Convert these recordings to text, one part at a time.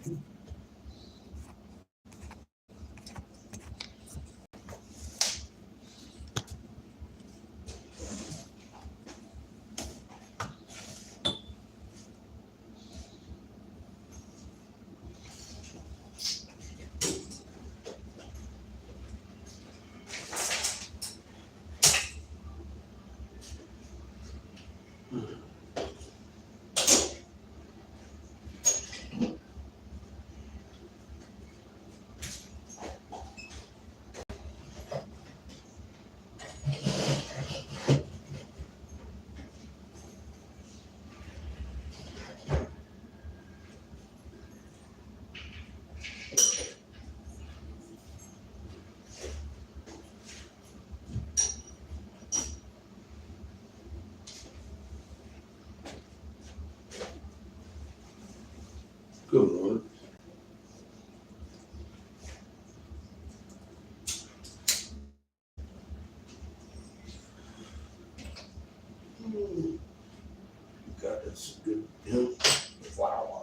Good morning. Got this good hemp flour.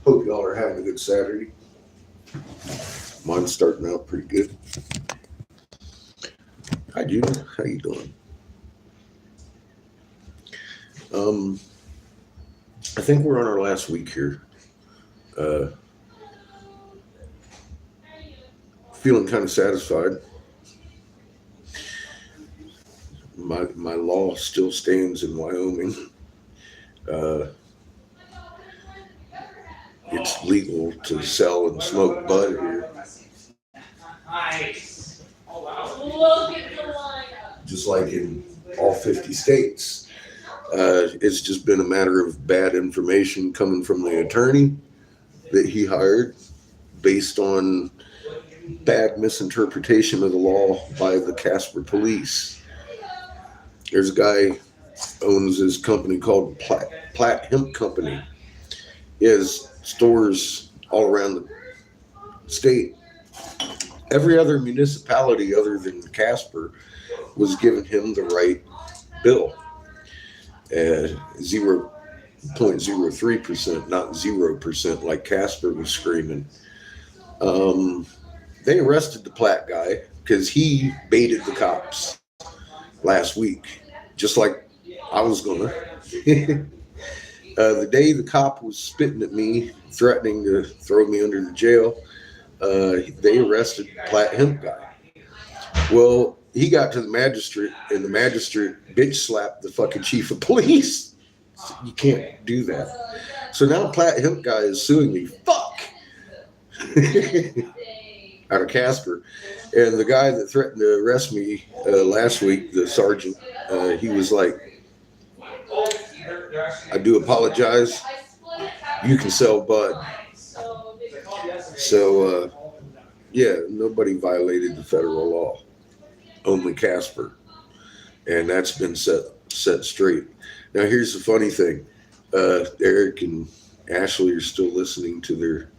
Hope y'all are having a good Saturday. Mine's starting out pretty good. Hi, June. How you doing? I think we're on our last week here. Feeling kind of satisfied. My law still stands in Wyoming. It's legal to sell and smoke bud here. Just like in all 50 states. It's just been a matter of bad information coming from the attorney that he hired based on bad misinterpretation of the law by the Casper police. There's a guy owns this company called Platt Hemp Company. He has stores all around the state. Every other municipality other than Casper was giving him the right bill. 0.03%, not 0% like Casper was screaming. They arrested the Platt guy because he baited the cops last week, just like I was gonna. The day the cop was spitting at me, threatening to throw me under the jail, they arrested the Platt Hemp guy. Well, he got to the magistrate, and the magistrate bitch slapped the fucking chief of police. You can't do that. So now Platt Hemp guy is suing me. Fuck! Out of Casper. And the guy that threatened to arrest me last week, the sergeant, he was like, I do apologize. You can sell bud. So, yeah, nobody violated the federal law. Only Casper. And that's been set straight. Now, here's the funny thing. Eric and Ashley are still listening to their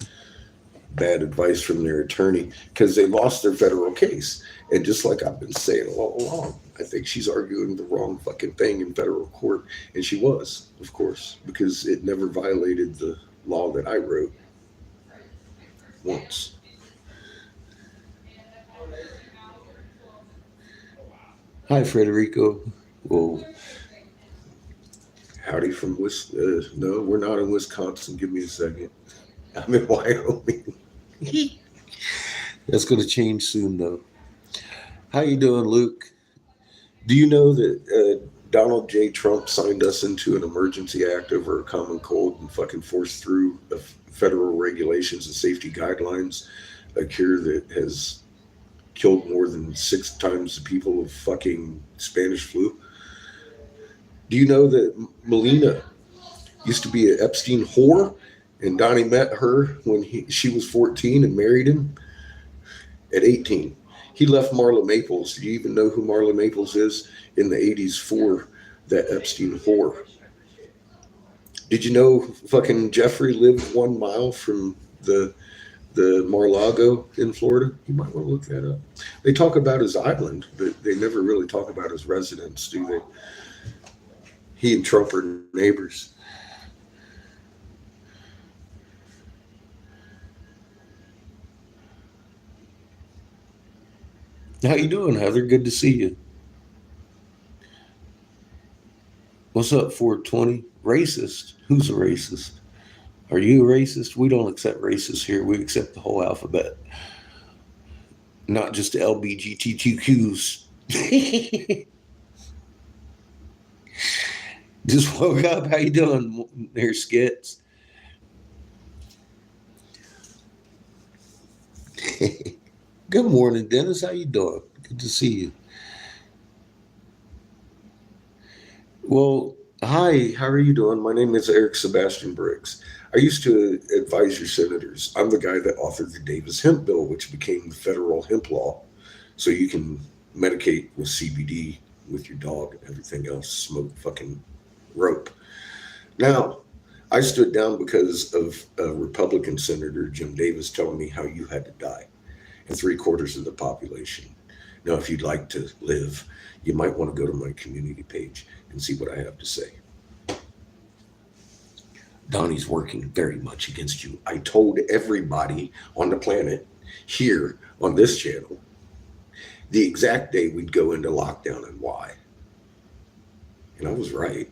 bad advice from their attorney because they lost their federal case. And just like I've been saying all along, I think she's arguing the wrong fucking thing in federal court. And she was, of course, because it never violated the law that I wrote once. Hi, Federico. Well, howdy from no, we're not in Wisconsin. Give me a second. I'm in Wyoming. That's going to change soon, though. How you doing, Luke? Do you know that Donald J. Trump signed us into an emergency act over a common cold and fucking forced through federal regulations and safety guidelines, a cure that has killed more than 6 times the people of fucking Spanish flu? Do you know that Melina used to be an Epstein whore, and Donnie met her when she was 14 and married him at 18? He left Marla Maples. Do you even know who Marla Maples is? In the 80s for that Epstein whore. Did you know fucking Jeffrey lived 1 mile from the Mar-a-Lago in Florida? You might want to look that up. They talk about his island, but they never really talk about his residence, do they? He and Trump are neighbors. How you doing, Heather? Good to see you. What's up, 420? Racist? Who's a racist? Are you a racist? We don't accept racists here. We accept the whole alphabet, not just the LBGTQs. Just woke up. How you doing there, Skits? Good morning, Dennis. How you doing? Good to see you. Well, hi. How are you doing? My name is Eric Sebastian Briggs. I used to advise your senators. I'm the guy that authored the Davis Hemp bill, which became the federal hemp law. So you can medicate with CBD with your dog and everything else, smoke fucking rope. Now, I stood down because of a Republican Senator, Jim Davis, telling me how you had to die, and 3/4 of the population. Now, if you'd like to live, you might want to go to my community page and see what I have to say. Donnie's working very much against you. I told everybody on the planet here on this channel the exact day we'd go into lockdown and why. And I was right.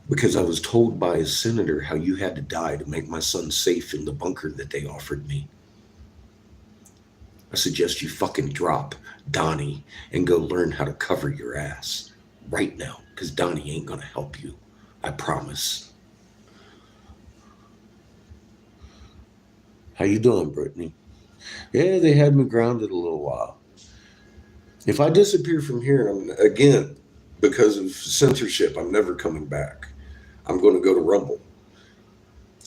Because I was told by a senator how you had to die to make my son safe in the bunker that they offered me. I suggest you fucking drop Donnie and go learn how to cover your ass right now, because Donnie ain't gonna help you. I promise. How you doing, Brittany? Yeah, they had me grounded a little while. If I disappear from here, again, because of censorship, I'm never coming back. I'm going to go to Rumble.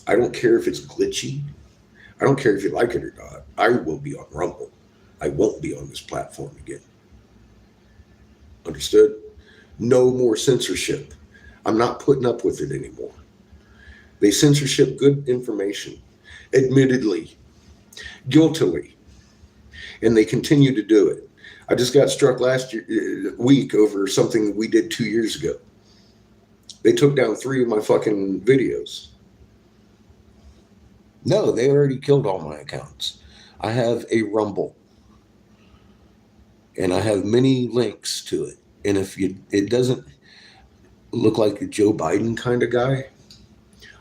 I don't care if it's glitchy. I don't care if you like it or not. I will be on Rumble. I won't be on this platform again. Understood? No more censorship. I'm not putting up with it anymore. They censorship good information, admittedly, guiltily, and they continue to do it. I just got struck last week over something we did 2 years ago. They took down 3 of my fucking videos. No, they already killed all my accounts. I have a Rumble, and I have many links to it. And if it doesn't look like a Joe Biden kind of guy,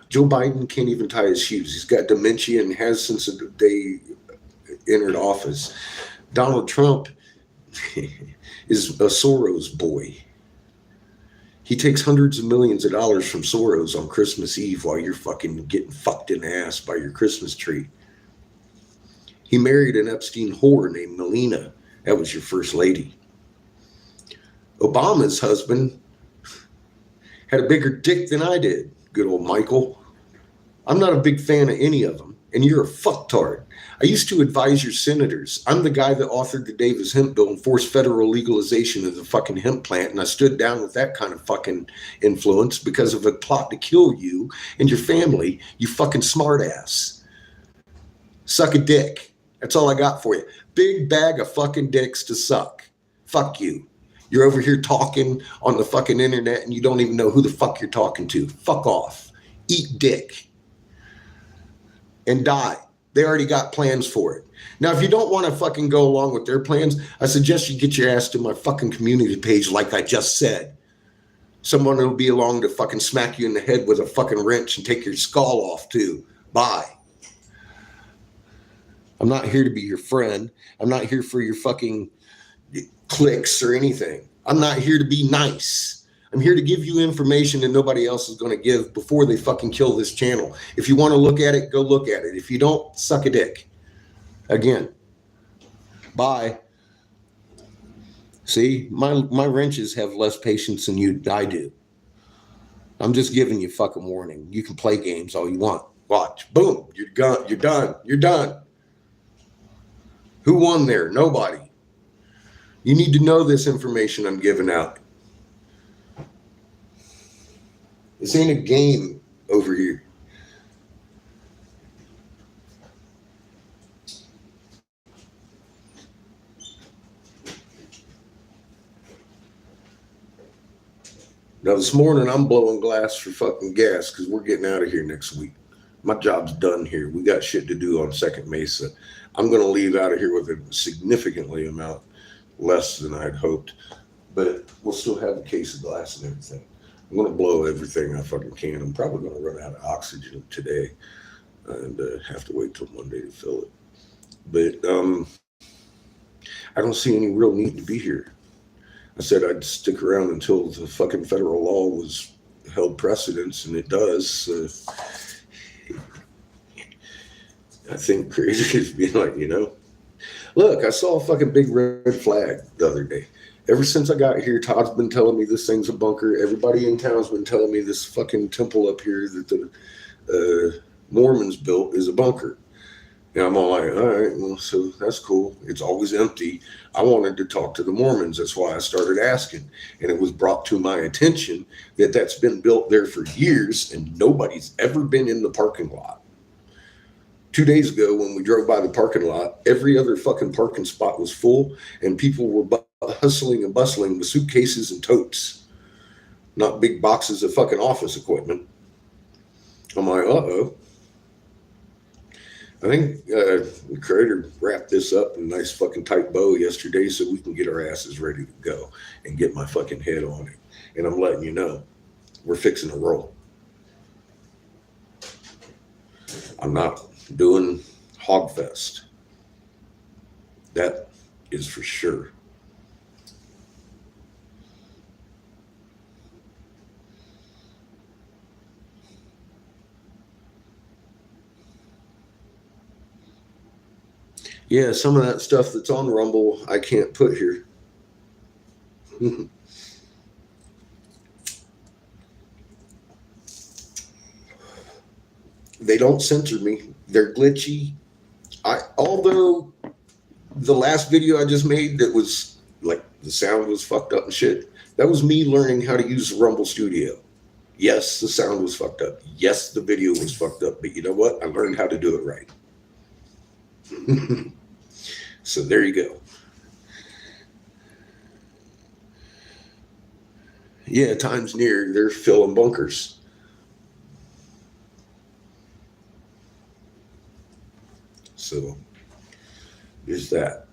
Joe Biden can't even tie his shoes. He's got dementia and has since the day entered office. Donald Trump is a Soros boy. He takes hundreds of millions of dollars from Soros on Christmas Eve while you're fucking getting fucked in the ass by your Christmas tree. He married an Epstein whore named Melina. That was your first lady. Obama's husband had a bigger dick than I did, good old Michael. I'm not a big fan of any of them, and you're a fucktard. I used to advise your senators. I'm the guy that authored the Davis Hemp bill and forced federal legalization of the fucking hemp plant, and I stood down with that kind of fucking influence because of a plot to kill you and your family, you fucking smartass. Suck a dick. That's all I got for you. Big bag of fucking dicks to suck. Fuck you. You're over here talking on the fucking internet and you don't even know who the fuck you're talking to. Fuck off. Eat dick. And die. They already got plans for it. Now, if you don't want to fucking go along with their plans, I suggest you get your ass to my fucking community page like I just said. Someone will be along to fucking smack you in the head with a fucking wrench and take your skull off too. Bye. I'm not here to be your friend. I'm not here for your fucking clicks or anything. I'm not here to be nice. I'm here to give you information that nobody else is going to give before they fucking kill this channel. If you want to look at it, go look at it. If you don't, suck a dick. Again. Bye. See, my wrenches have less patience than I do. I'm just giving you fucking warning. You can play games all you want. Watch. Boom. You're done. You're done. You're done. Who won there? Nobody. You need to know this information I'm giving out. This ain't a game over here. Now this morning I'm blowing glass for fucking gas because we're getting out of here next week. My job's done here. We got shit to do on Second Mesa. I'm going to leave out of here with a significantly amount less than I'd hoped, but we'll still have a case of glass and everything. I'm going to blow everything I fucking can. I'm probably going to run out of oxygen today and have to wait till Monday to fill it. But I don't see any real need to be here. I said I'd stick around until the fucking federal law was held precedence, and it does. I think crazy is being like, look, I saw a fucking big red flag the other day. Ever since I got here, Todd's been telling me this thing's a bunker. Everybody in town's been telling me this fucking temple up here that the Mormons built is a bunker. And I'm all like, all right, well, so that's cool. It's always empty. I wanted to talk to the Mormons. That's why I started asking. And it was brought to my attention that that's been built there for years and nobody's ever been in the parking lot. 2 days ago, when we drove by the parking lot, every other fucking parking spot was full and people were hustling and bustling with suitcases and totes, not big boxes of fucking office equipment. I'm like, uh-oh. I think the creator wrapped this up in a nice fucking tight bow yesterday so we can get our asses ready to go and get my fucking head on it. And I'm letting you know, we're fixing to roll. I'm not doing Hogfest. That is for sure. Yeah, some of that stuff that's on Rumble, I can't put here. They don't censor me. They're glitchy. Although the last video I just made that was like the sound was fucked up and shit, that was me learning how to use the Rumble Studio. Yes, the sound was fucked up. Yes, the video was fucked up. But you know what? I learned how to do it right. So there you go. Yeah, time's near. They're filling bunkers. So there's that.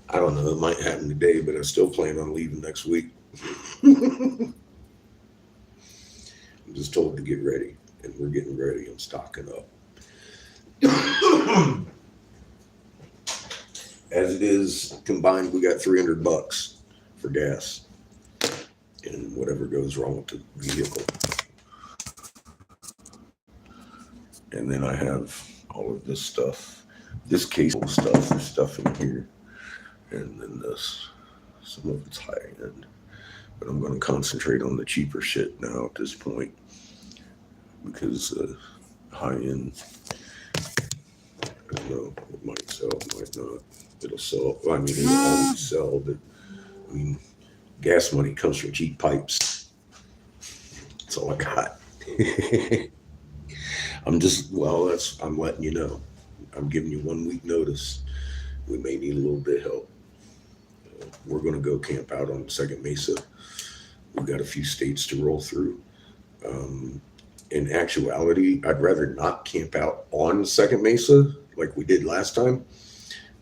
I don't know. It might happen today, but I still plan on leaving next week. I'm just told to get ready, and we're getting ready. I'm stocking up. As it is combined, we got $300 for gas and whatever goes wrong with the vehicle. And then I have all of this stuff, this case of stuff, there's stuff in here. And then this, some of it's high end. But I'm going to concentrate on the cheaper shit now at this point. Because high end, I don't know, it might sell, it might not. It'll sell, well, I mean, it'll always sell, but I mean, gas money comes from cheap pipes. That's all I got. I'm letting you know. I'm giving you 1 week notice. We may need a little bit of help. We're going to go camp out on Second Mesa. We've got a few states to roll through. In actuality, I'd rather not camp out on Second Mesa like we did last time.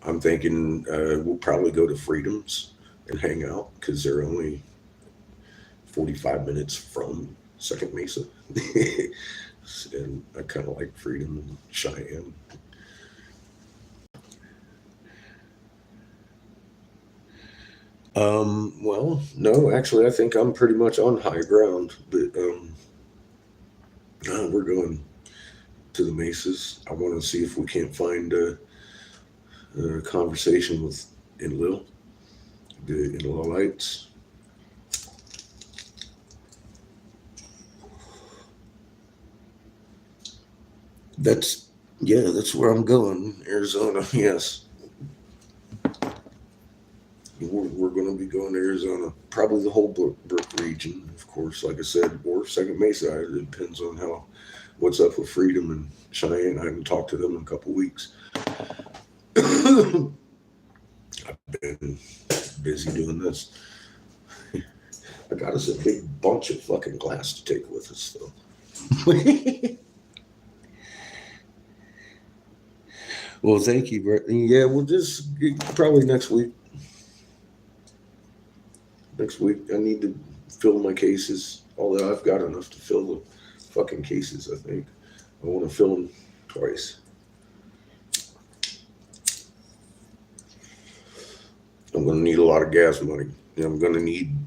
I'm thinking we'll probably go to Freedoms and hang out because they're only 45 minutes from Second Mesa. And I kind of like Freedom and Cheyenne. Well, no, actually, I think I'm pretty much on high ground, but we're going to the Mesas. I want to see if we can't find a conversation with Enlil, the Enlilites. That's where I'm going, Arizona, yes. We're going to be going to Arizona, probably the whole Brook region, of course, like I said, or Second Mesa. It depends on what's up with Freedom and Cheyenne. I haven't talked to them in a couple weeks. I've been busy doing this. I got us a big bunch of fucking glass to take with us, though. Well, thank you, Brett. Yeah, we'll just probably next week. Next week, I need to fill my cases. Although I've got enough to fill the fucking cases, I think. I want to fill them twice. I'm going to need a lot of gas money. And I'm going to need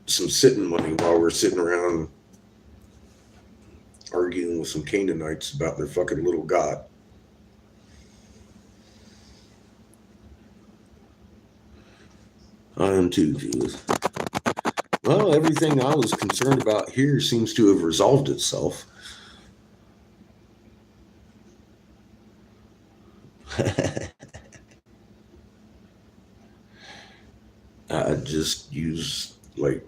some sitting money while we're sitting around arguing with some Canaanites about their fucking little god. I am too, Jules. Well, everything I was concerned about here seems to have resolved itself. I just use like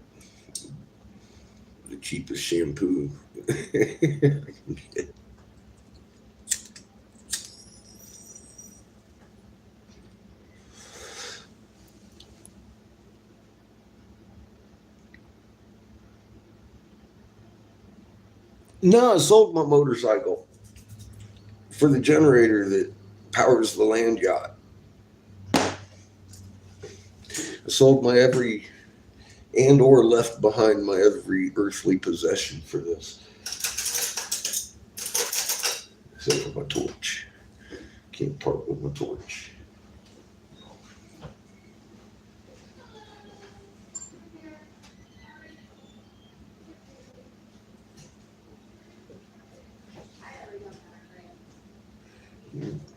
the cheapest shampoo I can get. No, I sold my motorcycle for the generator that powers the land yacht. I sold my every and or left behind my every earthly possession for this. Except for my torch. Can't part with my torch.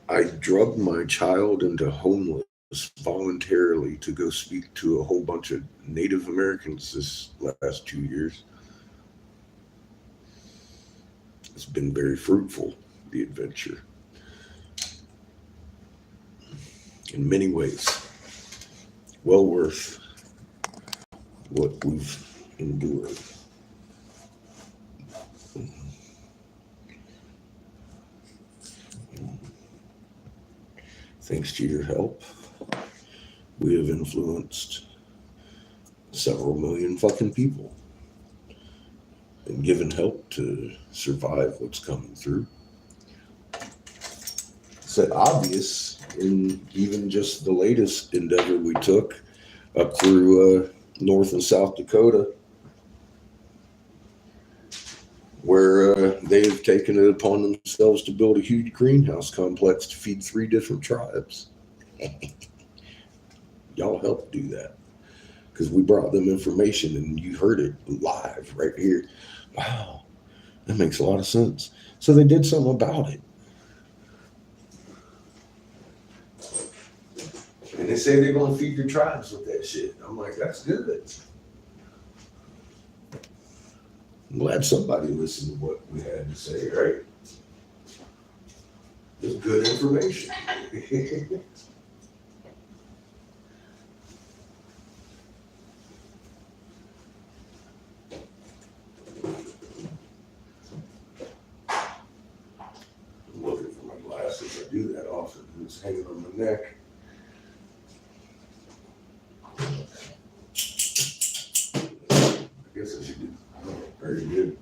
I drugged my child into homeless voluntarily to go speak to a whole bunch of Native Americans this last 2 years. It's been very fruitful, the adventure, in many ways. Well worth what we've endured. Thanks to your help, we have influenced several million fucking people and given help to survive what's coming through. It's obvious in even just the latest endeavor we took up through North and South Dakota, where they've taken it upon themselves to build a huge greenhouse complex to feed 3 different tribes. Y'all helped do that because we brought them information and you heard it live right here. Wow, that makes a lot of sense. So they did something about it. And they say they're going to feed their tribes with that shit. I'm like, that's good. I'm glad somebody listened to what we had to say, right? It's good information. I'm looking for my glasses. I do that often. It's hanging on my neck. I guess I should do. Very good.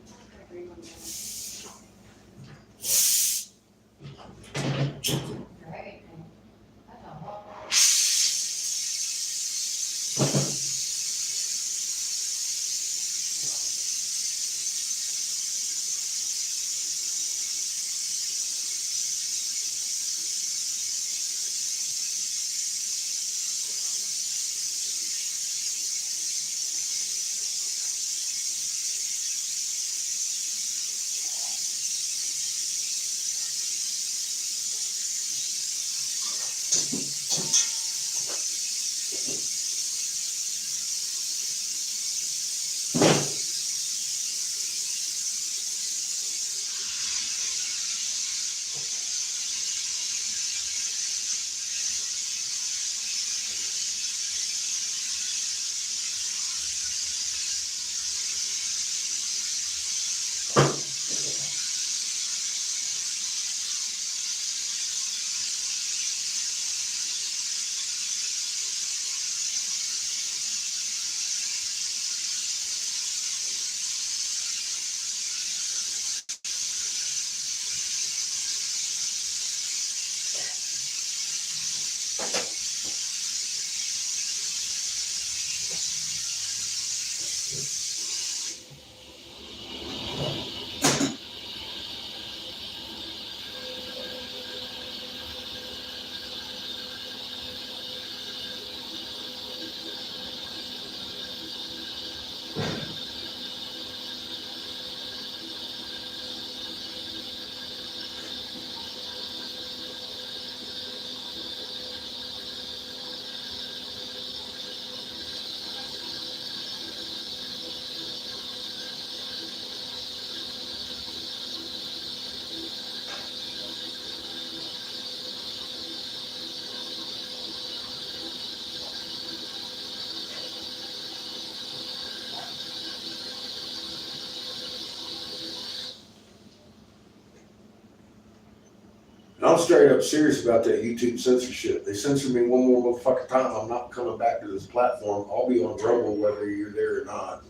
I'm straight up serious about that YouTube censorship. They censor me one more motherfucking time, I'm not coming back to this platform. I'll be on Rumble whether you're there or not.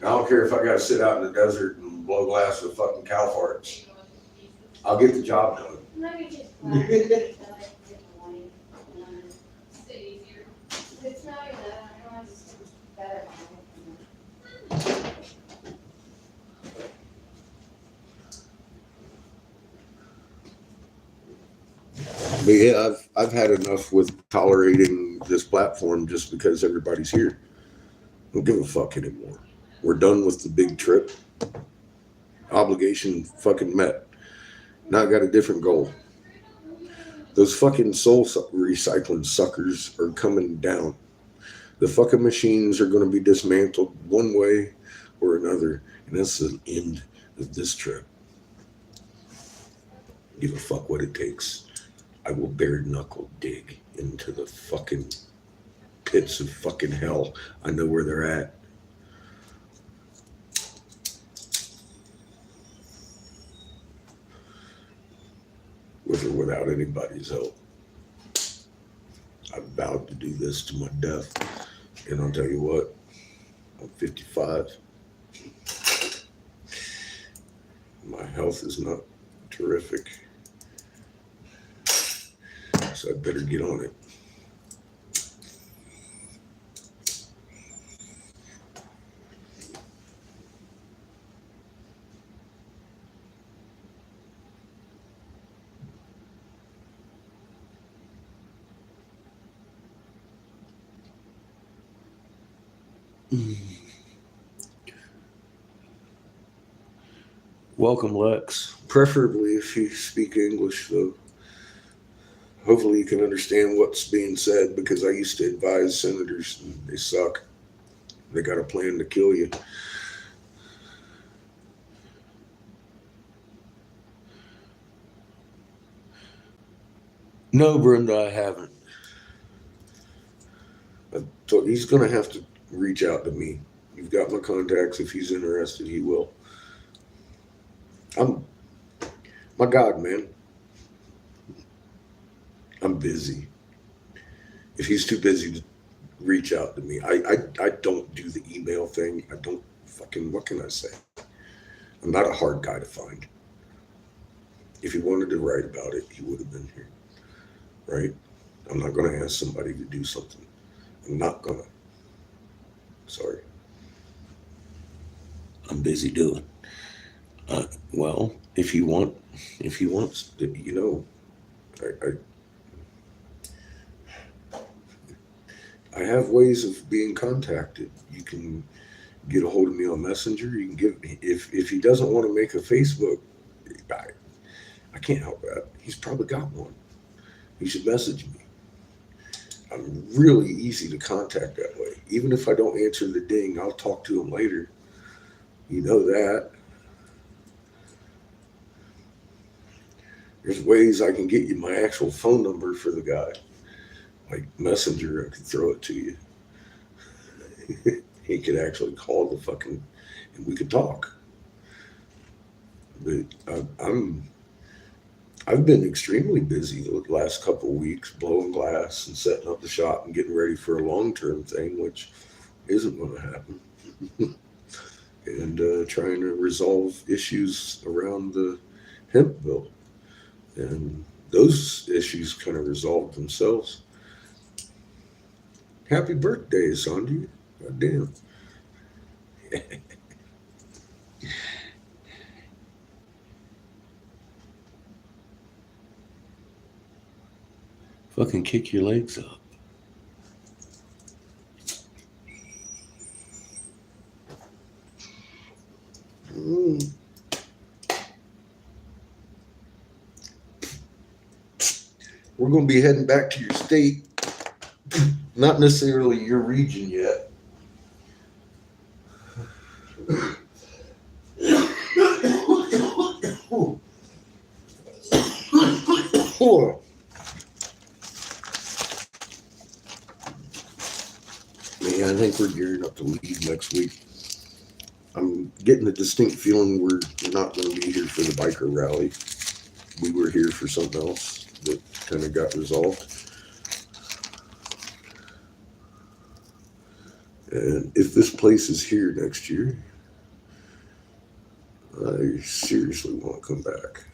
I don't care if I gotta sit out in the desert and blow glass with fucking cow farts. I'll get the job done. But yeah, I've had enough with tolerating this platform just because everybody's here. Don't give a fuck anymore. We're done with the big trip. Obligation fucking met. Now I got a different goal. Those fucking soul recycling suckers are coming down. The fucking machines are going to be dismantled one way or another. And that's the end of this trip. Give a fuck what it takes. I will bare knuckle dig into the fucking pits of fucking hell. I know where they're at. With or without anybody's help. I vowed to do this to my death. And I'll tell you what, I'm 55. My health is not terrific. So I better get on it. Welcome, Lex. Preferably if you speak English, though. Hopefully you can understand what's being said, because I used to advise senators and they suck. They got a plan to kill you. No, Brenda, I haven't. He's going to have to reach out to me. You've got my contacts. If he's interested, he will. My God, man. I'm busy. If he's too busy to reach out to me, I don't do the email thing. I don't fucking, what can I say? I'm not a hard guy to find. If he wanted to write about it, he would have been here, right? I'm not going to ask somebody to do something. I'm not going to. Sorry. I'm busy doing. Well, if he wants to, you know, I have ways of being contacted. You can get a hold of me on Messenger. You can give me, if he doesn't want to make a Facebook, I can't help that. He's probably got one. He should message me. I'm really easy to contact that way. Even if I don't answer the ding, I'll talk to him later. You know that. There's ways I can get you my actual phone number for the guy. Like Messenger, I could throw it to you. He could actually call the fucking, and we could talk. But I've been extremely busy the last couple of weeks, blowing glass and setting up the shop and getting ready for a long-term thing, which isn't going to happen. And trying to resolve issues around the hemp bill. And those issues kind of resolved themselves. Happy birthday, Sandy. God damn. Fucking kick your legs up. We're going to be heading back to your state. Not necessarily your region yet. Man, I think we're gearing up to leave next week. I'm getting a distinct feeling we're not going to be here for the biker rally. we were here for something else that kind of got resolved. And if this place is here next year, I seriously want to come back.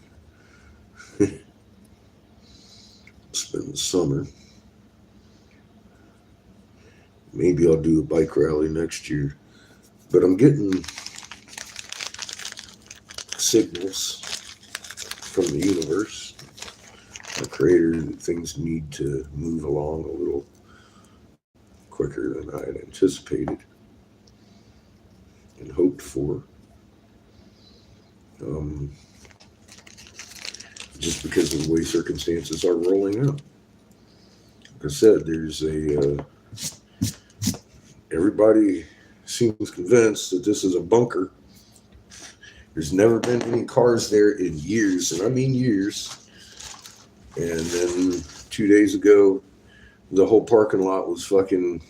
Spend the summer. Maybe I'll do a bike rally next year. But I'm getting signals from the universe, the creator, that things need to move along a little quicker than I had anticipated and hoped for. Just because of the way circumstances are rolling out. Like I said, there's everybody seems convinced that this is a bunker. There's never been any cars there in years, and I mean years. And then 2 days ago, the whole parking lot was fucking,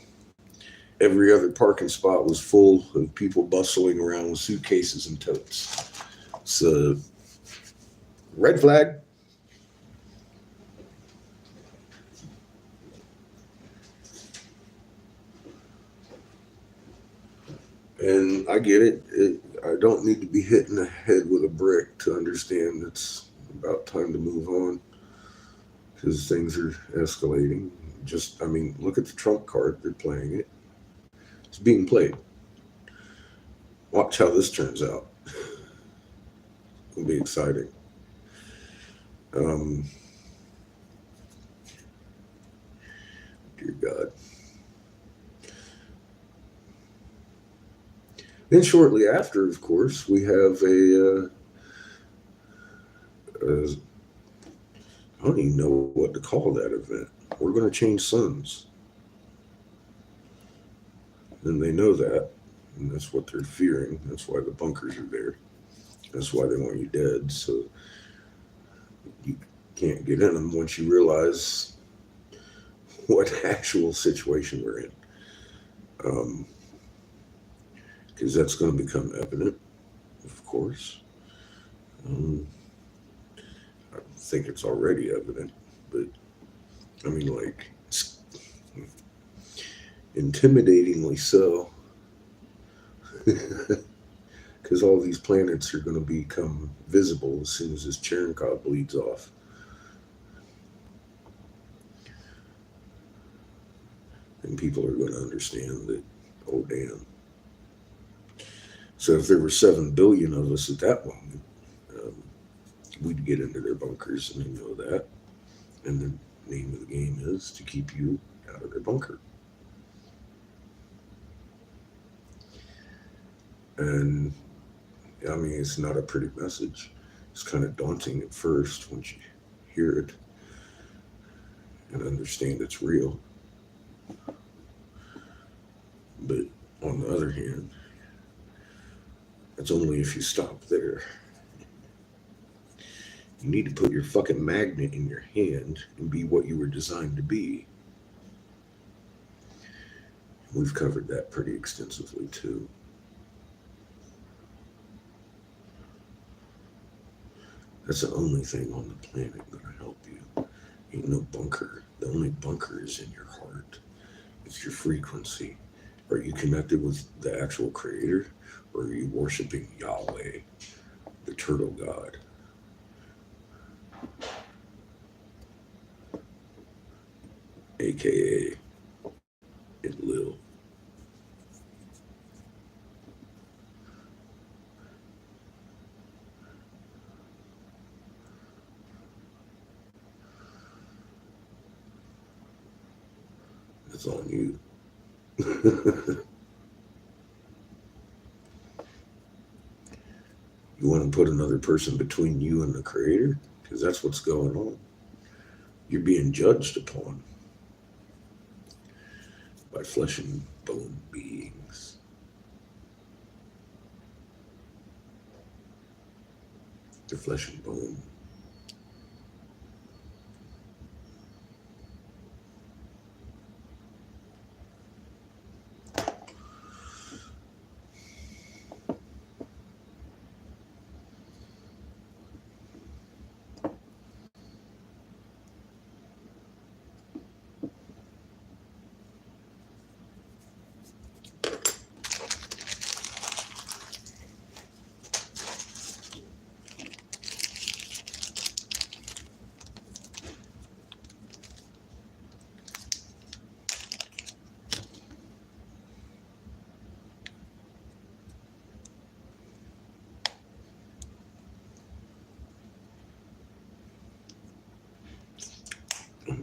every other parking spot was full of people bustling around with suitcases and totes. So, red flag. And I get it. I don't need to be hitting the head with a brick to understand it's about time to move on, because things are escalating. Look at the Trump card. They're playing it. It's being played. Watch how this turns out. It'll be exciting. Dear God. Then shortly after, of course, we have I don't even know what to call that event. We're going to change suns. And they know that. And that's what they're fearing. That's why the bunkers are there. That's why they want you dead. So you can't get in them once you realize what actual situation we're in. Because that's going to become evident, of course. I think it's already evident, but intimidatingly so. Because all these planets are going to become visible as soon as this Cherenkov bleeds off. And people are going to understand that, oh damn. So if there were 7 billion of us at that moment, we'd get into their bunkers, and they know that. And the name of the game is to keep you out of their bunker. And it's not a pretty message. It's kind of daunting at first once you hear it and understand it's real. But on the other hand, that's only if you stop there. You need to put your fucking magnet in your hand and be what you were designed to be. We've covered that pretty extensively too. That's the only thing on the planet gonna help you. Ain't no bunker. The only bunker is in your heart. It's your frequency. Are you connected with the actual creator, or are you worshiping Yahweh, the turtle god? AKA Lil. That's on you. You want to put another person between you and the creator? Because that's what's going on. You're being judged upon by flesh and bone beings. They're flesh and bone.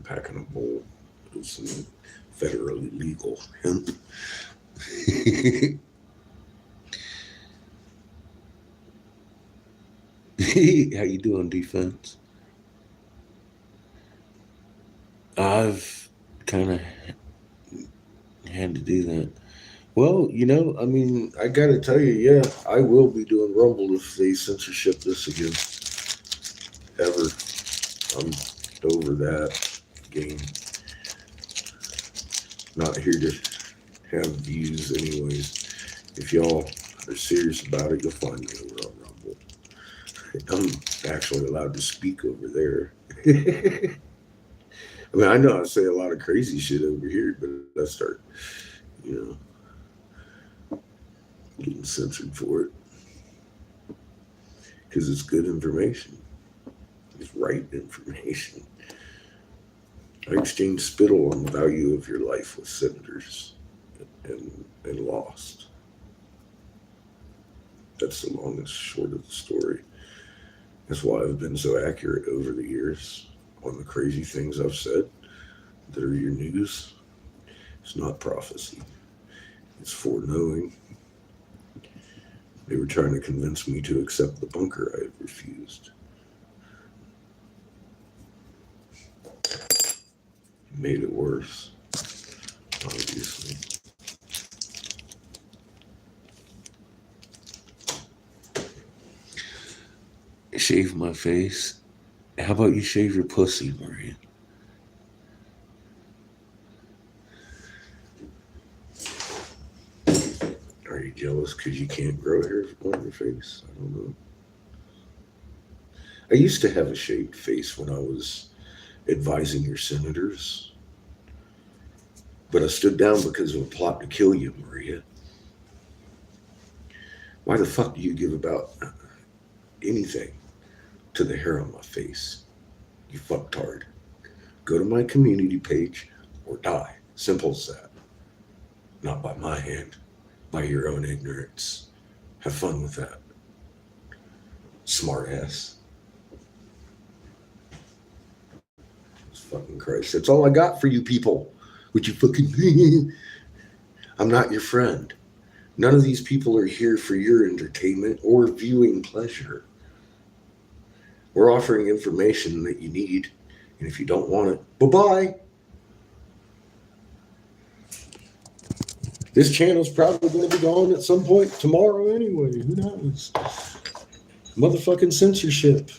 packing a bowl of some federally legal hemp. How you doing, defense? I've kind of had to do that. Well, I mean, I gotta tell you, yeah, I will be doing Rumble if they censorship this again. Ever. I'm over that game. Not here to have views anyways. If y'all are serious about it, you'll find me over on Rumble. I'm actually allowed to speak over there. I mean, I know I say a lot of crazy shit over here, but I start, getting censored for it. Because it's good information. It's right information. I exchanged spittle on the value of your life with senators and lost. That's the long and short of the story. That's why I've been so accurate over the years on the crazy things I've said that are your news. It's not prophecy. It's foreknowing. They were trying to convince me to accept the bunker I had refused. Made it worse, obviously. Shave my face. How about you shave your pussy, Maria? Are you jealous because you can't grow hair on your face? I don't know. I used to have a shaved face when I was advising your senators, but I stood down because of a plot to kill you, Maria. Why the fuck do you give about anything to the hair on my face? You fucktard. Go to my community page or die. Simple as that. Not by my hand, by your own ignorance. Have fun with that. Smart ass. Fucking Christ. That's all I got for you people. Would you fucking... I'm not your friend. None of these people are here for your entertainment or viewing pleasure. We're offering information that you need, and if you don't want it, bye-bye. This channel's probably going to be gone at some point tomorrow anyway. Who knows? Motherfucking censorship.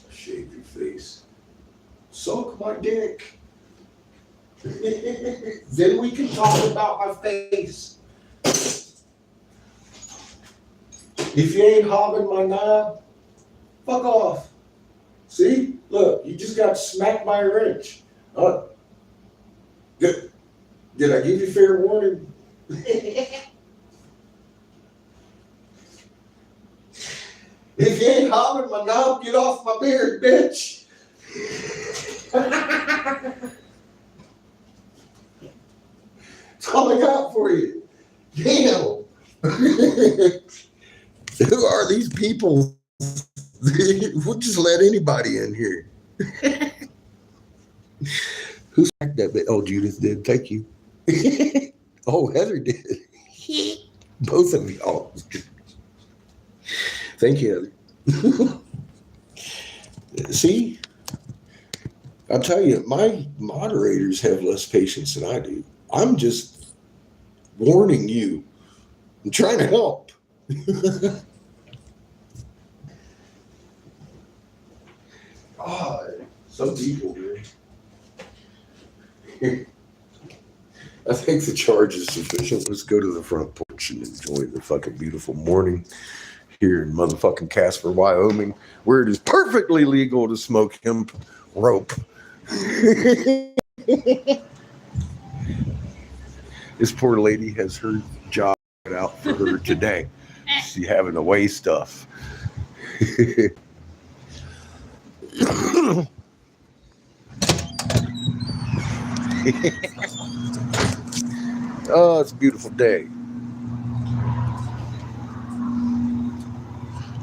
Shave your face. Suck my dick. Then we can talk about my face. If you ain't hogging my knob, fuck off. See? Look, you just got smacked by a wrench. Did I give you fair warning? If you ain't hogging my knob, get off my beard, bitch. That's all I got for you. Damn. Who are these people? We'll just let anybody in here. Who smacked that bit? Oh, Judith did. Thank you. Oh, Heather did. Both of y'all. Thank you, Heather. See? I'll tell you, my moderators have less patience than I do. I'm just warning you. I'm trying to help. God, some people, man. I think the charge is sufficient. Let's go to the front porch and enjoy the fucking beautiful morning here in motherfucking Casper, Wyoming, where it is perfectly legal to smoke hemp rope. This poor lady has her job out for her today. She's having to weigh stuff. Oh, it's a beautiful day.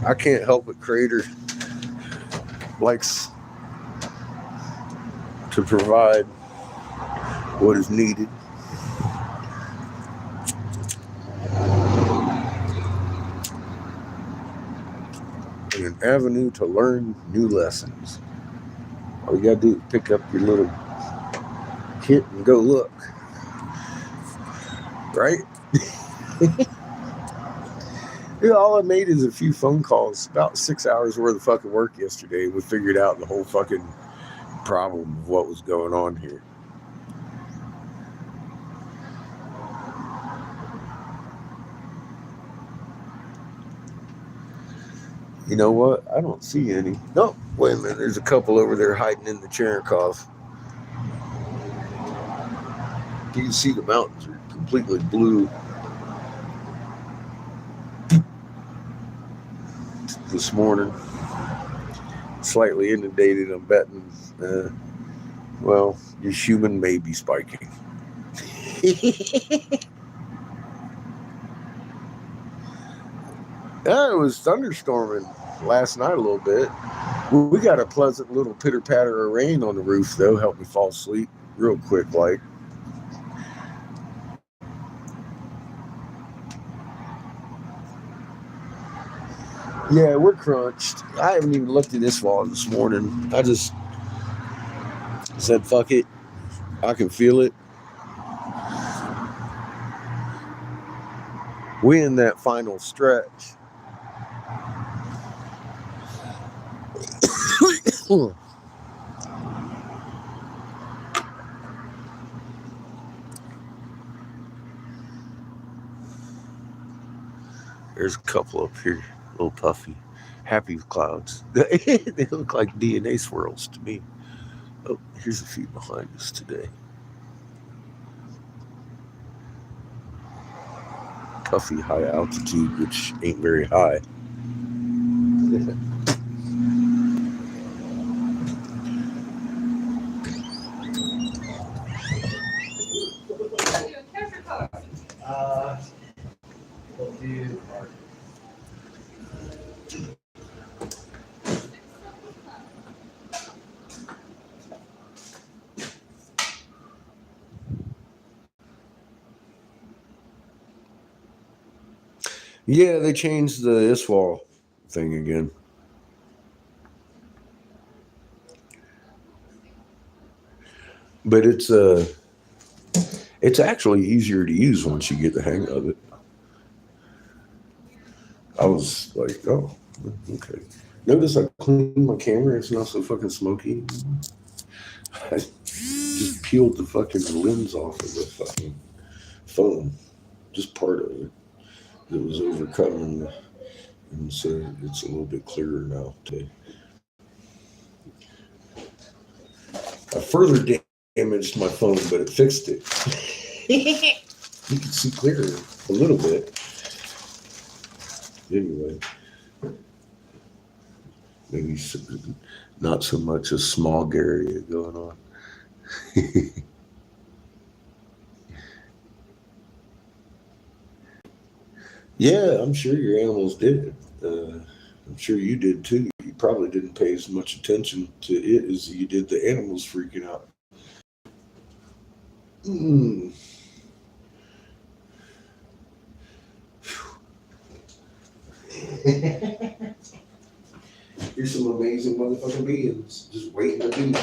I can't help it. Creator likes to provide what is needed. And an avenue to learn new lessons. All you gotta do is pick up your little kit and go look. Right? Yeah, all I made is a few phone calls, about 6 hours worth of fucking work yesterday. We figured out the whole fucking problem of what was going on here. You know what? I don't see any. No, wait a minute. There's a couple over there hiding in the Cherenkov. You can see the mountains are completely blue this morning. Slightly inundated, I'm betting. Well, your human may be spiking. Yeah, it was thunderstorming last night a little bit. We got a pleasant little pitter patter of rain on the roof, though. Helped me fall asleep real quick, like. Yeah, we're crunched. I haven't even looked at this wall this morning. I just said, fuck it. I can feel it. We in that final stretch. There's a couple up here, little puffy, happy clouds. They look like DNA swirls to me. Oh, here's a few behind us today. Puffy high altitude, which ain't very high. Yeah, they changed the ISWAL thing again. But it's actually easier to use once you get the hang of it. I was like, oh, okay. Notice I cleaned my camera. It's not so fucking smoky. I just peeled the fucking lens off of the fucking phone. Just part of it. It was overcoming, and so it's a little bit clearer now today. I further damaged my phone, but it fixed it. You can see clearer a little bit. Anyway, maybe not so much a smog area going on. Yeah, I'm sure your animals did. I'm sure you did too. You probably didn't pay as much attention to it as you did the animals freaking out. Mm. Here's some amazing motherfucking beings just waiting to be.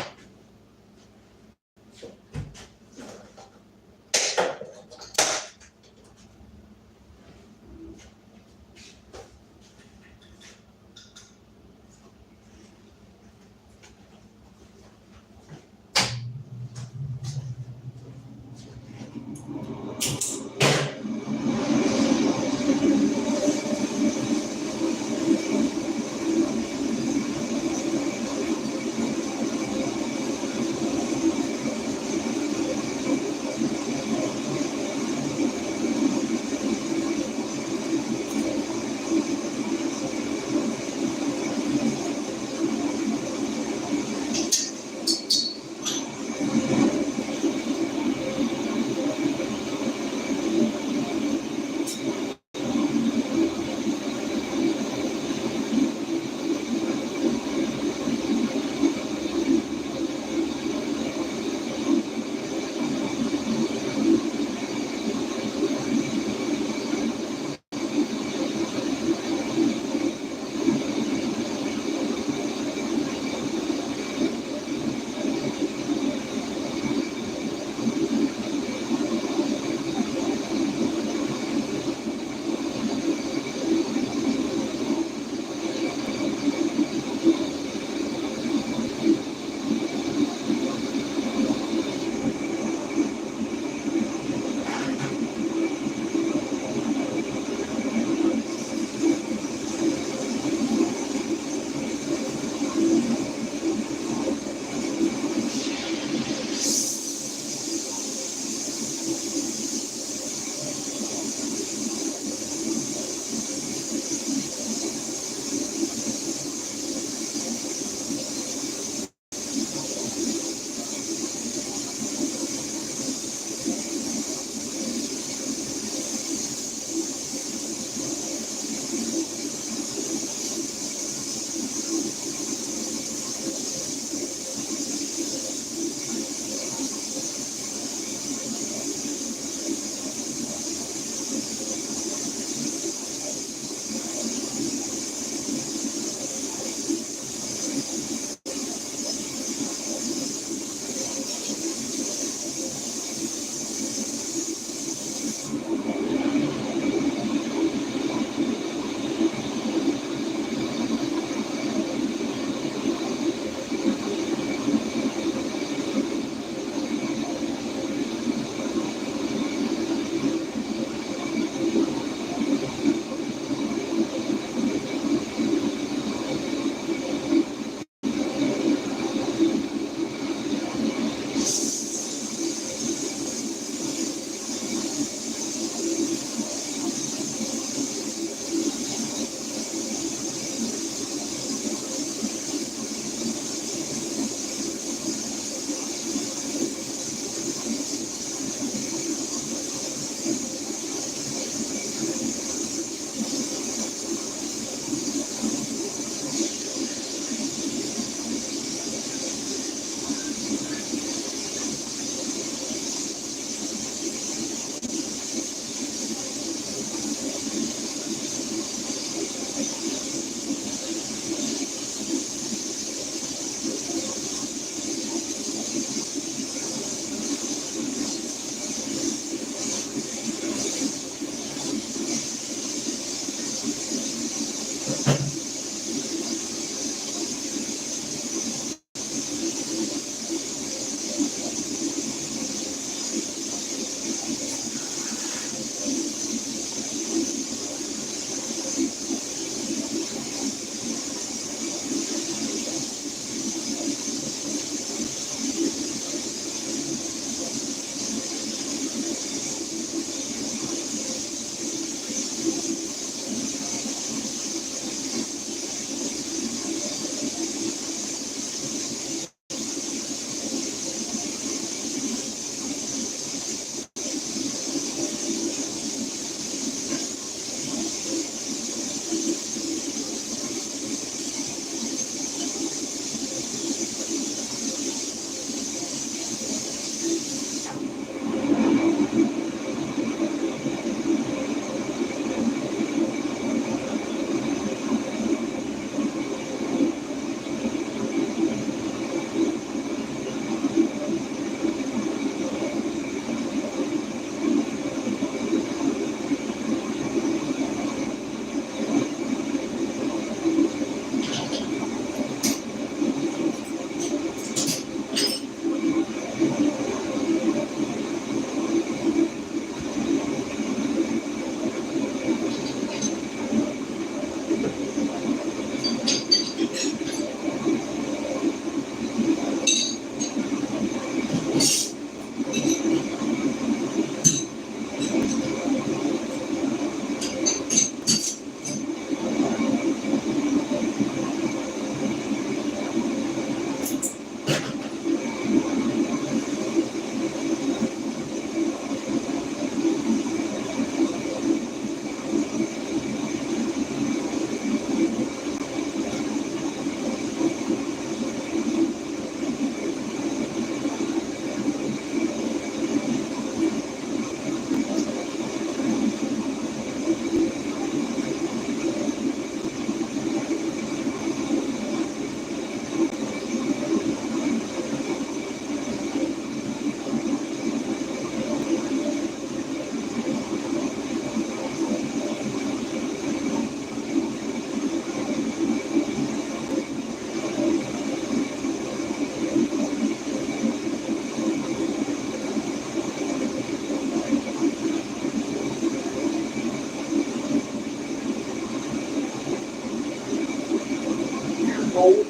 cold.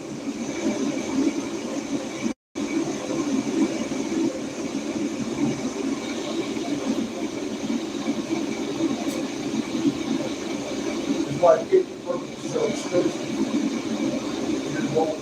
It's like 50 purposes so expensive. You won't.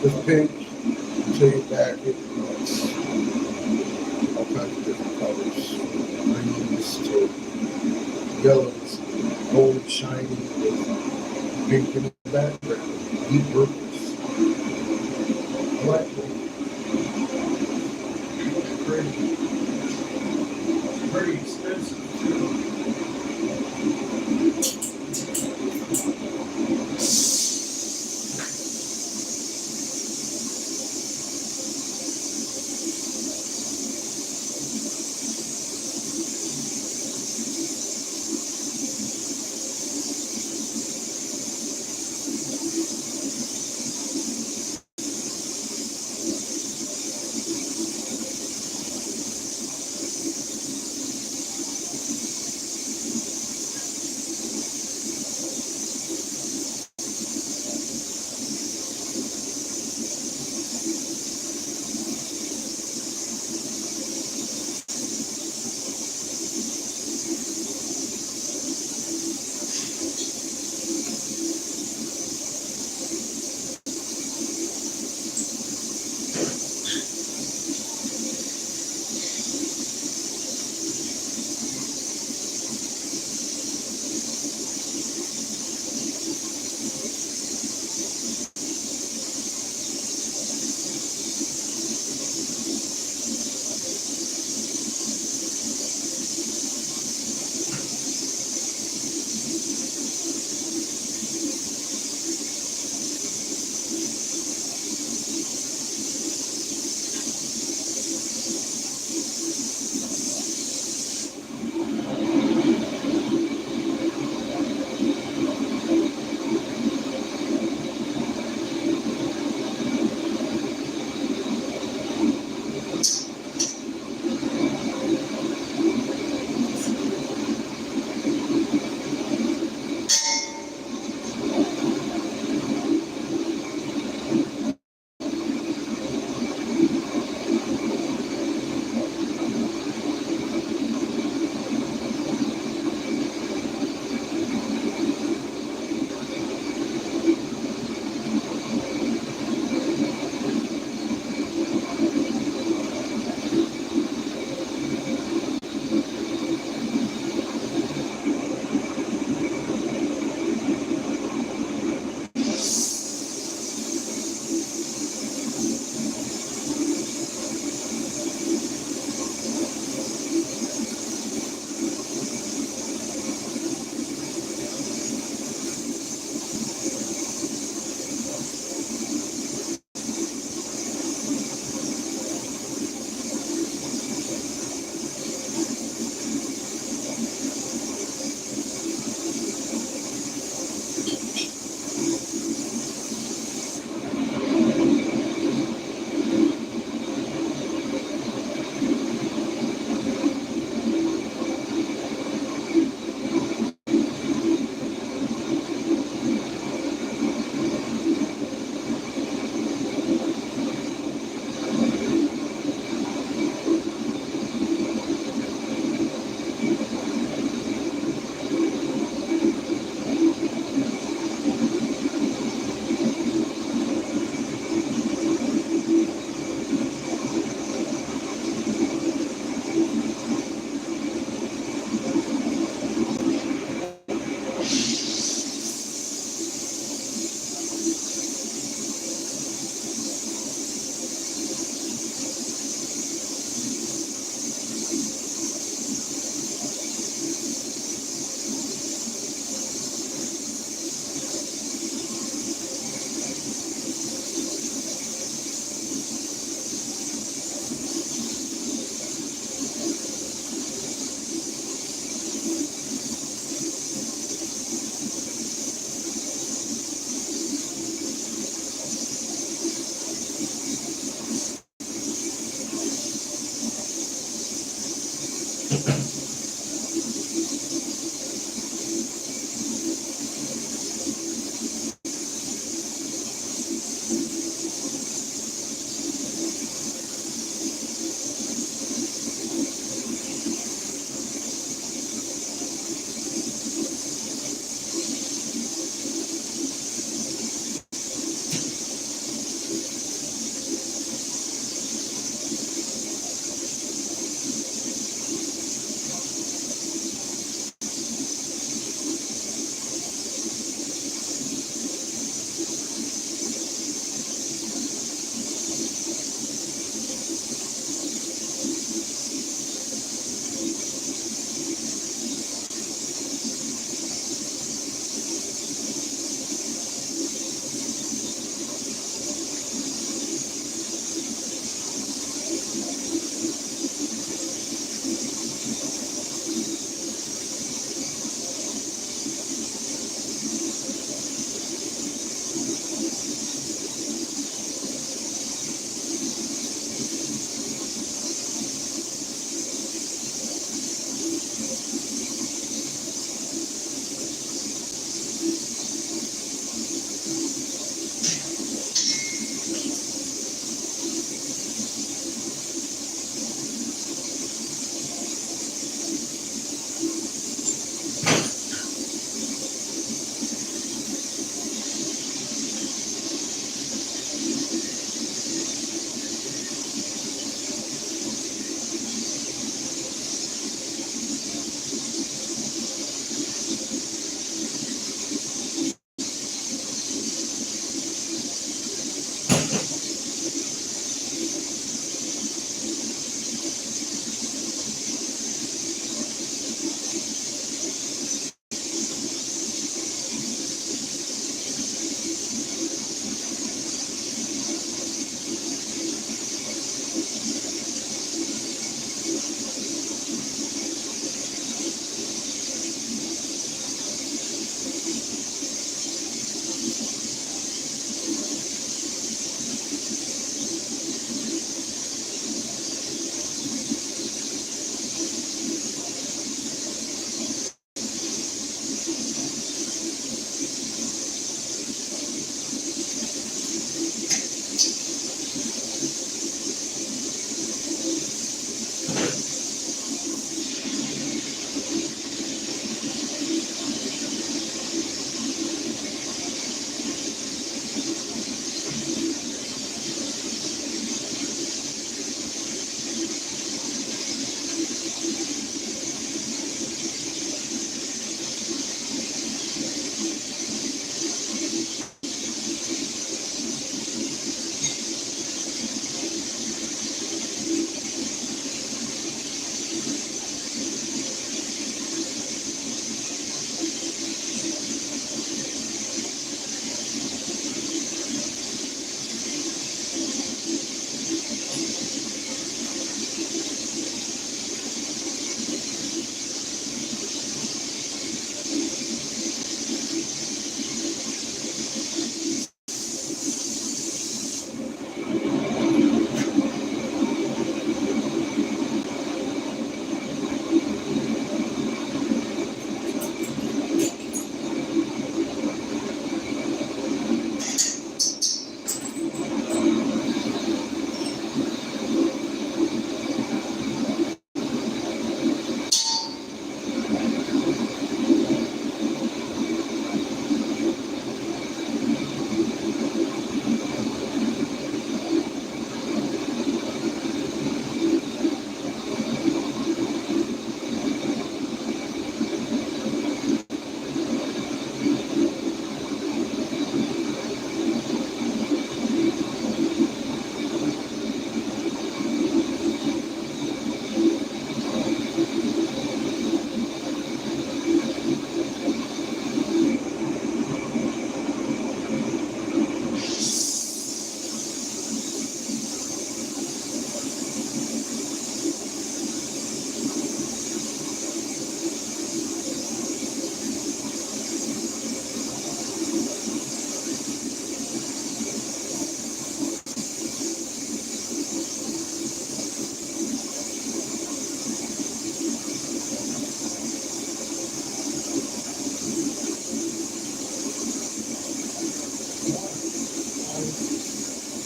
This pink until your back, it's all kinds of different colors, from greens to yellows, gold shiny with pink in the background, deep purples. I like it. It's pretty expensive too.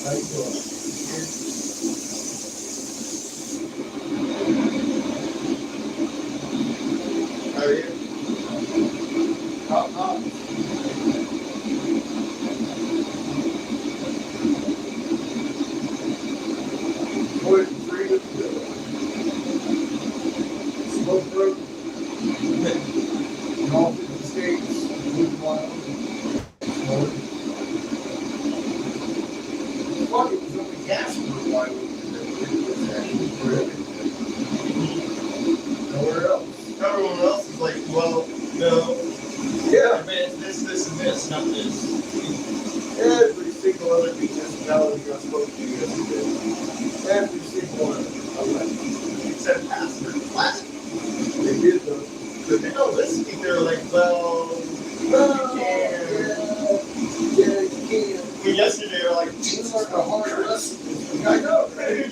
How you doing? How are you? How? What is freedom? Smoke break. In all 50 states, including Wyoming. Fuck, it was only Casper, Wyoming, that was actually prohibited. Nowhere else. Everyone else is like, well, no. Yeah. I mean, it's this and this, not this. Every single other municipality got supposed to do yesterday. Every single one of them. Except Casper. Last week, They did though. but they know this week they're like, well, Oh, you can. yeah, you can. But yesterday they're like, It's Jesus, like a hard lesson. I know, right?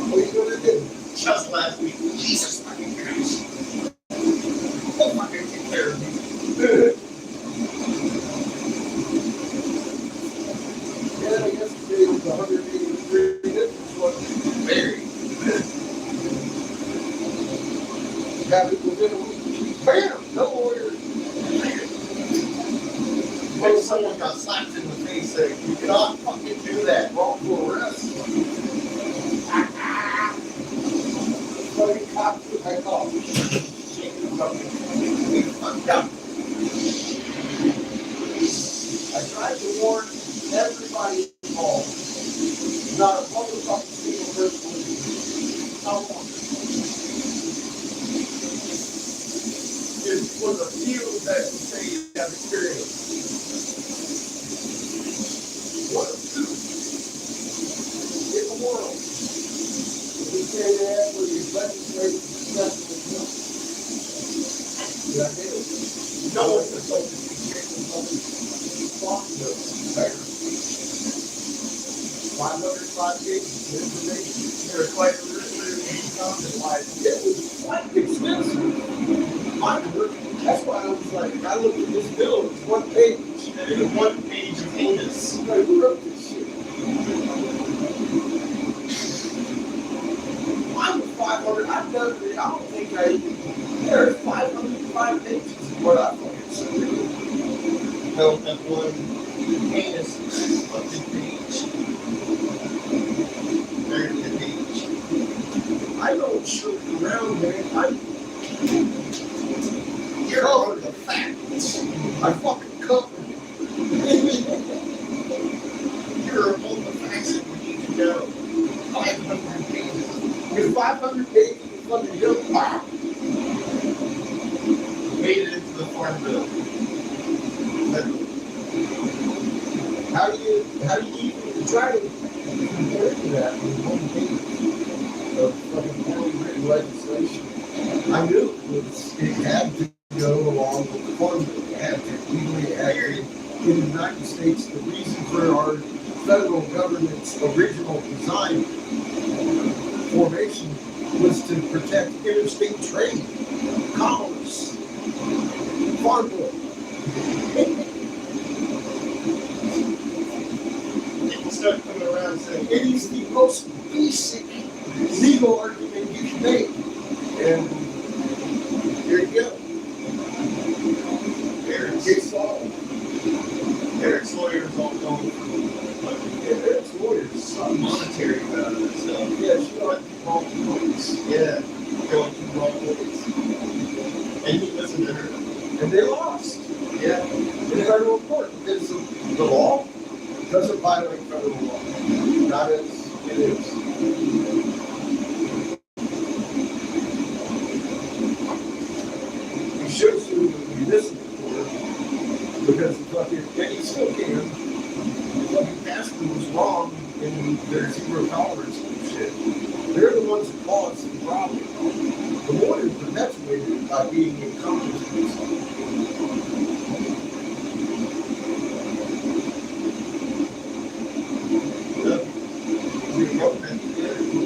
What are you gonna do? just last week, Jesus fucking Christ. Oh, fucking take care of me. Yeah, yesterday was 183 different ones. Very. Happened within a week. Bam! No lawyer. Maybe someone got slapped in the face saying, you cannot fucking do that. Wrongful arrest. Fucking cops with my call. Shit, fucking fucked up. I tried to warn everybody involved. Not a motherfucking single person was not one. It's one of the few that can say you have experience. One of two in the world. If we say they actually legislate successfully, no. Yeah, I did. No one can say this is public responsibility. 505 cases of information. They're quite literally It was quite expensive. That's why I was like, I looked at this bill, it's one page. and in one page of heinous. I wrote this shit. Mine was 500. I've done it. I don't think there's 505 pages is what I fucking submitted. Held that one heinous fucking page. Very good page. I don't shoot around, man. You're over the facts. I fucking covered it. You're all the facts that we need to know. 500 pages. With 500 pages of fucking bill, wow. Made it into the farm bill. How do you even try to compare to that with one page of fucking poorly written legislation? I knew it had to go along with the farm bill. It had to legally act in the United States. The reason for our federal government's original design formation was to protect interstate trade, commerce, farm bill. People start coming around saying, It is the most basic legal argument you can make. And here you go. Case solved. Eric's lawyers all going for Eric's lawyers suck. monetary value and stuff. Yeah, she got wrong points. Yeah, going through wrong ways. And you listen to her. And they lost Yeah. in federal court because the law doesn't violate federal law. Not as it is. You should sue the municipal court because the fucking, and you still can. The fucking Casper was wrong in their zero tolerance shit. They're the ones that caused the problem. The lawyers perpetuated it by being incompetent. We wrote that together.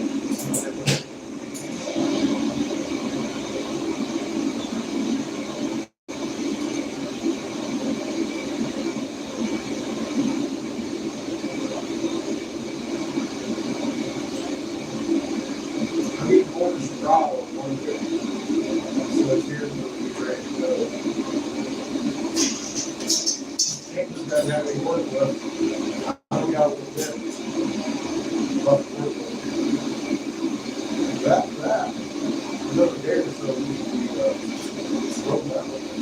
have any work left. I don't got one bit. But work left. That. Another day or so, we roll that one.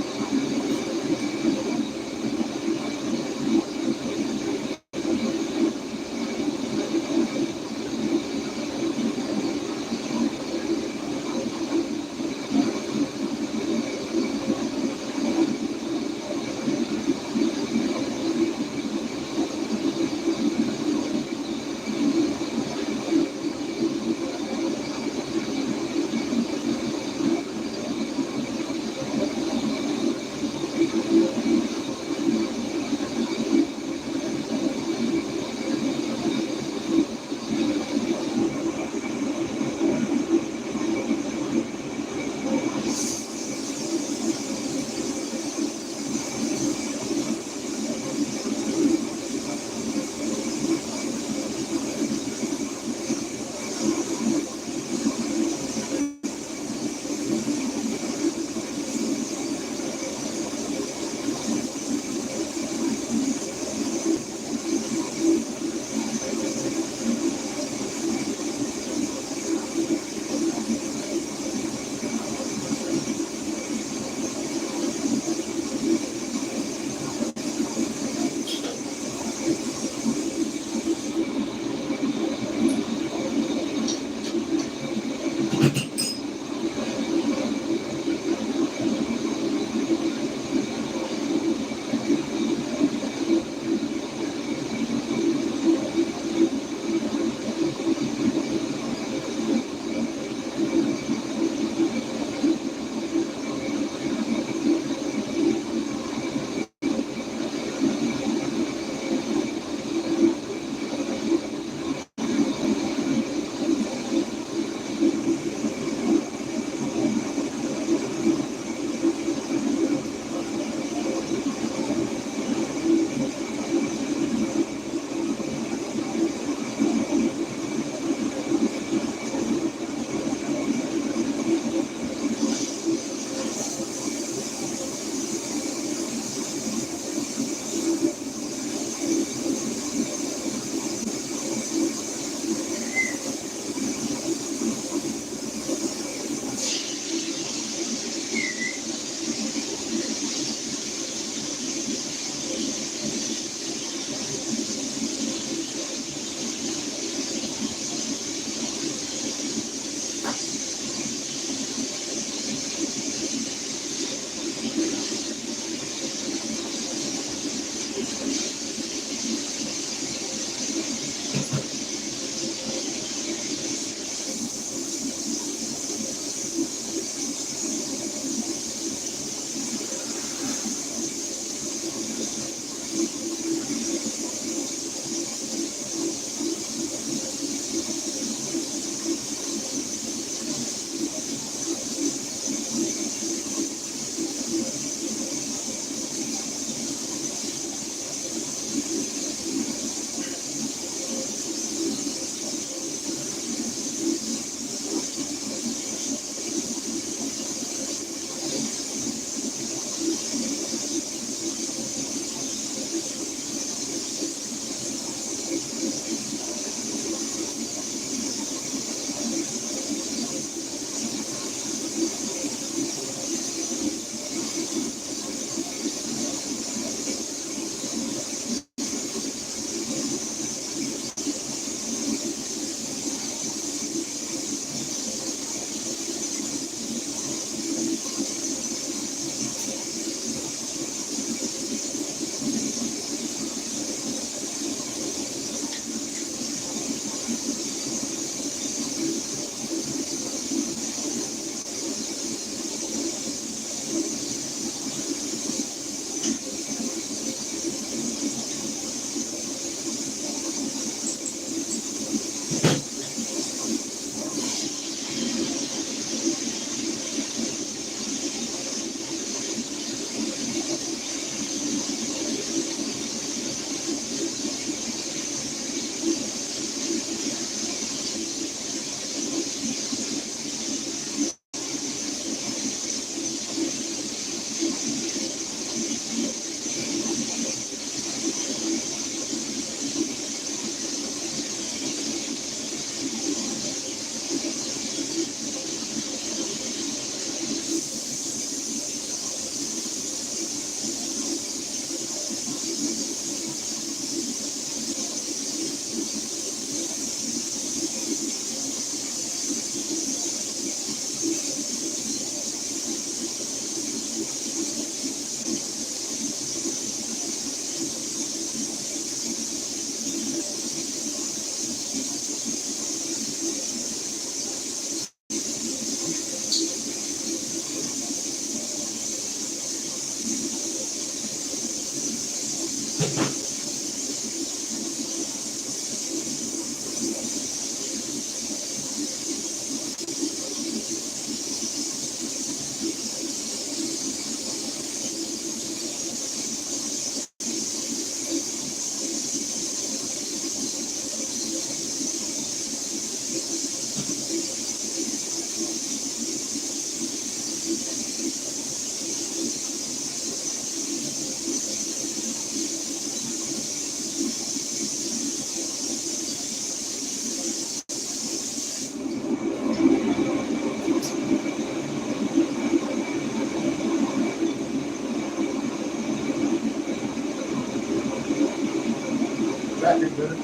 Patrick better.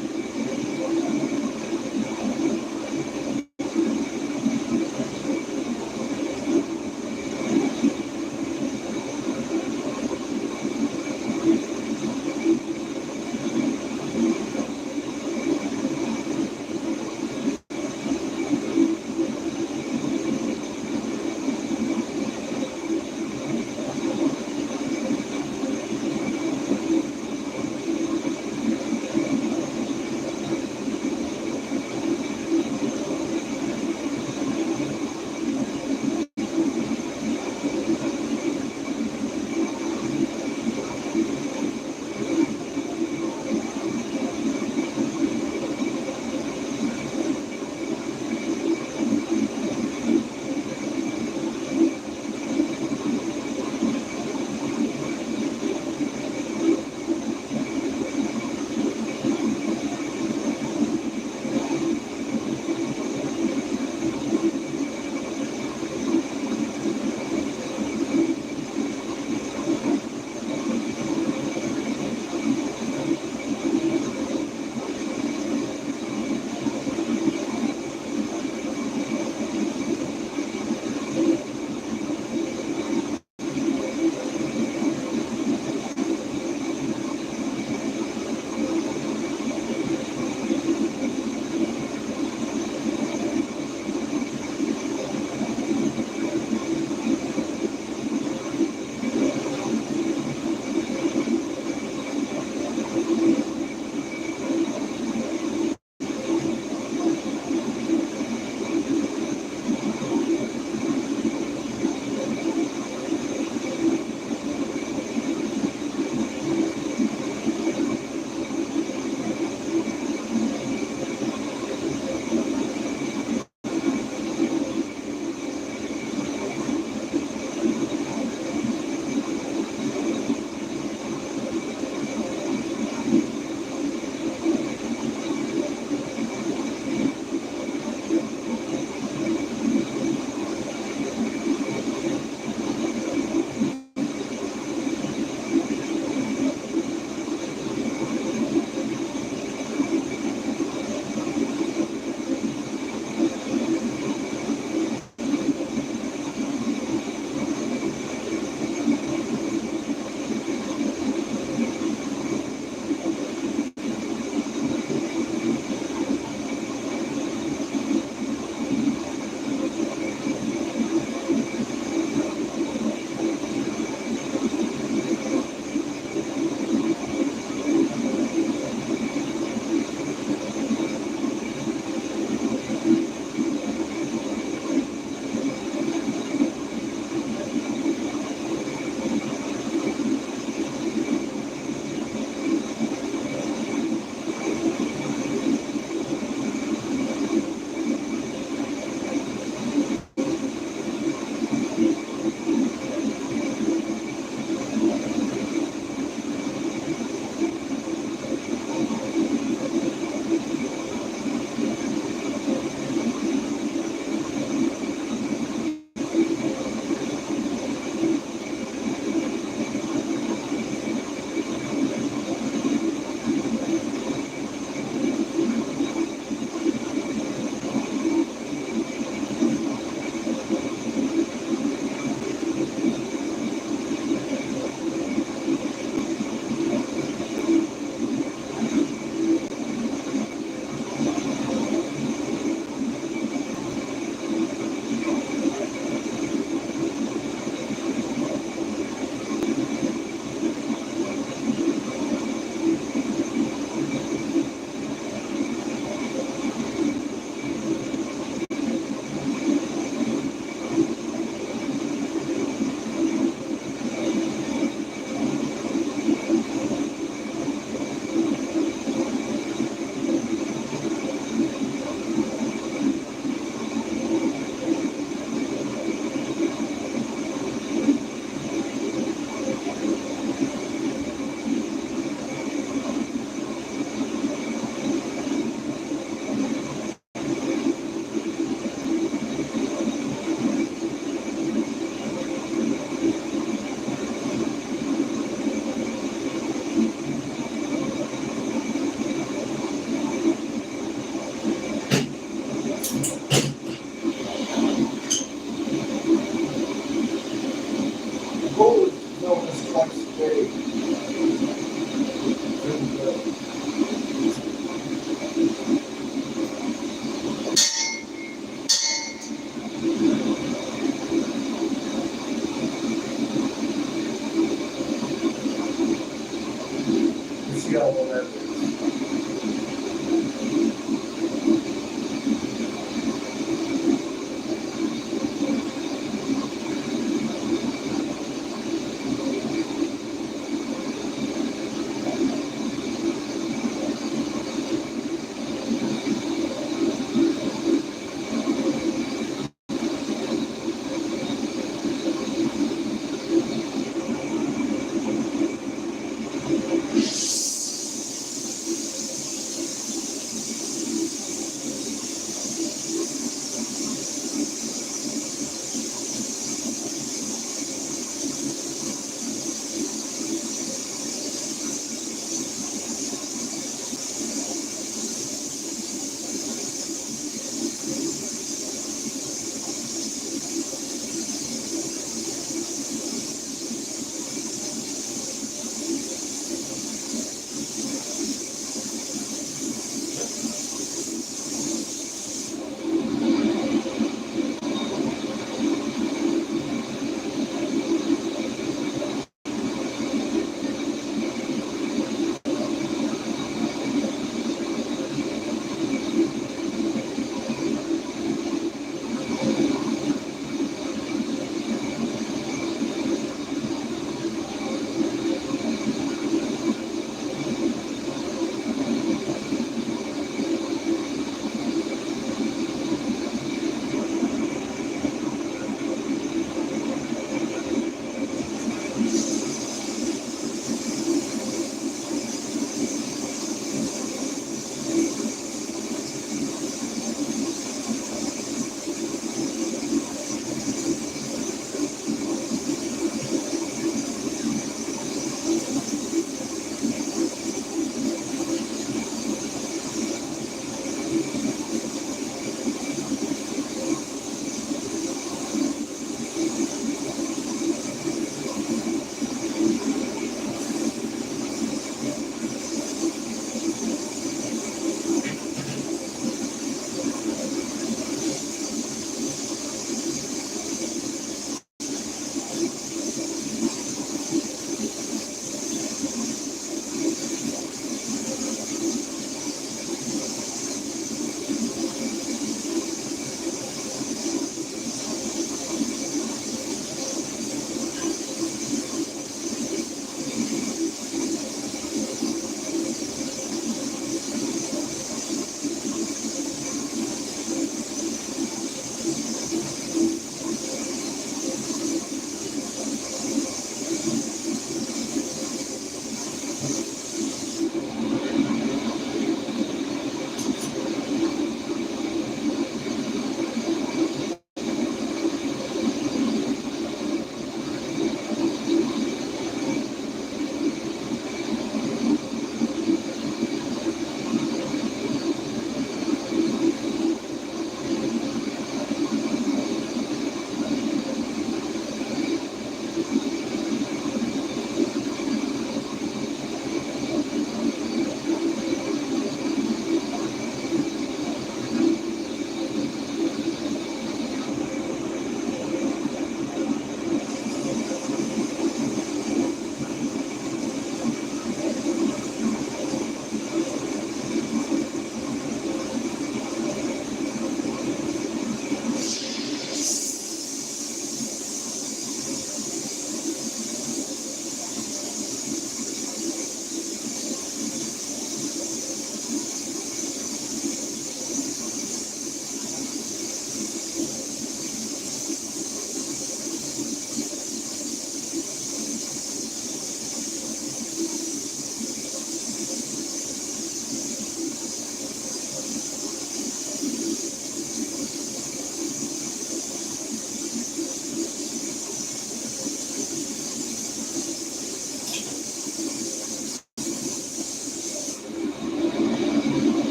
that is.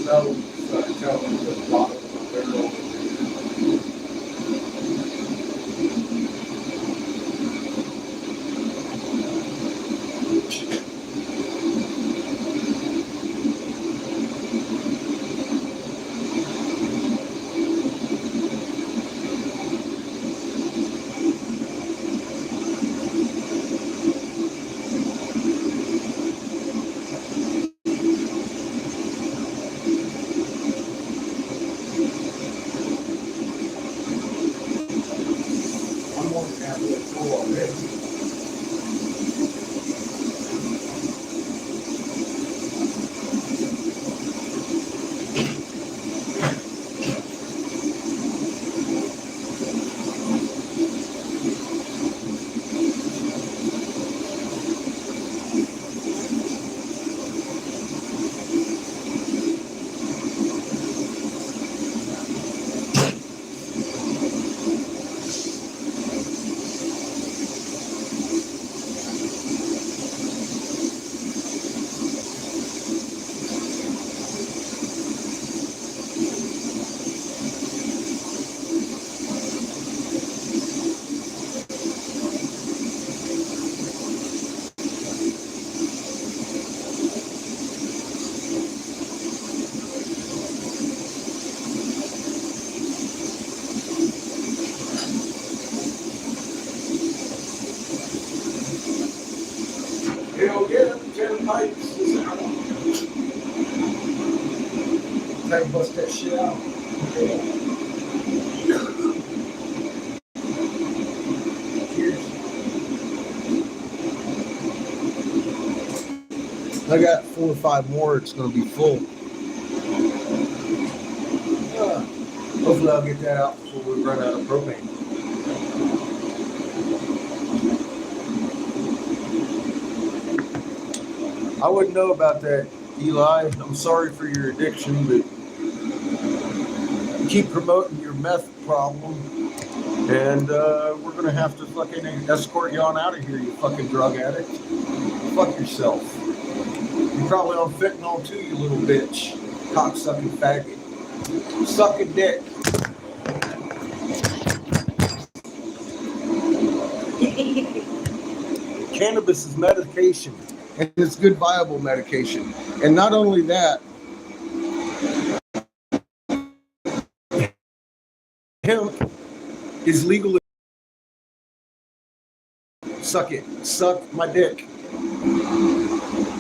smell telling the bottom of the barrel. I'm more than happy to full already. Hell yeah, 10 pipes is out. Hey, bust that shit out. Cheers. I got 4 or 5 more. It's going to be full. Hopefully I'll get that out before we run out of propane. I wouldn't know about that, Eli. I'm sorry for your addiction, but you keep promoting your meth problem, and we're going to have to fucking escort you on out of here, you fucking drug addict. Fuck yourself. You're probably on fentanyl too, you little bitch. Cock-sucking faggot. Suck a dick. Cannabis is medication, and it's good, viable medication. And not only that, hemp is legal. Suck it. Suck my dick.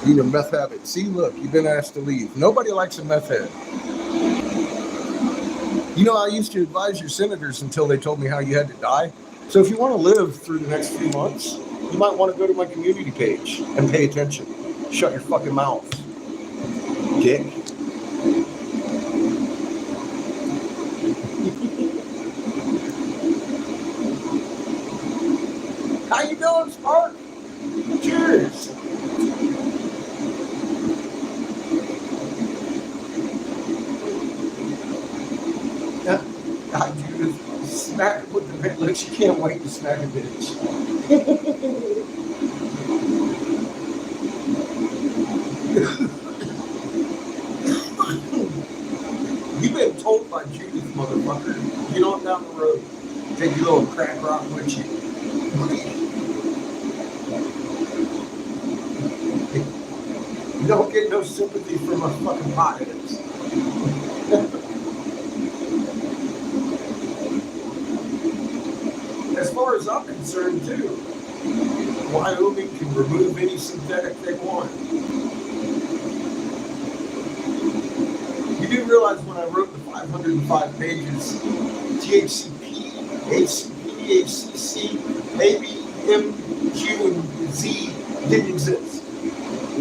You're a meth habit. See, look, you've been asked to leave. Nobody likes a meth head. You know, I used to advise your senators until they told me how you had to die. So if you want to live through the next few months, you might want to go to my community page and pay attention. Shut your fucking mouth, dick. How you doing, Spark? Cheers. God, Judith, smack it with the bitch. Look, she can't wait to smack a bitch. You've been told by Judith, motherfucker. Get on down the road. Take your little crack rock with you. You don't get no sympathy from us fucking potheads. As far as I'm concerned, too, Wyoming can remove any synthetic they want. You do realize when I wrote the 505 pages, THCP, ACP, ACC, AB, M, Q, and Z didn't exist.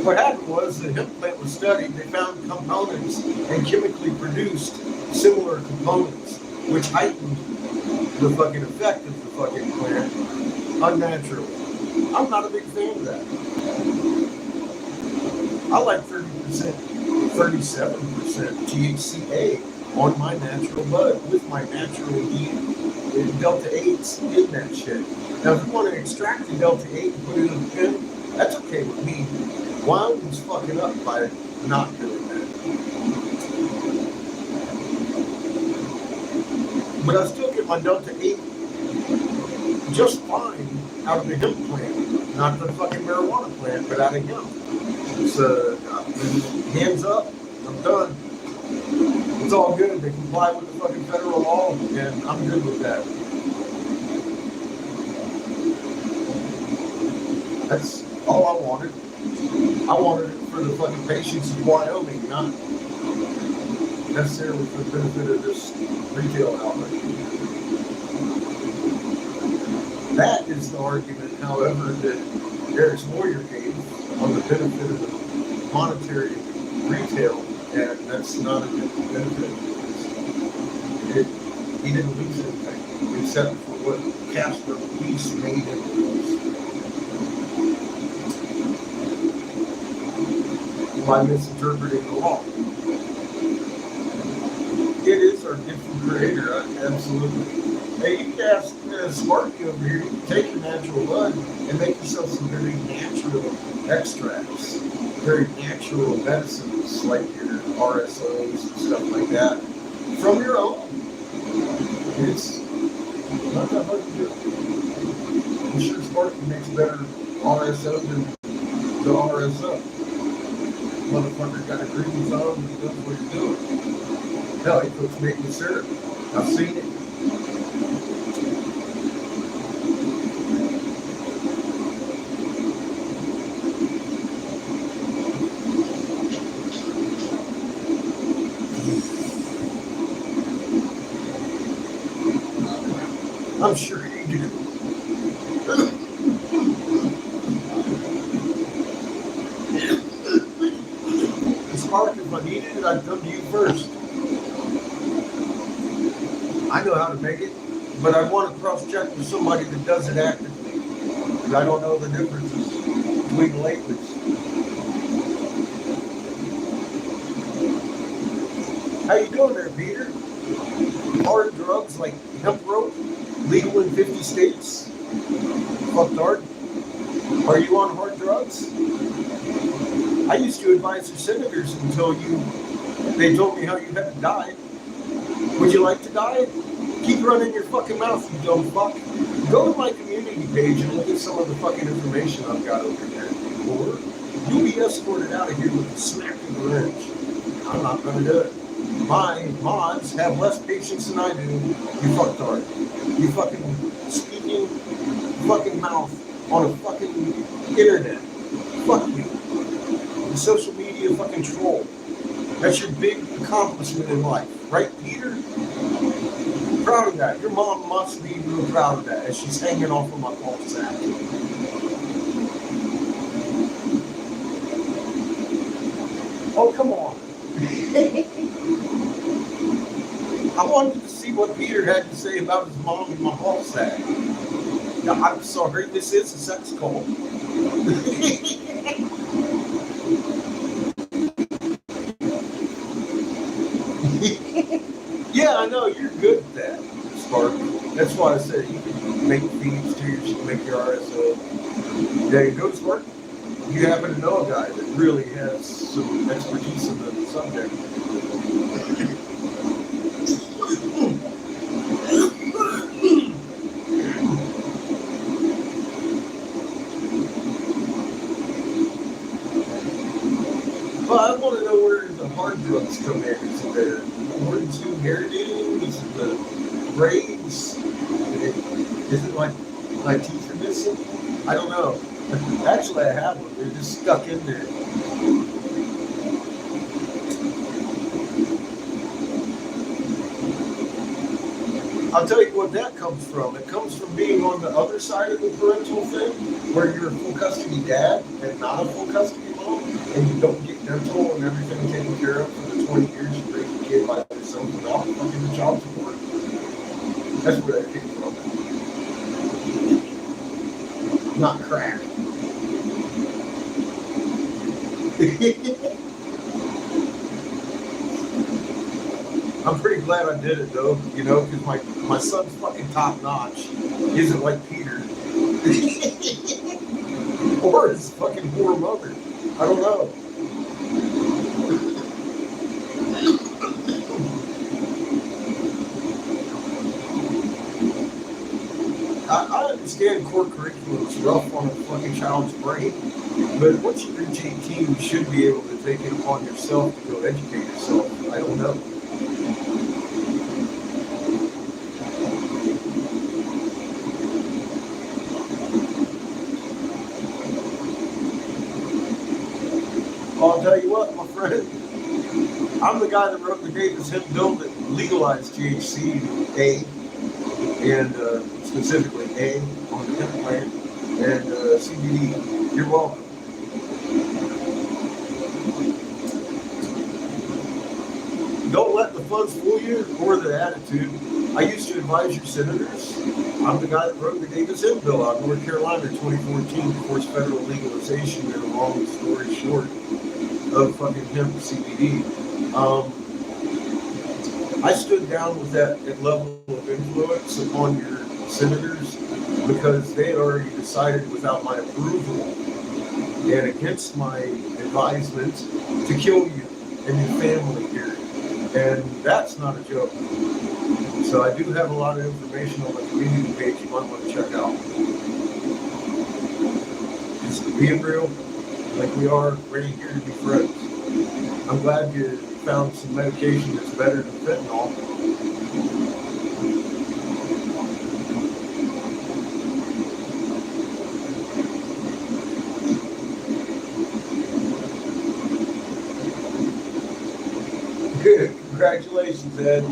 What happened was the hemp plant was studied, they found components and chemically produced similar components, which heightened the fucking effect of the fucking plant unnaturally. I'm not a big fan of that. I like 30%, 37% THCA on my natural bud with my natural heat and Delta 8s in that shit. Now, if you want to extract the Delta 8 and put it in a pen, that's okay with me. Wyoming's fucking up by not doing that. But I still get my Delta 8 just fine out of the hemp plant. Not the fucking marijuana plant, but out of hemp. So, hands up, I'm done. It's all good. They comply with the fucking federal law, and I'm good with that. That's all I wanted. I wanted it for the fucking patients of Wyoming, not necessarily for the benefit of this retail outlet. That is the argument, however, that Eric's lawyer gave on the benefit of the monetary retail, and that's not a good benefit. He didn't lose anything except for what Casper police made him lose by misinterpreting the law. It is our gift from Creator, absolutely. Hey, you can ask Sparky over here, you can take your natural blood and make yourself some very natural extracts, very natural medicines like your RSOs and stuff like that from your own. It's not that hard to do. I'm sure Sparky makes better RSO than the RSO. Motherfucker got a green zone and he knows what he's doing. Hell, he puts maple syrup. I've seen it. I'm sure you do. Spark, if I needed it, I'd come to you first. I know how to make it, but I want to cross-check with somebody that does it actively. Because I don't know the differences between liquids. How you doing there, Peter? Hard drugs like hemp rope, legal in 50 states. Fucked hard. Are you on hard drugs? I used to advise the senators until they told me how you had to die. Would you like to die? Keep running your fucking mouth, you dumb fuck. Go to my community page and look at some of the fucking information I've got over there. Or you'll be escorted out of here with a smack of the wrench. I'm not gonna do it. My mods have less patience than I do. You fucktard. You fucking speaking fucking mouth on a fucking internet. Fuck you. The social media fucking troll. That's your big accomplishment in life. Right, Peter? Proud of that. Your mom must be real proud of that as she's hanging off of my ball sack. Oh, come on. I wanted to see what Peter had to say about his mom and my ball sack. Now, I'm sorry, this is a sex call. Yeah, I know, you're good at that, Spark. That's why I said you can make feeds too, you can make your RSO. There you go, Spark. You happen to know a guy that really has some expertise in the subject. Well, I want to know where the hard drugs come in. Is it the Orange hairdo? Is it the braids? Is it like my teeth are missing? I don't know. Actually, I have them. They're just stuck in there. I'll tell you what that comes from. It comes from being on the other side of the parental thing, where you're a full custody dad and not a full custody mom, and you don't get dental and everything taken care of for the 20 years you raise a kid by yourself without fucking the child support. That's where that came from. Not crack. I'm pretty glad I did it though, you know, because my son's fucking top notch. He isn't like Peter. Or his fucking poor mother. I don't know. understand core curriculum is rough on a fucking child's brain, but once you reach 18, you should be able to take it upon yourself to go educate yourself. I don't know. I'll tell you what, my friend, I'm the guy that wrote the Davis Hemp bill that legalized THC and specifically A on the hemp plant and CBD. You're welcome. Don't let the funds fool you or the attitude. I used to advise your senators. I'm the guy that wrote the Davis Hemp bill out of North Carolina in 2014 to force federal legalization, and a long story short, of fucking hemp CBD. I stood down with that level of influence upon your senators because they had already decided without my approval and against my advisement to kill you and your family here. And that's not a joke. So I do have a lot of information on the community page you might want to check out. Just being real, like we are, ready here to be friends. I'm glad you found some medication that's better than fentanyl. Good. Congratulations, Ed.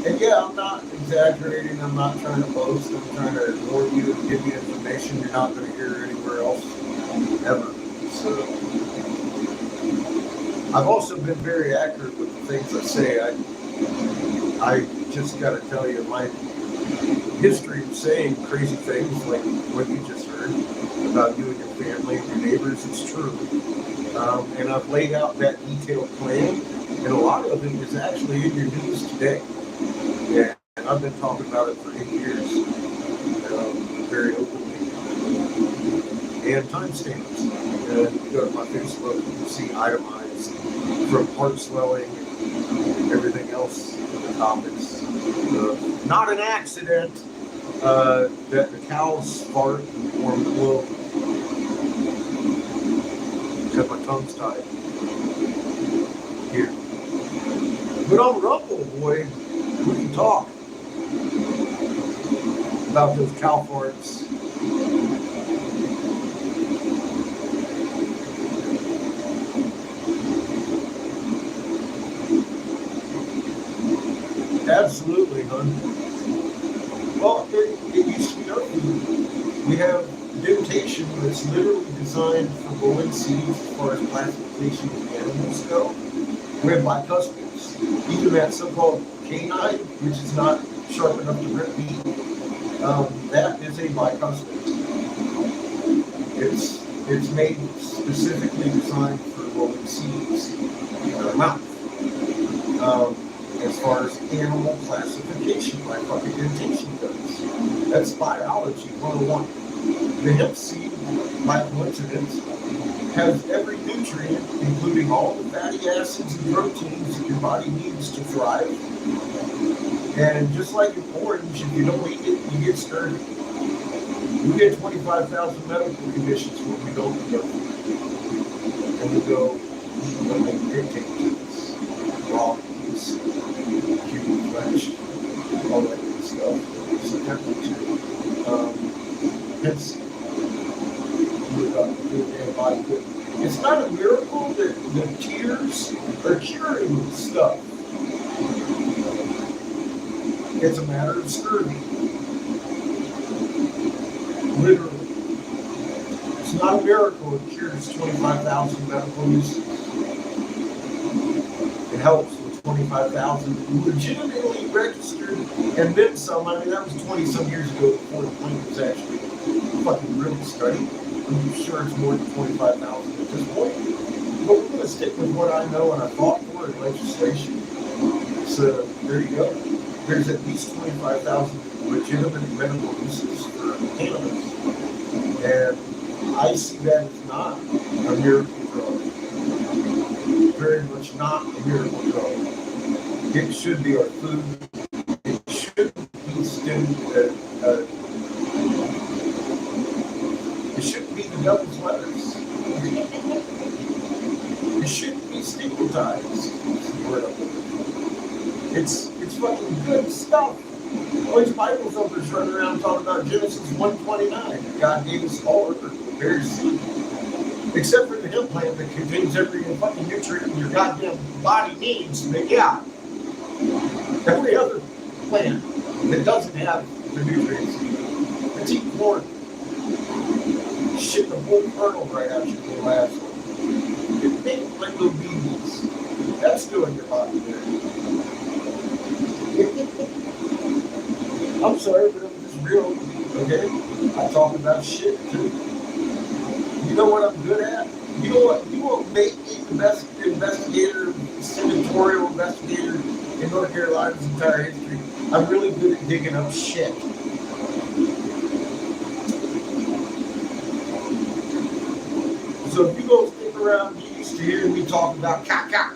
And yeah, I'm not exaggerating. I'm not trying to boast. I'm trying to warn you and give you information you're not going to hear anywhere else ever. So I've also been very accurate with the things I say. I just got to tell you my history of saying crazy things like what you just heard about you and your family and your neighbors. It's true. And I've laid out that detailed plan, and a lot of it is actually in your news today. Yeah, and I've been talking about it for 8 years, very openly. And timestamps. And you go to my Facebook, you can see itemized from heart swelling and everything else in the topics. Not an accident that the cows fart and form the globe. Because my tongue's tied here. But on Rumble, boy, we can talk about those cow farts. Absolutely, hon. Well, it used to be known. We have dentation that's literally designed for growing seeds as far as classification of animals go. We have bicuspids. Even that so-called canine, which is not sharp enough to rip meat, that is a bicuspid. It's made specifically designed for growing seeds in our mouth. As far as animal classification by fucking dentation goes. That's biology 101. The hemp seed, by coincidence, has every nutrient, including all the fatty acids and proteins that your body needs to thrive. And just like an orange, if you don't eat it, you get scurvy. We get 25,000 medical conditions when we don't eat it. And we go when they dictate to us. Raw meats, human flesh, all that good stuff. It's a temperature. It's not a miracle that the tears are curing stuff. It's a matter of scurvy. Literally. It's not a miracle it cures 25,000 medical uses. It helps with 25,000 legitimately registered and then some. I mean, that was 20 some years ago before the plant was actually fucking really studied. I'm sure it's more than 25,000 at this point. But we're going to stick with what I know and I fought for in legislation. So there you go. There's at least 25,000 legitimate medical uses for cannabis. And I see that as not a miracle drug. Very much not a miracle drug. It should be our food. It can, it shouldn't be the devil's letters. It shouldn't be stigmatized. Is the word I'm looking for. It's fucking good stuff. All these Bible thumpers running around talking about Genesis 1:29. God gave us all earth, the very seed. Except for the hemp plant that contains every fucking nutrient your goddamn body needs to make out. Every other plant that doesn't have the nutrients, it's eating corn. Shit the whole kernel right out your little asshole. It makes like little beans. That's doing your body there. I'm sorry, but I'm just real, okay? I talk about shit too. You know what I'm good at? You know what? You won't make me the best investigator, senatorial investigator in North Carolina's entire history. I'm really good at digging up shit. So if you go stick around, you used to hear me talk about caca.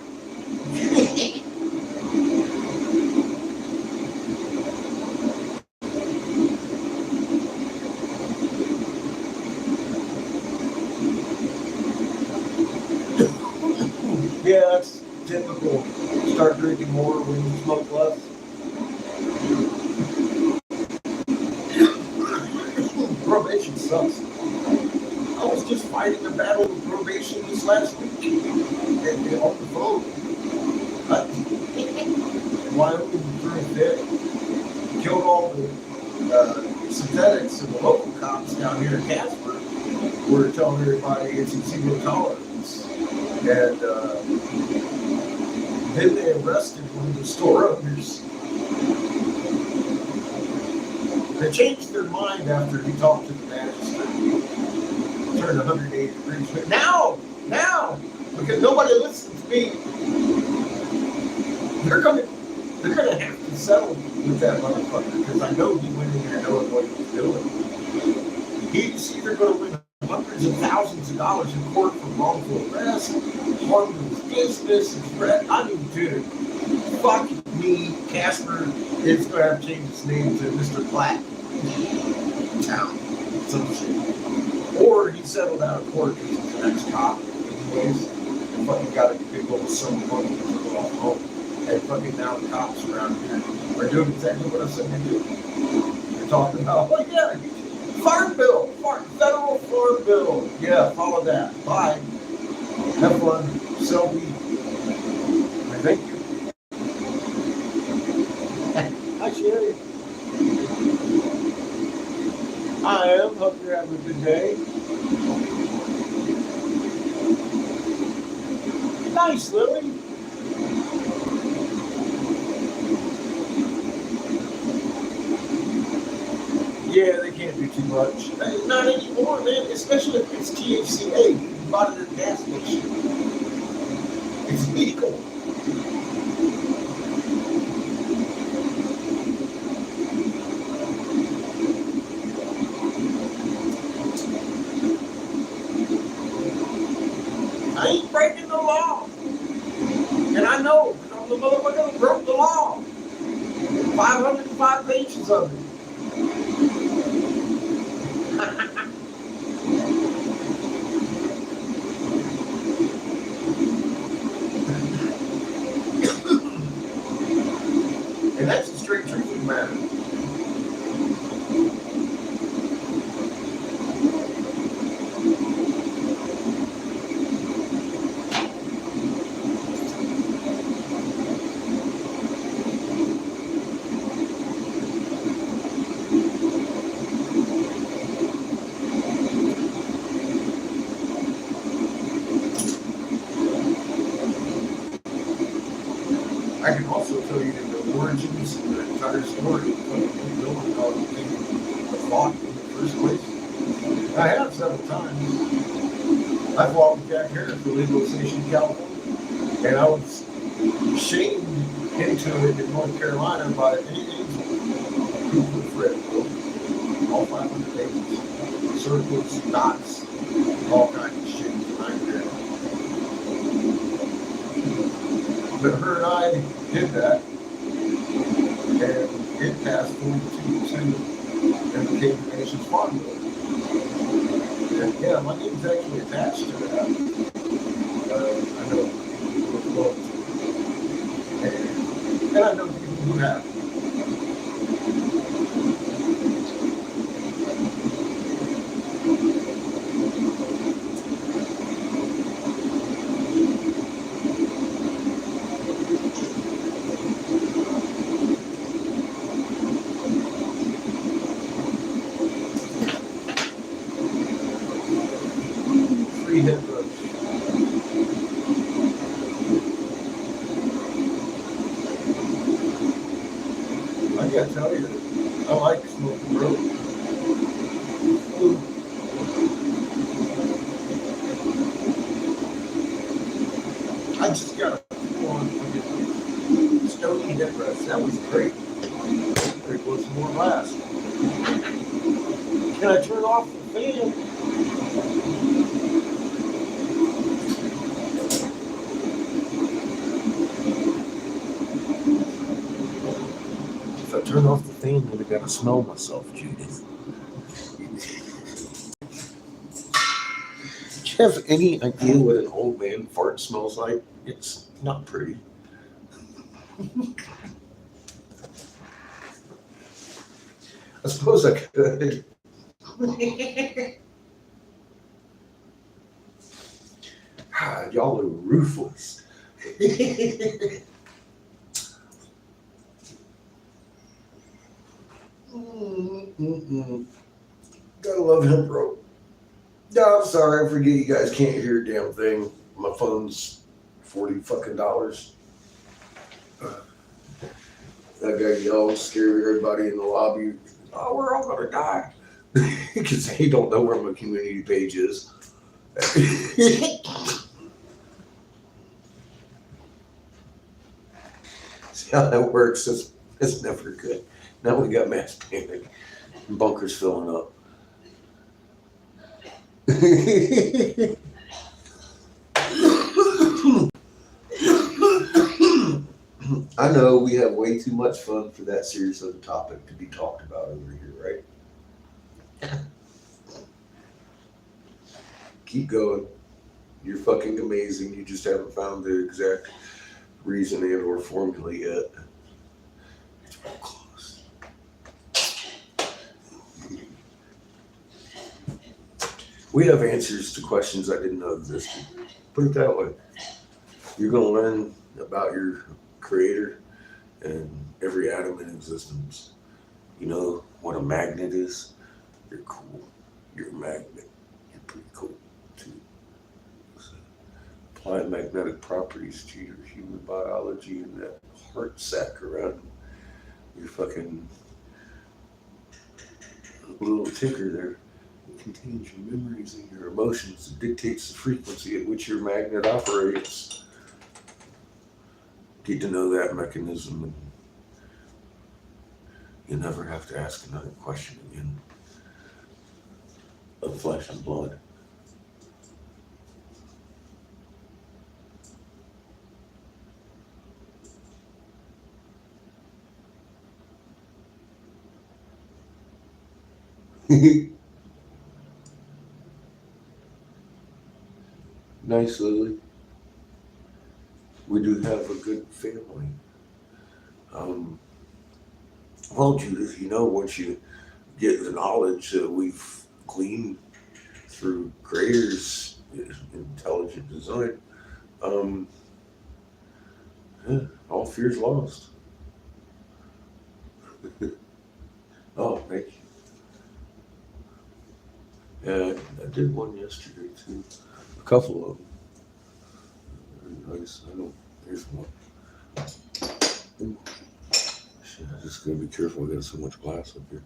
Yeah, that's typical. Start drinking more when you smoke less. Probation sucks. I was just fighting a battle with probation this last week. And on the phone. Wyoming threw a fit. Killed all the synthetics and the local cops down here in Casper. Were telling everybody it's zero tolerance. And then they arrested one of the store owners. They changed their mind after he talked to the magistrate. Turned 180 degrees. But now, because nobody listens to me, they're gonna have to settle with that motherfucker because I know he went in there knowing what he was doing. He's either gonna win hundreds of thousands of dollars in court for wrongful arrest, harm to his business, his threat. I mean, dude, fuck me, Casper is going to have to change his name to Mr. Platt. Town. Some shit. Or he settled out of court because he's an ex-cop, anyways, and fucking got a big old sum of money to go off home. And fucking now the cops around here are doing exactly what I said they do. They're talking about, oh yeah, Farm bill, federal farm bill. Yeah, follow that. Bye. Have fun. Sell weed. Thank you. Hi, Sherry. I am. Hope you're having a good day. Nice, Lily. Yeah, they can't do too much. Not anymore, man. Especially if it's THCA. You bought it at a gas station. It's legal. I ain't breaking the law. And I know, because I'm the motherfucker who broke the law. 505 pages of it. And that's the straight truth of the matter. I can also tell you the origins of the entire story of the building how it became a thought in the first place. I have several times. I fought with Jack Harris for legalization in California, and I was shamed into it in North Carolina by an angel who put Fred, all 500 pages, circles, dots, all kinds of shit behind there. But her and I did that, and it passed 42 farm bill. Yeah, my name's actually attached to that. I know people who love to. And I know people who have. Free hip rush. I gotta tell you, I like smoking road. I just got a full-on stony hip rush. That was great. There was some more last. Can I turn off the fan? If I turn off the fan, then I gotta smell myself, Judith. Do you have any idea what an old man fart smells like? It's not pretty. I suppose I could. God, y'all are ruthless. Gotta love hemp rope. No, I'm sorry, I forget you guys can't hear a damn thing. My phone's $40 fucking. That guy yelled, scared everybody in the lobby. Oh, we're all gonna die. Because they don't know where my community page is. See how that works? It's never good. Now we got mass panic. Bunkers filling up. I know we have way too much fun for that serious of a topic to be talked about over here, right? Keep going. You're fucking amazing. You just haven't found the exact reason and or formula yet. It's real close. We have answers to questions I didn't know existed. Put it that way. You're going to learn about your creator and every atom in existence. You know what a magnet is? You're cool. You're a magnet. You're pretty cool too. So apply magnetic properties to your human biology and that heart sac around your fucking little ticker there. It contains your memories and your emotions. It dictates the frequency at which your magnet operates. Get to know that mechanism and you never have to ask another question again of flesh and blood. Nice, Lily. We do have a good family. Well, Judith, you know, once you get the knowledge that we've gleaned through creators' intelligent design, all fear's lost. Oh, thank you. Yeah, I did one yesterday too. A couple of them. Very nice. I don't. Here's one. Ooh. Shit, I just gotta be careful. I got so much glass up here.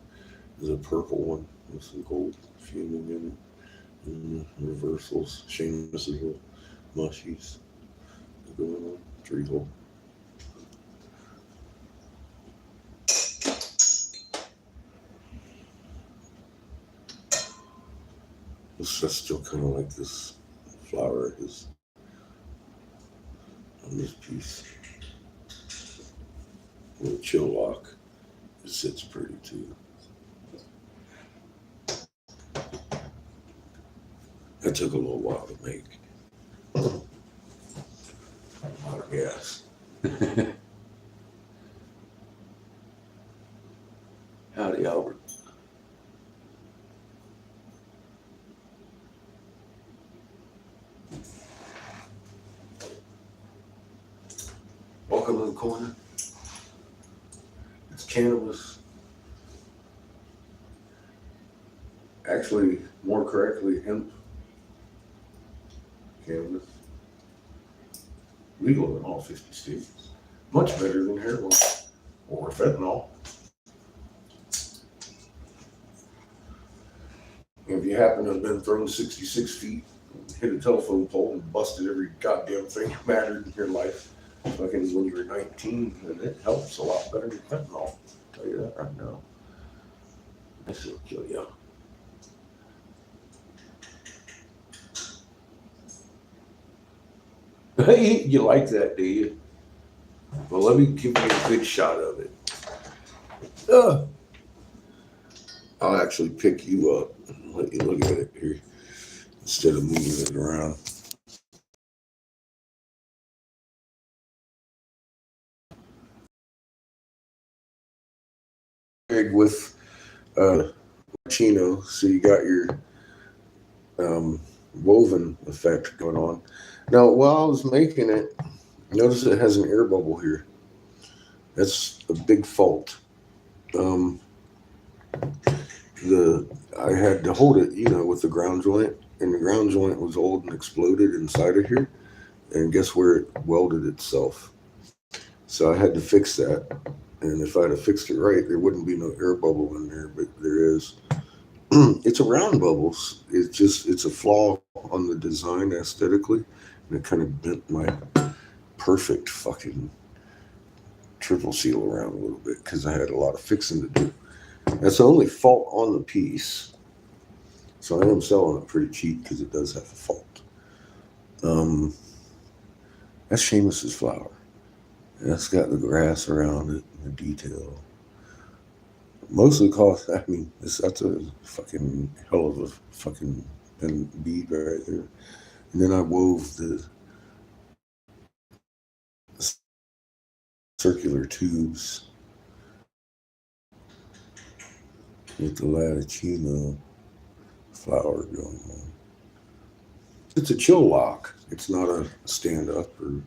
There's a purple one with some gold fuming in it. And reversals. Seamus's little mushies going on. Treacle. It's just still kind of like this flower is on this piece. Little chill lock. It sits pretty too. That took a little while to make. A lot of gas. Howdy, Albert. Welcome to the corner. It's cannabis. Actually, more correctly, hemp cannabis. Legal in all 50 states. Much better than heroin or fentanyl. If you happen to have been thrown 66 feet, hit a telephone pole, and busted every goddamn thing that mattered in your life, fucking when you were 19, then it helps a lot better than fentanyl. I'll tell you that right now. This will kill you. Hey, you like that, do you? Well, let me give you a good shot of it. I'll actually pick you up and let you look at it here instead of moving it around. With chino, so you got your woven effect going on. Now, while I was making it, notice it has an air bubble here. That's a big fault. I had to hold it, with the ground joint, and the ground joint was old and exploded inside of here. And guess where it welded itself? So I had to fix that. And if I'd have fixed it right, there wouldn't be no air bubble in there, but there is. It's a round bubbles. It's a flaw on the design aesthetically, and it kind of bent my perfect fucking triple seal around a little bit because I had a lot of fixing to do. That's the only fault on the piece. So I am selling it pretty cheap because it does have a fault. That's Seamus's flower. That's got the grass around it and the detail. Mostly cost, that's a fucking hell of a fucking bead right there. And then I wove the circular tubes with the latitude flower going on. It's a chill lock. It's not a stand up or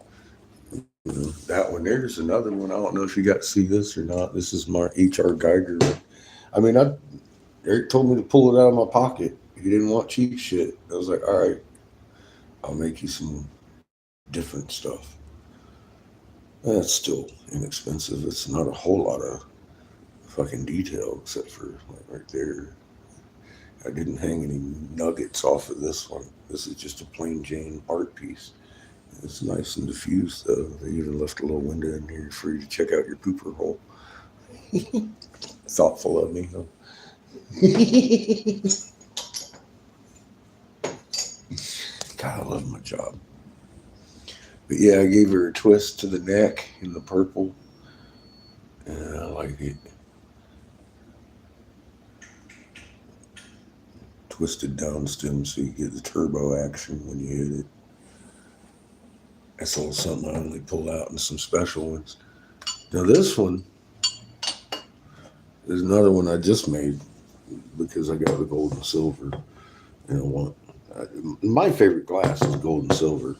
that one. There's another one. I don't know if you got to see this or not. This is my H.R. Geiger. Eric told me to pull it out of my pocket. He didn't want cheap shit. I was like, all right, I'll make you some different stuff. That's still inexpensive. It's not a whole lot of fucking detail except for like right there. I didn't hang any nuggets off of this one. This is just a plain Jane art piece. It's nice and diffused though. They even left a little window in here for you to check out your pooper hole. Thoughtful of me, huh? God, I love my job. But yeah, I gave her a twist to the neck in the purple. And I like it. Twisted down stem so you get the turbo action when you hit it. That's a little something I only pull out in some special ones. Now this one is another one I just made because I got the gold and silver. My favorite glass is gold and silver.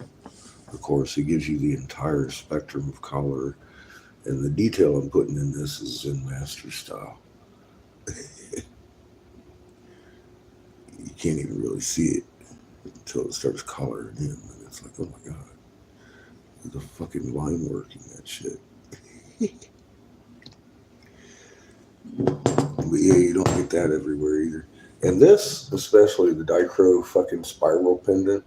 Of course, it gives you the entire spectrum of color, and the detail I'm putting in this is in master style. You can't even really see it until it starts coloring in, and it's like, oh my god, the fucking line work in that shit. But yeah, you don't get that everywhere either. And this, especially the Dichro fucking spiral pendant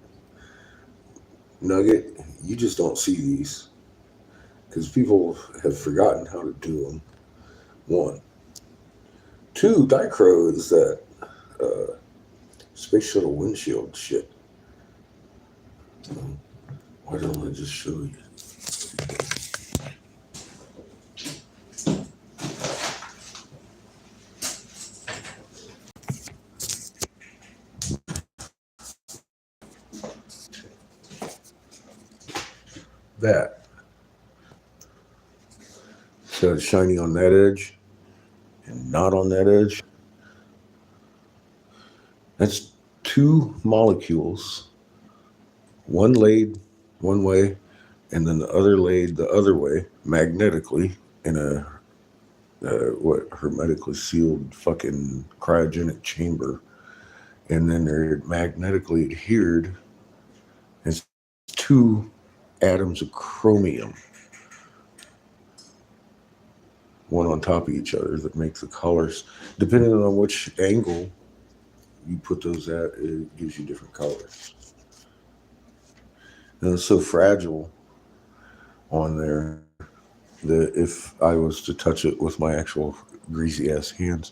nugget, you just don't see these because people have forgotten how to do them. One. Two, Dichro is that space shuttle windshield shit. Why don't I just show you? that. So it's shiny on that edge and not on that edge. That's two molecules, one laid one way and then the other laid the other way magnetically in a what hermetically sealed fucking cryogenic chamber, and then they're magnetically adhered. It's two atoms of chromium, one on top of each other, that make the colors. Depending on which angle you put those at, it gives you different colors. And it's so fragile on there that if I was to touch it with my actual greasy ass hands,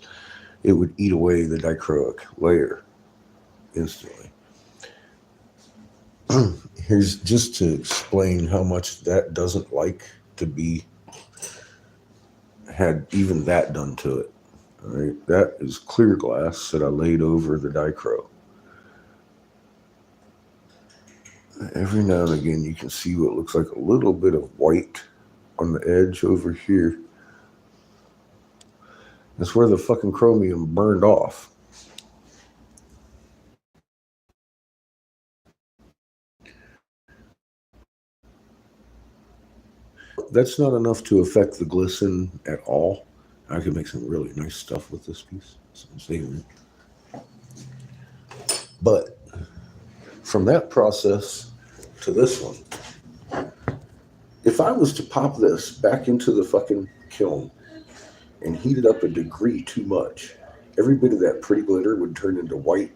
it would eat away the dichroic layer instantly. Here's just to explain how much that doesn't like to be had even that done to it. All right, that is clear glass that I laid over the dichro. Every now and again, you can see what looks like a little bit of white on the edge over here. That's where the fucking chromium burned off. That's not enough to affect the glisten at all. I could make some really nice stuff with this piece. So I'm saving it. But from that process to this one, if I was to pop this back into the fucking kiln and heat it up a degree too much, every bit of that pretty glitter would turn into white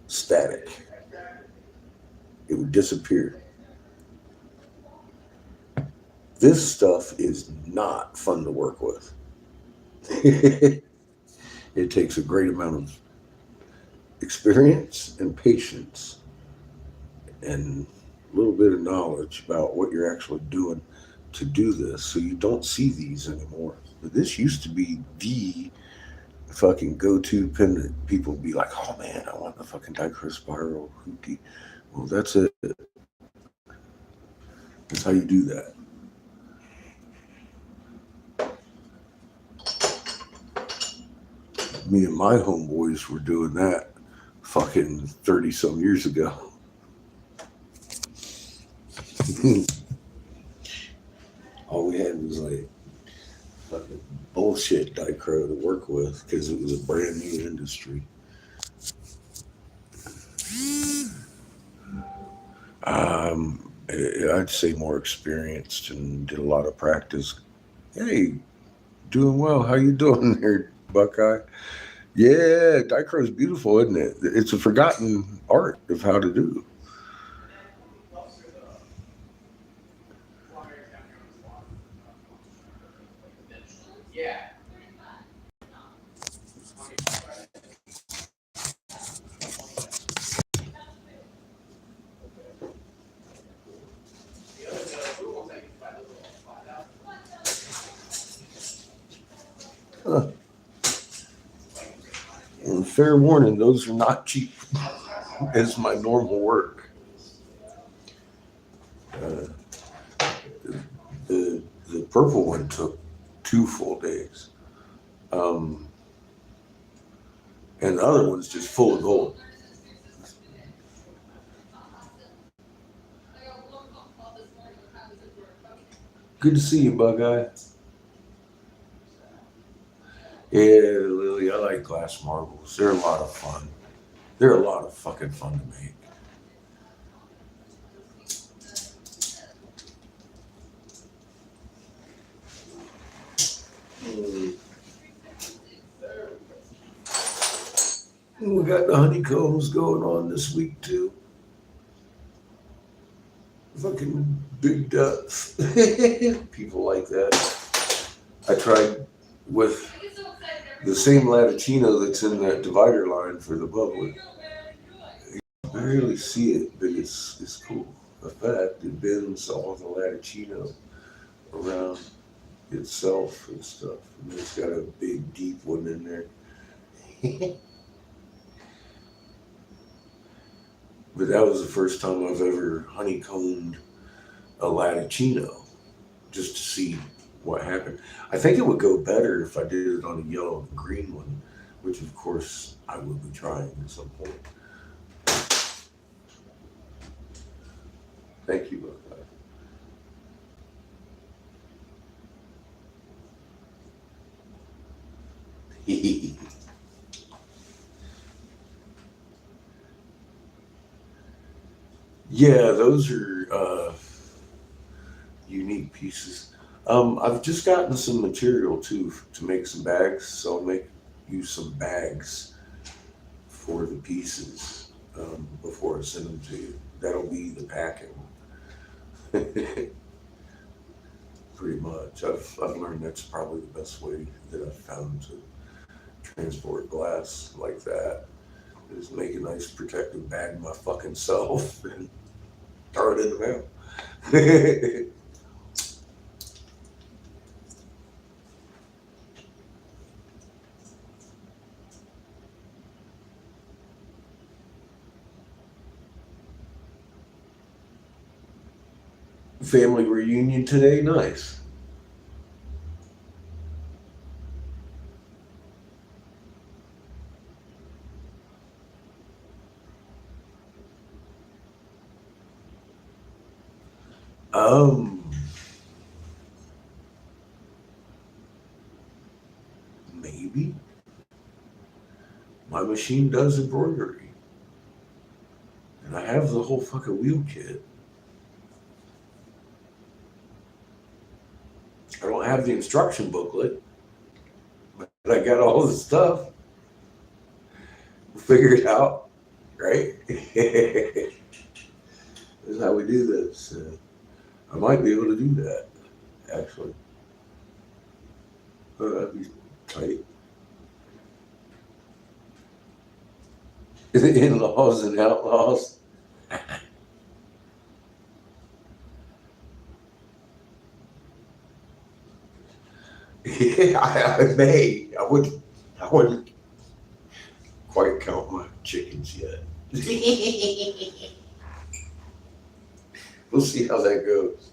static. It would disappear. This stuff is not fun to work with. It takes a great amount of experience and patience and a little bit of knowledge about what you're actually doing to do this, so you don't see these anymore. But this used to be the fucking go-to pendant. People would be like, oh man, I want the fucking dichro spiral hoopty. Well, that's it. That's how you do that. Me and my homeboys were doing that fucking 30 some years ago. All we had was like fucking bullshit dichro to work with because it was a brand new industry. I'd say more experienced and did a lot of practice. Hey, doing well. How you doing there, Buckeye? Yeah, dichro is beautiful, isn't it? It's a forgotten art of how to do. Yeah. Huh. And fair warning, those are not cheap as my normal work. Uh, the purple one took 2 full days. And the other one's just full of gold. Good to see you, Buckeye. Yeah, Lily, I like glass marbles. They're a lot of fun. They're a lot of fucking fun to make. We got the honeycombs going on this week too. Fucking big ducks. People like that. I tried with the same Latino that's in that divider line for the bubbly. You barely see it, but it's cool. In fact, it bends all the Latino around itself and stuff. And it's got a big, deep one in there. But that was the first time I've ever honeycombed a Latticino just to see what happened. I think it would go better if I did it on a yellow and green one, which of course I will be trying at some point. Thank you, Buckeye. Yeah, those are unique pieces. I've just gotten some material too to make some bags, so I'll make you some bags for the pieces before I send them to you. That'll be the packing. Pretty much. I've learned that's probably the best way that I've found to transport glass like that is make a nice protective bag my fucking self and throw it in the mail. Family reunion today, nice. Um, Maybe my machine does embroidery, and I have the whole fucking wheel kit. I don't have the instruction booklet, but I got all the stuff. We'll figure it out, right? This is how we do this. I might be able to do that, actually. That'd be tight. In-laws and outlaws. Yeah, I may. I wouldn't quite count my chickens yet. We'll see how that goes.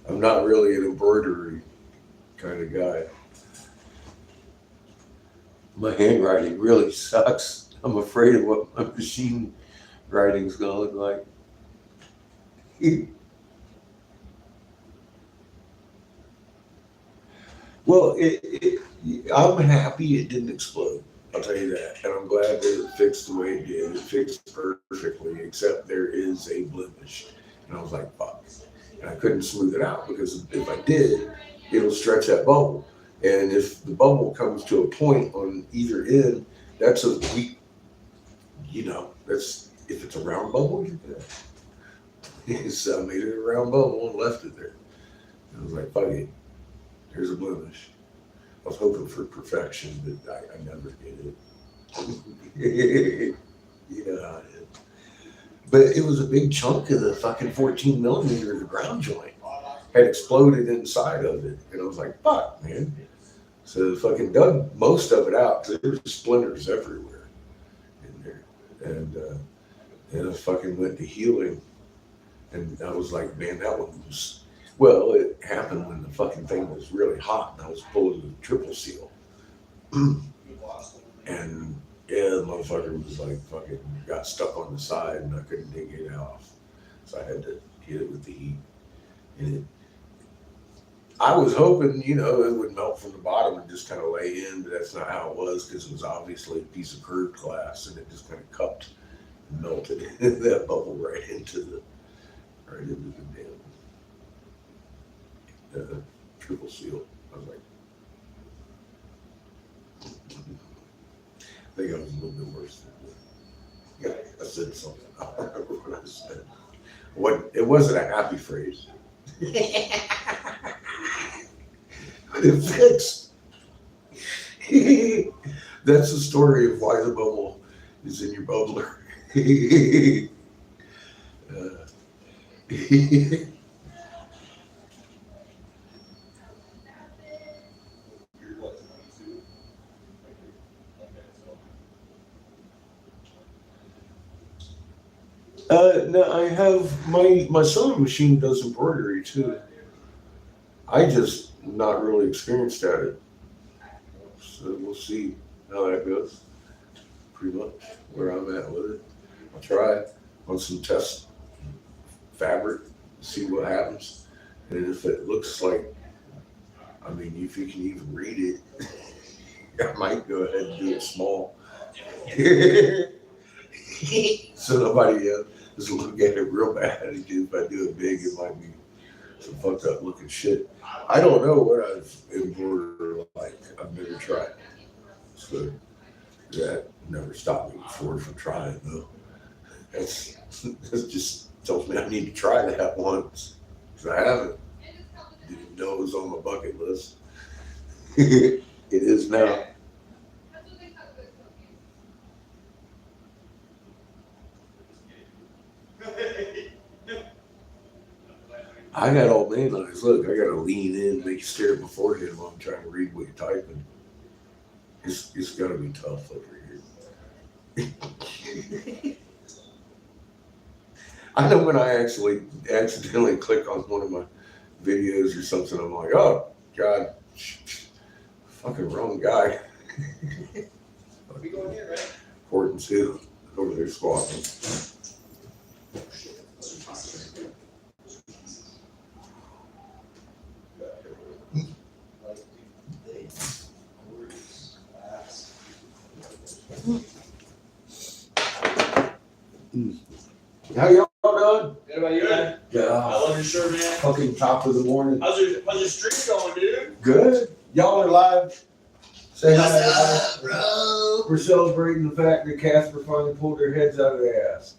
I'm not really an embroidery kind of guy. My handwriting really sucks. I'm afraid of what my machine writing's gonna look like. Well, I'm happy it didn't explode. I'll tell you that, and I'm glad that it fixed the way it did. It fixed perfectly, except there is a blemish, and I was like, "Fuck!" And I couldn't smooth it out because if I did, it'll stretch that bubble, and if the bubble comes to a point on either end, that's a weak. That's if it's a round bubble, you're good. So I made it a round bubble and left it there. And I was like, "Fuck it." Here's a blemish. I was hoping for perfection, but I never did it. You know how it is. But it was a big chunk of the fucking 14 millimeter of the ground joint had exploded inside of it. And I was like, fuck, man. So I fucking dug most of it out because there were splinters everywhere in there. And I fucking went to healing. And I was like, man, that one was. Well, it happened when the fucking thing was really hot and I was pulling the triple seal. And yeah, the motherfucker was like fucking got stuck on the side and I couldn't dig it off. So I had to hit it with the heat. And I was hoping, it would melt from the bottom and just kind of lay in, but that's not how it was because it was obviously a piece of curved glass and it just kind of cupped and melted that bubble right into the damn triple seal. I was like, I think I was a little bit worse than that. Yeah, I said something. I don't remember what I said. It wasn't a happy phrase. But it fixed. That's the story of why the bubble is in your bubbler. I have my sewing machine does embroidery too. I just not really experienced at it, so we'll see how that goes. Pretty much where I'm at with it. I'll try it on some test fabric, see what happens, and if it looks like, I mean, if you can even read it, I might go ahead and do it small. So nobody is looking at it real bad. If I do it big, it might be some fucked up looking shit. I don't know what I've embroidered like. I've never tried. So that never stopped me before from trying though. That just tells me I need to try that once. Because I haven't. Didn't know it was on my bucket list. It is now. I got all man eyes. Look, I gotta lean in, make you stare beforehand while I'm trying to read what you're typing. It's gotta be tough over here. I know when I actually accidentally click on one of my videos or something, I'm like, oh God, fucking wrong guy. We going here, right? Horton's who over there squatting. How y'all doing? Good about you, man? Yeah. I love your shirt, man. Fucking top of the morning. How's your streak going, dude? Good. Y'all are live. Say hi. What's up, bro? We're celebrating the fact that Casper finally pulled their heads out of their ass.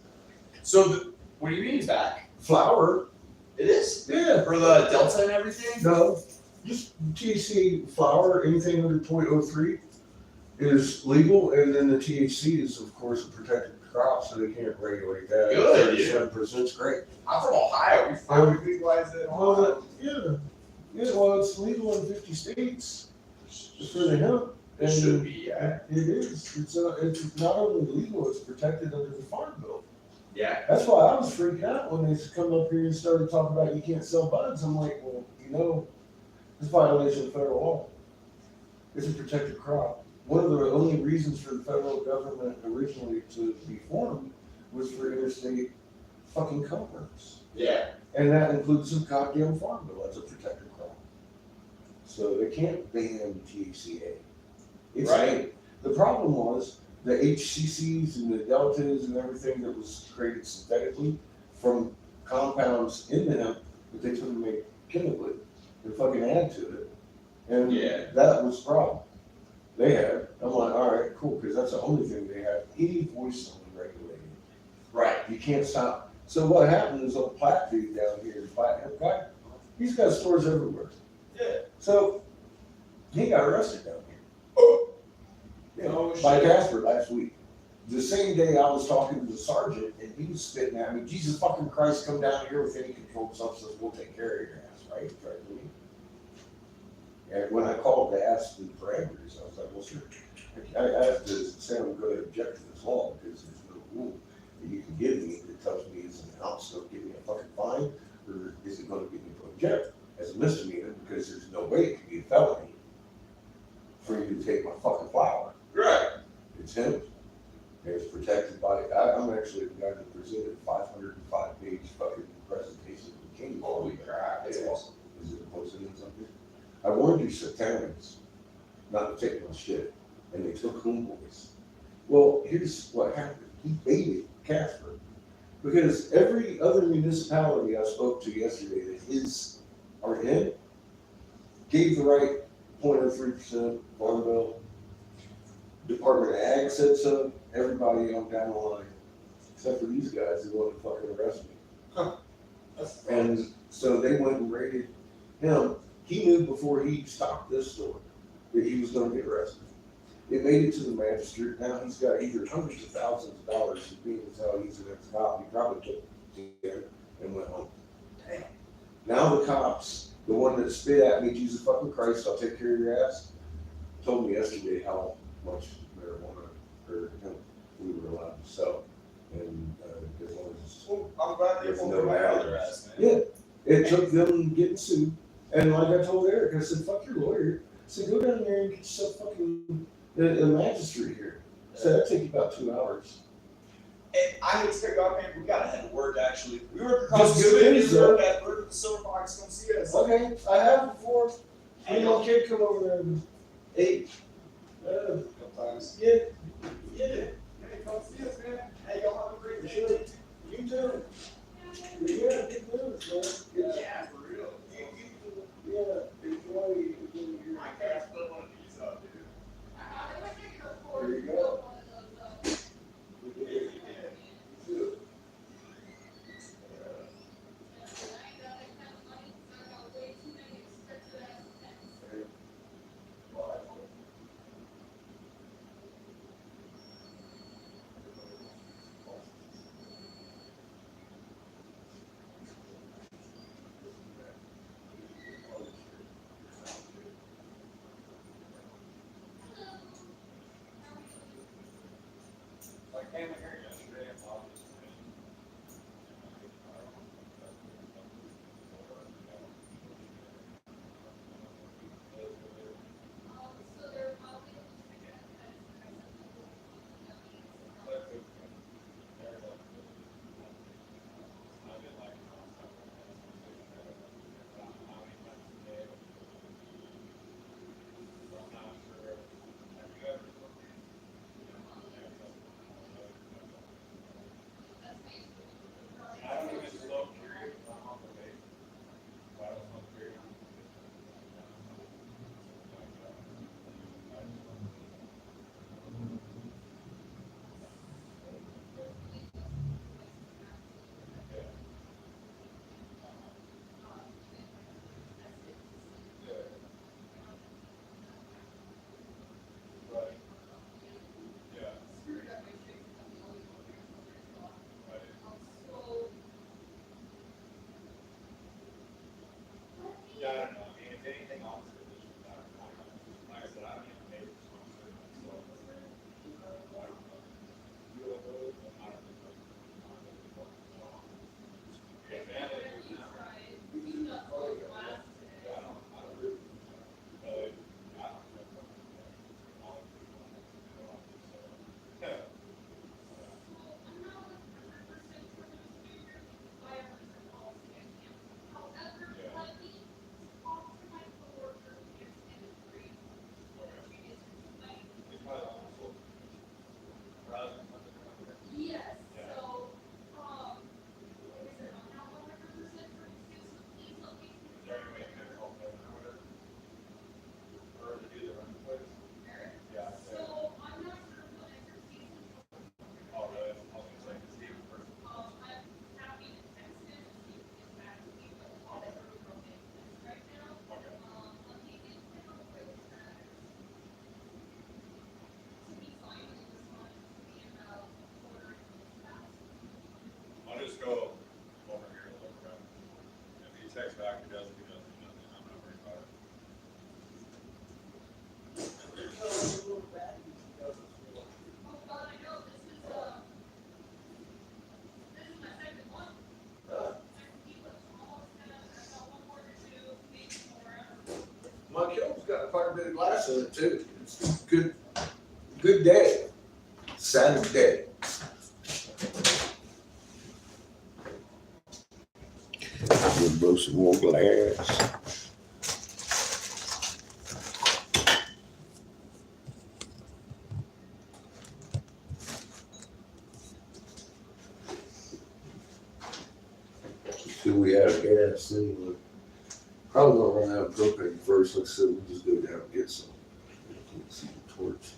So, what do you mean he's back? Flour. It is? Yeah. For the Delta and everything? No. Just THC flour, anything under 0.03 is legal, and then the THC is, of course, a protected crop, so they can't regulate that. Good, 37% is great. I'm from Ohio. We finally legalized it. Well, yeah. Yeah, well, it's legal in 50 states for the hemp. It should be, yeah. It is. It's not only legal, it's protected under the Farm Bill. Yeah. That's why I was freaking out when they come up here and started talking about you can't sell buds. I'm like, well, it's a violation of federal law. It's a protected crop. One of the only reasons for the federal government originally to be formed was for interstate fucking commerce. Yeah. And that includes some goddamn Farm Bill. That's a protected crop. So they can't ban THCA. It's Right. The problem was the HCCs and the deltas and everything that was created synthetically from compounds in the hemp that they took and made chemically and fucking add to it. And Yeah. that was the problem they had. I'm like, all right, cool, because that's the only thing they have any voice on regulating. Right. You can't stop. So what happened is a Platt dude down here, Platt Hemp guy, he's got stores everywhere. Yeah. So he got arrested down here. Yeah, Oh, by shit. Casper last week. The same day I was talking to the sergeant and he was spitting at me, Jesus fucking Christ, come down here with any controlled substance, we'll take care of your ass, right? And when I called to ask the parameters, I was like, well, sure. I have to say I'm going to object to this law because there's no rule that you can give me that tells me it's an ounce, so give me a fucking fine, or is it going to get me put in jail as a misdemeanor because there's no way it could be a felony for you to take my fucking flower. Right. It's hemp. And it's protected by, I'm actually the guy that presented a 505-page fucking presentation to King. Holy crap. That's awesome. Is it posted in something? I warned you satanics not to take my shit, and they took homeboys. Well, here's what happened. He baited Casper because every other municipality I spoke to yesterday that are in gave the right 0.03% Farm Bill. Department of Ag said so. Everybody on down the line, except for these guys who wanted to fucking arrest me. Huh. And so they went and raided him. He knew before he stopped this store that he was going to get arrested. It made it to the magistrate. Now he's got either hundreds of thousands of dollars to be able to tell he's an ex-cop. He probably took it and went home. Damn. Now the cops, the one that spit at me, Jesus fucking Christ, I'll take care of your ass, told me yesterday how much marijuana or hemp we were allowed to sell. And as long as it's Well, I'm glad they There's pulled no their matter. their ass, man. Yeah, it took them getting sued. And like I told Eric, I said, fuck your lawyer. I said, go down there and get yourself fucking a magistrate here. So that'd take you about 2 hours. And I hate to cut you off, man. We gotta head to work. Actually, we work across Just the good street. news, We work though. at the Silver Fox. Come see us. Okay, I have before. Hey, Me and my kid come over there and ate. a couple times. Yeah, Yeah. Hey, come see us, man. Hey, y'all have a great day. sure. You too. Yeah, good news, man. Yeah, Yeah, for real. yeah. Enjoy your I can't split one of these up, dude. There you go. I came in here yesterday and bought this thing. I don't even smoke period. I'm on the vape. I don't smoke period. Right. Yeah. Yeah, I don't know. I mean, if anything, honestly, this is not like I said, I don't even pay for sponsor myself. I don't know. You don't know, I don't know. Yeah, man, it is now. Yeah, I don't really. I don't know. Yeah. It's probably also rather than is there any way you can help them or whatever? Or to do their own place? Yeah. Oh, really? I was gonna say, to see it first. Okay. I'll just go over here and look around. If he texts back, he does, if he doesn't, he doesn't. I'm not worried about it. My kid's got quite a bit of glass in it too. It's a good day. Saturday. We'll blow some more glass. Till we have gas, then we'll probably gonna run out of propane first. Like I said, we'll just go down and get some. Let's see the torch.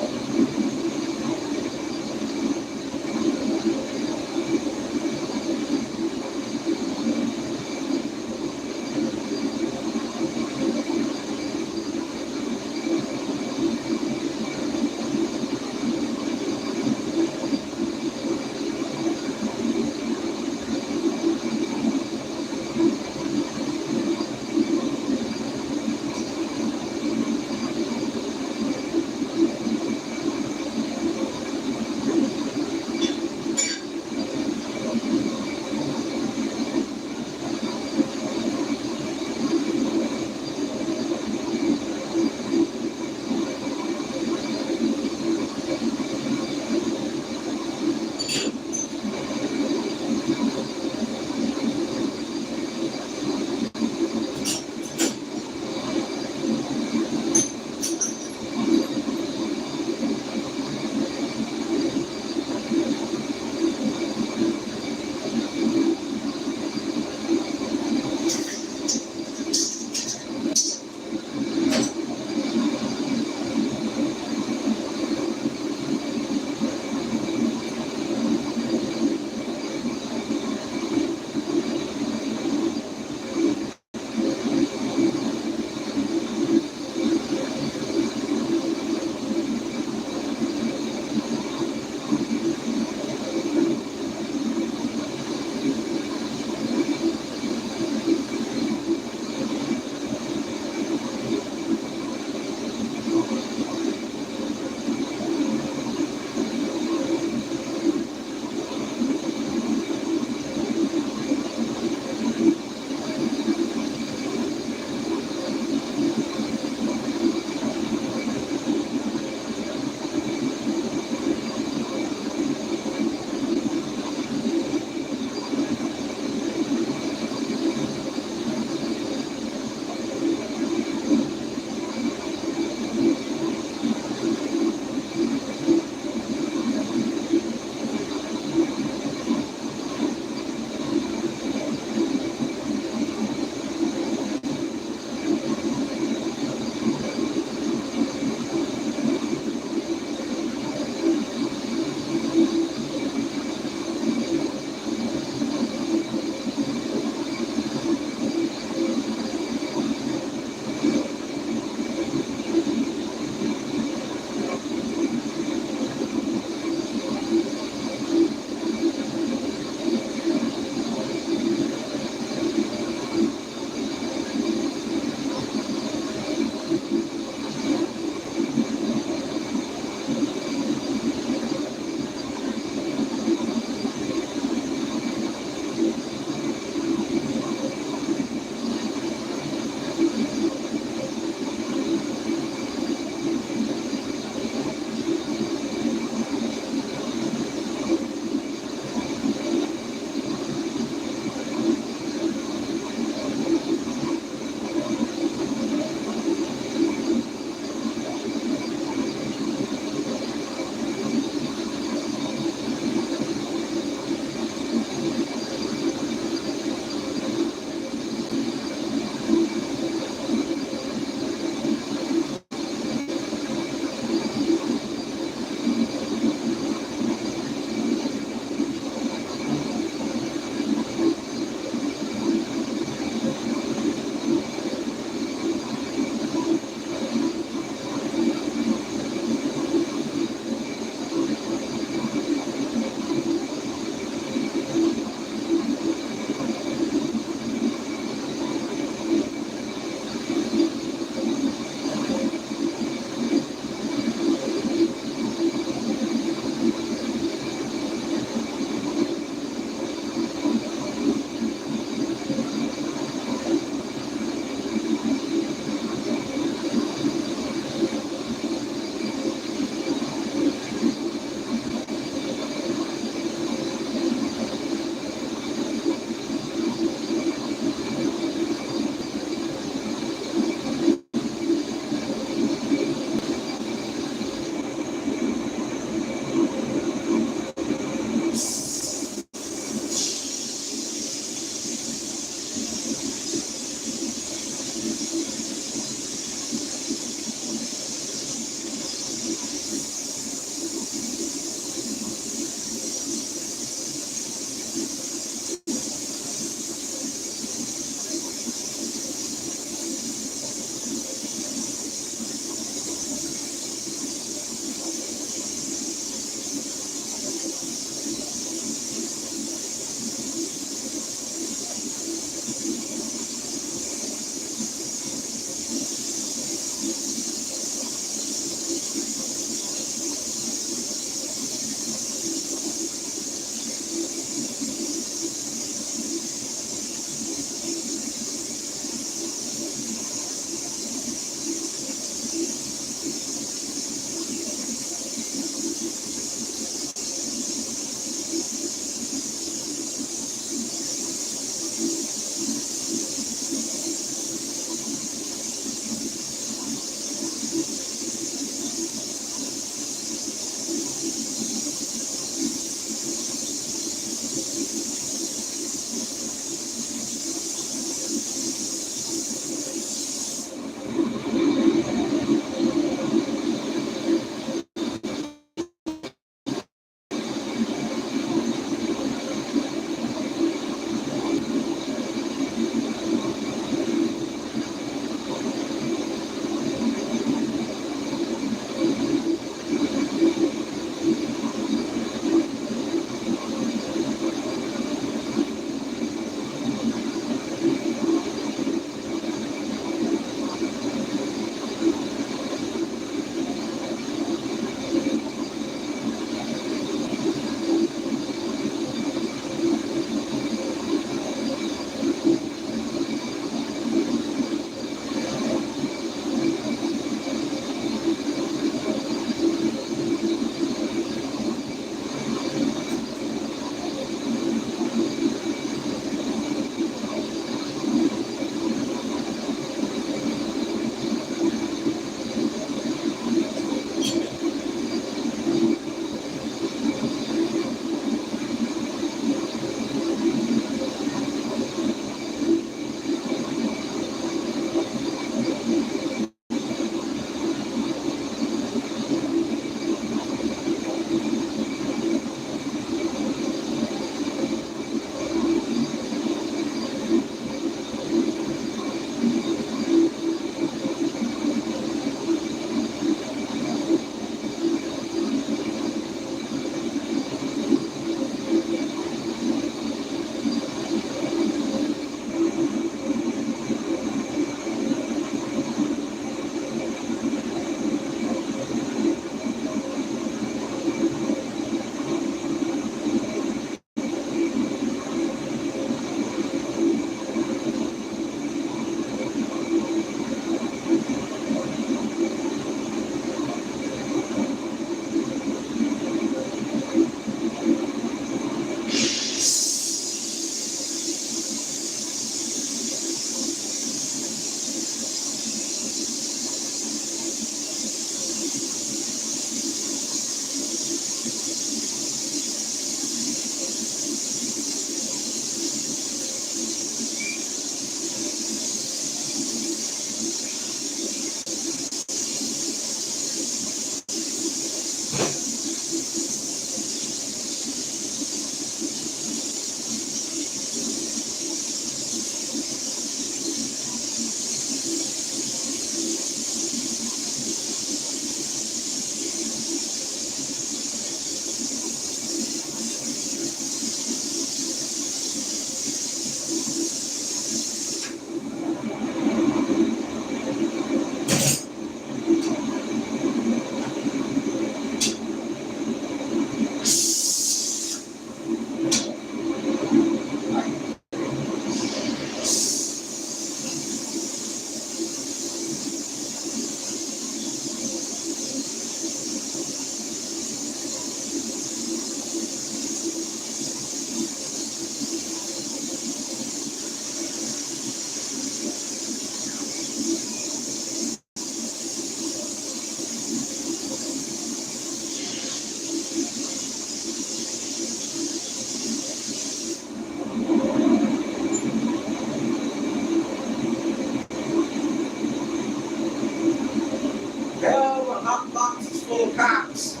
full of cops.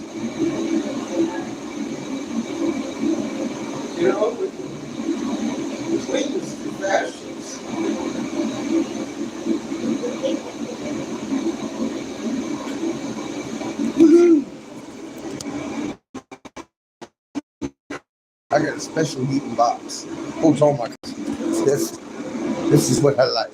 You know, with wings and fashions. I got a special heating box. Holds all my. This is what I like.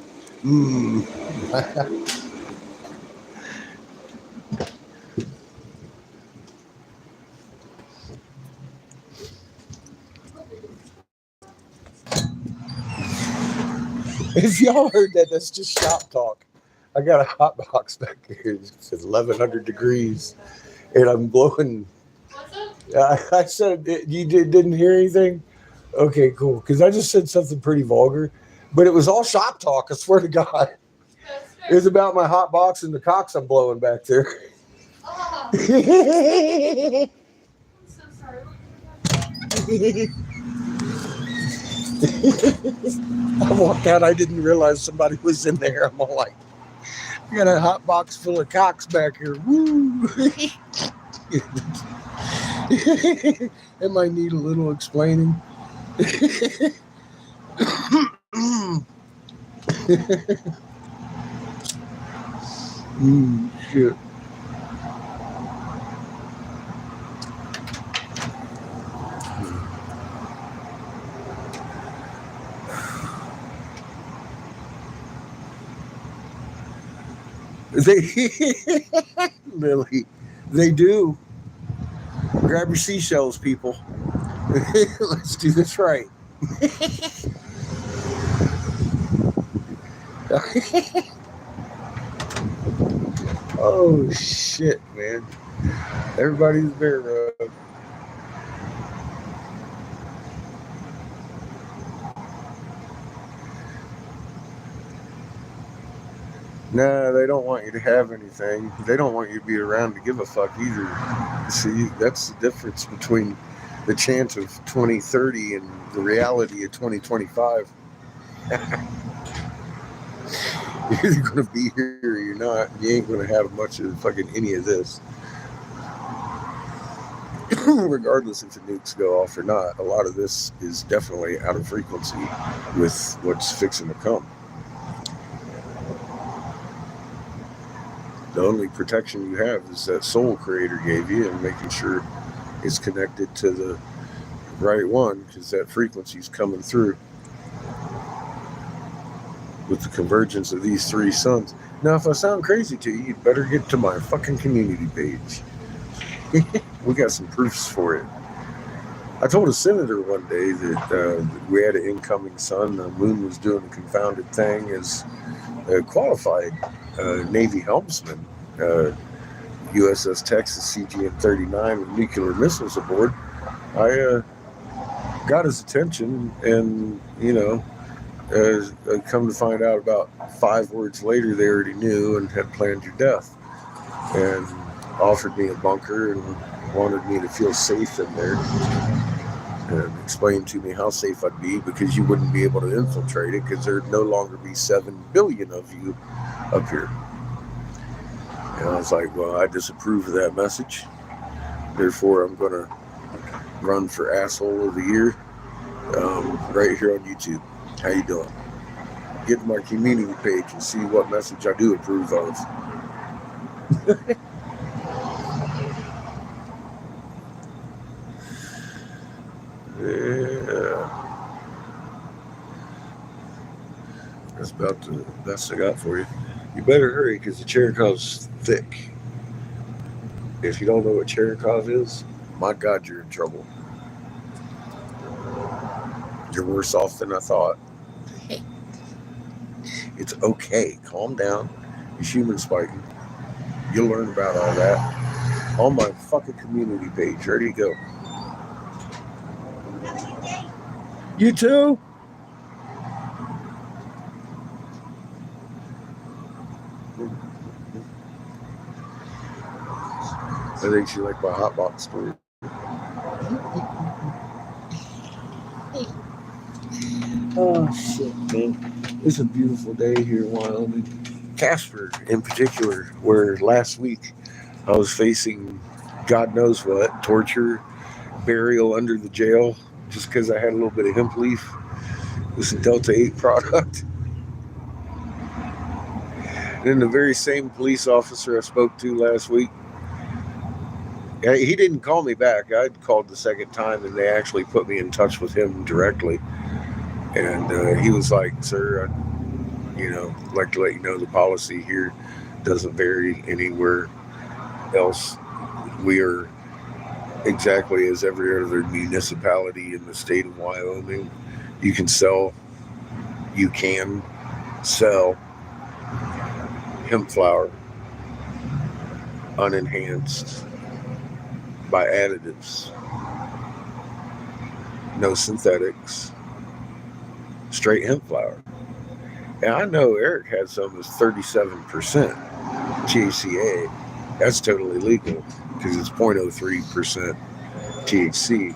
If y'all heard that, that's just shop talk. I got a hot box back here. It's 1,100 degrees, and I'm blowing. I said you didn't hear anything. Okay, cool. Because I just said something pretty vulgar, but it was all shop talk. I swear to God, it was about my hot box and the cocks I'm blowing back there. Oh, I'm so sorry. I walked out. I didn't realize somebody was in there. I'm all like, I got a hot box full of cocks back here. Woo! It might need a little explaining. Shit. They Lily, they do. Grab your seashells, people. Let's do this right. Oh shit, man! Everybody's bear rug. No, they don't want you to have anything. They don't want you to be around to give a fuck either. See, that's the difference between the chance of 2030 and the reality of 2025. You're either going to be here or you're not. You ain't going to have much of fucking any of this. Regardless if the nukes go off or not, a lot of this is definitely out of frequency with what's fixing to come. The only protection you have is that soul creator gave you and making sure it's connected to the right one, because that frequency is coming through with the convergence of these three suns. Now, if I sound crazy to you, you'd better get to my fucking community page. We got some proofs for it. I told a senator one day that we had an incoming sun. The moon was doing a confounded thing as a qualified Navy helmsman, USS Texas CGN-39 with nuclear missiles aboard. I got his attention, and come to find out about 5 words later, they already knew and had planned your death, and offered me a bunker and wanted me to feel safe in there, and explained to me how safe I'd be because you wouldn't be able to infiltrate it because there'd no longer be 7 billion of you up here. And I was like, well, I disapprove of that message. Therefore, I'm going to run for asshole of the year right here on YouTube. How you doing? Get to my community page and see what message I do approve of. Yeah. That's about the best I got for you. You better hurry because the Cherekov's thick. If you don't know what Cherekov is, my God, you're in trouble. You're worse off than I thought. It's okay. Calm down. It's human spiking. You'll learn about all that on my fucking community page. Ready to go. You too? I think she liked my hot box story. Oh shit, man. It's a beautiful day here in Wyoming. Casper in particular, where last week I was facing God knows what, torture, burial under the jail, just because I had a little bit of hemp leaf. It was a Delta 8 product. And then the very same police officer I spoke to last week, he didn't call me back. I'd called the second time, and they actually put me in touch with him directly. And he was like, "Sir, I'd like to let you know the policy here doesn't vary anywhere else. We are exactly as every other municipality in the state of Wyoming. You can sell hemp flower unenhanced by additives, no synthetics, straight hemp flower." And I know Eric had some that's 37% THCA. That's totally legal because it's 0.03% THC,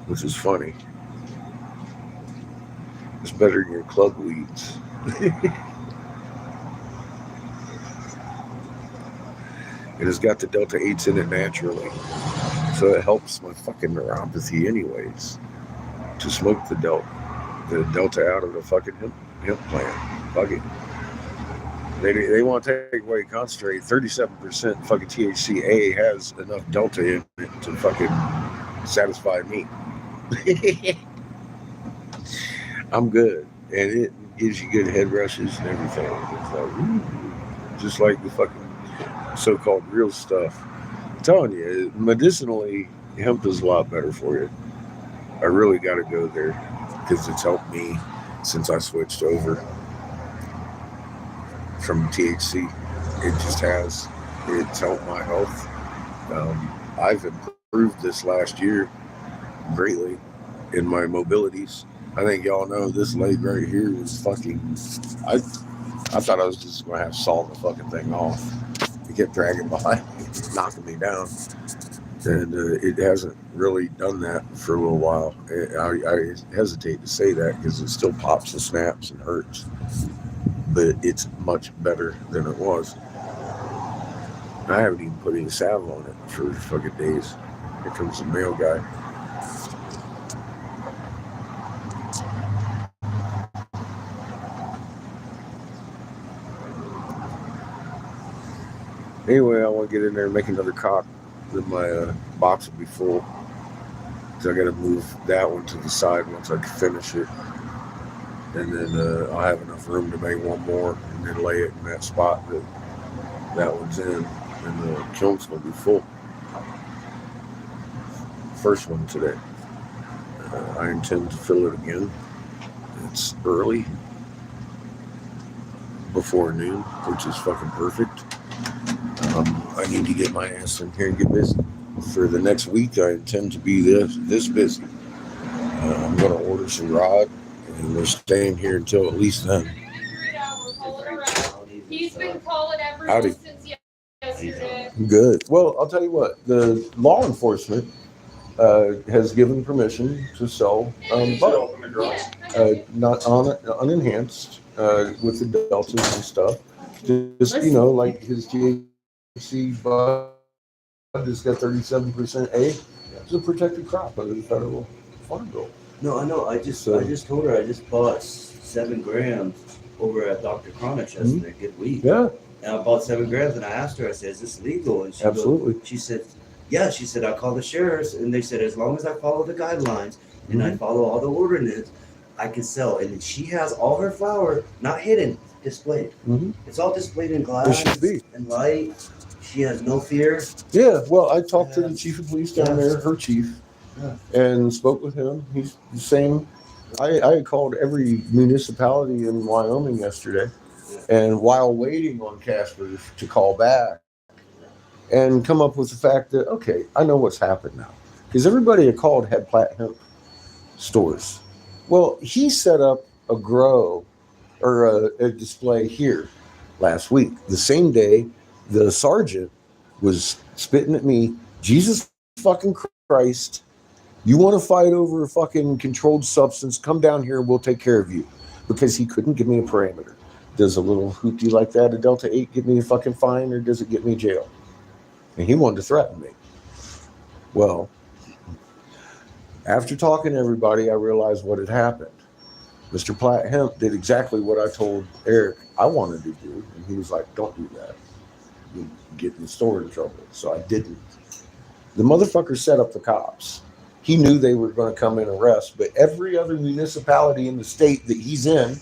which is funny. It's better than your club weeds. It has got the Delta 8s in it naturally. So it helps my fucking neuropathy anyways to smoke the Delta out of the fucking hemp plant. Fuck it. They want to take away concentrate. 37% fucking THCA has enough Delta in it to fucking satisfy me. I'm good. And it gives you good head rushes and everything. It's like, ooh, just like the fucking so-called real stuff. I'm telling you, medicinally, hemp is a lot better for you. I really got to go there because it's helped me since I switched over from THC. It just has. It's helped my health. I've improved this last year greatly in my mobilities. I think y'all know this leg right here was fucking. I thought I was just going to have to saw the fucking thing off. It kept dragging behind me, knocking me down. And it hasn't really done that for a little while. I hesitate to say that because it still pops and snaps and hurts. But it's much better than it was. I haven't even put any salve on it for fucking days. Here comes the mail guy. Anyway, I want to get in there and make another cock. Then my box will be full. So I got to move that one to the side once I finish it. And then I'll have enough room to make one more and then lay it in that spot that one's in. And the kiln's going to be full. First one today. I intend to fill it again. It's early. Before noon, which is fucking perfect. I need to get my ass in here and get busy. For the next week, I intend to be this busy. I'm going to order some rod, and we're staying here until at least then. He's been calling ever Howdy. since yesterday. Good. Well, I'll tell you what. The law enforcement has given permission to sell bud. Not unenhanced with the deltas and stuff. Just, like his THC bud has got 37% A. It's a protected crop under the federal farm bill. No, I know. I just told her I just bought 7 grams over at Dr. Chronic yesterday. Good weed. Yeah. And I bought 7 grams, and I asked her. I said, "Is this legal?" And Absolutely. She said, "Yeah." She said, "I called the sheriffs, and they said as long as I follow the guidelines and I follow all the ordinance, I can sell." And she has all her flour not hidden, displayed. Mm-hmm. It's all displayed in It glass should be. and light. She has no fear. Yeah. Well, I talked to the chief of police down there, her chief, and spoke with him. He's the same. I called every municipality in Wyoming yesterday, and while waiting on Casper to call back and come up with the fact that, okay, I know what's happened now. Because everybody had called had plat hemp stores. Well, he set up a grow or a display here last week. The same day, the sergeant was spitting at me, Jesus fucking Christ, you want to fight over a fucking controlled substance, come down here and we'll take care of you. Because he couldn't give me a parameter. does a little hoopty like that, a Delta 8, get me a fucking fine or does it get me jail? And he wanted to threaten me. Well, after talking to everybody, I realized what had happened. Mr. Platt Hemp did exactly what I told Eric I wanted to do. And he was like, don't do that. You get in the store in trouble. So I didn't. The motherfucker set up the cops. He knew they were going to come and arrest, but every other municipality in the state that he's in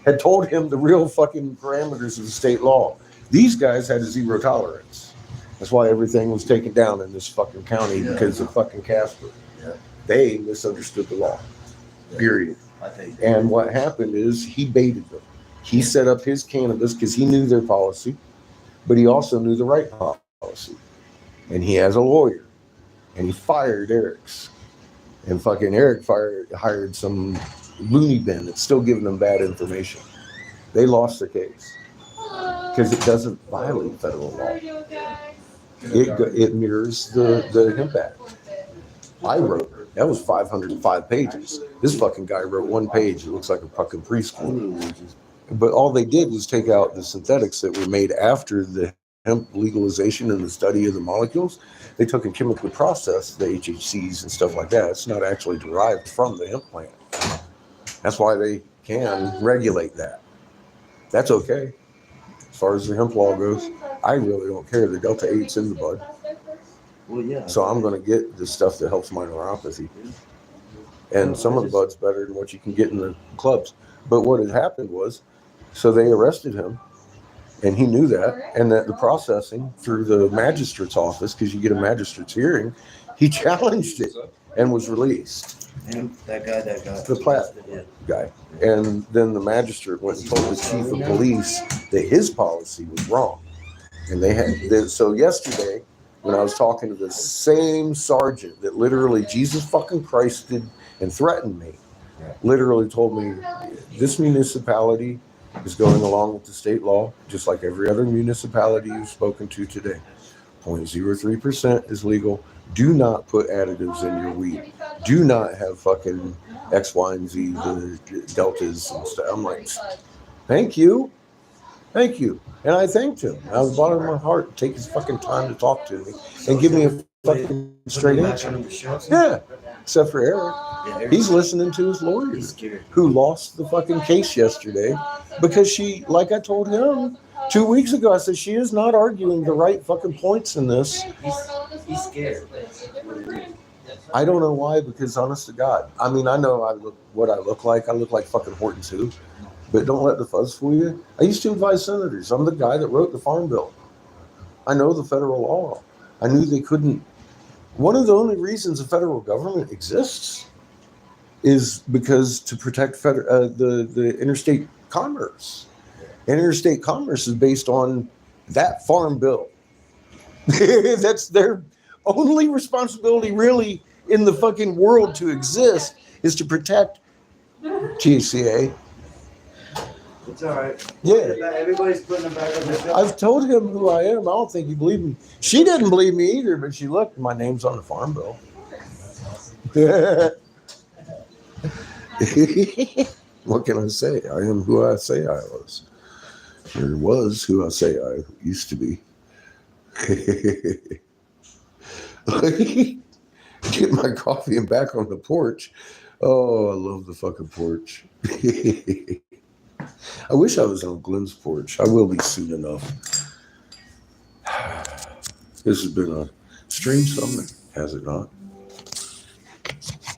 had told him the real fucking parameters of the state law. These guys had a zero tolerance. That's why everything was taken down in this fucking county because of fucking Casper. Yeah. They misunderstood the law. Period. I think. And what happened is he baited them. He set up his cannabis because he knew their policy, but he also knew the right policy. And he has a lawyer. And he fired Eric's. And fucking Eric hired some loony bin that's still giving them bad information. They lost their case because it doesn't violate federal law. It mirrors the Hemp Act. I wrote, that was 505 pages. This fucking guy wrote one page. It looks like a fucking preschool. But all they did was take out the synthetics that were made after the hemp legalization and the study of the molecules. They took and chemically processed the HHCs and stuff like that. It's not actually derived from the hemp plant. That's why they can regulate that. That's okay. As far as the hemp law goes, I really don't care. The Delta 8's in the bud. Well, yeah. So I'm going to get the stuff that helps my neuropathy. And some of the bud's better than what you can get in the clubs. But what had happened was, so they arrested him, and he knew that, and that the processing through the magistrate's office, because you get a magistrate's hearing, he challenged it and was released. And that guy, The Platt guy. And then the magistrate went and told the chief of police that his policy was wrong. And they had, so yesterday, when I was talking to the same sergeant that literally Jesus fucking Christ did and threatened me, literally told me this municipality is going along with the state law, just like every other municipality you've spoken to today. 0.03% is legal. Do not put additives in your weed. Do not have fucking X, Y, and Z, the deltas and stuff. I'm like, thank you. Thank you. And I thanked him. Out of the bottom of my heart, take his fucking time to talk to me and give me a fucking straight answer. Yeah. Except for Eric. He's listening to his lawyer who lost the fucking case yesterday because she, like I told him 2 weeks ago, I said, she is not arguing the right fucking points in this. He's scared. I don't know why, because honest to God, I mean, I know I look what I look like. I look like fucking Horton too. But don't let the fuzz fool you. I used to advise senators. I'm the guy that wrote the Farm Bill. I know the federal law. I knew they couldn't. One of the only reasons the federal government exists is because to protect the interstate commerce. And interstate commerce is based on that Farm Bill. That's their only responsibility really in the fucking world to exist is to protect THCA. It's all right. Yeah. Everybody's putting them back on the shelf. I've told him who I am. I don't think he believed me. She didn't believe me either, but she looked. My name's on the Farm Bill. What can I say? I am who I say I was. Or was who I say I used to be. Get my coffee and back on the porch. Oh, I love the fucking porch. I wish I was on Glenn's porch. I will be soon enough. This has been a strange summer, has it not?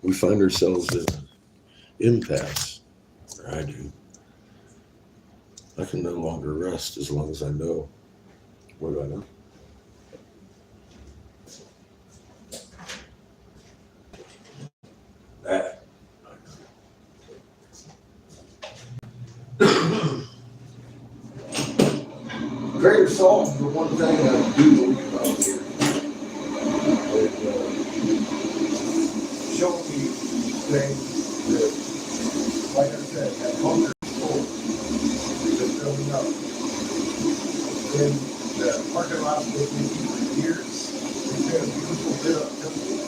We find ourselves at an impasse. Or I do. I can no longer rest as long as I know what I know. That. Greater salt is the one thing I do believe about here. It showed me things that, like I said, that hunger and soul is building up. In the parking lot they've been using for years, it's been a beautiful bit of temple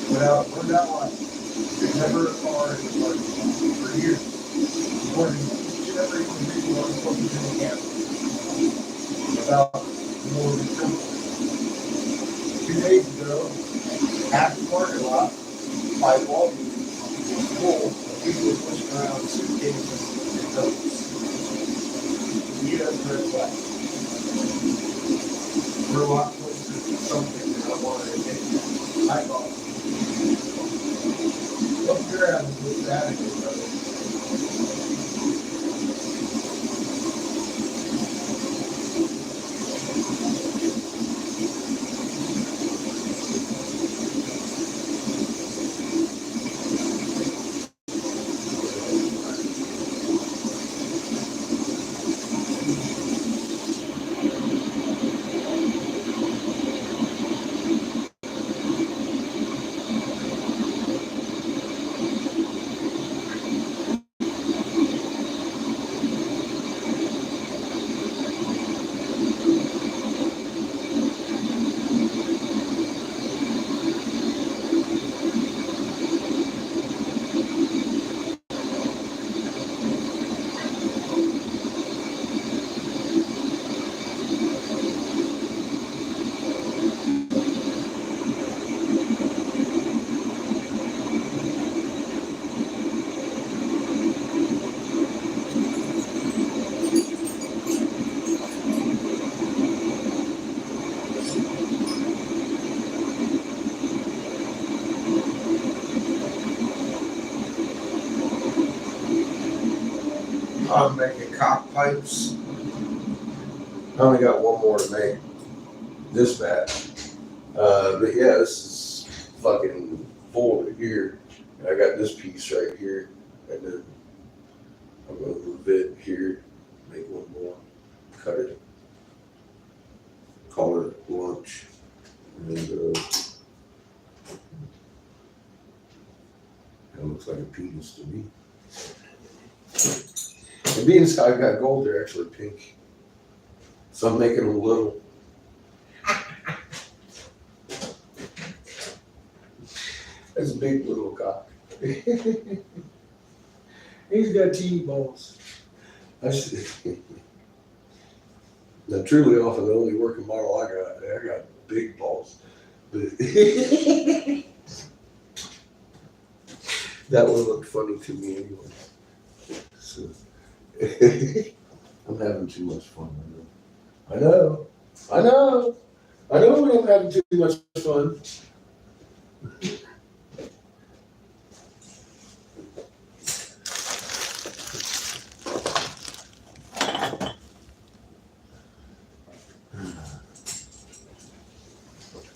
without a burned out light. There's never a car in the parking lot for years. Morning, never even read what I'm supposed to do in Casper about the Northern Temple. 2 days ago, half the parking lot by Walmart was full of people pushing around suitcases and totes. U.S. red flag. We're a lot closer to something that I wanted to get. I thought. What you're having with that is, brother. I'm making cockpipes. I only got one more to make this batch. But yeah, this is fucking full here. And I got this piece right here. And then I'm going to move it here, make one more, cut it, call it lunch. And that looks like a penis to me. And being I've got gold, they're actually pink. So I'm making them little. That's a big little cock. He's got teeny balls. I should, now, truly, often the only working model I got big balls. But that one looked funny to me anyway. So I'm having too much fun. I know. I'm having too much fun.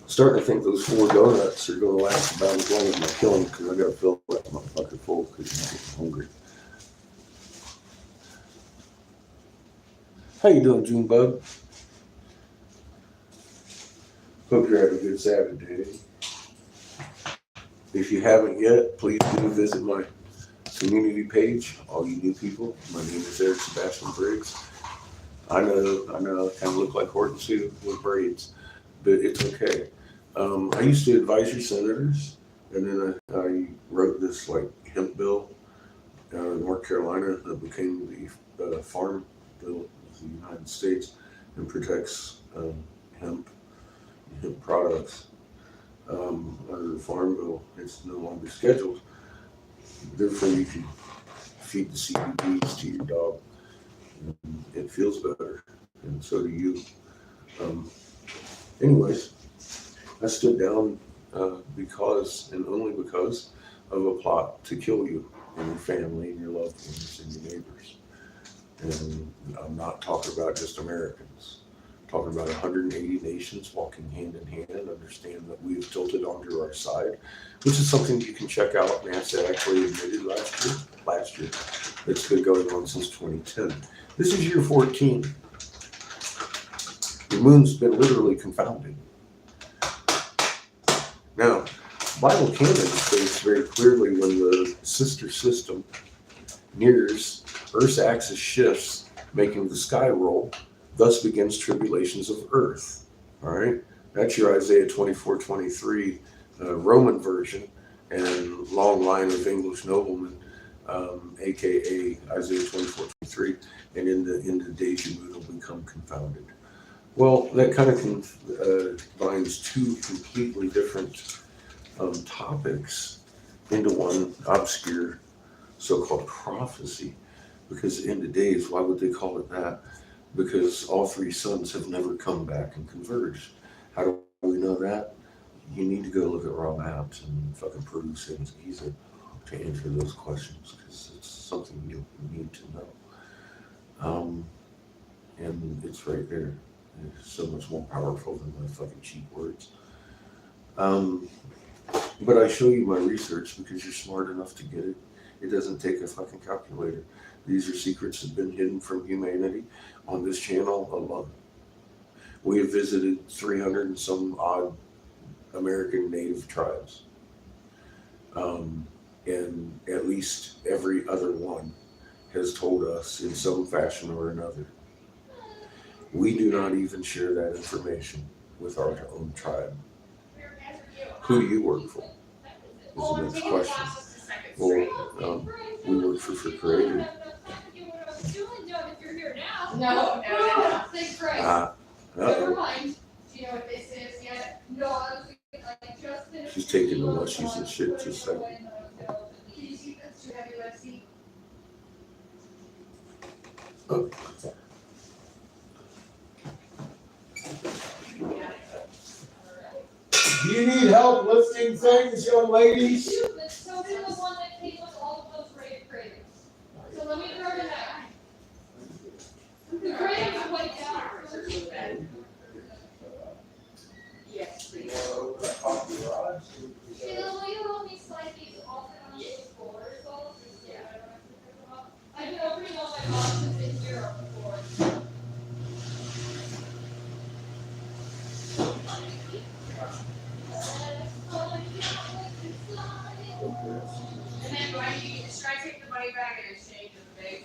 Starting to think those 4 donuts are going to last about as long as my killing because I got to fill that motherfucker full because I'm getting hungry. How you doing, Junebug? Hope you're having a good Saturday. If you haven't yet, please do visit my community page. All you new people, my name is Eric Sebastian Briggs. I know, I kind of look like Horton Sue with braids, but it's okay. I used to advise your senators, and then I wrote this like hemp bill in North Carolina that became the farm bill of the United States and protects hemp products. Under the farm bill, it's no longer scheduled. Therefore, you can feed the CBDs to your dog. And it feels better, and so do you. Anyways, I stood down because and only because of a plot to kill you and your family and your loved ones and your neighbors. And I'm not talking about just Americans. I'm talking about 180 nations walking hand in hand. Understand that we have tilted onto our side, which is something you can check out. NASA actually admitted last year. It's been going on since 2010. This is year 14. The moon's been literally confounded. Now, Bible canon states very clearly when the sister system nears, Earth's axis shifts, making the sky roll, thus begins tribulations of earth. All right? That's your Isaiah 24:23 Roman version and long line of English noblemen, aka Isaiah 24:23. and in the deja vu, they'll become confounded. Well, that kind of combines two completely different topics into one obscure so-called prophecy. Because in the days, why would they call it that? Because all three sons have never come back and converged. How do we know that? You need to go look at raw maps and fucking Peru's Giza to answer those questions, because it's something you need to know. And it's right there. It's so much more powerful than my fucking cheap words. But I show you my research because you're smart enough to get it. It doesn't take a fucking calculator. These are secrets that have been hidden from humanity on this channel alone. We have visited 300 and some odd American native tribes. And at least every other one has told us in some fashion or another. We do not even share that information with our own tribe. Who do you work for? Is the next question. Well, we work for Creator. No. Thanks, Christ. Never Uh-oh. mind. Do you know what this is yet? No, I was like just finished. She's taking the mushies and shit just a second. Can you see that's too heavy, let's see. Oh. Do you need help lifting things, young ladies? But so did the one that came with all of those rated craters. So let me throw it back. The craters are way down. Yes, please. Sheila, will you help me slide these off and on the floor? So, yeah, I don't have to pick them up. I've been opening all my boxes in here on the floor. And then should I take the money back and exchange the big?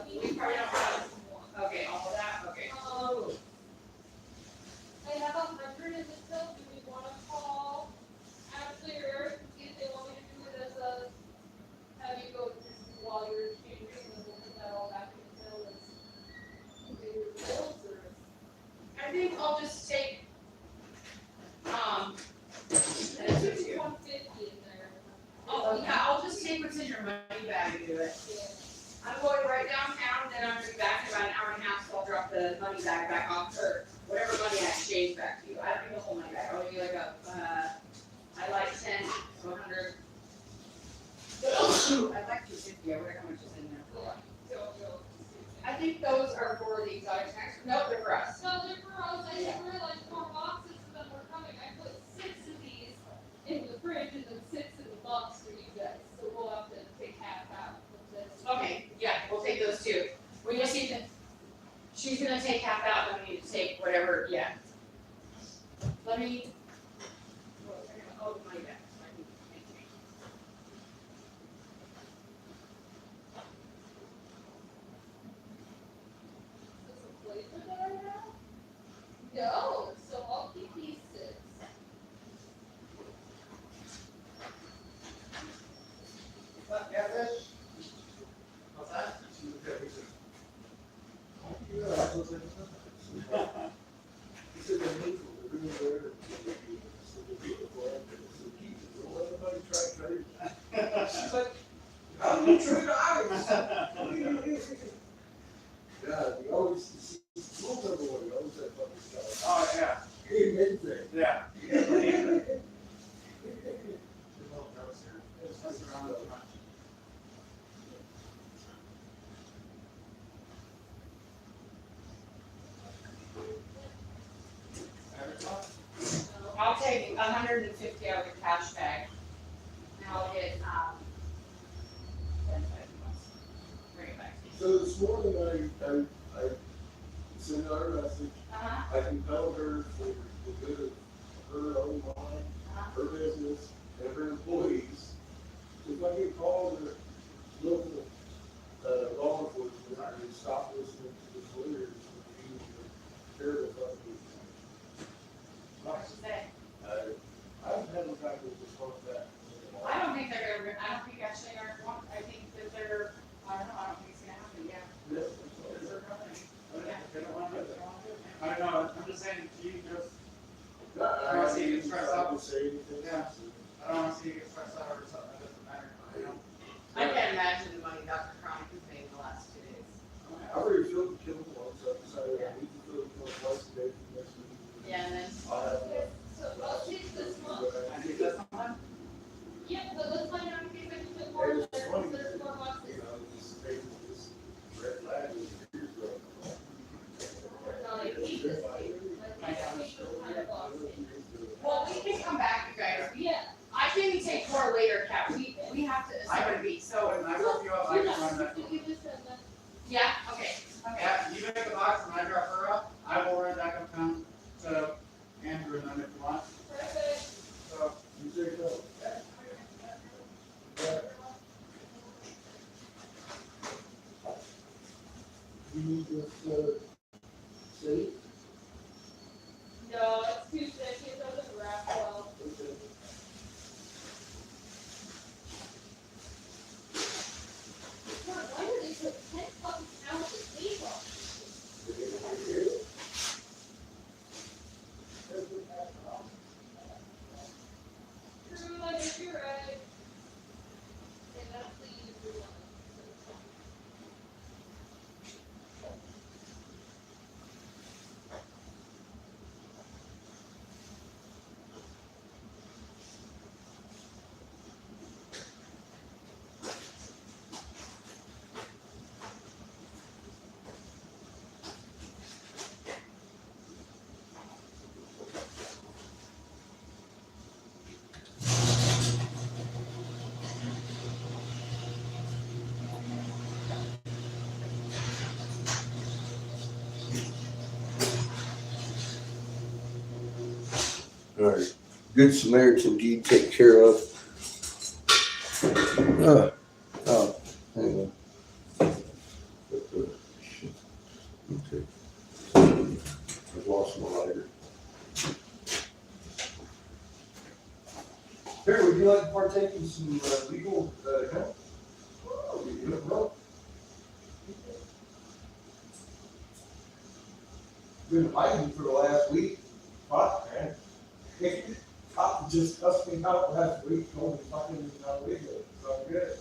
We probably don't have, okay, all of that, okay. I have 100 in the till. Do we want to call Ashley or Eric and see if they want me to do it as a, have you go just while you're exchanging and we'll put that all back in the till as do your bills or? I think I'll just take, There's 150 in there. oh, yeah, I'll just take what's in your money bag and do it. I'm going right downtown, then I'm gonna be back in about an hour and a half, so I'll drop the money bag back off, or whatever money I exchange back to you. I don't need the whole money back, I'll give you like I like 10, 100. I'd like 250, I wonder how much is in there for. I think those are for the exotic snacks. No, they're for us. No, they're for us. I didn't realize more boxes than were coming. I put 6 of these in the fridge and then 6 in the box for you guys. So we'll have to take half out of this. Okay, yeah, we'll take those two. We just need to, she's gonna take half out, then we need to take whatever, yeah. Let me, oh, the money back. So I can make change. Is this a flavor that I have? No, so I'll keep these 6. What's that? She's like, how do you trade items? Yeah, you always, most everyone, you always have fucking stuff. Oh, yeah, Hey, midday. yeah. I'll take 150 out of the cash bag. And I'll get, 10 bucks. Bring it back to you. So this morning I sent out a message. Uh-huh, I compelled her for the good of her own mind, her business, and her employees. If I get called to local law enforcement and stop listening to the lawyers and being terrible fucking. what did you say? I haven't had a time to respond to that. I don't think they're gonna, I don't think actually, I think that they're, I don't know, I Yeah, okay. Yeah, you make a box and I drop her off, I will run back uptown to Andrew and them if you want. Perfect. So, You take that. You need this, safe? No, it's too thick, it doesn't wrap well. Okay. God, why do they put 10 fucking pounds of tape on? True, I guess you're right. And that's the easy one. All right. Good Samaritan deed take care of. Oh, hang on. Shit. Okay. I've lost my lighter. Here, would you like to partake in some legal help? Oh, you good, bro? Been fighting for the last week. Fuck, man. Cop just cussed me out last week, told me fucking legal. So good.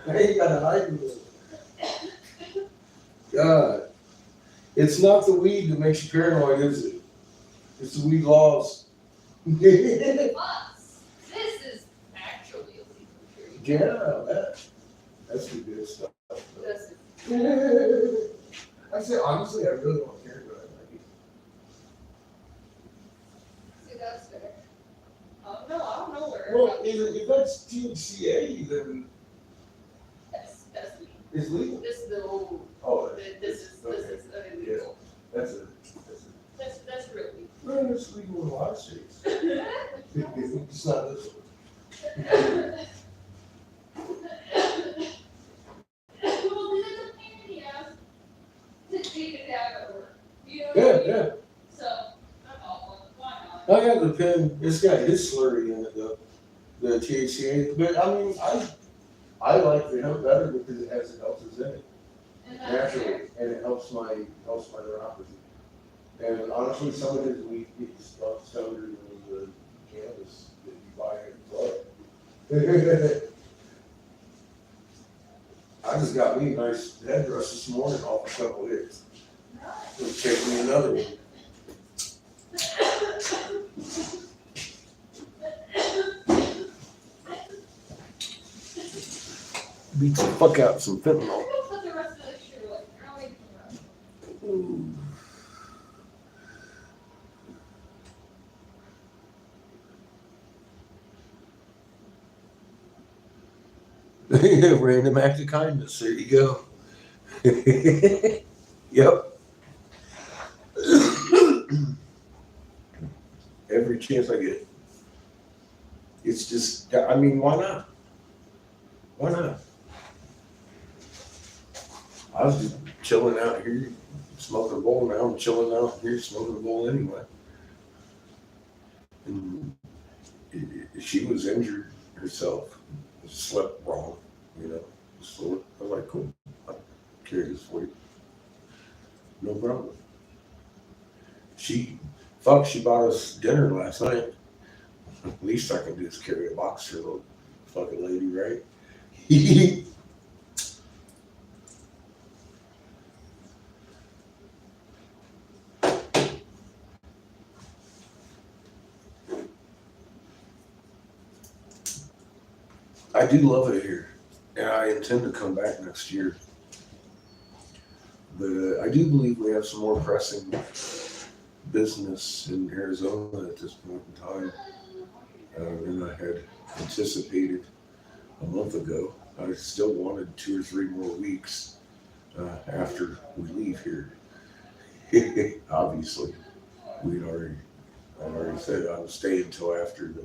Hey, you gotta hide me. God. It's not the weed that makes you paranoid, is it? It's the weed laws. Us. This is actually illegal. Yeah, that's the good stuff. This is. I say honestly, I really don't care what I like. See, that's fair. No, I don't know where. Well, if that's THCA, then That's me. it's legal. This is the old. Oh, This is illegal. that's a. That's really. Well, it's legal in a lot of states. It's not this one. Well, then it's a pain in the ass to take it out at work. You know what I Yeah, mean? yeah. So, I'm all, why not? I got the pen. It's got his slurry in it though. The THCA. But I mean, I like the hemp better because it has the elixir in it And that's naturally, fair. and it helps my neuropathy. And honestly, some of his weed is not stronger than the cannabis that you buy in the club. I just got me a nice headdress this morning off a couple hits. It'll take me another one. Beats the fuck out of some fentanyl. I'm gonna put the rest of this shit away. I'll make the rest. Random act of kindness. There you go. Yep. Every chance I get. It's just, I mean, why not? Why not? I was just chilling out here, smoking a bowl. Now I'm chilling out here, smoking a bowl anyway. And she was injured herself, slept wrong, you know. So I was like, cool, I'll carry this for you. No problem. She bought us dinner last night. At least I can do is carry a box for the fucking lady, right? I do love it here, and I intend to come back next year. But I do believe we have some more pressing business in Arizona at this point in time than I had anticipated a month ago. I still wanted 2 or 3 more weeks after we leave here. Obviously, I already said I would stay until after the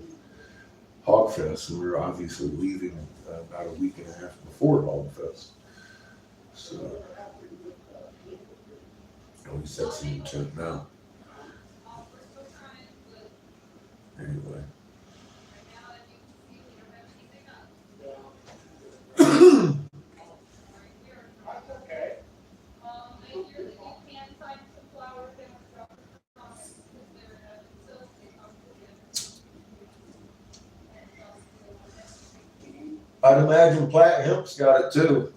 Hog Fest, and we were obviously leaving about a week and a half before Hog Fest. So, we set some intent now. Anyway. That's okay. I hear that you can find some flowers and drop the comments if they're still I'd imagine Platt Hemp's got it too.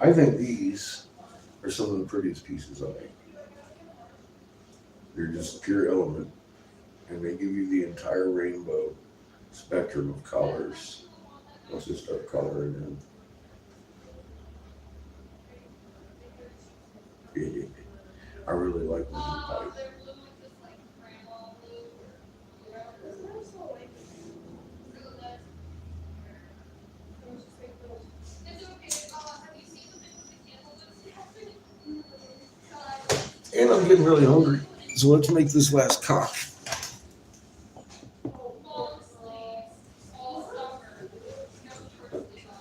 I think these are some of the prettiest pieces I make. They're just pure element, and they give you the entire rainbow spectrum of colors. Let's just start coloring in. I really like the pipe. their blue is just like grandma blue or it's okay. Have you seen the picture of the candles? And I'm getting really hungry, so let's make this last cock. Long sleeves, all summer, no short sleeves on.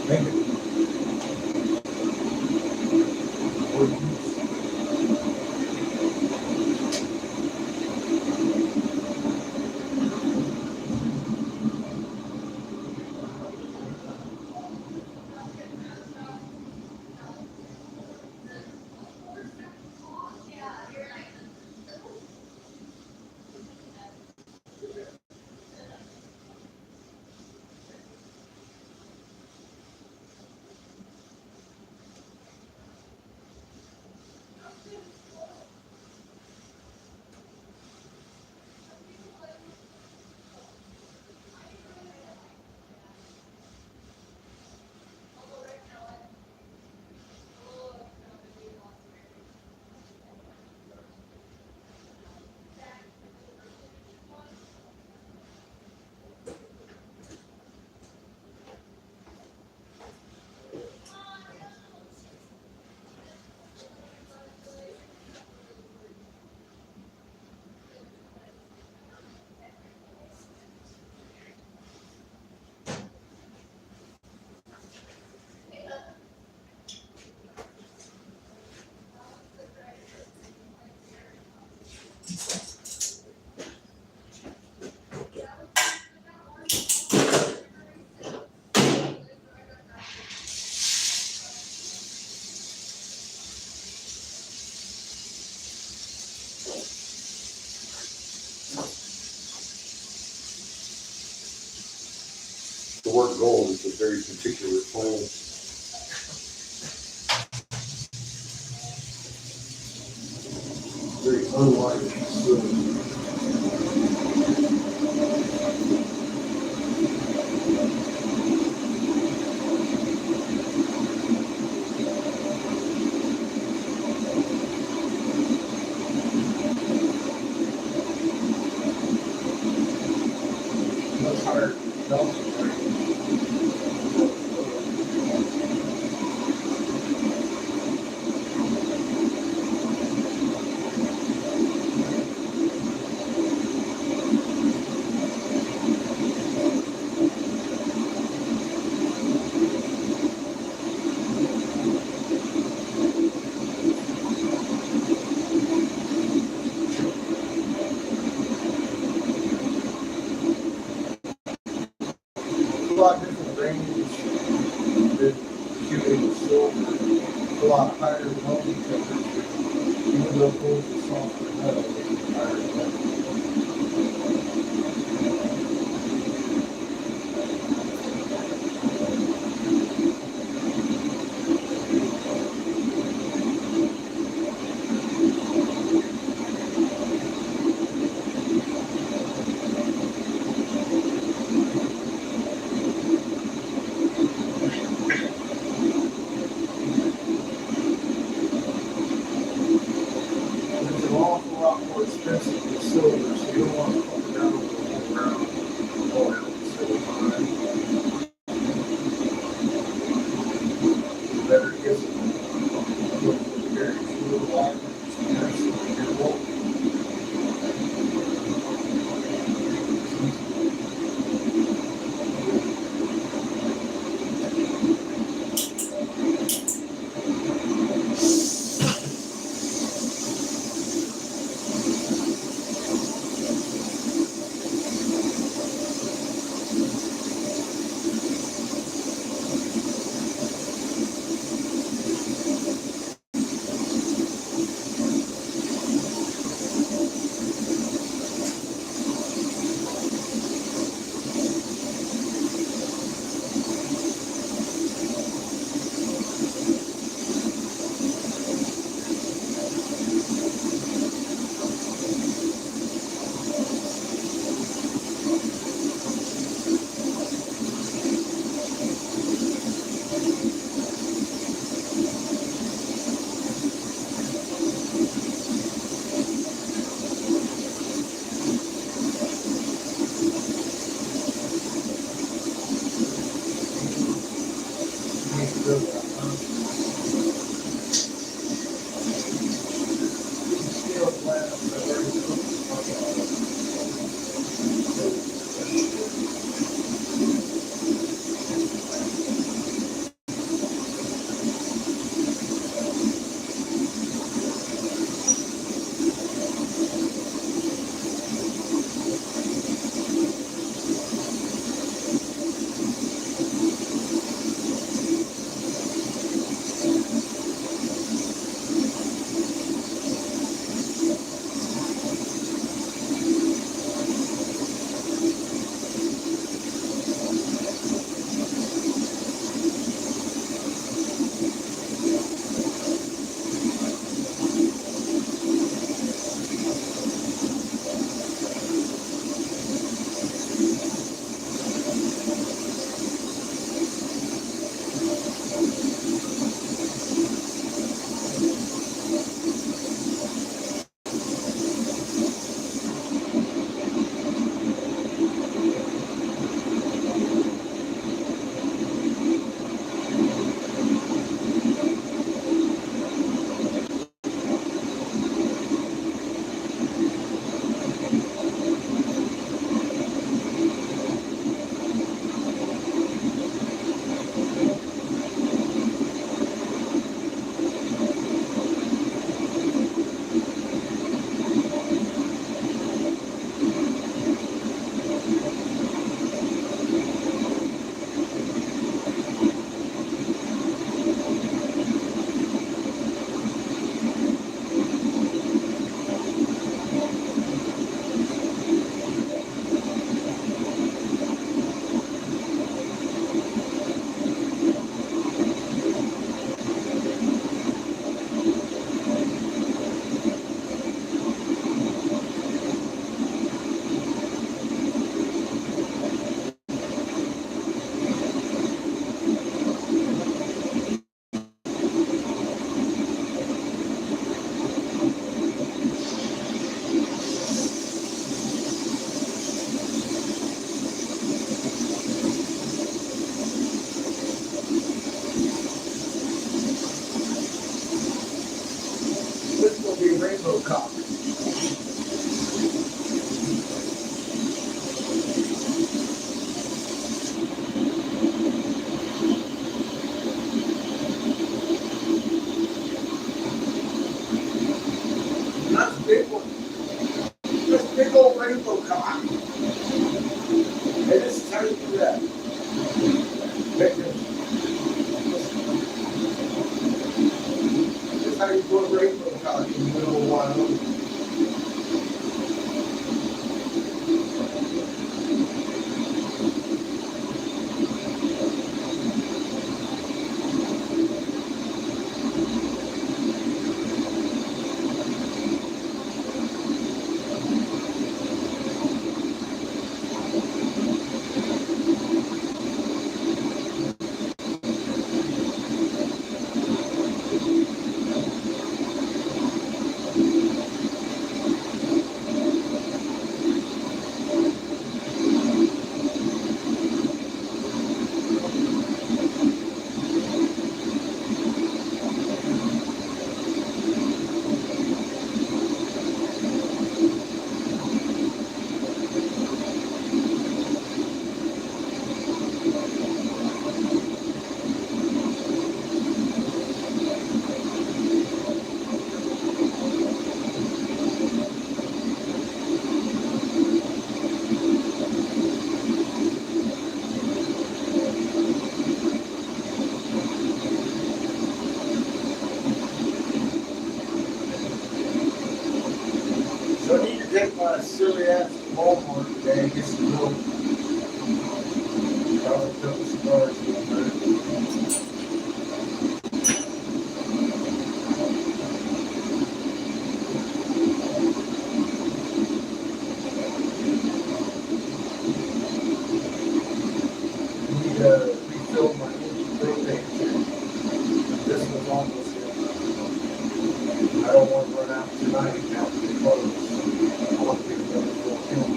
make it. Or use. The word gold is a very particular plant. Very unlike silver. Much higher melting rate. A lot different range than cubic silver. A lot higher melting temperature. Even though gold is softer metal, it's higher melting. It's an awful lot more expensive than silver, so you don't want to pump it down to the ground all ounce at a time. You better get some very few water and water. rainbow cock. That's a big one. That's a big old rainbow cock. And this is how you do that. This is how you put a rainbow cock in the middle of Wyoming. So I need to take my silly ass to Walmart today and get some milk. Probably a couple cigars in there. Need to refill my empty propane tank. This one's almost in. I don't want to run out tonight now to get close. I want to get another full tank.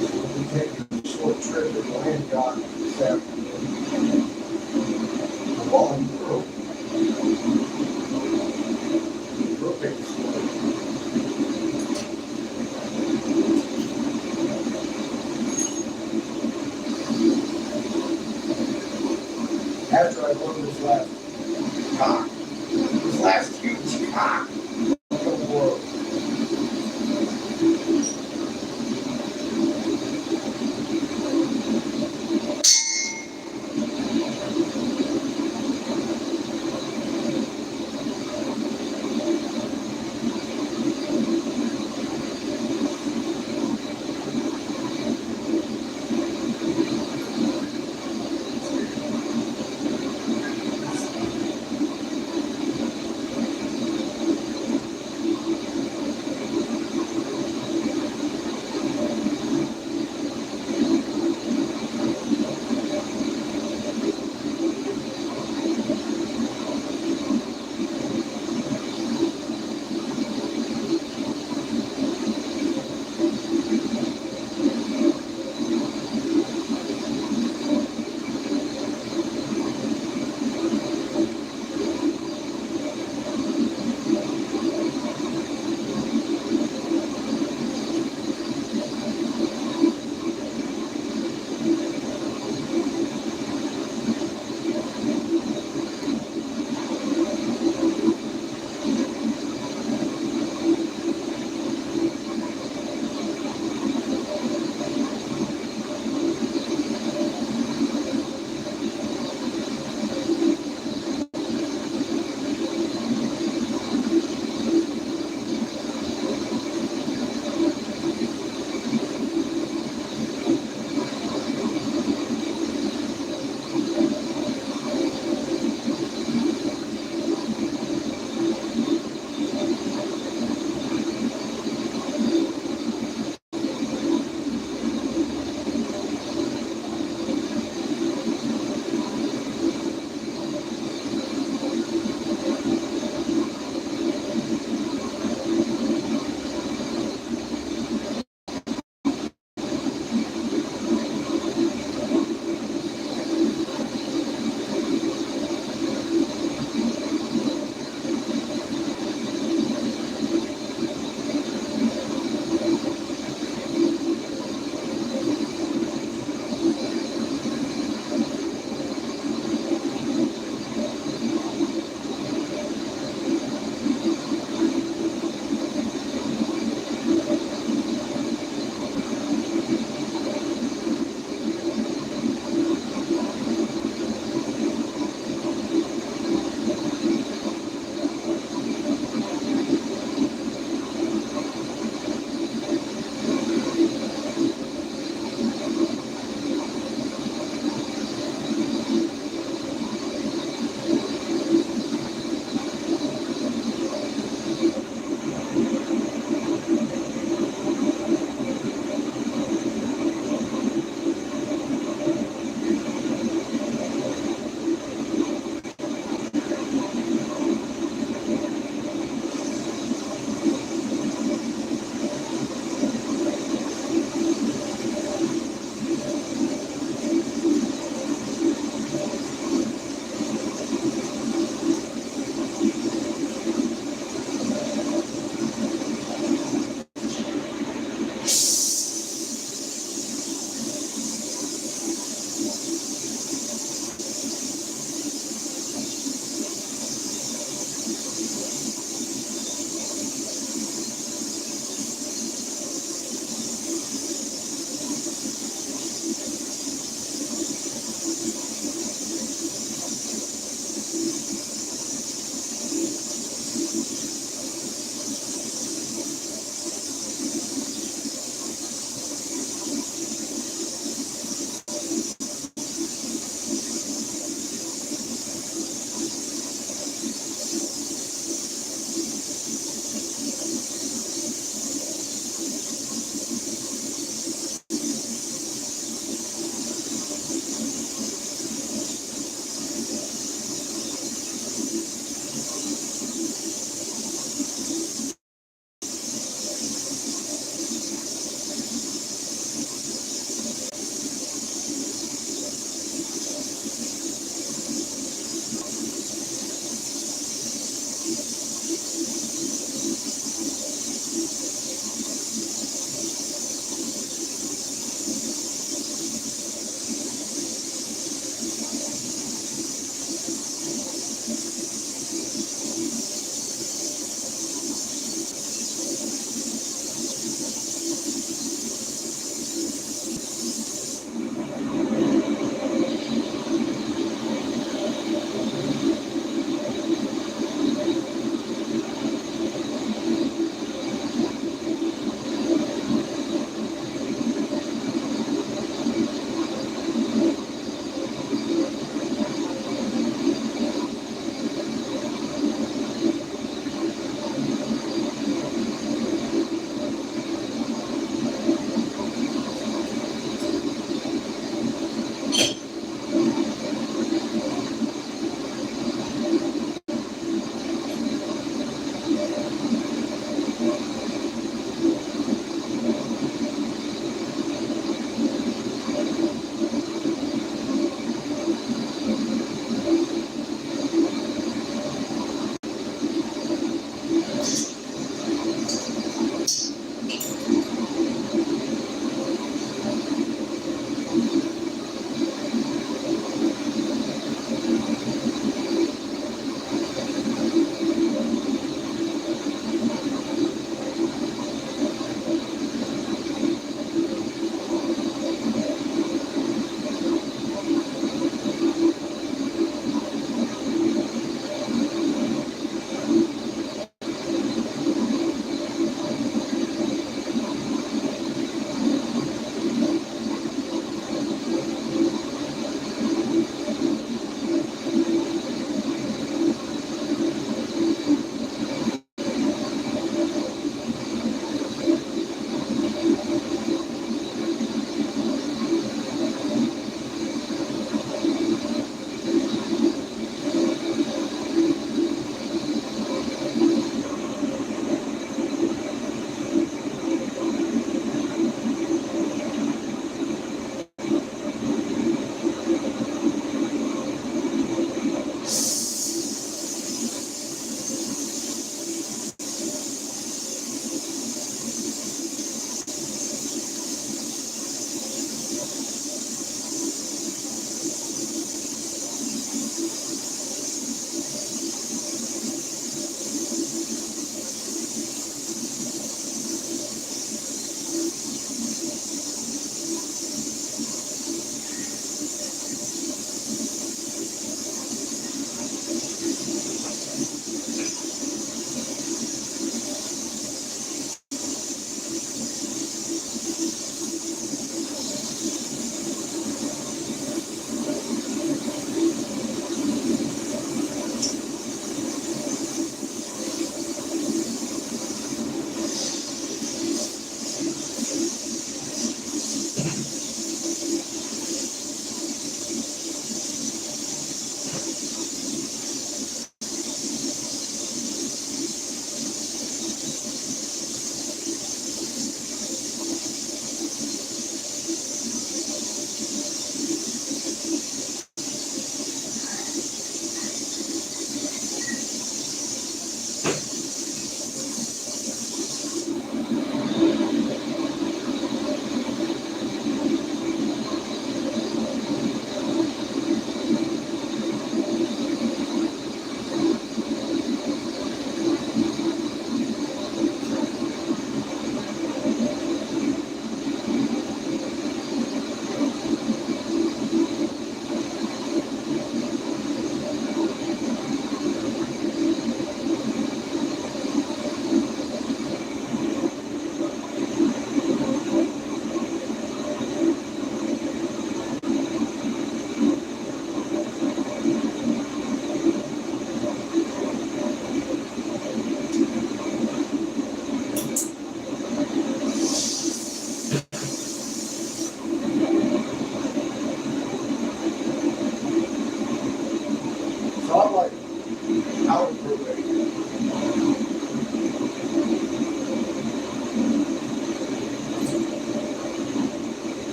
We'll be taking a short trip to the land dock this afternoon. The volume broke. Propane story. After I won this last cock, this last huge cock in the world.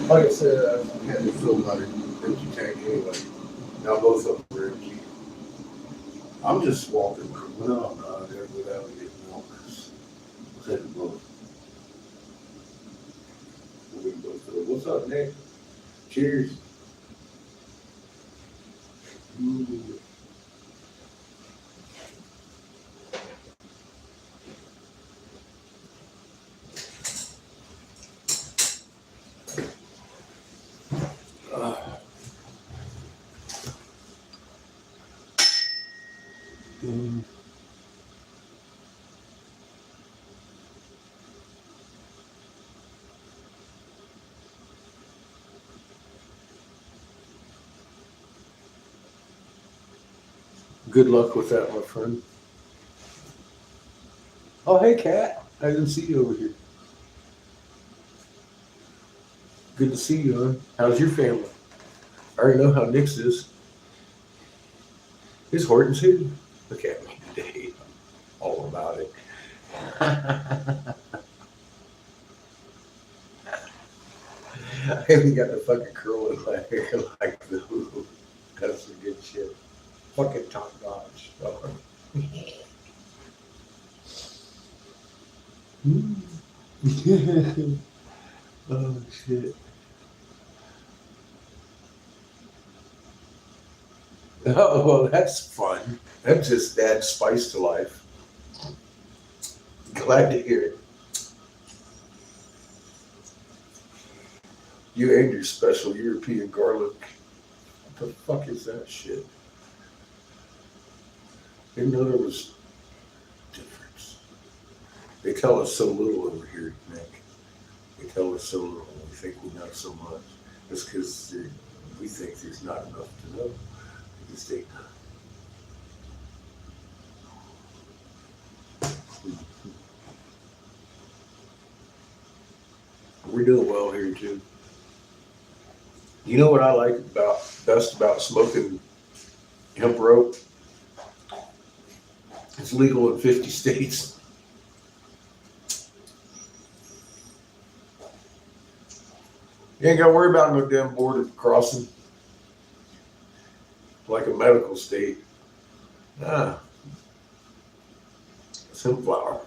Like I said, I had to fill my empty tank anyway. Now both of them are empty. I'm just walking. No, I'm not. I gotta go down and get milk. We'll take them both. We can both do it. What's up, Nick? Cheers. Ooh. Mm. Good luck with that, my friend. Oh, hey, Kat. I didn't see you over here. Good to see you, hon. How's your family? I already know how Nick's is. His Horton's here. Look at me today. All about it. I haven't got the fucking curl in my hair like the Hulu. That's some good shit. Fucking top notch. Oh shit. Oh well, that's fun. That just adds spice to life. Glad to hear it. You and your special European garlic. What the fuck is that shit? Didn't know there was difference. They tell us so little over here, Nick. They tell us so little. We think we know so much. It's because we think there's not enough to know. We just think. We're doing well here too. You know what I like best about smoking hemp rope? It's legal in 50 states. You ain't got to worry about no damn border crossing like a medical state. It's hemp flower.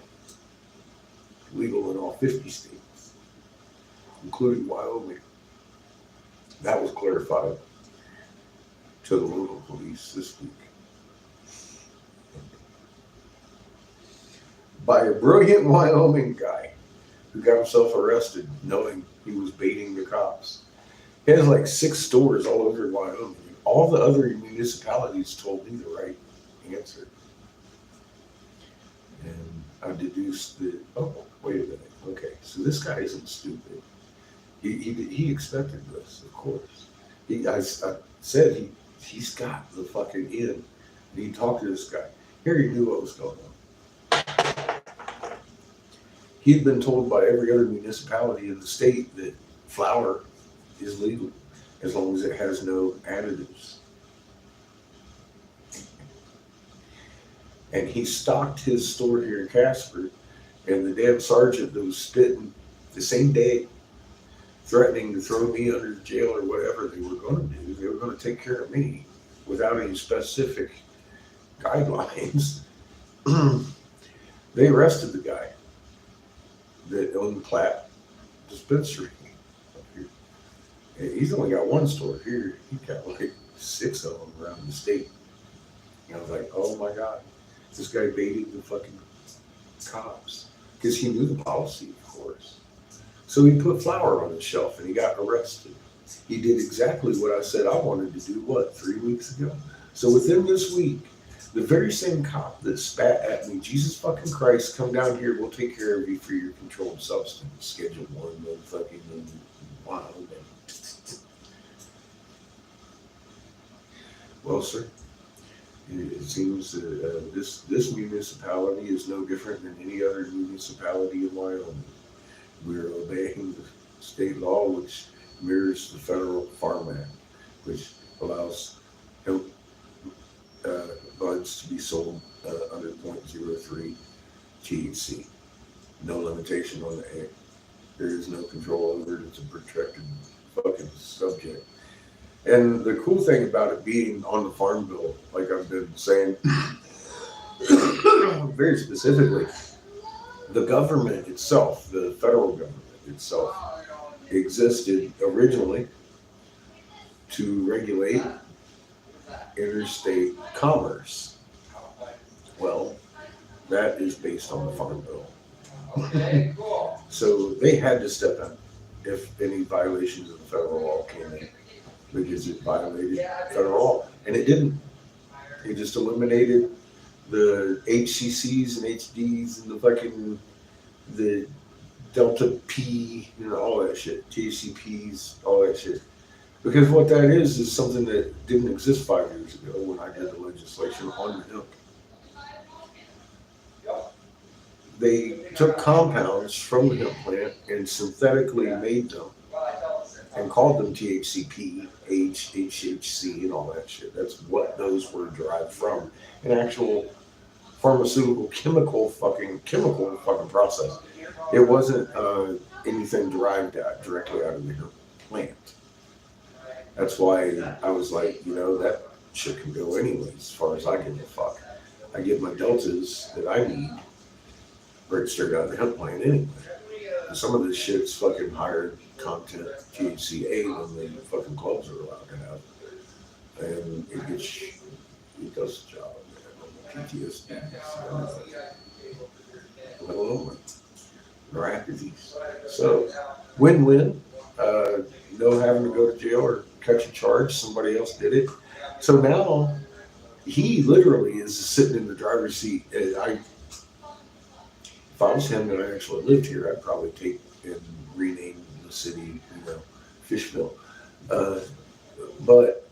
Legal in all 50 states, including Wyoming. That was clarified to the local police this week by a brilliant Wyoming guy who got himself arrested knowing he was baiting the cops. He has like 6 stores all over Wyoming. All the other municipalities told me the right answer. And I deduced that, oh, wait a minute. Okay, so this guy isn't stupid. He expected this, of course. I said he's got the fucking in. And he talked to this guy. Here he knew what was going on. He'd been told by every other municipality in the state that flour is legal as long as it has no additives. And he stocked his store here in Casper, and the damn sergeant that was spitting the same day, threatening to throw me under the jail or whatever they were going to do. They were going to take care of me without any specific guidelines. They arrested the guy that owned the Platt dispensary up here. And he's only got 1 store here. He got like 6 of them around the state. And I was like, oh my God, this guy baited the fucking cops because he knew the policy, of course. So he put flour on the shelf and he got arrested. He did exactly what I said I wanted to do, 3 weeks ago? So within this week, the very same cop that spat at me, Jesus fucking Christ, come down here, we'll take care of you for your controlled substance. Schedule 1, motherfucking wow. Well, sir, it seems that this municipality is no different than any other municipality in Wyoming. We're obeying the state law, which mirrors the federal Farm Act, which allows hemp buds to be sold under 0.03 THC. No limitation on the egg. There is no control over it. It's a protected fucking subject. And the cool thing about it being on the Farm Bill, like I've been saying, very specifically, the government itself, the federal government itself, existed originally to regulate interstate commerce. Well, that is based on the Farm Bill. Okay, cool. So they had to step in if any violations of the federal law came in, because it violated federal law. And it didn't. It just eliminated the HCCs and HDs and the Delta P, all that shit, THCPs, all that shit. Because what that is something that didn't exist 5 years ago when I did the legislation on the hemp. They took compounds from the hemp plant and synthetically made them and called them THCP, HHC, and all that shit. That's what those were derived from. An actual pharmaceutical chemical fucking process. It wasn't anything derived directly out of the hemp plant. That's why I was like, that shit can go anyways, as far as I give a fuck. I get my deltas that I need registered out of the hemp plant anyway. And some of this shit's fucking higher content THCA than the fucking clubs are allowed to have. And it does the job, man. PTSD, let alone neuropathies. So, win-win. No having to go to jail or catch a charge. Somebody else did it. So now he literally is sitting in the driver's seat. If I was him and I actually lived here, I'd probably take and rename the city, Fishville. But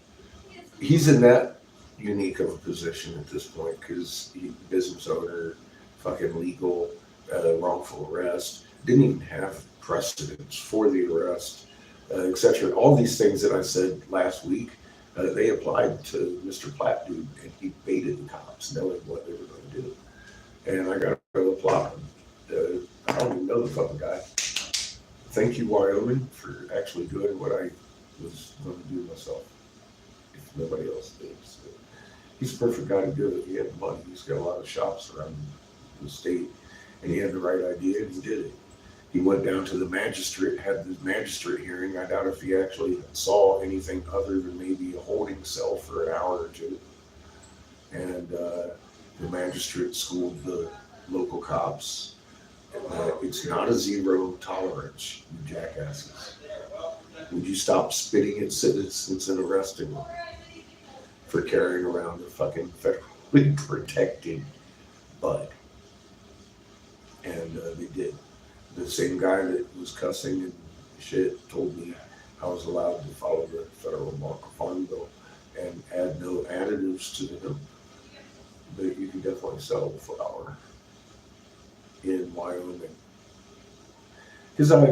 he's in that unique of a position at this point because he's business owner, fucking legal, wrongful arrest, didn't even have precedence for the arrest, etc. All these things that I said last week, they applied to Mr. Platt dude, and he baited the cops knowing what they were going to do. And I got to applaud him. I don't even know the fucking guy. Thank you, Wyoming, for actually doing what I was going to do myself if nobody else did. So he's the perfect guy to do it. He had the money. He's got a lot of shops around the state, and he had the right idea, and he did it. He went down to the magistrate, had the magistrate hearing. I doubt if he actually saw anything other than maybe a holding cell for an hour or two. And the magistrate schooled the local cops. It's not a zero tolerance, you jackasses. Would you stop spitting at citizens and arresting them for carrying around a fucking federally protected bud? And they did. The same guy that was cussing and shit told me I was allowed to follow the federal farm bill and add no additives to the hemp. But you can definitely sell the flower in Wyoming. Because I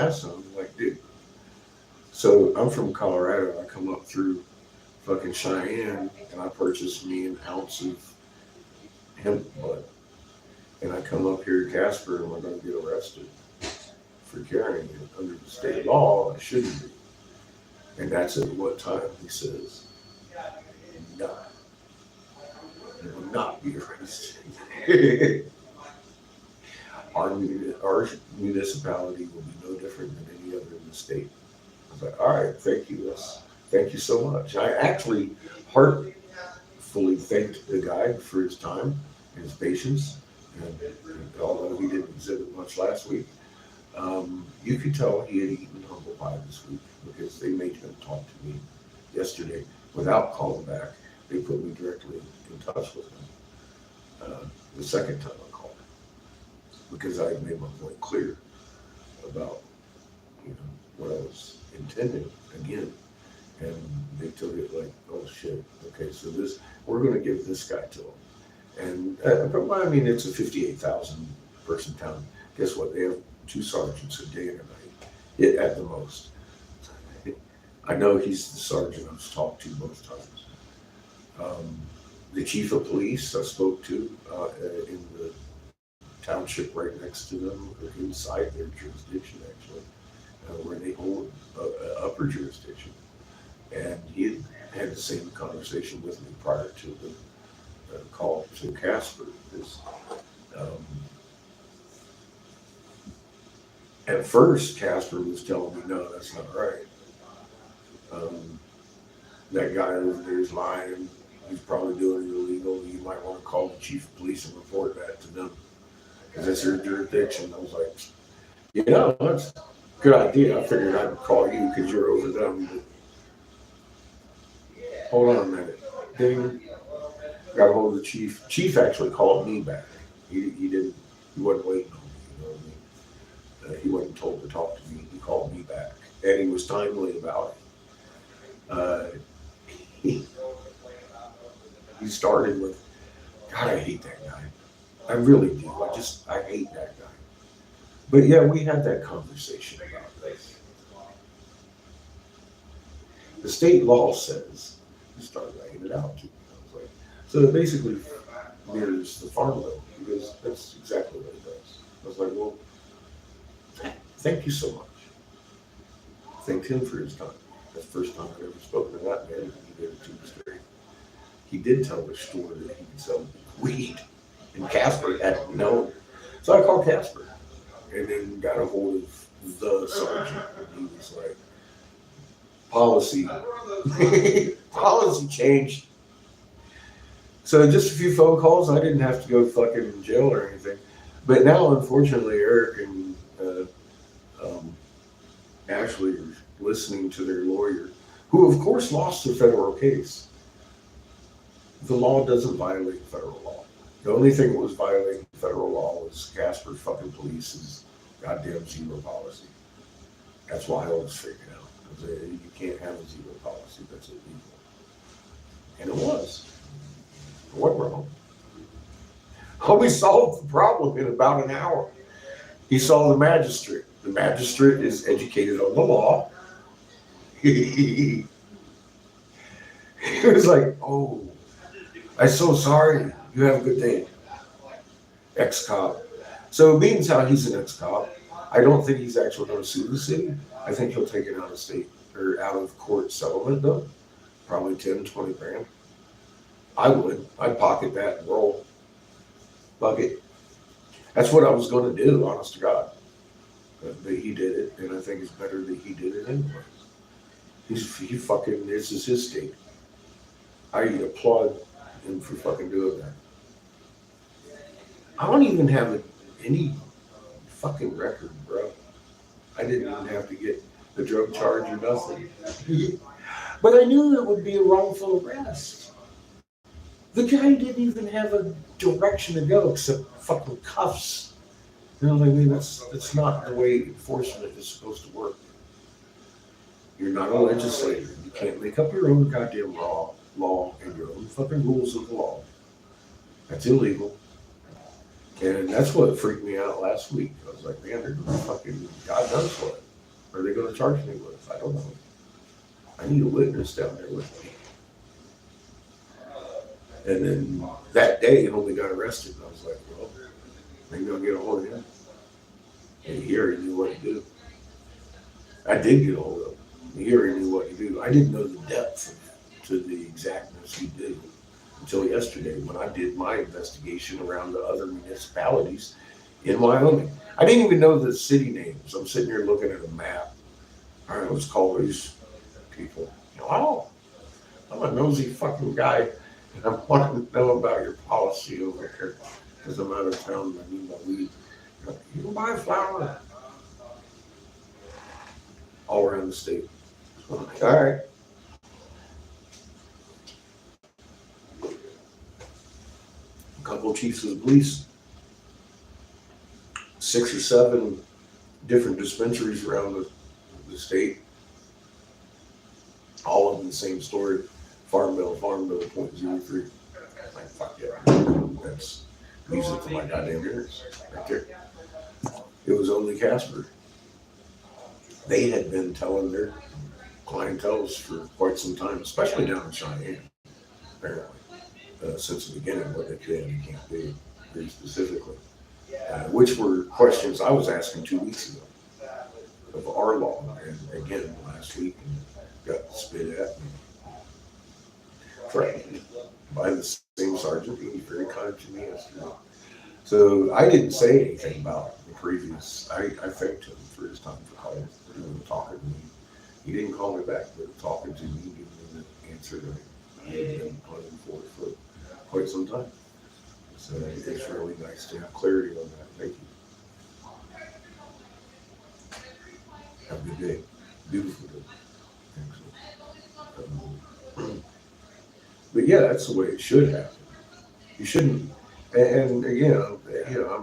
asked him, like, dude, so I'm from Colorado. I come up through fucking Cheyenne and I purchased me an ounce of hemp bud. And I come up here to Casper and we're going to get arrested for carrying it under the state law. I shouldn't be. And that's at what time? He says, no, you will not be arrested. Our municipality will be no different than any other in the state. I was like, all right, thank you. Thank you so much. I actually heartfully thanked the guy for his time and his patience. And although he didn't exhibit much last week, you could tell he had eaten humble pie this week because they made him talk to me yesterday without calling back. They put me directly in touch with him the second time I called because I had made my point clear about what I was intending again. And they took it like, oh shit, okay, so we're going to give this guy to him. And it's a 58,000 person town. Guess what? They have 2 sergeants a day and a night, at the most. I know he's the sergeant I've talked to most times. The chief of police I spoke to in the township right next to them, or inside their jurisdiction actually. where they hold upper jurisdiction. And he had the same conversation with me prior to the call to Casper. Because, at first, Casper was telling me, no, that's not right. That guy over there is lying. He's probably doing it illegal. You might want to call the chief of police and report that to them, because it's their jurisdiction. I was like, that's a good idea. I figured I'd call you because you're over them. But hold on a minute. Ding. Got a hold of the chief. Chief actually called me back. He wasn't waiting on me. You know what I mean? He wasn't told to talk to me. He called me back, and he was timely about it. He started with, God, I hate that guy. I really do. I hate that guy. But yeah, we had that conversation about this. The state law says, he started laying it out to me. I was like, so it basically mirrors the farm bill, because that's exactly what it does. I was like, well, thank you so much. Thanked him for his time. That's the first time I've ever spoken to that man. He did it to me straight. He did tell the store that he could sell weed, and Casper hadn't known. So I called Casper, and then got a hold of the sergeant, and he was like, policy changed. So just a few phone calls. I didn't have to go fucking in jail or anything. But now, unfortunately, Eric and Ashley are listening to their lawyer, who of course lost the federal case. The law doesn't violate federal law. The only thing that was violating federal law was Casper fucking police's goddamn zero policy. That's why I was freaking out. I was like, you can't have a zero policy, that's illegal. And it was. It wasn't wrong. We solved the problem in about an hour. He saw the magistrate. The magistrate is educated on the law. He was like, oh, I'm so sorry. You have a good day. Ex-cop. So being as how he's an ex-cop, I don't think he's actually going to sue the city. I think he'll take an out-of-state or out-of-court settlement, though. Probably 10, 20 grand. I would. I'd pocket that and roll. Bucket. That's what I was going to do, honest to God. But he did it, and I think it's better that he did it anyway. This is his state. I applaud him for fucking doing that. I don't even have any fucking record, bro. I didn't even have to get the drug charge or nothing. But I knew it would be a wrongful arrest. The guy didn't even have a direction to go except fucking cuffs. You know what I mean? That's not the way enforcement is supposed to work. You're not a legislator. You can't make up your own goddamn law and your own fucking rules of the law. That's illegal. And that's what freaked me out last week. I was like, man, they're doing fucking God knows what. What are they going to charge me with? I don't know. I need a witness down there with me. And then that day, he only got arrested. And I was like, well, maybe I'll get a hold of him. And he already knew what to do. I did get a hold of him. He already knew what to do. I didn't know the depth to the exactness he did until yesterday when I did my investigation around the other municipalities in Wyoming. I didn't even know the city names. I'm sitting here looking at a map. All right, let's call these people. Oh, I'm a nosy fucking guy, and I want to know about your policy over here because I'm out of town and I need my weed. You can buy flour all around the state. All right. A couple of chiefs of police, 6 or 7 different dispensaries around the state, all of them the same story. Farm bill, 0.03. Like, fuck yeah. That's music to my goddamn ears right there. It was only Casper. They had been telling their clientels for quite some time, especially down in Cheyenne, apparently, since the beginning, what they can and can't do, very specifically, which were questions I was asking 2 weeks ago. of our law. And again, last week, got spit at and threatened by the same sergeant. He was very kind to me yesterday. So I didn't say anything about the previous. I thanked him for his time for calling, talking to me. He didn't call me back, but talking to me, giving me the answer that I had been planning for quite some time. So it's really nice to have clarity on that. Thank you. Have a good day. Beautiful day. But yeah, that's the way it should happen. You shouldn't. And again, I'm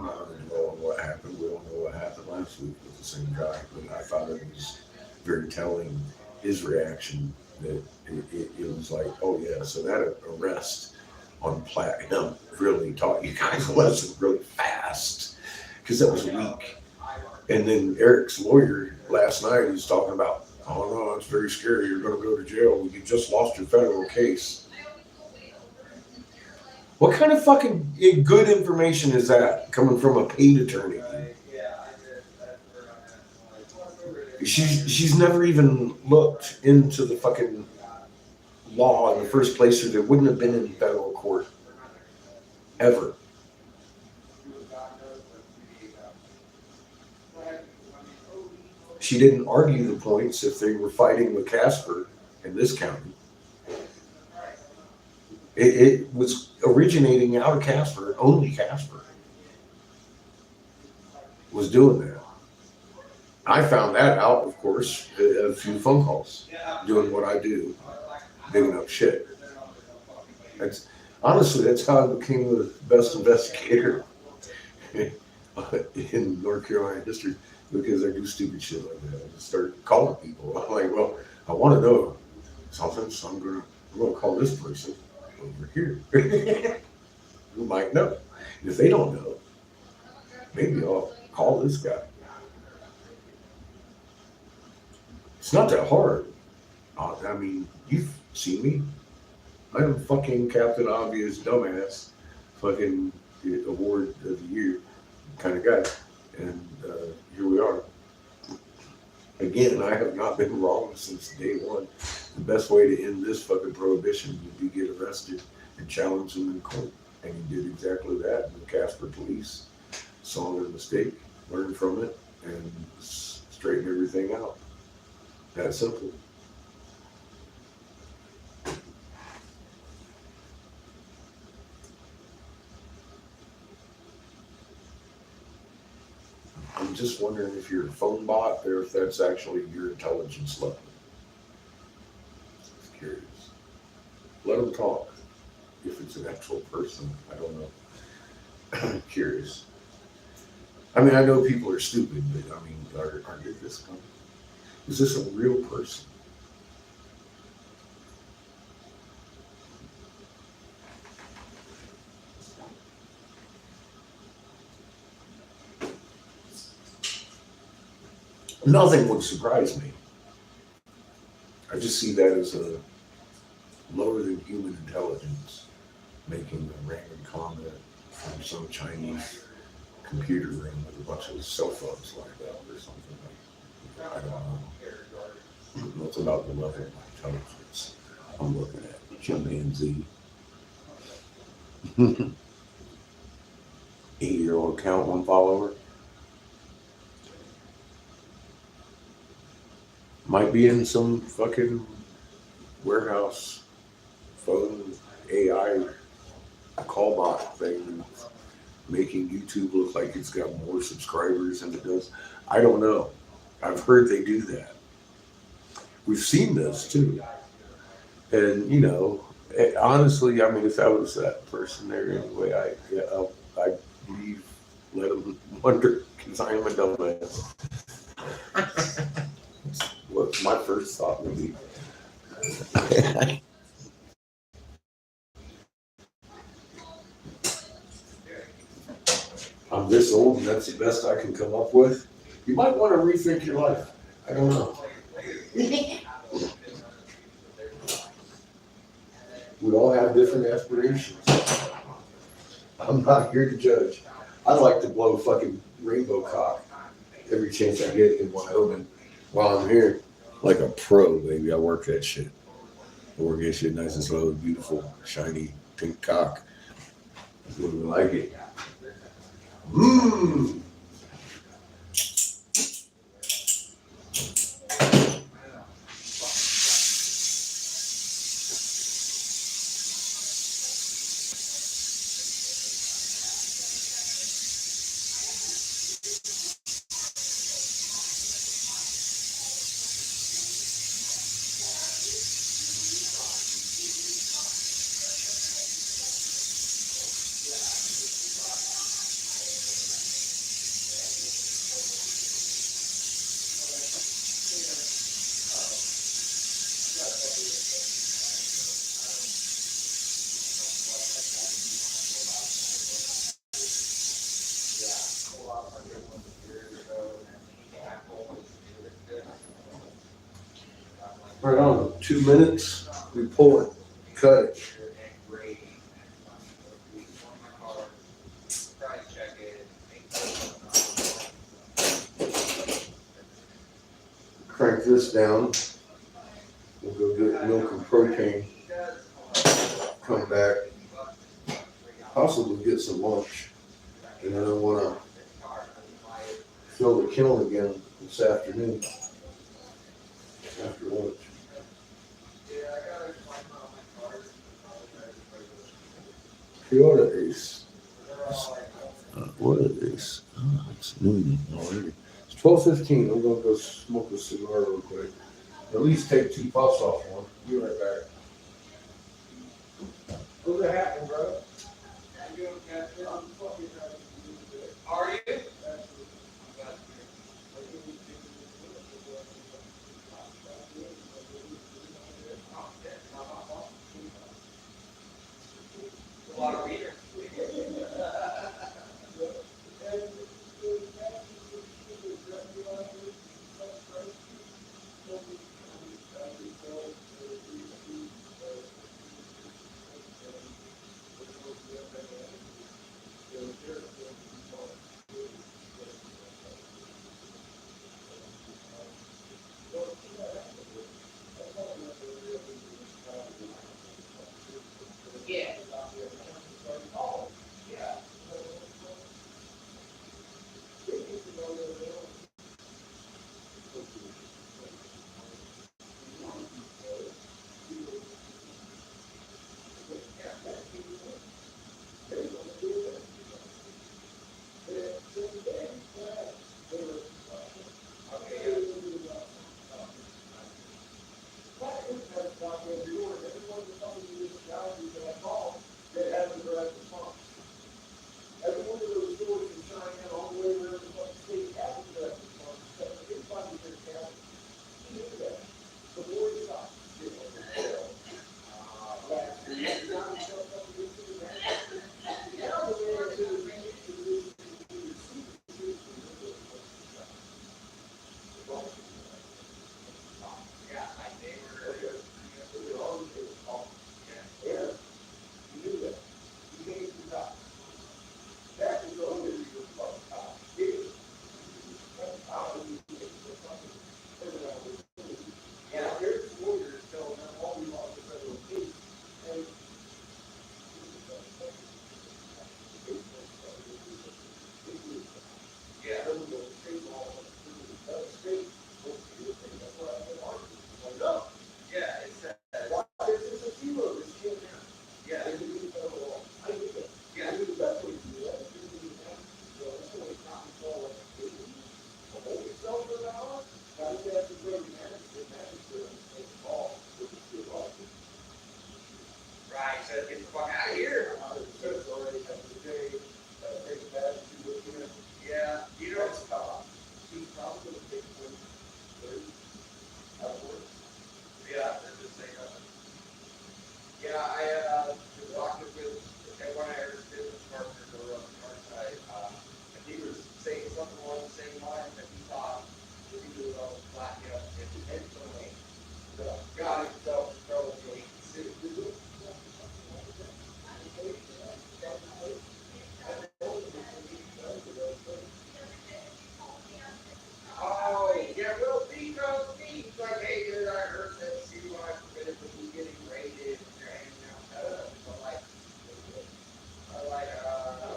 not going to dwell on what happened. We don't know what happened last week with the same guy, but I thought it was very telling, his reaction, that it was like, oh yeah, so that arrest on Platinum really taught you guys a lesson really fast, because that was weak. And then Eric's lawyer last night was talking about, oh no, it's very scary, you're going to go to jail, you just lost your federal case. What kind of fucking good information is that coming from a paid attorney? She's never even looked into the fucking law in the first place, or there wouldn't have been in federal court ever. She didn't argue the points if they were fighting with Casper in this county. It was originating out of Casper. Only Casper was doing that. I found that out, of course, a few phone calls, doing what I do, digging up shit. Honestly, that's how I became the best investigator in North Carolina history, because I do stupid shit like that. I just start calling people. I'm like, well, I want to know something, so I'm gonna call this person over here who might know. And if they don't know, maybe I'll call this guy. It's not that hard. I mean, you've seen me. I'm fucking Captain Obvious dumbass, fucking award of the year kind of guy. And here we are. Again, I have not been wrong since day one. The best way to end this fucking prohibition would be get arrested and challenge them in court. And he did exactly that. And the Casper police saw their mistake, learned from it, and straightened everything out. That simple. I'm just wondering if you're a phone bot or if that's actually your intelligence level. Just curious. Let them talk. If it's an actual person, I don't know. I'm curious. I mean, I know people are stupid, but I mean, are they this kind? Is this a real person? Nothing would surprise me. I just see that as a lower than human intelligence making a random comment from some Chinese computer room with a bunch of cell phones lined up or something like that. I don't know. That's about the level of intelligence I'm looking at. Chimpanzee. 8-year-old account, 1 follower. Might be in some fucking warehouse phone AI call bot thing, making YouTube look like it's got more subscribers than it does. I don't know. I've heard they do that. We've seen this too. And, you know, honestly, I mean, if I was that person there anyway, I'd leave, let them wonder, because I am a dumbass. What my first thought would be. I'm this old and that's the best I can come up with. You might want to rethink your life. I don't know. We all have different aspirations. I'm not here to judge. I'd like to blow fucking rainbow cock every chance I get in Wyoming. while I'm here, like a pro, baby. I work that shit. I work that shit nice and slow, beautiful, shiny, pink cock. Wouldn't like it. Mmm. Right on. 2 minutes. We pull it. Cut it. Crank this down. We'll go get milk and propane. Come back. Possibly get some lunch. And then I want to fill the kiln again this afternoon after lunch. Toyota Ace. What is? Oh, it's noon already. It's 12:15. I'm gonna go smoke a cigar real quick. At least take 2 puffs off one. Be right back. What's happening, bro? I'm doing Casper. Are you? A lot of readers.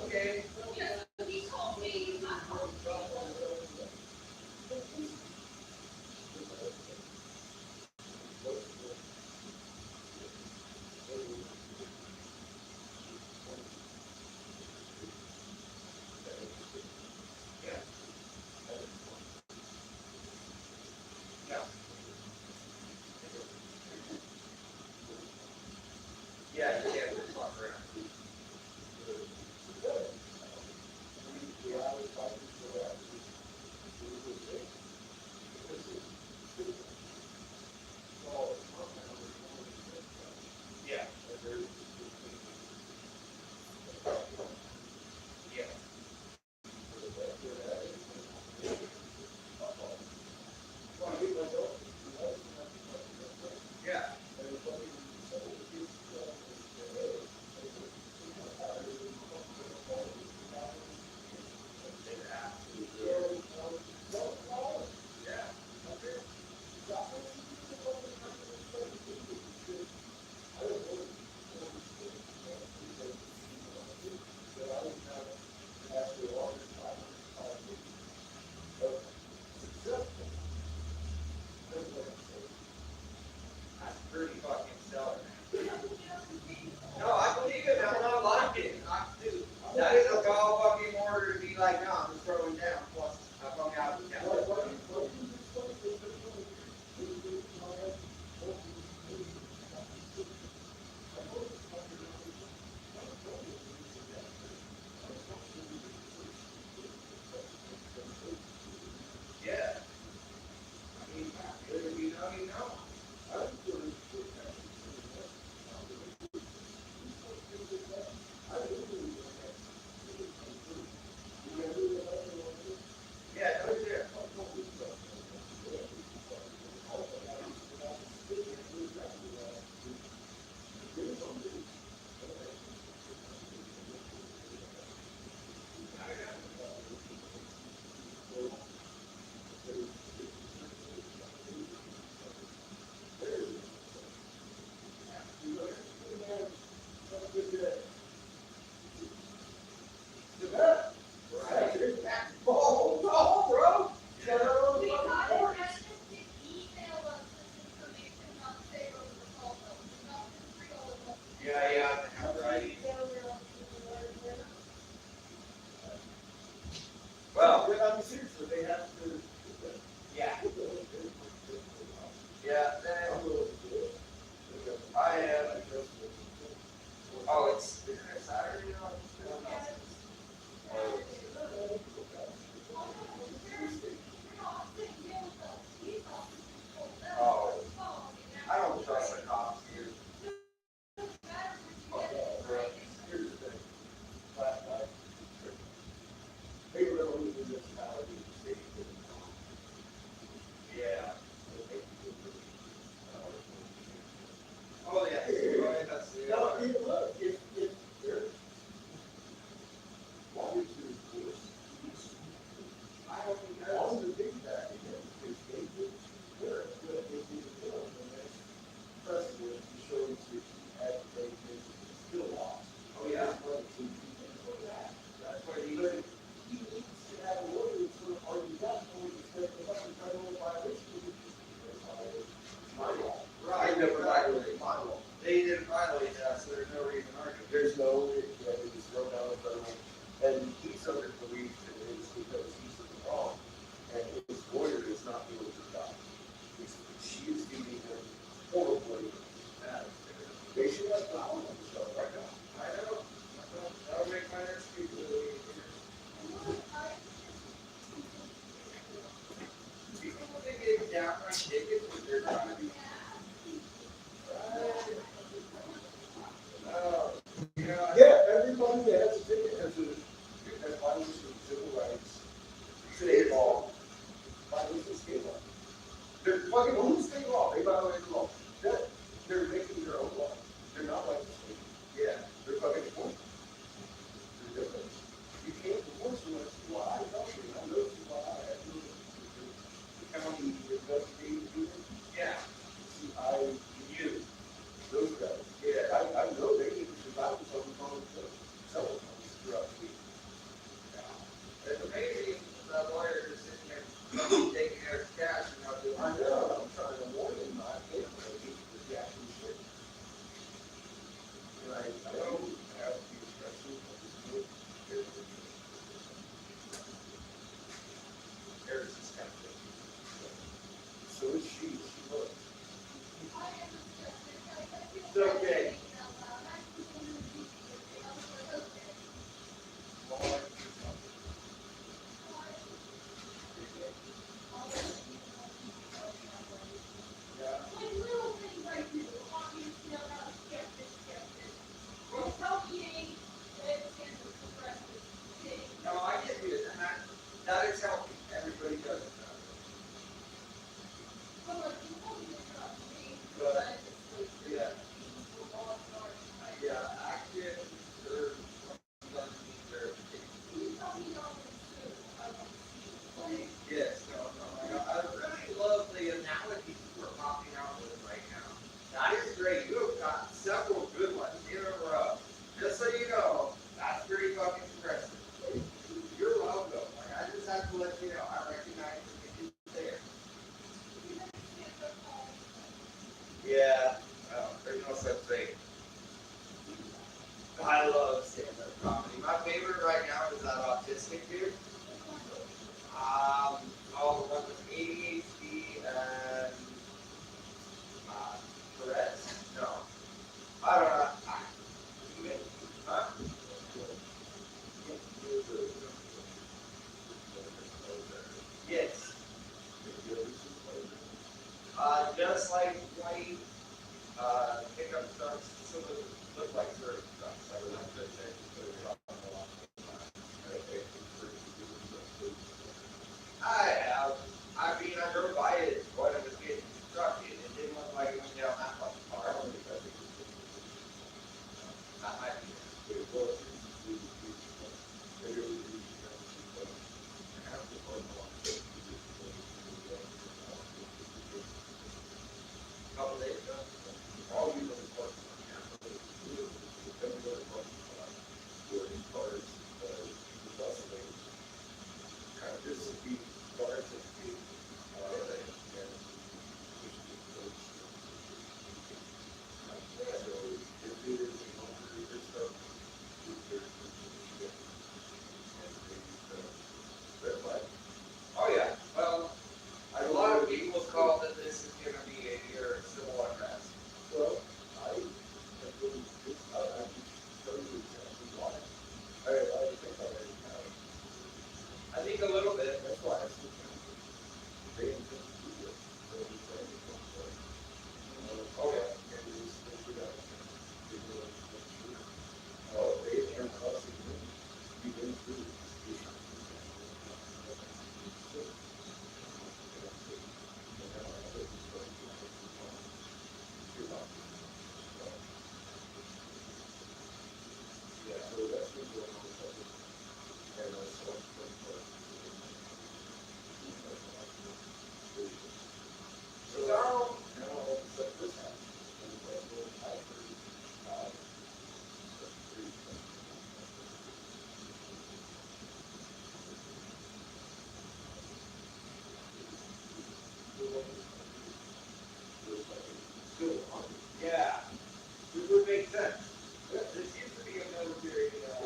okay. Yeah, so he told me, I told him, Yeah, you can't just walk around. Yeah. Yeah. Yeah. That's pretty fucking stellar, man. No, I believe it. I'm not lying. Dude, that is a tall fucking order to be like, no, I'm just throwing down. Plus, I hung out with Casper. Yeah. I mean, if you know, you know. Yeah, no shit. Oh, no, bro. we got it, and just email us this information about state road for salt though, it's not just real. Yeah, yeah, right. Well, I'm serious, they have to. yeah. Yeah, then I am. Oh, it's isn't it Saturday now? Oh, I don't trust the cops, dude. Here's the thing. They really need this municipality to stay. Yeah. Oh, yeah. Right, that's the Now, other. look, if they're wanting to enforce these, I don't think that's all the big back again, because they did, they're good, they did it well, and that's precedent shows that they still lost. Oh, yeah. That's why he needs to have an ordinance for, are you not going to spend the money federal violation? My law. Right. I never violated my law. They didn't violate that, so there's no reason to argue. There's no, it was thrown down the federal, and he's under belief that it's because he's in the wrong, and his lawyer is not doing her job. She is giving him horribly. They should have power on the show right now. I know. That'll make my next speech a little easier. People think they downright tickets when they're trying to be. You know, Yeah, everybody that has a ticket has violation of civil rights, state law, violation of state law. They're fucking own state law, they violate the law. They're making their own law. They're not like the state. yeah. They're fucking enforcing. They're different. You can't enforce them unless you lie. I know you lie. The county investigating you. Yeah. like white pickup trucks, some of them look like service trucks, like when I'm just saying, put a truck on the lot. I have. I mean, I drove by it when I was getting constructed. It didn't look like it went down that much far. That might be it. Couple days ago. All you really work on this would be guards and feet. Oh yeah, well, a lot of people call that this is gonna be a year of civil unrest. Well, I can tell you exactly why. I think a little bit. That's why I said they intend to do this. Oh yeah. Oh, they are causing them to be going through. Yeah, so that's been going on. And so now all of a sudden this happens. And it's like, well, I heard, yeah, it would make sense. This used to be a military town.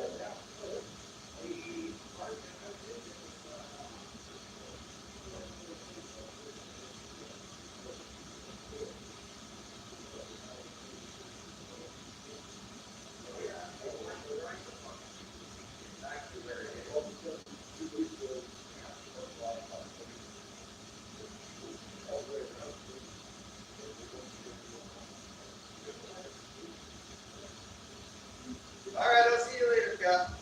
Exactly where it is. All right, I'll see you later, Scott.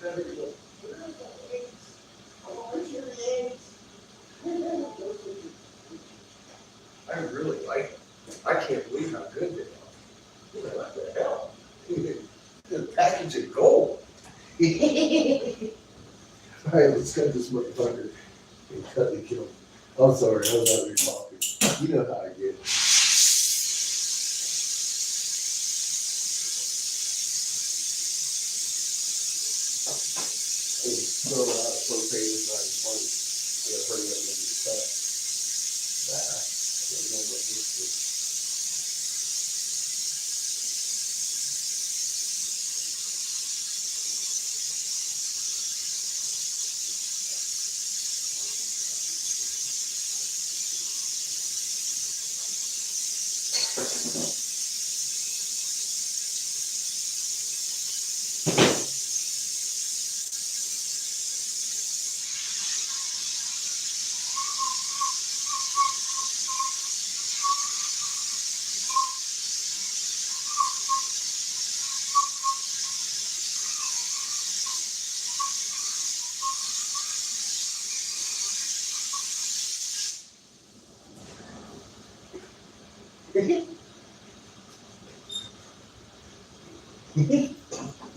I really like it. I can't believe how good they are. What the hell? The package of gold. All right, let's cut this motherfucker and cut the kill. I'm sorry, I was out there talking. You know how I get. Throw out a propane, it's not even funny. I gotta hurry up and get it cut. I don't know what this is.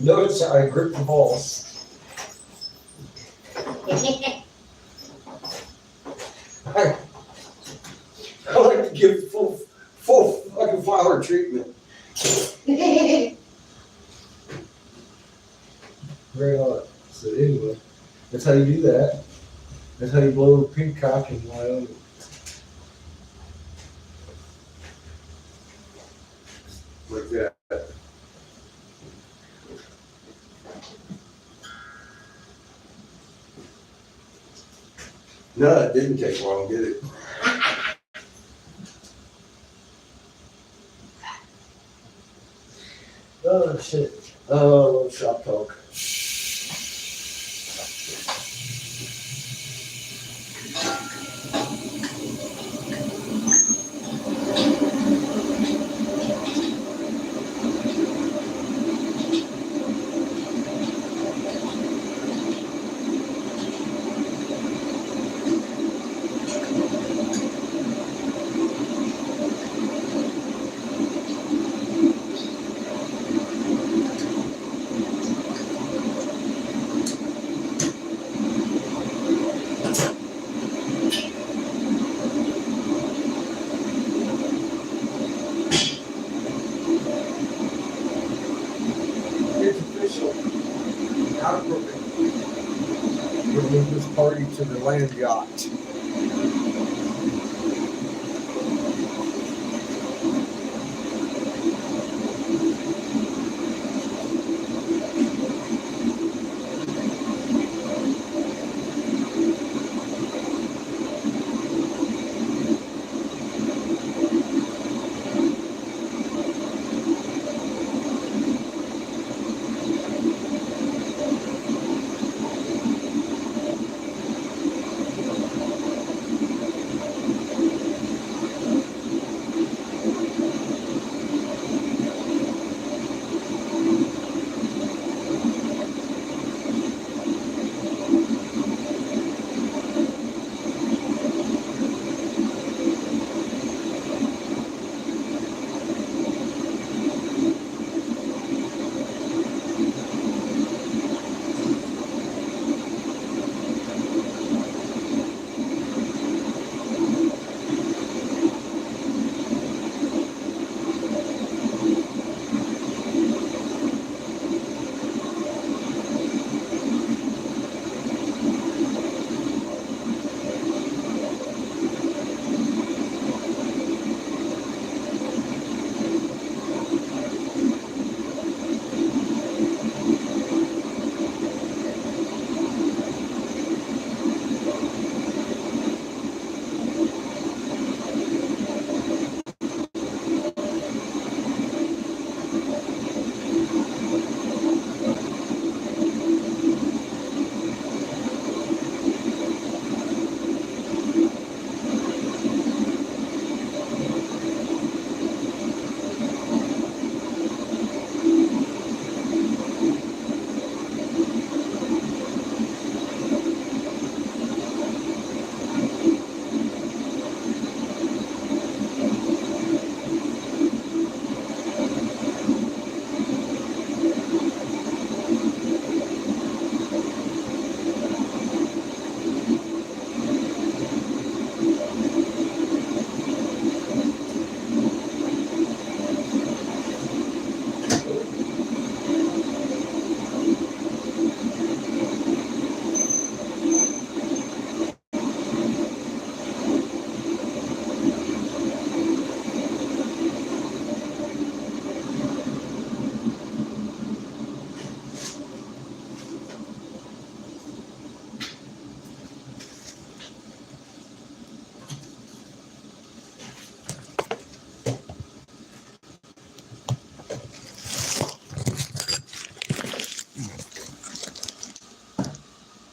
Notice how I grip the balls. I like to give full fucking flower treatment. Right on. So anyway, that's how you do that. That's how you blow a pink cock in Wyoming. Like that. No, it didn't take long, did it? Oh shit. Oh, shop talk. It's official. Outbroken. We'll move this party to the land yacht.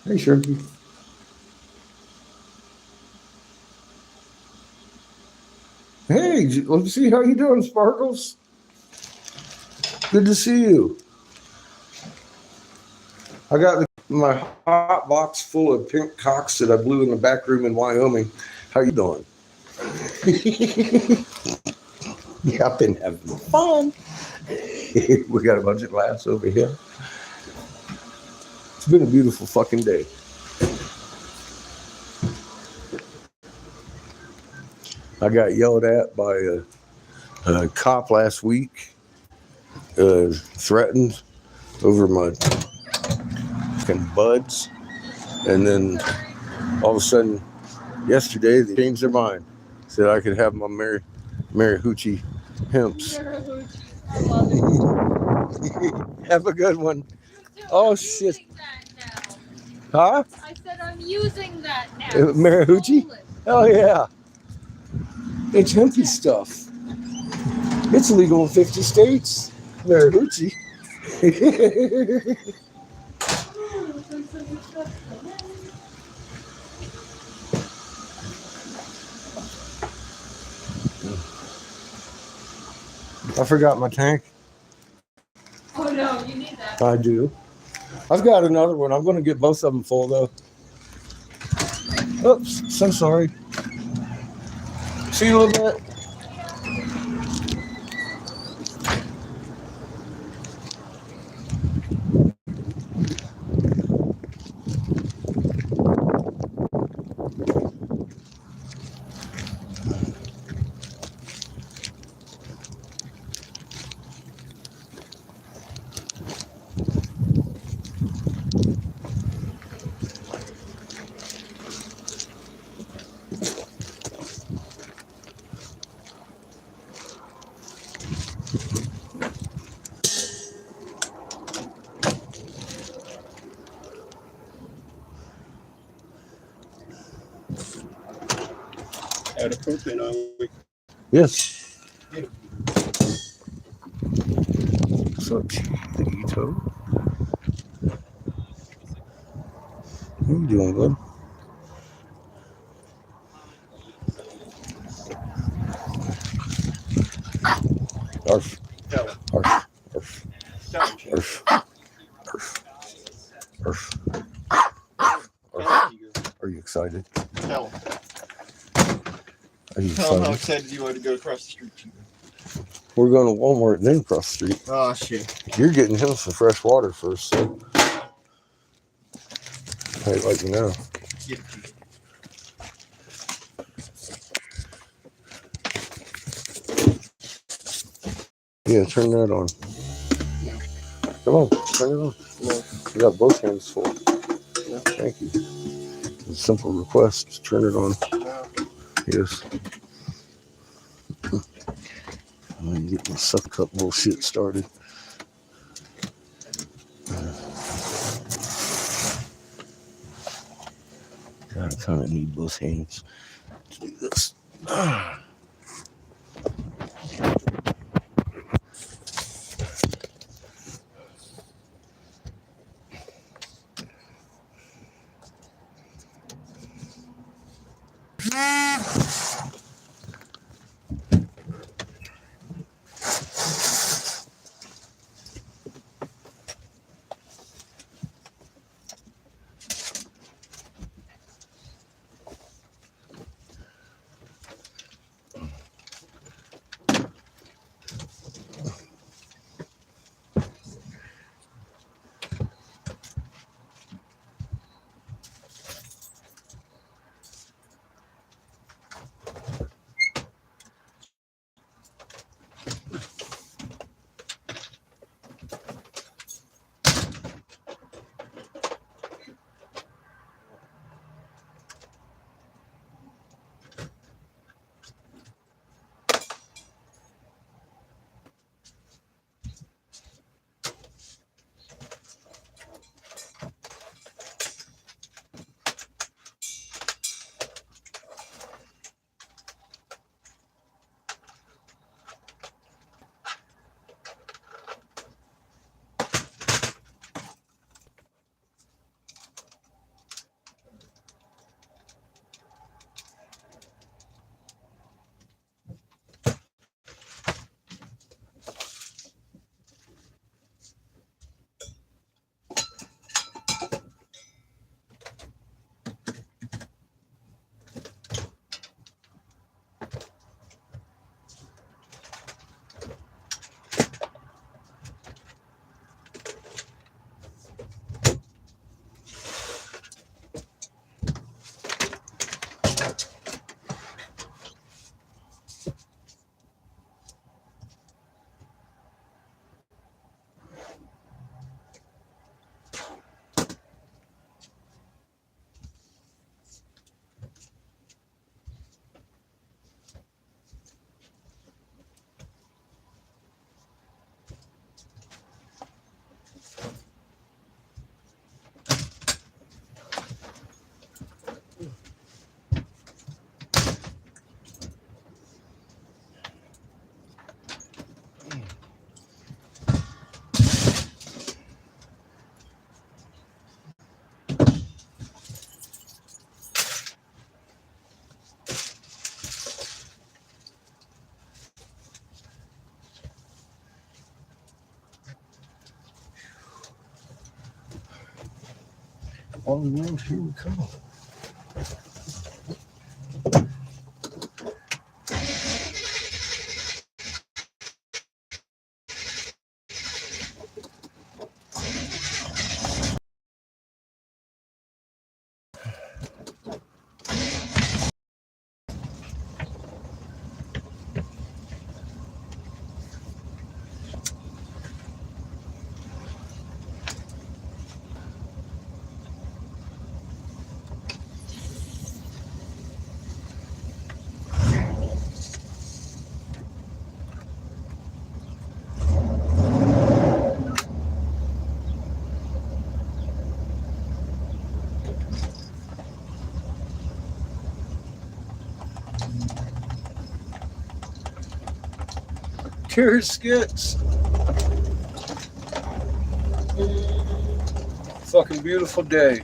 Hey, Shirky. Hey, let's see how you doing, Sparkles. Good to see you. I got my hot box full of pink cocks that I blew in the back room in Wyoming. How you doing? Yeah, I've been having fun. We got a bunch of glass over here. It's been a beautiful fucking day. I got yelled at by a cop last week, threatened over my fucking buds. And then all of a sudden, yesterday, they changed their mind. Said I could have my Mary Hoochie Hemps. I love it. Have a good one. So Oh, I'm shit. using that now. Huh? I said I'm using that now. Mary Hoochie? Stolen. Oh, yeah. It's hempy stuff. It's legal in 50 states. Mary Hoochie. I forgot my tank. Oh no, you need that. I do. I've got another one. I'm going to get both of them full, though. Oops, so sorry. See you in a little bit. Add a propane on. Yes. What's up, Chiquito? How you doing, bud? Arf. Tell him. Arf. Arf. Tell him. Shane. Arf. Arf. Arf. Tell him. Are you excited? Tell him. Are you Tell him how excited? excited you are to go across the street. We're going to Walmart and then across the street. Oh shit. You're getting him some fresh water first, so. How you like me now? Yeah. Yeah, turn that on. Come on, turn it on. No. You got both hands full. Yeah. Thank you. It's a simple request. Turn it on. No. Yes. I'm gonna get my suck cup bullshit started. God, I kind of need both hands to do this. On the road, here we come. Cheers, Skits. Fucking beautiful day.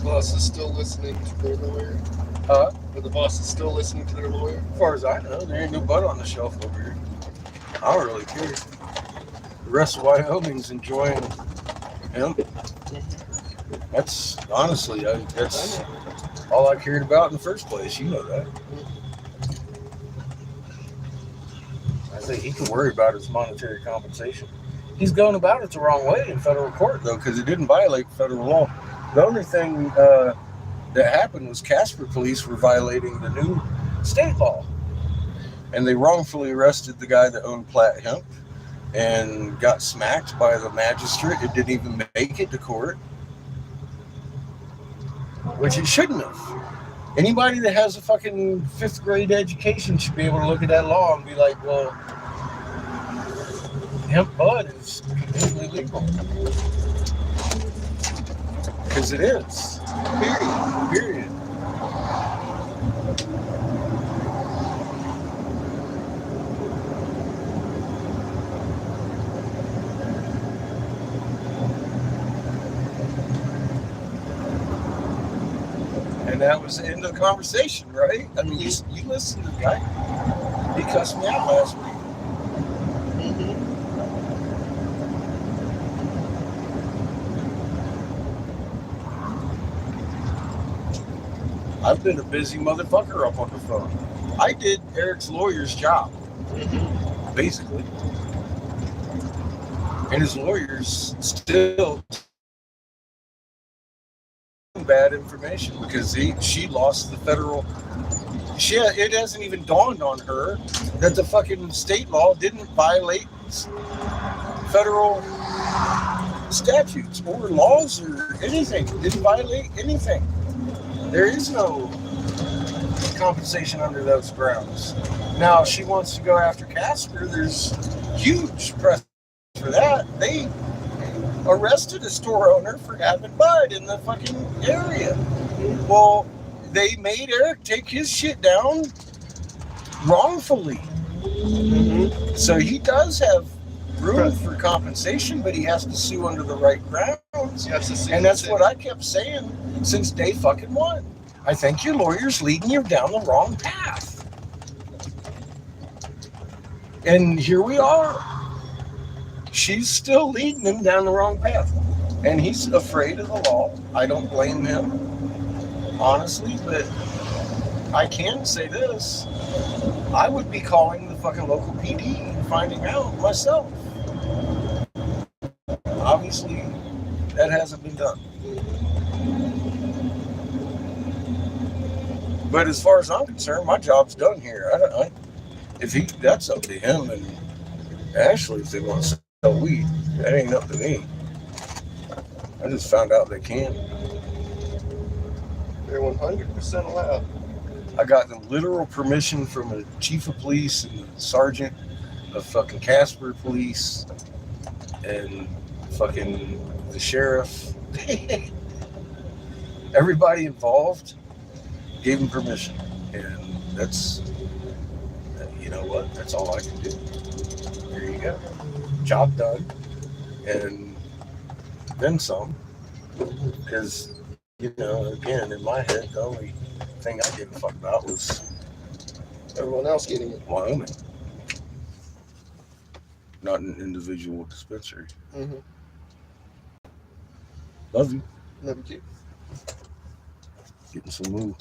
Boss is still listening to their lawyer. Huh? Or the boss is still listening to their lawyer. As far as I know, there ain't no butt on the shelf over here. I don't really care. The rest of Wyoming's enjoying hemp. That's honestly, that's all I cared about in the first place. You know that. I think he can worry about his monetary compensation. He's going about it the wrong way in federal court, though, because it didn't violate federal law. The only thing that happened was Casper police were violating the new state law. And they wrongfully arrested the guy that owned Platt Hemp and got smacked by the magistrate. It didn't even make it to court, which it shouldn't have. Anybody that has a fucking 5th grade education should be able to look at that law and be like, well, hemp bud is completely legal. Because it is. Period. And that was the end of the conversation, right? I mean, you listened to the guy. He cussed me out last week. I've been a busy motherfucker up on the phone. I did Eric's lawyer's job, basically. And his lawyer's still bad information because she lost the federal. It hasn't even dawned on her that the fucking state law didn't violate federal statutes or laws or anything. It didn't violate anything. There is no compensation under those grounds. Now, she wants to go after Casper. There's huge press for that. They arrested a store owner for having bud in the fucking area. Well, they made Eric take his shit down wrongfully. So he does have room for compensation, but he has to sue under the right grounds. And that's what I kept saying since day fucking one. I think your lawyer's leading you down the wrong path. And here we are. She's still leading him down the wrong path. And he's afraid of the law. I don't blame him, honestly, but I can say this. I would be calling the fucking local PD and finding out myself. Obviously, that hasn't been done. But as far as I'm concerned, my job's done here. That's up to him and Ashley if they want to sell weed. That ain't up to me. I just found out they can. They're 100% allowed. I got the literal permission from the chief of police and the sergeant of fucking Casper police and fucking the sheriff. Everybody involved gave him permission. And that's, you know what? That's all I can do. There you go. Job done. And then some. Because, you know, again, in my head, the only thing I gave a fuck about was Everyone else getting it. Wyoming, not an individual dispensary. Mm-hmm. Love you. Love you too. Getting some move.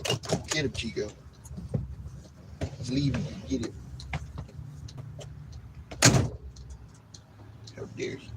Get him, Chico. He's leaving you. Get him. How dare he?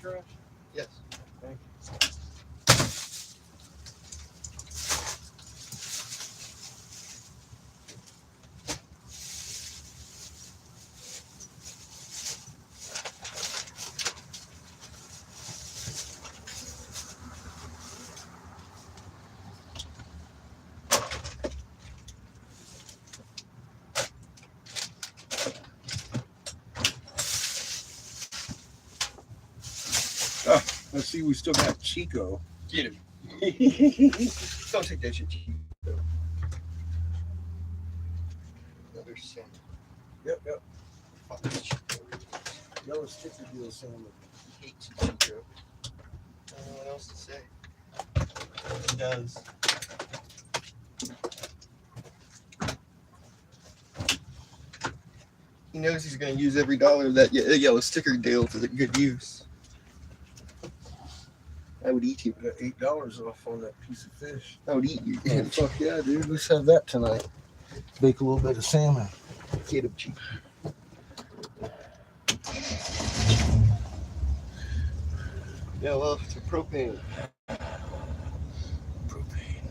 trash? Yes. Thank I see we still got Chico. Get him. Don't take that shit cheap. Another salmon. Yep. Fucking Chico. Yellow sticker deal salmon. He hates Chico. I don't know what else to say. He does. He knows he's going to use every dollar of that yellow sticker deal to the good use. I would eat you. Got $8 off on that piece of fish. I would eat you. Oh, fuck yeah, dude. Let's have that tonight. Bake a little bit of salmon. Get him cheap. Yeah, well, it's a propane. Propane.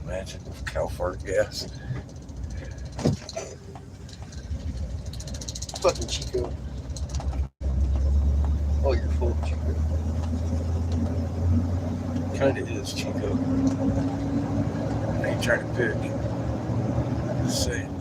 Imagine cow fart gas. Fucking Chico. Oh, you're full of Chico. Kinda is Chico. I ain't trying to pick. Just saying.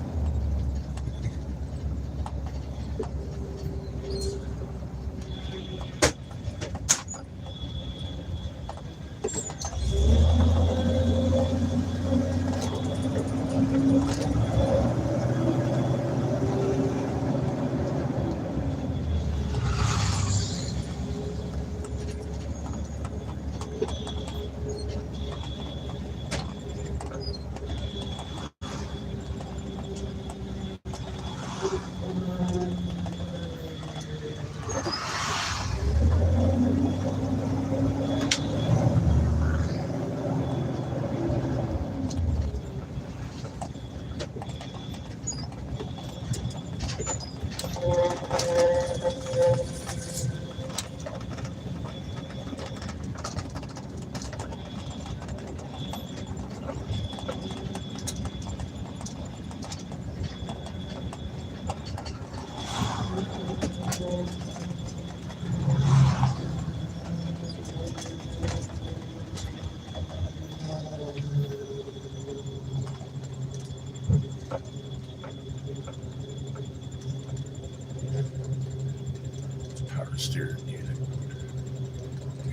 Power steering unit.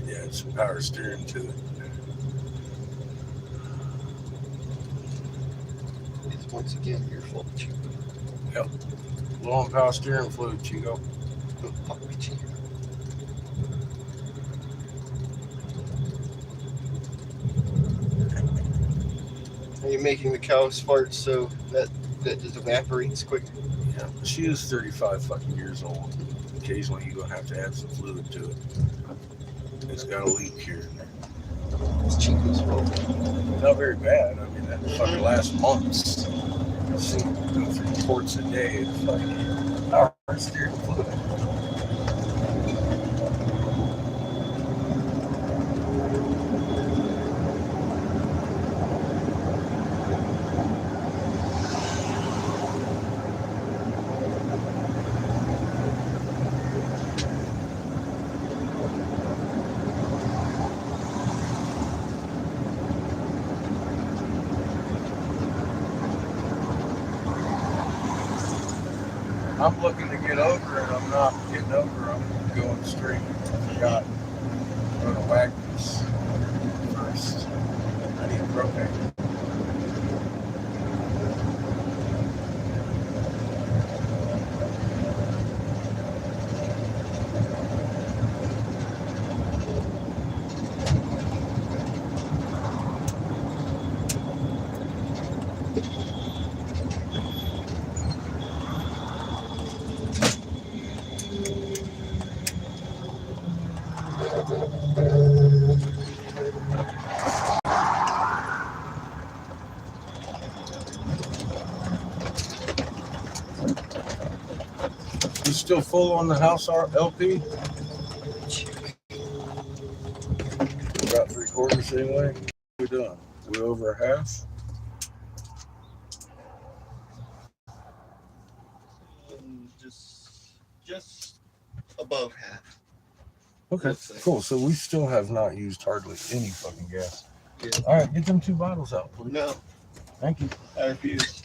Yeah, it's some power steering to it. It's once again your fault, Chico. Low on power steering fluid, Chico. Oh, fuck me, Chico. Are you making the cows fart so that just evaporates quick? Yeah, she is 35 fucking years old. Occasionally you're gonna have to add some fluid to it. It's got a leak here and there. It's Chico's fault. Not very bad. I mean, that fucking lasts months. I've seen it go 3 quarts a day of fucking power steering fluid. I'm looking to get over and I'm not getting over. I'm going straight. I forgot. I'm going to whack this first. I need propane. still full on the house LP? About 3/4 anyway. What we doing? We over half? Just above half. Okay, Looks like. cool. So we still have not used hardly any fucking gas. Yeah. All right, get them 2 bottles out, please. No, Thank you. I refuse.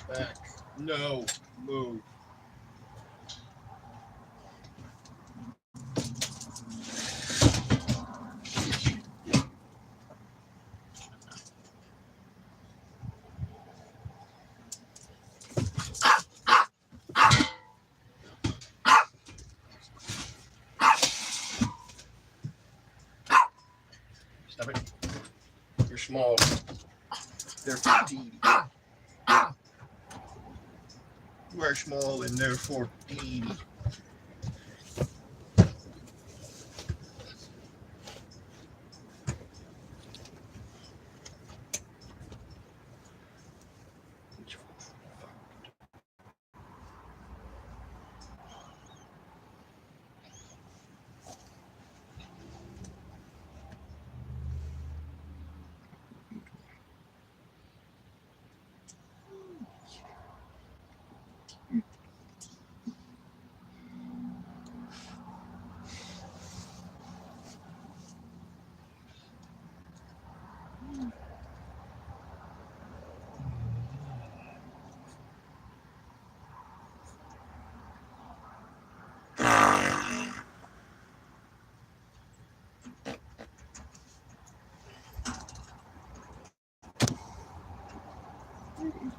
Back. No. Move. Stop it. You're small. Therefore teeny. You are small and therefore teeny.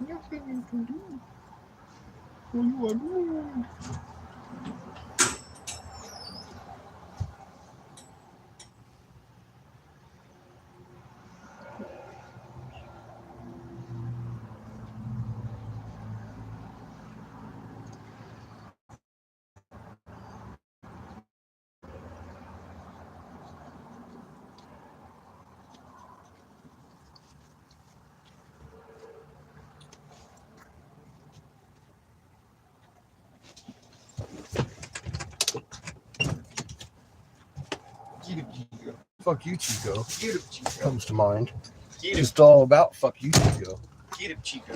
Nothing you can do. For you alone. Get him, Chico. Fuck you, Chico. Get him, Chico. Comes to mind. Get him. Just all about fuck you, Chico. Get him, Chico.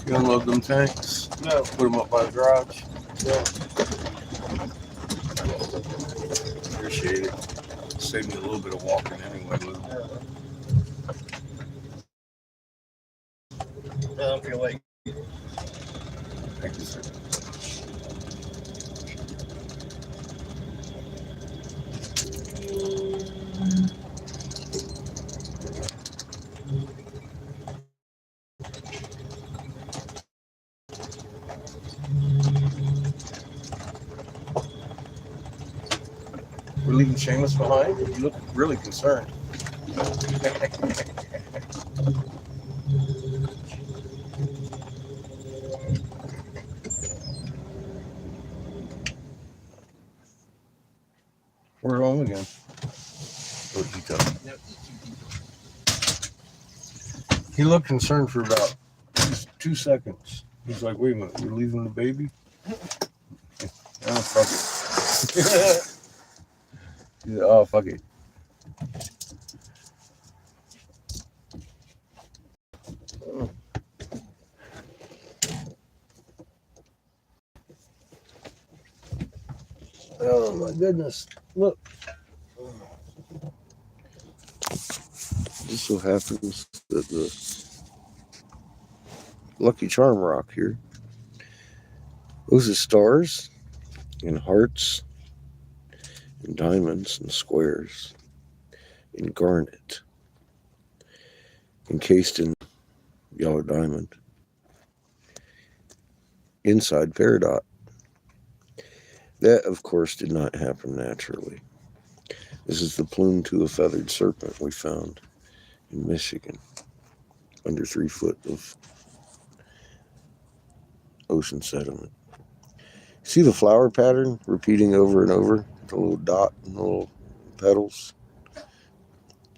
You unload them tanks? No. Put them up by the garage? Yeah. Appreciate it. Save me a little bit of walking anyway with them. I don't feel like Thank you, sir. We're leaving Seamus behind. You look really concerned. We're home again. What'd he tell me? He looked concerned for about 2 seconds. He's like, wait a minute, we're leaving the baby? Oh, fuck it. He's like, oh, fuck it. Oh, my goodness. Look. Just so happens that the Lucky Charm rock here, those are stars and hearts and diamonds and squares and garnet encased in yellow diamond inside peridot. That, of course, did not happen naturally. This is the plume to a feathered serpent we found in Michigan, under 3 foot of ocean sediment. See the flower pattern repeating over and over, the little dot and the little petals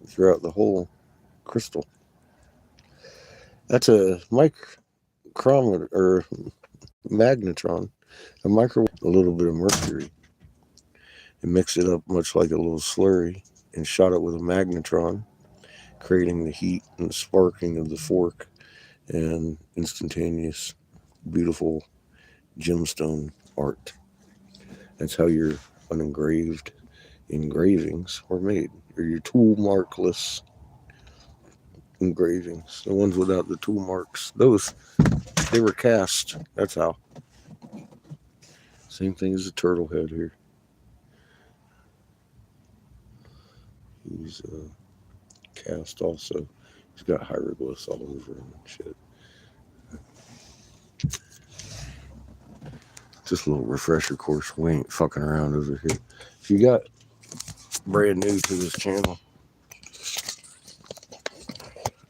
throughout the whole crystal. That's a micrometer or magnetron, a little bit of mercury, and mix it up much like a little slurry, and shot it with a magnetron, creating the heat and the sparking of the fork and instantaneous, beautiful gemstone art. That's how your unengraved engravings were made, or your tool markless engravings. The ones without the tool marks, those, they were cast. That's how. Same thing as the turtle head here. He's cast also. He's got hieroglyphs all over him and shit. Just a little refresher course. We ain't fucking around over here. If you got brand new to this channel,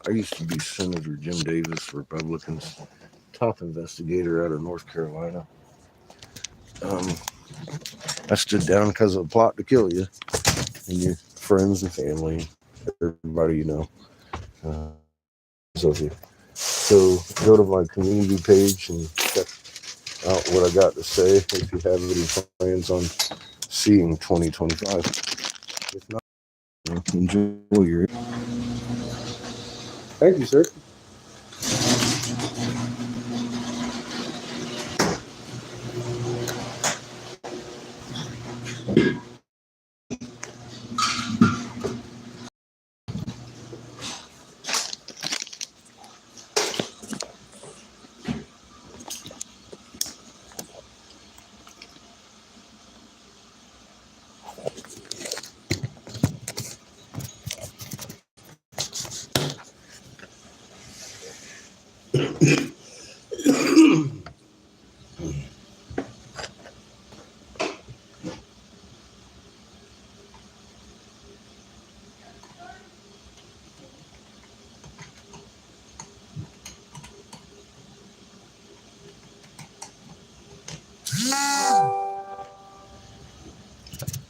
I used to be Senator Jim Davis, Republicans, top investigator out of North Carolina. I stood down because of a plot to kill you and your friends and family, everybody you know. So go to my community page and check out what I got to say if you have any plans on seeing 2025. If not, enjoy your. Thank you, sir.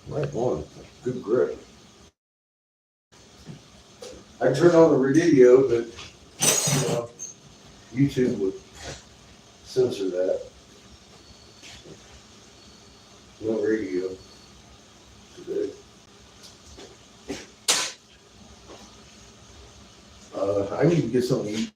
Right on. Good grip. I turned on the radio, but YouTube would censor that. No radio today. I need to get something to eat.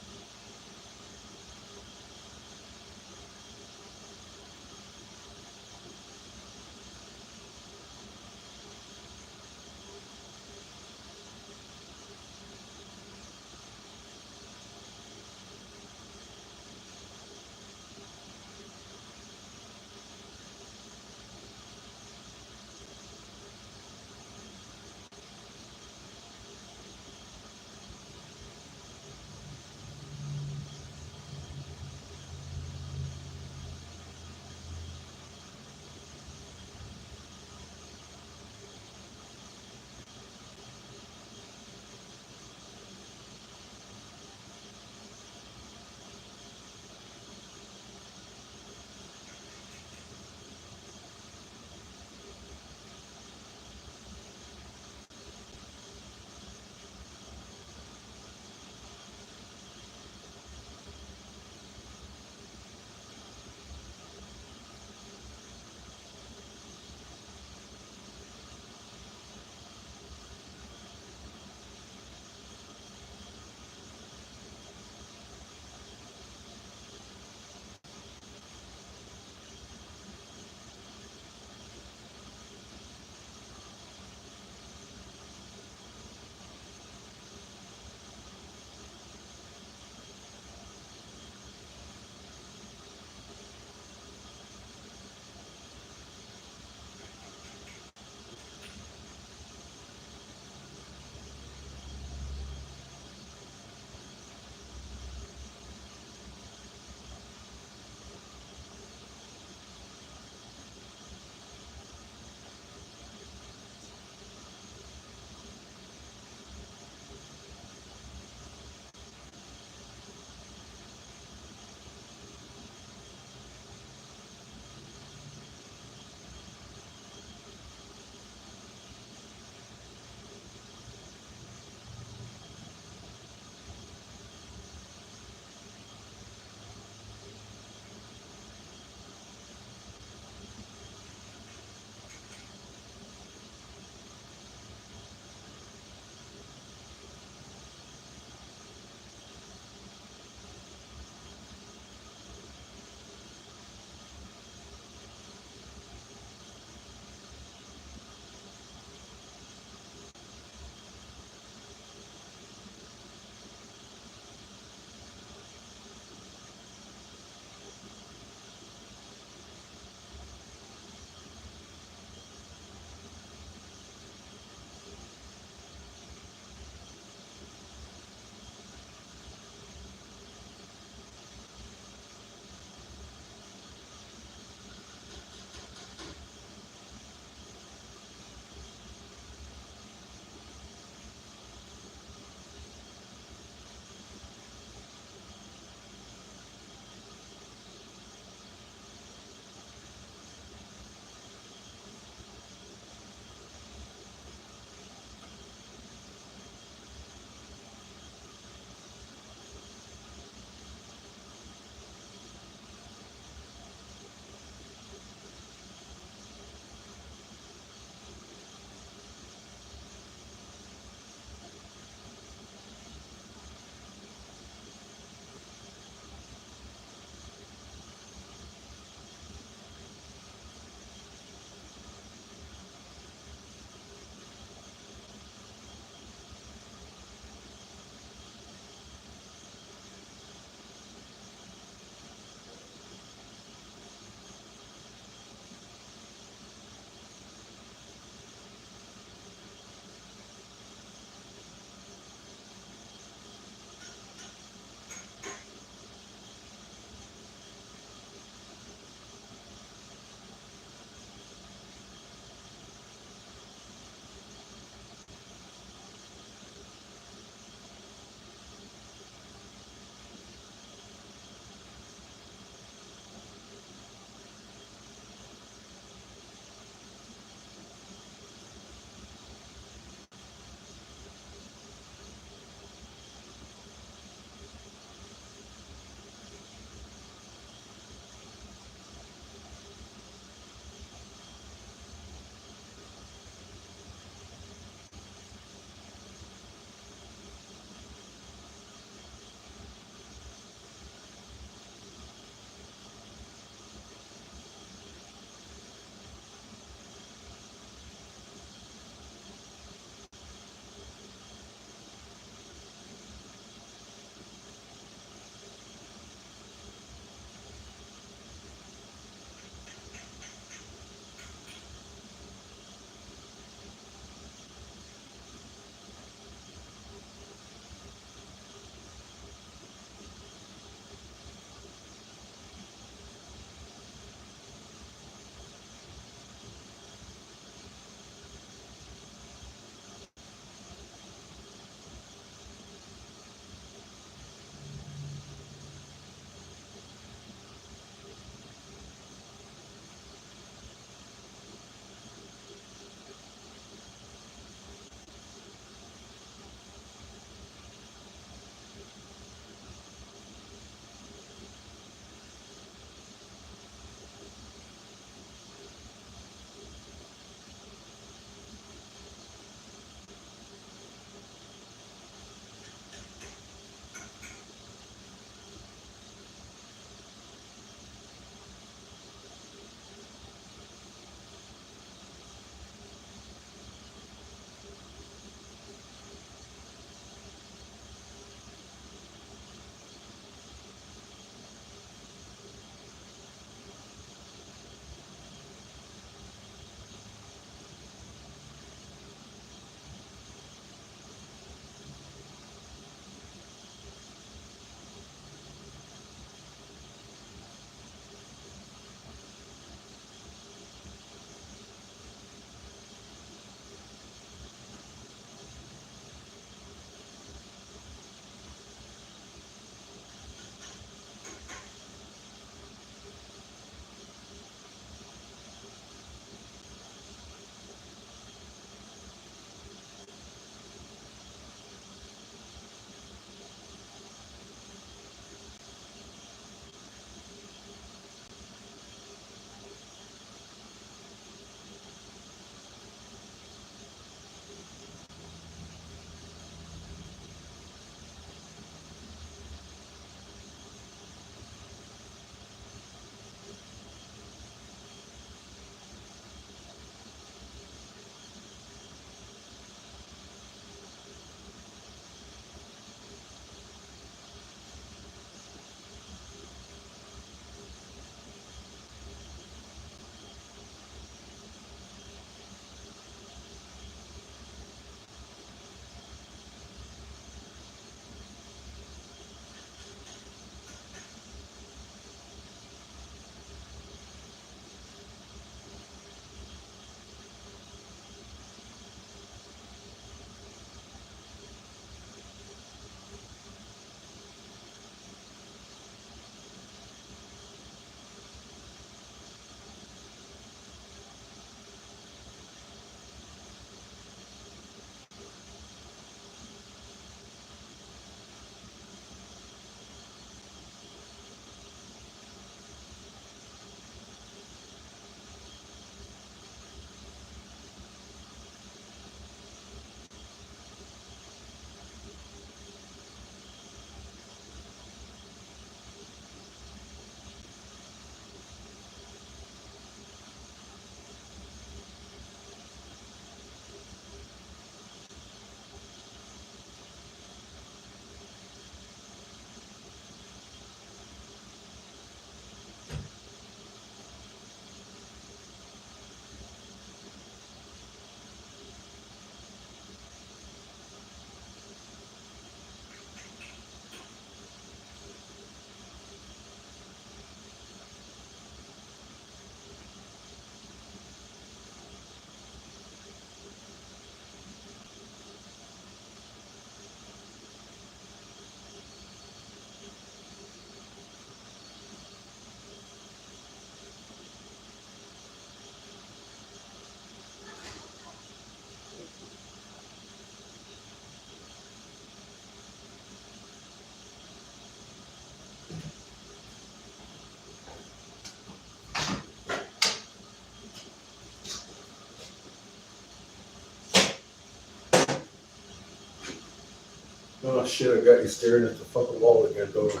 Oh shit, I got you staring at the fucking wall again, don't I?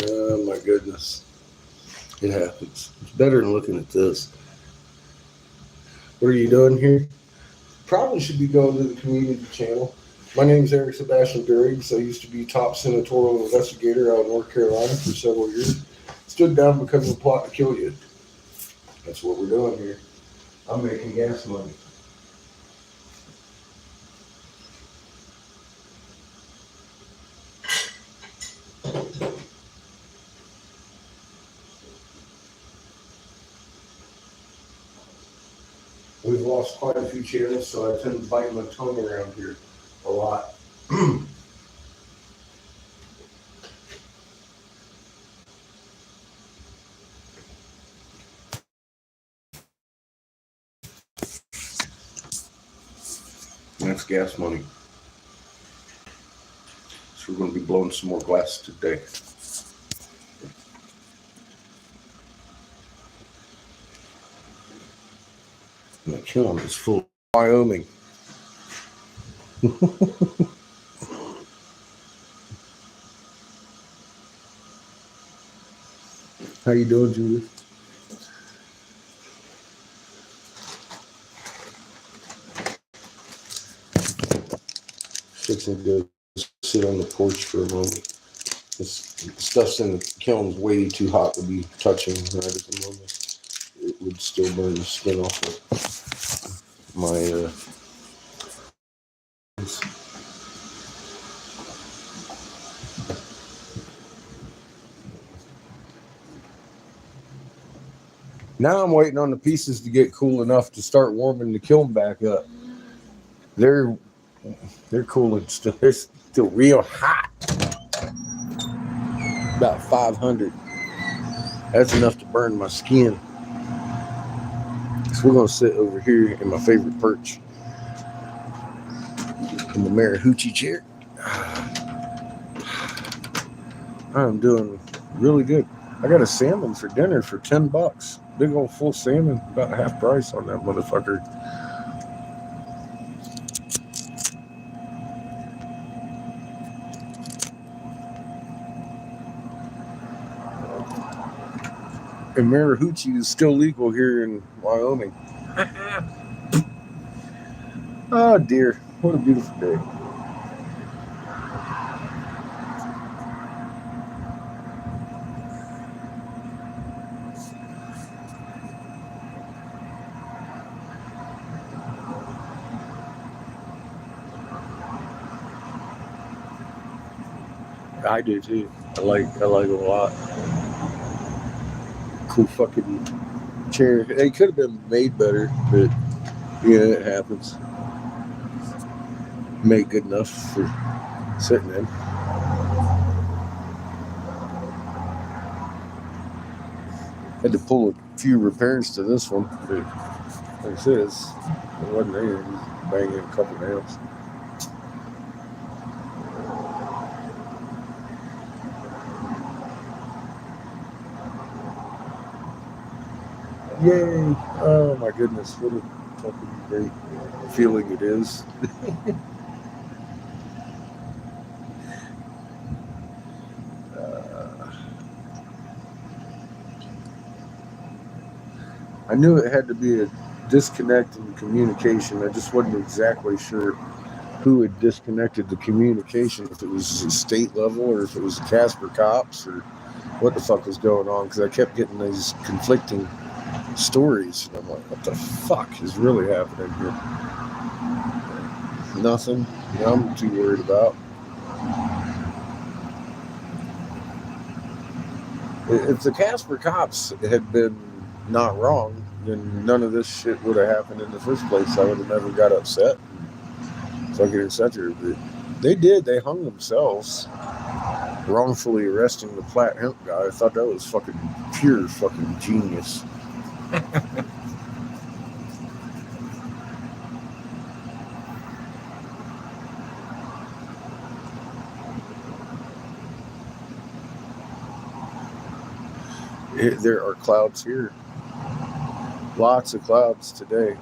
Oh my goodness. It happens. It's better than looking at this. What are you doing here? Probably should be going to the community channel. My name's Eric Sebastian Duriggs. I used to be top senatorial investigator out in North Carolina for several years. Stood down because of a plot to kill you. That's what we're doing here. I'm making gas money. We've lost quite a few channels, so I tend to bite my tongue around here a lot. That's gas money. So we're going to be blowing some more glass today. And the kiln is full of Wyoming. How you doing, Judith? Fixing to sit on the porch for a moment. This stuff's in the kiln's way too hot to be touching right at the moment. It would still burn the skin off of my Now I'm waiting on the pieces to get cool enough to start warming the kiln back up. They're cooling still. They're still real hot. About 500. That's enough to burn my skin. So we're gonna sit over here in my favorite perch, in the Marahoochee chair. I'm doing really good. I got a salmon for dinner for $10. Big old full salmon, about half price on that motherfucker. And Marahoochee is still legal here in Wyoming. Oh dear, what a beautiful day. I do too. I like it a lot. Cool fucking chair. It could have been made better, but yeah, it happens. Made good enough for sitting in. Had to pull a few repairs to this one, but like I said, it wasn't there. It was banging a couple nails. Yay! Oh my goodness, what a fucking great feeling it is. I knew it had to be a disconnect in communication. I just wasn't exactly sure who had disconnected the communication, if it was the state level or if it was the Casper cops or what the fuck was going on, because I kept getting these conflicting stories. And I'm like, what the fuck is really happening here? Nothing I'm too worried about. If the Casper cops had been not wrong, then none of this shit would have happened in the first place. I would have never got upset, etc. But they did. They hung themselves, wrongfully arresting the Platt Hemp guy. I thought that was fucking pure fucking genius. There are clouds here. Lots of clouds today.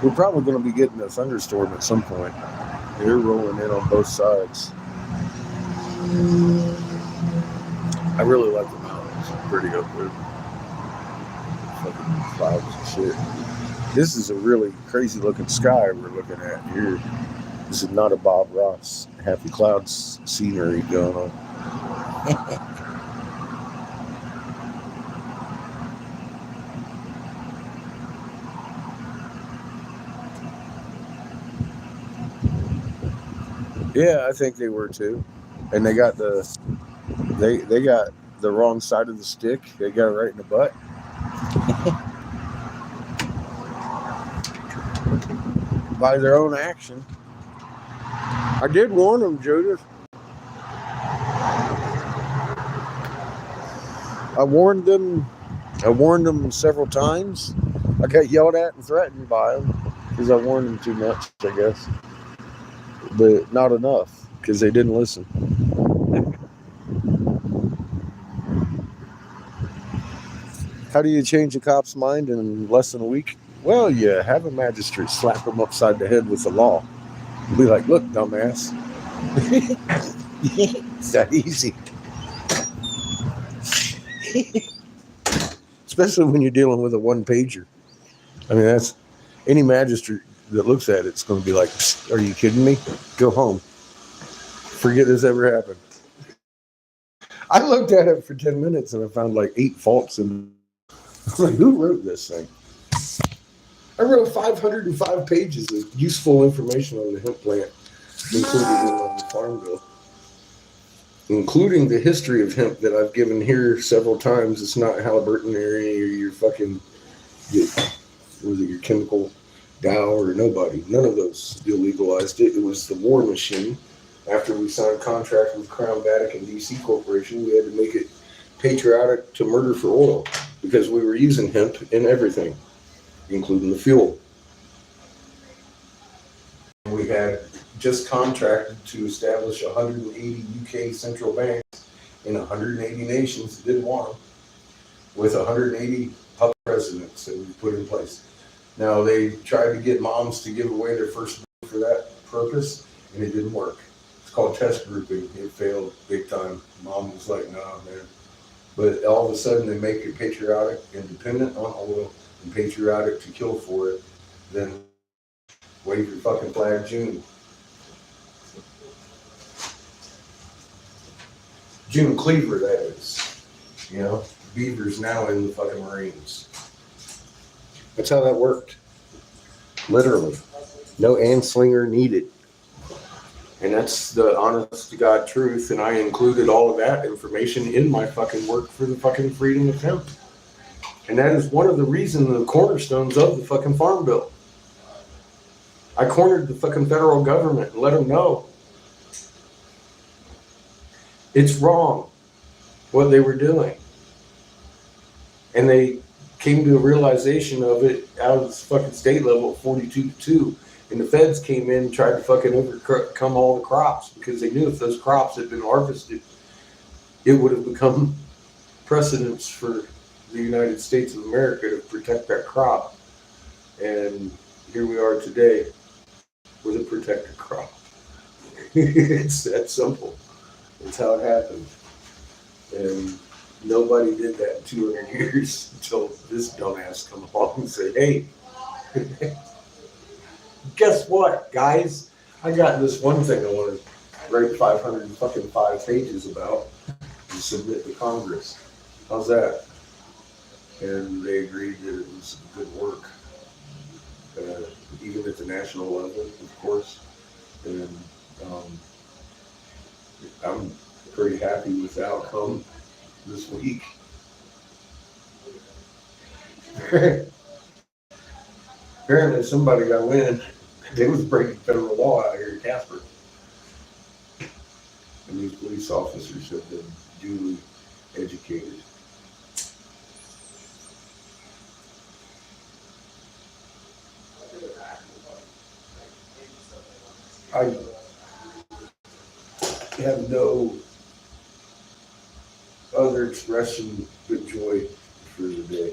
We're probably going to be getting a thunderstorm at some point. They're rolling in on both sides. I really like the mountains. It's pretty up there. Fucking clouds and shit. This is a really crazy looking sky we're looking at here. This is not a Bob Ross Happy Clouds scenery going on. Yeah, I think they were too. And they got they got the wrong side of the stick. They got it right in the butt. By their own action. I did warn them, Judith. I warned them several times. I got yelled at and threatened by them because I warned them too much, I guess. But not enough because they didn't listen. How do you change a cop's mind in less than a week? Well, you have a magistrate slap him upside the head with the law. Be like, look, dumbass. It's that easy. Especially when you're dealing with a one-pager. I mean, that's any magistrate that looks at it's going to be like, are you kidding me? Go home. Forget this ever happened. I looked at it for 10 minutes and I found like 8 faults in. I was like, who wrote this thing? I wrote 505 pages of useful information on the hemp plant, including on the farm bill, including the history of hemp that I've given here several times. It's not Halliburton area or your fucking, was it your chemical Dow or nobody. None of those illegalized it. It was the war machine. After we signed contract with Crown Vatican DC Corporation, we had to make it patriotic to murder for oil because we were using hemp in everything, including the fuel. We had just contracted to establish 180 UK central banks in 180 nations that didn't want them, with 180 public presidents that we put in place. Now, they tried to get moms to give away their first for that purpose, and it didn't work. It's called test grouping. It failed big time. Mom was like, nah, man. But all of a sudden, they make it patriotic and dependent on oil and patriotic to kill for it. Then wave your fucking flag, June. June Cleaver, that is. You know, Beaver's now in the fucking Marines. That's how that worked. Literally. No anslinger needed. And that's the honest to God truth. And I included all of that information in my fucking work for the fucking freedom of hemp. And that is one of the reasons, the cornerstones of the fucking farm bill. I cornered the fucking federal government and let them know it's wrong what they were doing. And they came to a realization of it out of the fucking state level at 42-2. And the feds came in and tried to fucking overcome all the crops because they knew if those crops had been harvested, it would have become precedence for the United States of America to protect that crop. And here we are today with a protected crop. It's that simple. That's how it happened. And nobody did that in 200 years until this dumbass come along and said, hey, guess what, guys? I got this one thing I want to write 505 pages about and submit to Congress. How's that? And they agreed that it was good work, even at the national level, of course. And I'm pretty happy with the outcome this week. Apparently somebody got wind. They was breaking federal law out here in Casper. And these police officers have been duly educated. I have no other expression but joy for the day.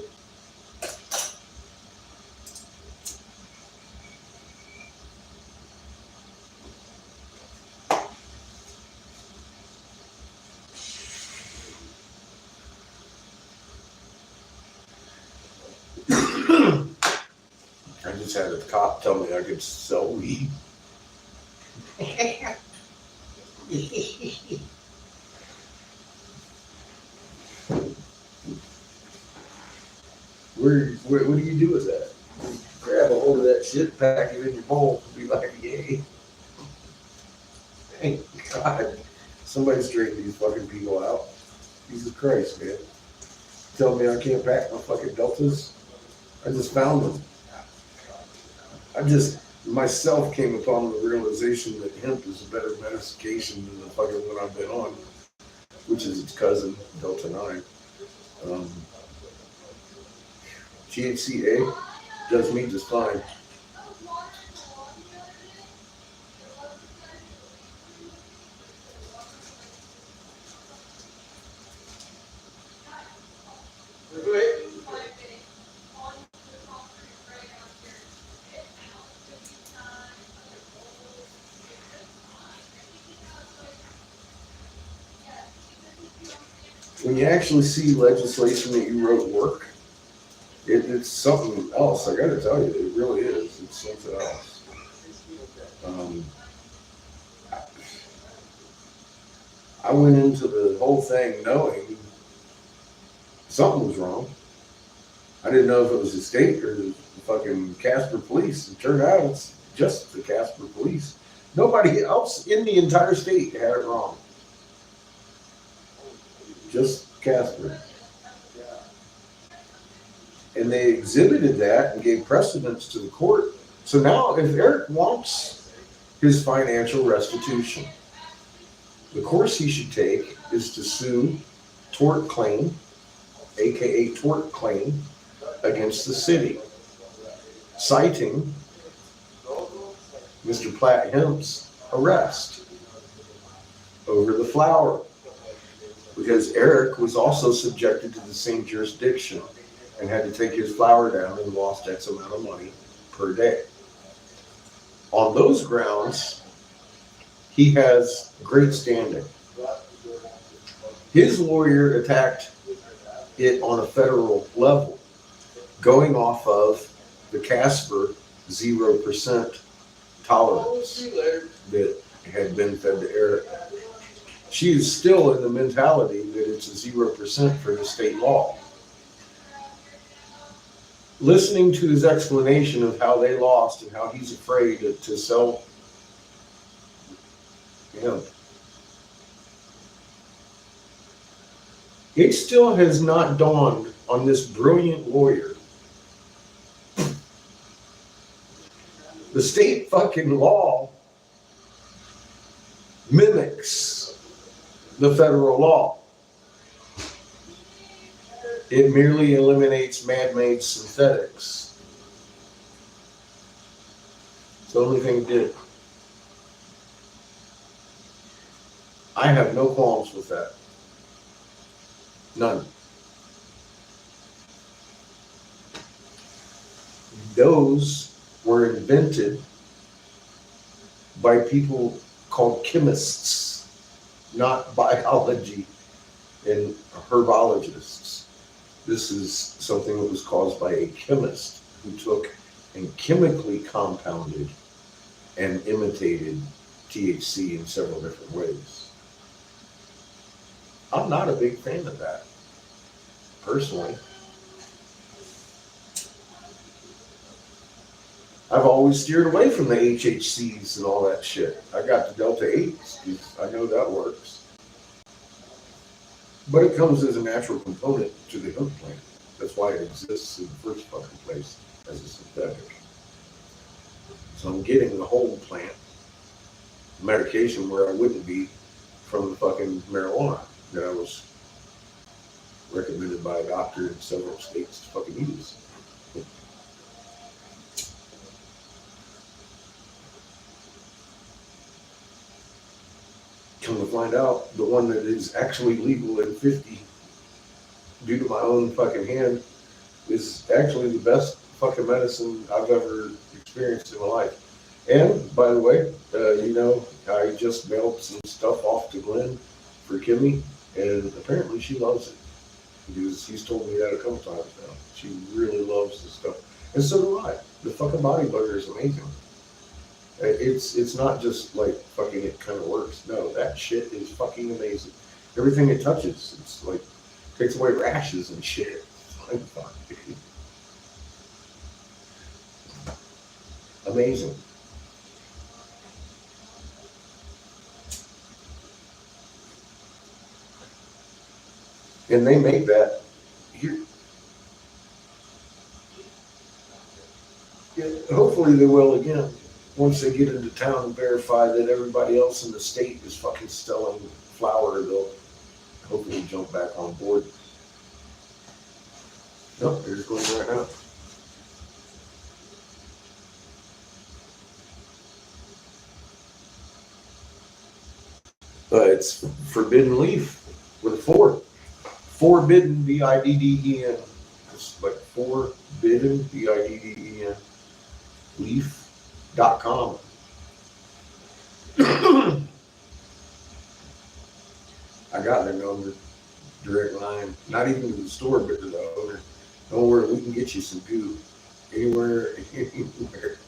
just had a cop tell me I could sell weed. What do you do with that? Grab a hold of that shit, pack it in your bowl, and be like, yay. Thank God. Somebody straighten these fucking people out. Jesus Christ, man. Tell me I can't pack my fucking deltas. I just found them. I just myself came upon the realization that hemp is a better medication than the fucking one I've been on, which is its cousin, Delta 9. THCA does me just fine. When you actually see legislation that you wrote work, it's something else. I gotta tell you, it really is. It's something else. I went into the whole thing knowing something was wrong. I didn't know if it was the state or the fucking Casper police. It turned out it's just the Casper police. Nobody else in the entire state had it wrong. Just Casper. And they exhibited that and gave precedence to the court. So now if Eric wants his financial restitution, the course he should take is to sue tort claim, aka tort claim, against the city, citing Mr. Platt Hemp's arrest over the flower. Because Eric was also subjected to the same jurisdiction and had to take his flower down and lost X amount of money per day. On those grounds, he has great standing. His lawyer attacked it on a federal level, going off of the Casper 0% tolerance that had been fed to Eric. She is still in the mentality that it's a 0% for the state law. Listening to his explanation of how they lost and how he's afraid to sell hemp, it still has not dawned on this brilliant lawyer. The state fucking law mimics the federal law. It merely eliminates man-made synthetics. It's the only thing it did. I have no qualms with that. None. Those were invented by people called chemists, not biology and herbologists. This is something that was caused by a chemist who took and chemically compounded and imitated THC in several different ways. I'm not a big fan of that, personally. I've always steered away from the HHCs and all that shit. I got the Delta 8s, because I know that works. But it comes as a natural component to the hemp plant. That's why it exists in the first fucking place as a synthetic. So I'm getting the whole plant medication where I wouldn't be from the fucking marijuana that I was recommended by a doctor in several states to fucking use. Come to find out, the one that is actually legal in 50, due to my own fucking hand, is actually the best fucking medicine I've ever experienced in my life. And, by the way, I just mailed some stuff off to Glenn for Kimmy, and apparently she loves it. Because he's told me that a couple times now. She really loves the stuff. And so do I. The fucking body butter is amazing. It's not just like fucking it kind of works. No, that shit is fucking amazing. Everything it touches, it's like takes away rashes and shit. It's like fuck, dude. Amazing. And they make that here. Yeah, hopefully they will again once they get into town and verify that everybody else in the state is fucking selling flour. They'll hopefully jump back on board. Nope, they're just going right now. It's forbidden leaf with a 4. Forbidden, Bidden. It's like forbidden, Bidden, leaf.com. I got their number, direct line, not even to the store, but to the owner. Don't worry, we can get you some goo anywhere, anywhere.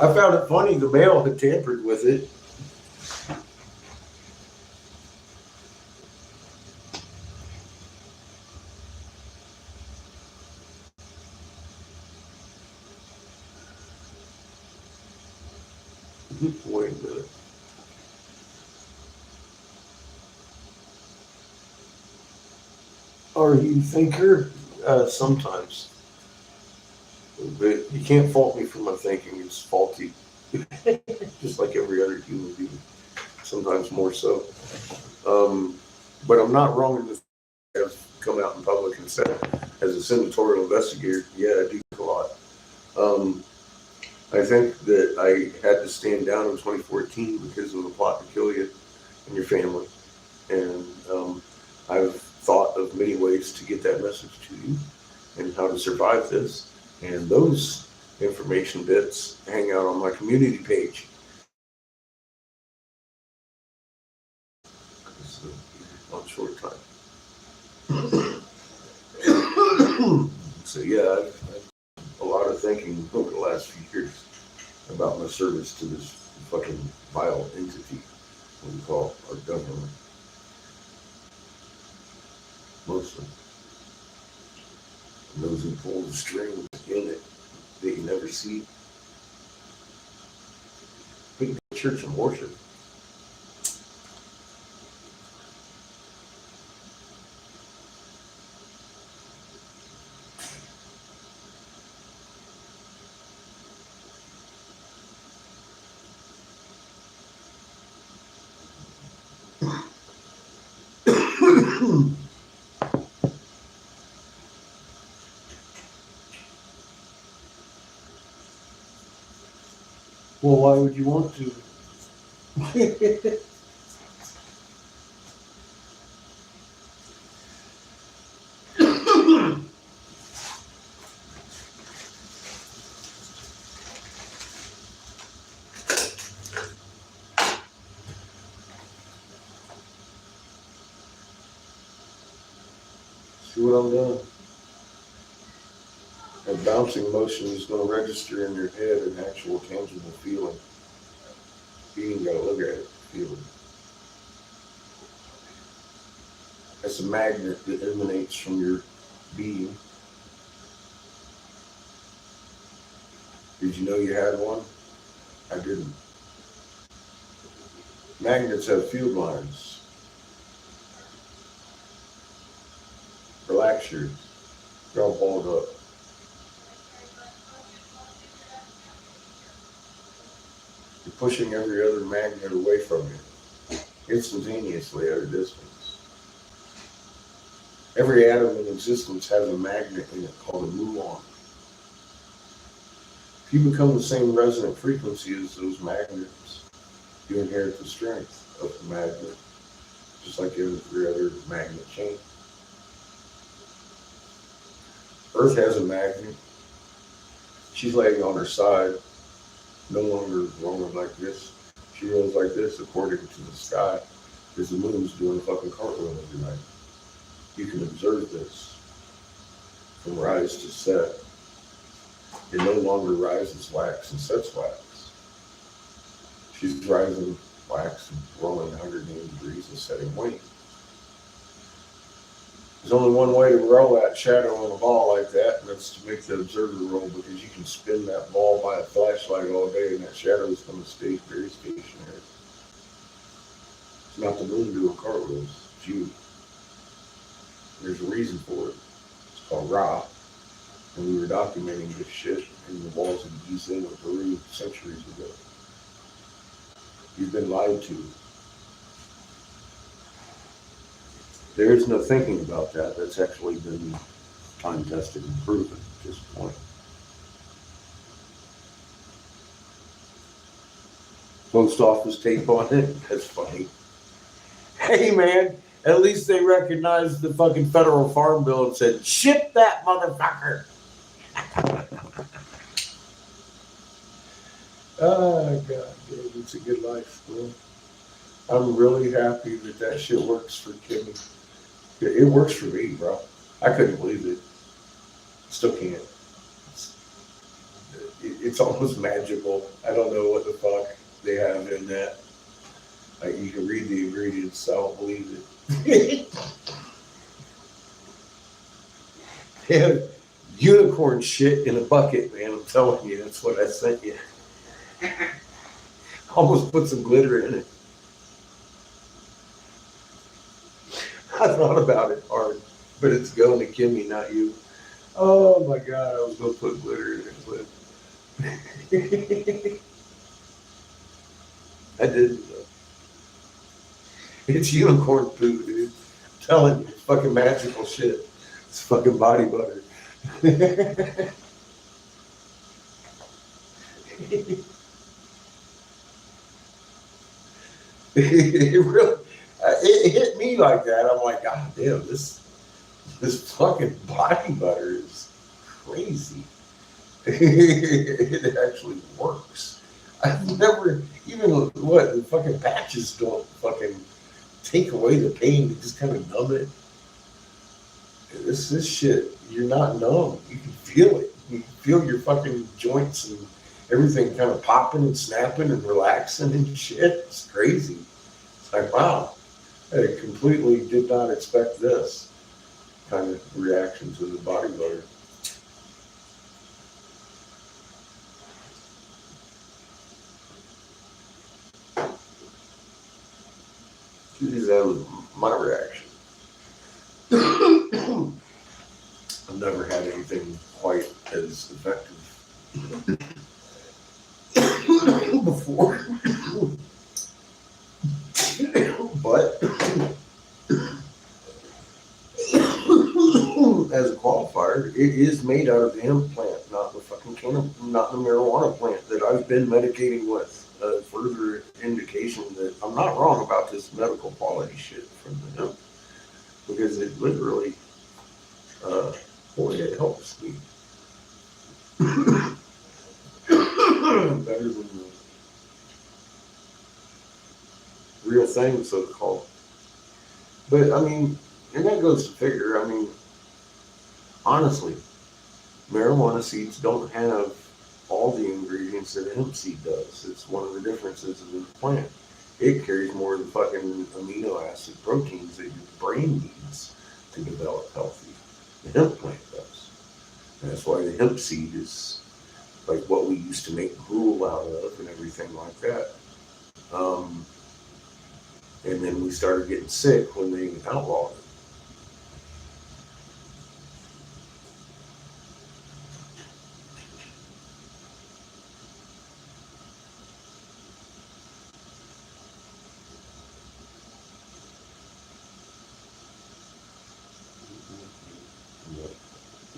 I found it funny, the mail had tampered with it. Wait a minute. Are you thinker? Sometimes. But you can't fault me for my thinking. It's faulty. Just like every other human being. Sometimes more so. But I'm not wrong in this. I've come out in public and said, as a senatorial investigator, yeah, I do think a lot. I think that I had to stand down in 2014 because of the plot to kill you and your family. And I've thought of many ways to get that message to you and how to survive this. And those information bits hang out on my community page. It's on short time. So yeah, I've a lot of thinking over the last few years about my service to this fucking vile entity, what we call our government. Mostly. And those who pull the strings in it that you never see. Big church and worship. Well, why would you want to? See what I'm doing? That bouncing motion is going to register in your head an actual tangible feeling. You ain't got to look at it, feel it. That's a magnet that emanates from your being. Did you know you had one? I didn't. Magnets have field lines. Relax yours. You're all balled up. You're pushing every other magnet away from you, instantaneously at a distance. Every atom in existence has a magnet in it called a muon. If you become the same resonant frequency as those magnets, you inherit the strength of the magnet, just like every other magnet chain. Earth has a magnet. She's laying on her side, no longer rolling like this. She rolls like this according to the sky, because the moon's doing a fucking cartwheel every night. You can observe this from rise to set. It no longer rises wax and sets wax. She's rising wax and rolling 180 degrees and setting weight. There's only one way to roll that shadow on a ball like that, and that's to make the observer roll, because you can spin that ball by a flashlight all day and that shadow is going to stay very stationary. It's not the moon doing cartwheels, it's you. There's a reason for it. It's called Ra. And we were documenting this shit in the walls of Giza and Peru centuries ago. You've been lied to. There is no thinking about that. That's actually been time tested and proven at this point. Post office tape on it. That's funny. Hey man, at least they recognized the fucking federal farm bill and said, ship that motherfucker. Oh god, dude, it's a good life, bro. I'm really happy that that shit works for Kimmy. It works for me, bro. I couldn't believe it. Still can't. It's almost magical. I don't know what the fuck they have in that. Like, you can read the ingredients. I don't believe it. They have unicorn shit in a bucket, man. I'm telling you, that's what I sent you. Almost put some glitter in it. I thought about it hard, but it's going to Kimmy, not you. Oh my god, I was going to put glitter in it, but I didn't. It's unicorn poo, dude. I'm telling you, it's fucking magical shit. It's fucking body butter. It really, it hit me like that. I'm like, God damn, this fucking body butter is crazy. It actually works. I've never, even what, the fucking patches don't fucking take away the pain, they just kind of numb it. This shit, you're not numb. You can feel it. You can feel your fucking joints and everything kind of popping and snapping and relaxing and shit. It's crazy. It's like, wow, I completely did not expect this kind of reaction to the body butter. That was my reaction. I've never had anything quite as effective before. But as a qualifier, it is made out of the hemp plant, not the fucking not the marijuana plant that I've been medicating with. Further indication that I'm not wrong about this medical quality shit from the hemp, because it literally, boy, it helps me better than the real thing, so called. But I mean, and that goes to figure. I mean, honestly, marijuana seeds don't have all the ingredients that hemp seed does. It's one of the differences in the plant. It carries more of the fucking amino acid proteins that your brain needs to develop healthy. The hemp plant does. And that's why the hemp seed is like what we used to make gruel out of and everything like that. And then we started getting sick when they outlawed it.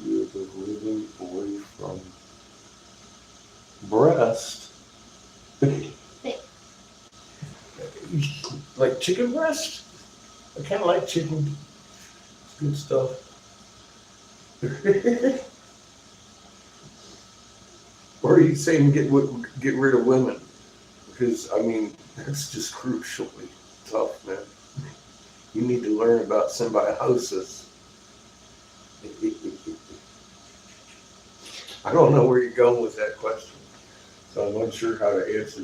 You're living away from breast. Like chicken breast? I kind of like chicken. It's good stuff. Or are you saying get rid of women? Because, I mean, that's just crucially tough, man. You need to learn about symbiosis. I don't know where you're going with that question, so I'm unsure how to answer.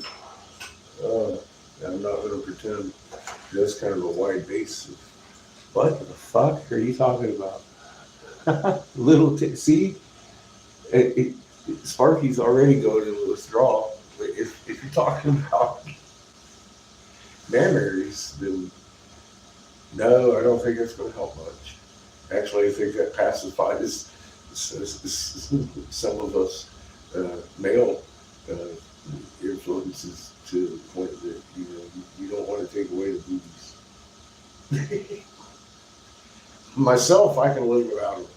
I'm not going to pretend that's kind of a wide base. What the fuck are you talking about? See, Sparky's already going into withdrawal. If you're talking about memories, then no, I don't think it's going to help much. Actually, I think that pacifies some of us male influences to the point that you don't want to take away the boobies. Myself, I can live without them.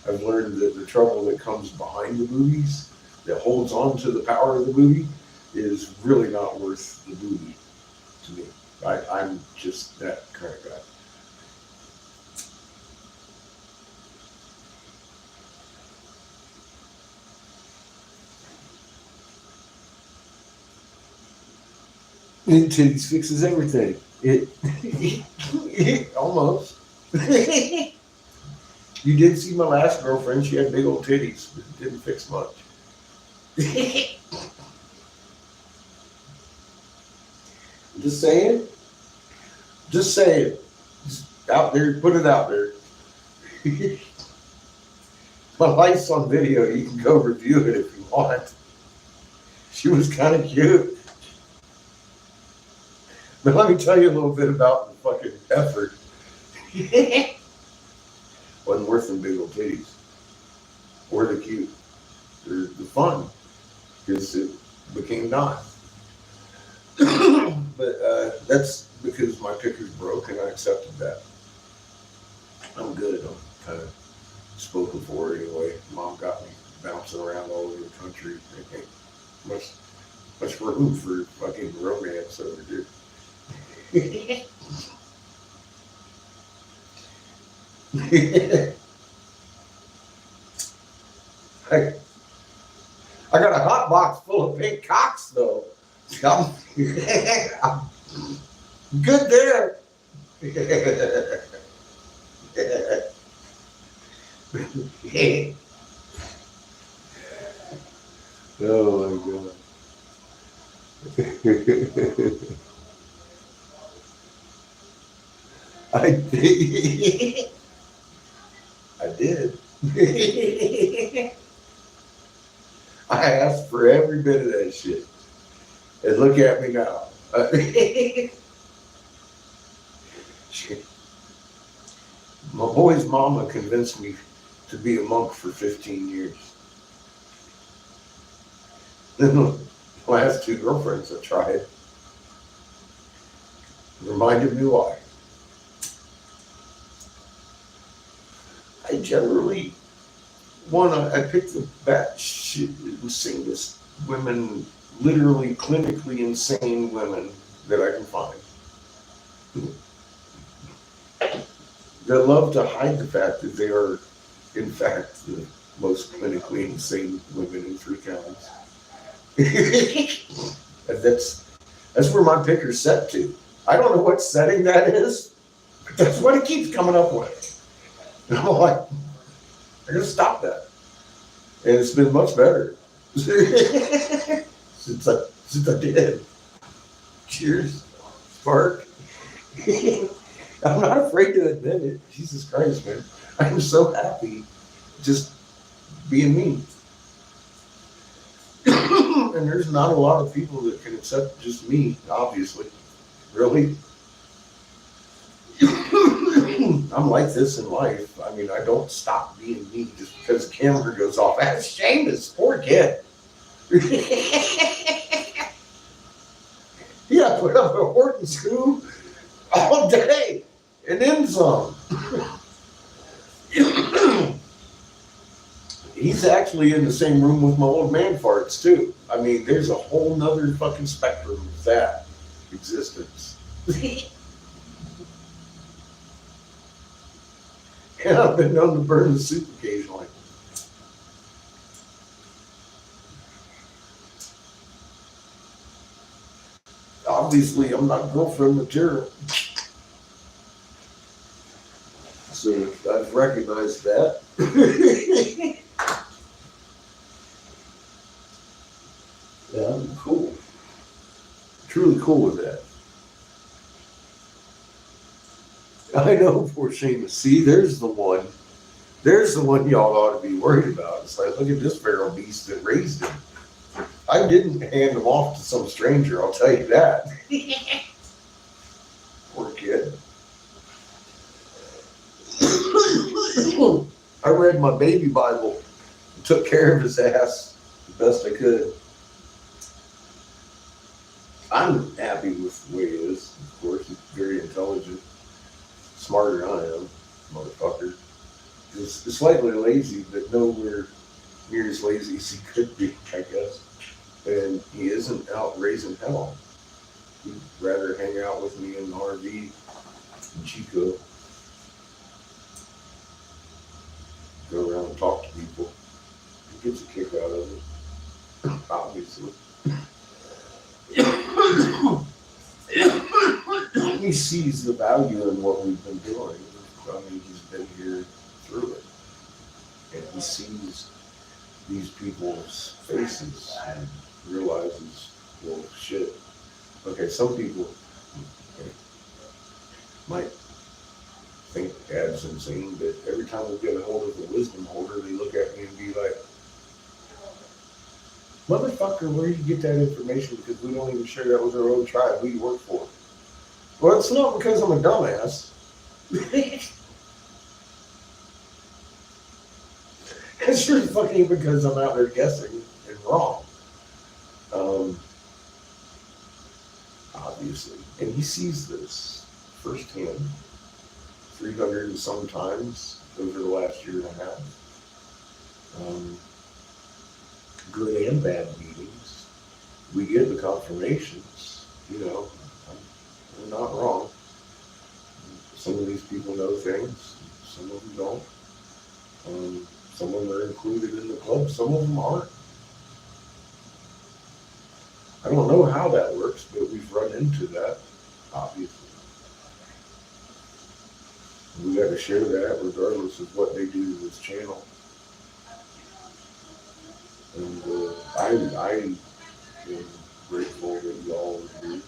I've learned that the trouble that comes behind the boobies, that holds on to the power of the booby, is really not worth the booby to me. I'm just that kind of guy. And titties fixes everything. It almost. You did see my last girlfriend. She had big old titties, but it didn't fix much. Just saying. Just saying. Just out there, put it out there. My life's on video. You can go review it if you want. She was kind of cute. But let me tell you a little bit about the fucking effort. Wasn't worth them big old titties. Or the cute. Or the fun. Because it became not. But that's because my picker's broke and I accepted that. I'm good. I'm kind of spoken for anyway. Mom got me bouncing around all over the country. Much room for fucking romance over here. I got a hot box full of pink cocks though. I'm good there. Oh my god. I did. I did. I asked for every bit of that shit. And look at me now. My boy's mama convinced me to be a monk for 15 years. Then the last two girlfriends I tried reminded me why. I generally I picked the sanest women, literally clinically insane women that I can find. That love to hide the fact that they are, in fact, the most clinically insane women in 3 counties. And that's where my picker's set to. I don't know what setting that is, but that's what it keeps coming up with. And I'm like, I gotta stop that. And it's been much better since I did. Cheers, Spark. I'm not afraid to admit it. Jesus Christ, man. I am so happy just being me. And there's not a lot of people that can accept just me, obviously. Really. I'm like this in life. I mean, I don't stop being me just because the camera goes off. That's Seamus, poor kid. Yeah, put up a Horton screw all day and then some. He's actually in the same room with my old man farts too. I mean, there's a whole nother fucking spectrum of that existence. And I've been known to burn the soup occasionally. Obviously, I'm not girlfriend material. So I've recognized that. Yeah, I'm cool. Truly cool with that. I know, poor Seamus. See, there's the one. There's the one y'all ought to be worried about. It's like, look at this feral beast that raised him. I didn't hand him off to some stranger, I'll tell you that. Poor kid. I read my baby Bible and took care of his ass the best I could. I'm happy with the way he is. Of course, he's very intelligent, smarter than I am, motherfucker. He's slightly lazy, but nowhere near as lazy as he could be, I guess. And he isn't out raising hell. He'd rather hang out with me in the RV in Chico. Go around and talk to people. He gets a kick out of it, obviously. He sees the value in what we've been doing. I mean, he's been here through it. And he sees these people's faces and realizes, well, shit. Okay, some people might think Dad's insane, but every time we get a hold of the wisdom holder, they look at me and be like, motherfucker, where did you get that information? Because we don't even share that with our own tribe. Who you work for? Well, it's not because I'm a dumbass. It's sure fucking because I'm out there guessing and wrong. Obviously. And he sees this firsthand 300 and some times over the last year and a half. Good and bad meetings. We get the confirmations, you know, we're not wrong. Some of these people know things, some of them don't. Some of them are included in the club, some of them aren't. I don't know how that works, but we've run into that, obviously. We got to share that regardless of what they do to this channel. And I am grateful that y'all are here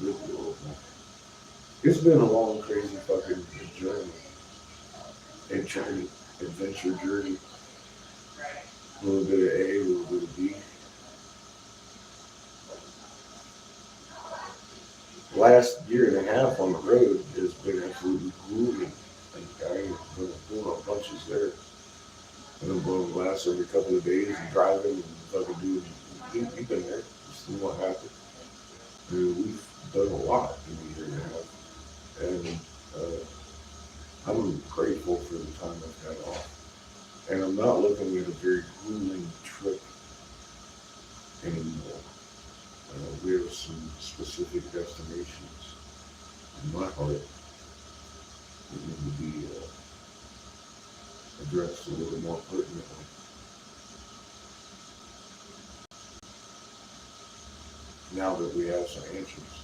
with me. It's been a long, crazy fucking journey. Adventure journey. A little bit of A, a little bit of B. Last year and a half on the road has been absolutely grueling. Like, I ain't doing no punches there. I'm blowing glass every couple of days and driving and fucking doing. You've been there. You've seen what happened. I mean, we've done a lot in a year and a half. And I'm grateful for the time I've had off. And I'm not looking at a very grueling trip anymore. We have some specific destinations in my heart that need to be addressed a little more pertinently. Now that we have some answers.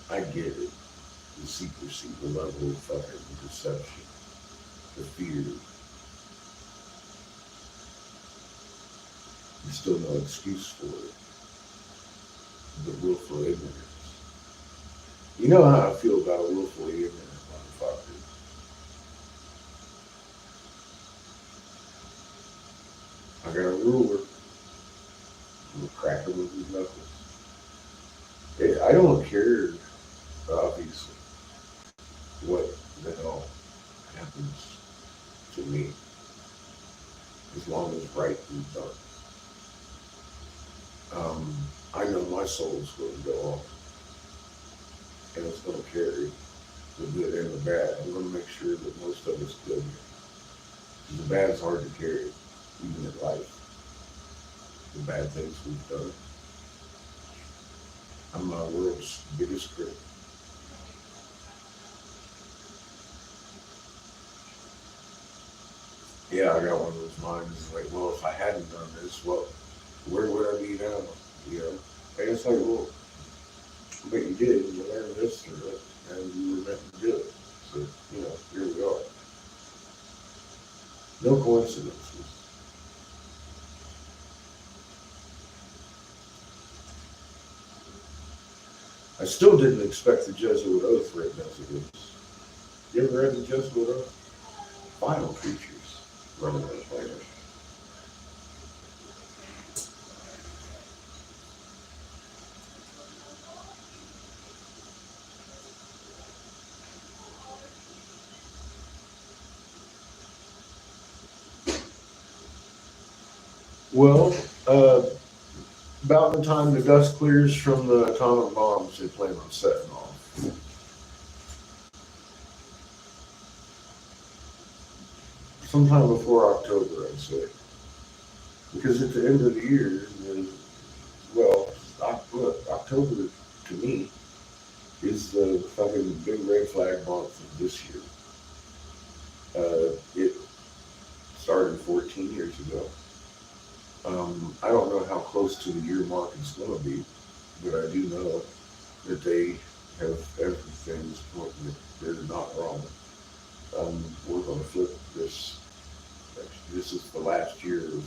I get it. The secrecy, the level of fucking deception, the fear. There's still no excuse for it. The willful ignorance. You know how I feel about a willfully ignorant motherfucker. I got a ruler. I'm gonna crack him with his knuckles. I don't care, obviously, what the hell happens to me, as long as right is done. I know my soul's going to go off, and it's going to carry the good and the bad. I'm going to make sure that most of it's good. The bad's hard to carry, even in life. The bad things we've done. I'm my world's biggest critic. Yeah, I got one of those everyone's mind is like, well, if I hadn't done this, well, where would I be now? You know, and it's like, well, but you did. You learned this through it, and you were meant to do it. So, you know, here we are. No coincidences. I still didn't expect the Jesuit Oath written as it is. You ever read the Jesuit Oath? Final creatures running on the planet. Well, about the time the dust clears from the atomic bombs they plan on setting off. Sometime before October, I'd say. Because at the end of the year, well, October to me is the fucking big red flag month of this year. It started 14 years ago. I don't know how close to the year mark it's going to be, but I do know that they have everything's pointing that they're not wrong. We're going to flip this. This is the last year of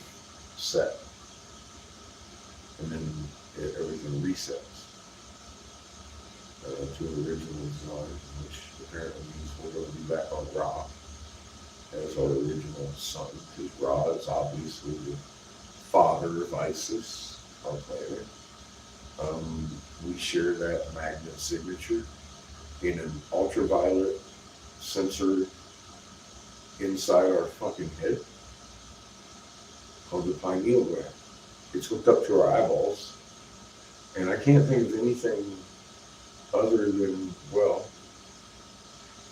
set, and then everything resets to original design, which apparently means we're going to be back on Ra as our original sun, because Ra is obviously the father of Isis, our planet. We share that magnet signature in an ultraviolet sensor inside our fucking head called the pineal gland. It's hooked up to our eyeballs, and I can't think of anything other than, well,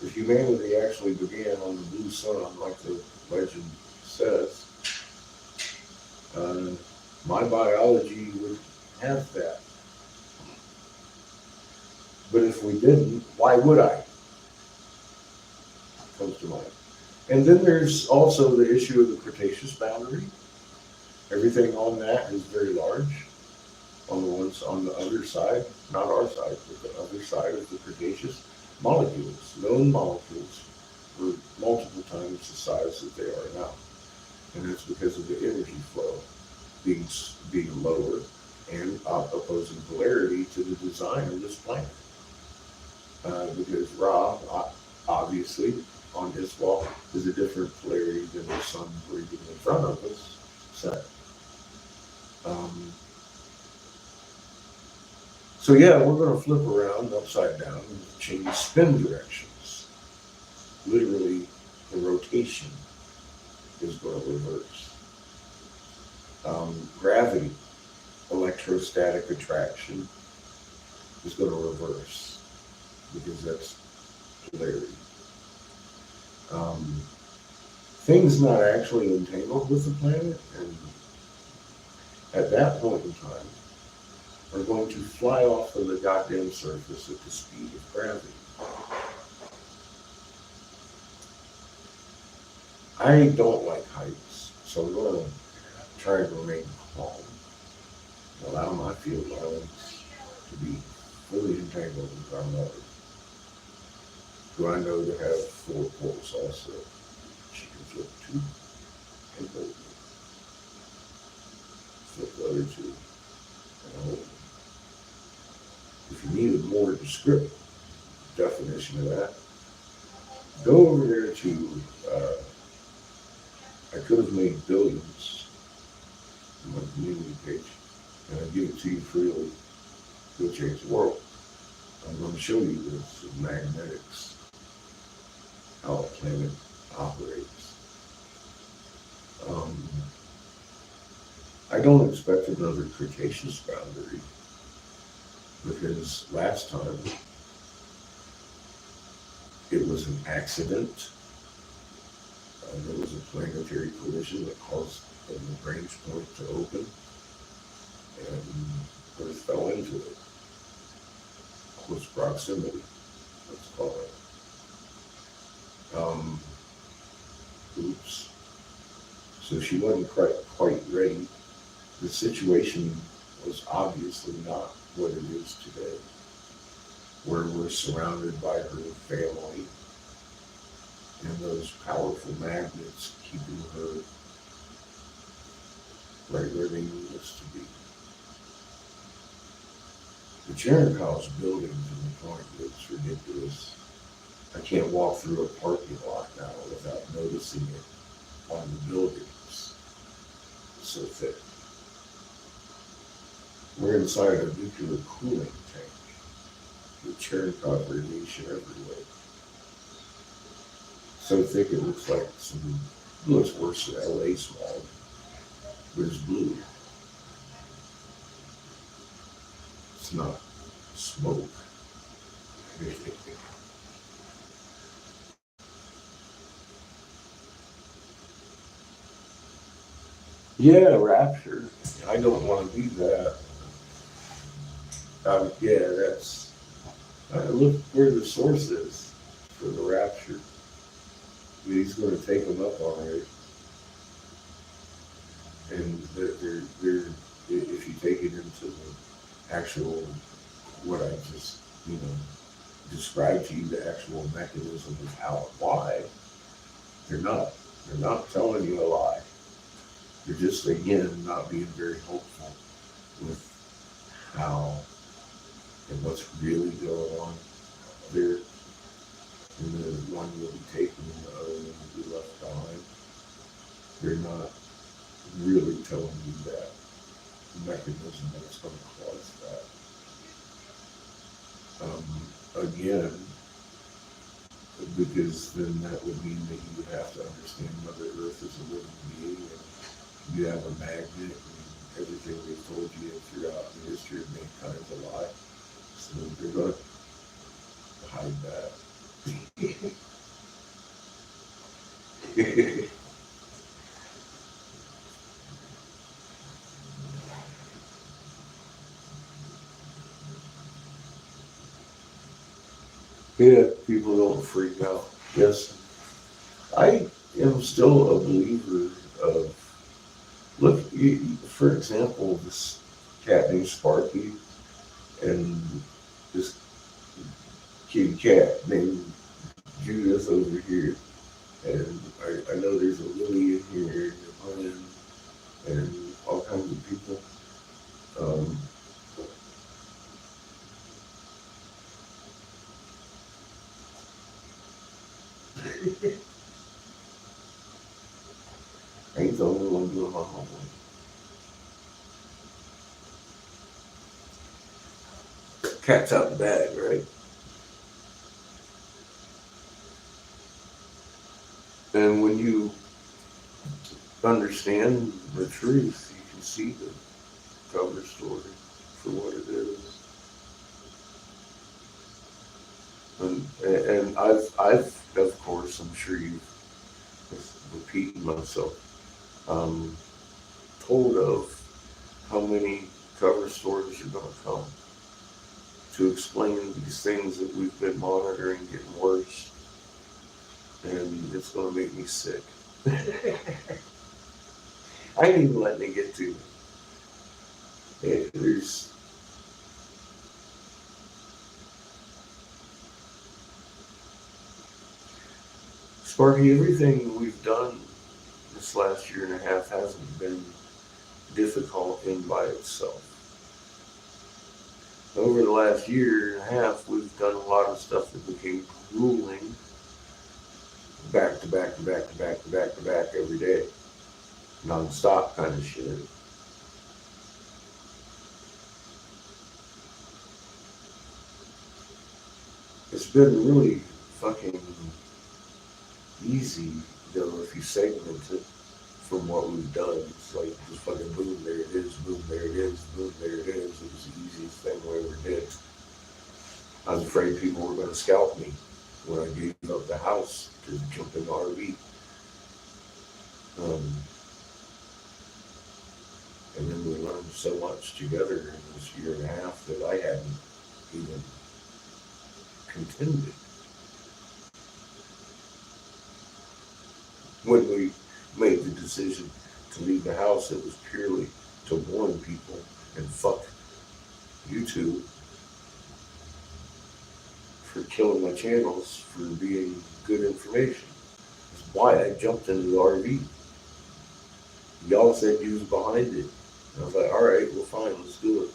if humanity actually began on the blue sun, like the legend says, my biology would have that. But if we didn't, why would I? Comes to mind. And then there's also the issue of the Cretaceous boundary. Everything on that is very large. On the other side, not our side, but the other side of the Cretaceous, molecules, known molecules, were multiple times the size that they are now. And that's because of the energy flow being lower and opposing polarity to the design of this planet. Because Ra, obviously, on his wall is a different polarity than the sun breathing in front of us. So yeah, we're going to flip around upside down and change spin directions. Literally, the rotation is going to reverse. Gravity, electrostatic attraction is going to reverse because that's polarity. Things not actually entangled with the planet, and at that point in time, are going to fly off of the goddamn surface at the speed of gravity. I don't like heights, so I'm going to try to remain calm. Allow my field lines to be fully entangled with our mother, who I know to have 4 poles also. She can flip 2 and hold me. Flip the other 2 and hold me. If you need a more descriptive definition of that, go over there to, I could have made billions on my community page, and I give it to you freely. It'll change the world. I'm going to show you this magnetics, how a planet operates. I don't expect another Cretaceous boundary, because last time it was an accident. There was a planetary collision that caused the Lagrange point to open, and Earth fell into it. Close proximity, let's call it. Oops. So she wasn't quite ready. The situation was obviously not what it is today, where we're surrounded by her family and those powerful magnets keeping her right where they need us to be. The Cherikov's buildings in the front, it's ridiculous. I can't walk through a parking lot now without noticing it on the buildings. It's so thick. We're inside a nuclear cooling tank with Chernikov radiation everywhere. So thick it looks like it looks worse than LA smog, but it's blue. It's not smoke. Yeah, rapture. I don't want to be that. Yeah, that's. Look where the source is for the rapture. He's going to take them up on it. And they're, if you take it into the actual, what I just, described to you, the actual mechanism of how and why, they're not telling you a lie. They're just, again, not being very hopeful with how and what's really going on there. And the one will be taken and the other one will be left behind. They're not really telling you that mechanism that's going to cause that. Again, because then that would mean that you would have to understand Mother Earth as a living being, and you have a magnet, and everything they've told you throughout the history of mankind is a lie. So they're going to hide that. Yeah, people don't freak out. Yes, I am still a believer of, look, for example, this cat named Sparky and this kitty cat named Judith over here. And I know there's a Lily in here and a Glenn and all kinds of people. I ain't the only one doing my homework. Cat's out the bag, right? And when you understand the truth, you can see the cover story for what it is. And I've of course, I'm sure you've repeated myself, told of how many cover stories are going to come to explain these things that we've been monitoring getting worse, and it's going to make me sick. I ain't even letting it get to me. There's Sparky, everything we've done this last year and a half hasn't been difficult in by itself. Over the last year and a half, we've done a lot of stuff that became grueling, back to back to back to back to back to back every day, non-stop kind of shit. It's been really fucking easy though if you segment it from what we've done. It's like just fucking boom, there it is, boom, there it is, boom, there it is. It was the easiest thing we ever did. I was afraid people were going to scalp me when I gave up the house to jump in the RV. And then we learned so much together in this year and a half that I hadn't even contended. When we made the decision to leave the house, it was purely to warn people and fuck YouTube for killing my channels for being good information. That's why I jumped into the RV. Y'all said you was behind it. And I was like, all right, well, fine, let's do it.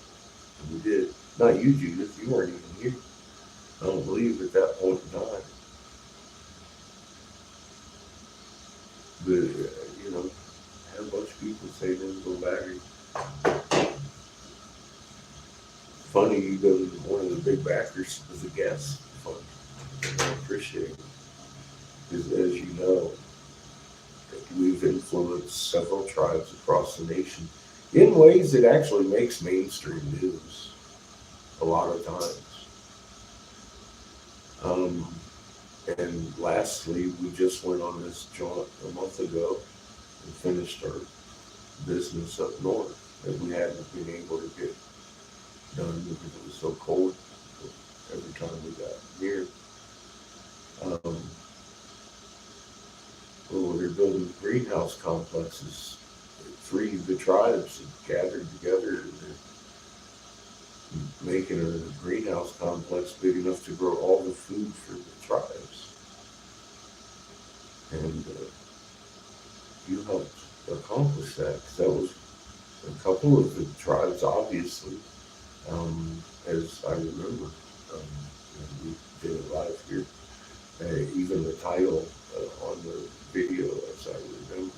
And we did. Not you, Judith. You weren't even here. I don't believe at that point in time. But, you know, I had a bunch of people say there's no battery. Funny, you go to one of the big backers as a guest. Fun. And I appreciate it. Because as you know, we've influenced several tribes across the nation in ways that actually makes mainstream news a lot of times. And lastly, we just went on this jaunt a month ago and finished our business up north that we hadn't been able to get done because it was so cold every time we got near. Well, they're building greenhouse complexes. 3 of the tribes have gathered together and they're making a greenhouse complex big enough to grow all the food for the tribes. And you helped accomplish that, because that was a couple of the tribes, obviously, as I remember. And we did it live here. Even the title on the video, as I remember,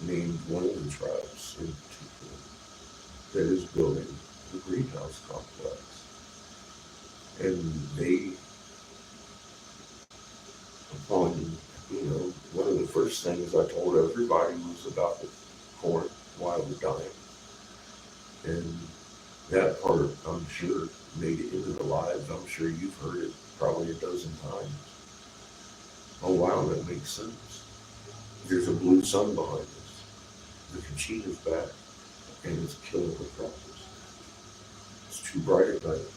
named one of the tribes in particular that is building the greenhouse complex. And they, upon, one of the first things I told everybody was about the corn, why it was dying. And that part, I'm sure, made it into the live. I'm sure you've heard it probably a dozen times. Oh wow, that makes sense. There's a blue sun behind us. The Kachina's back, and it's killing the croppers. It's too bright at night.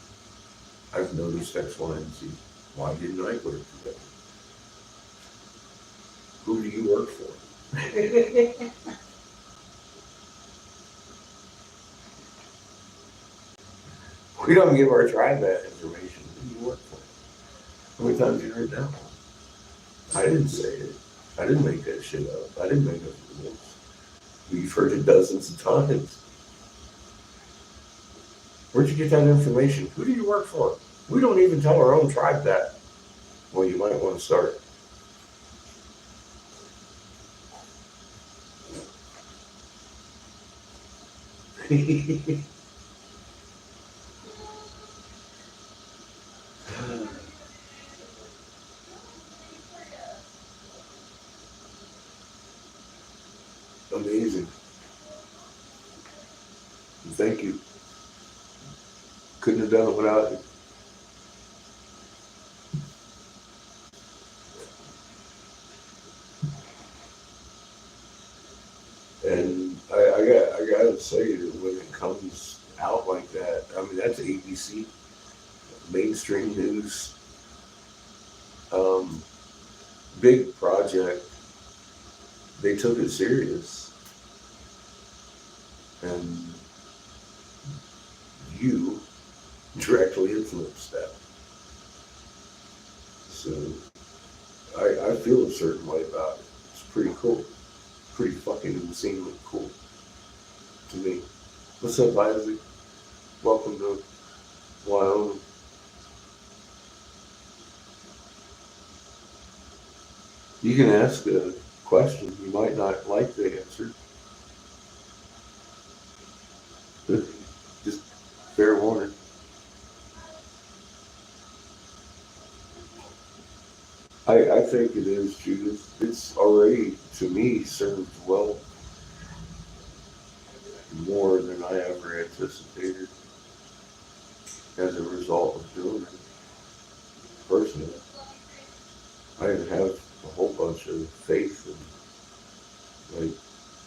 I've noticed X, Y, and Z. Why didn't I put it together? Who do you work for? We don't give our tribe that information. Who do you work for? How many times have you heard that one? I didn't say it. I didn't make that shit up. I didn't make up the rules. You've heard it dozens of times. Where'd you get that information? Who do you work for? We don't even tell our own tribe that. Well, you might want to start. Amazing. Thank you. Couldn't have done it without you. And I gotta say that when it comes out like that, I mean, that's ABC, mainstream news, big project. They took it serious, and you directly influenced that. So I feel a certain way about it. It's pretty cool. Pretty fucking insanely cool to me. What's up, Isaac? Welcome to Wyoming. You can ask a question. You might not like the answer. Just fair warning. I think it is, Judith. It's already, to me, served well more than I ever anticipated as a result of doing it. Personally, I didn't have a whole bunch of faith in, like,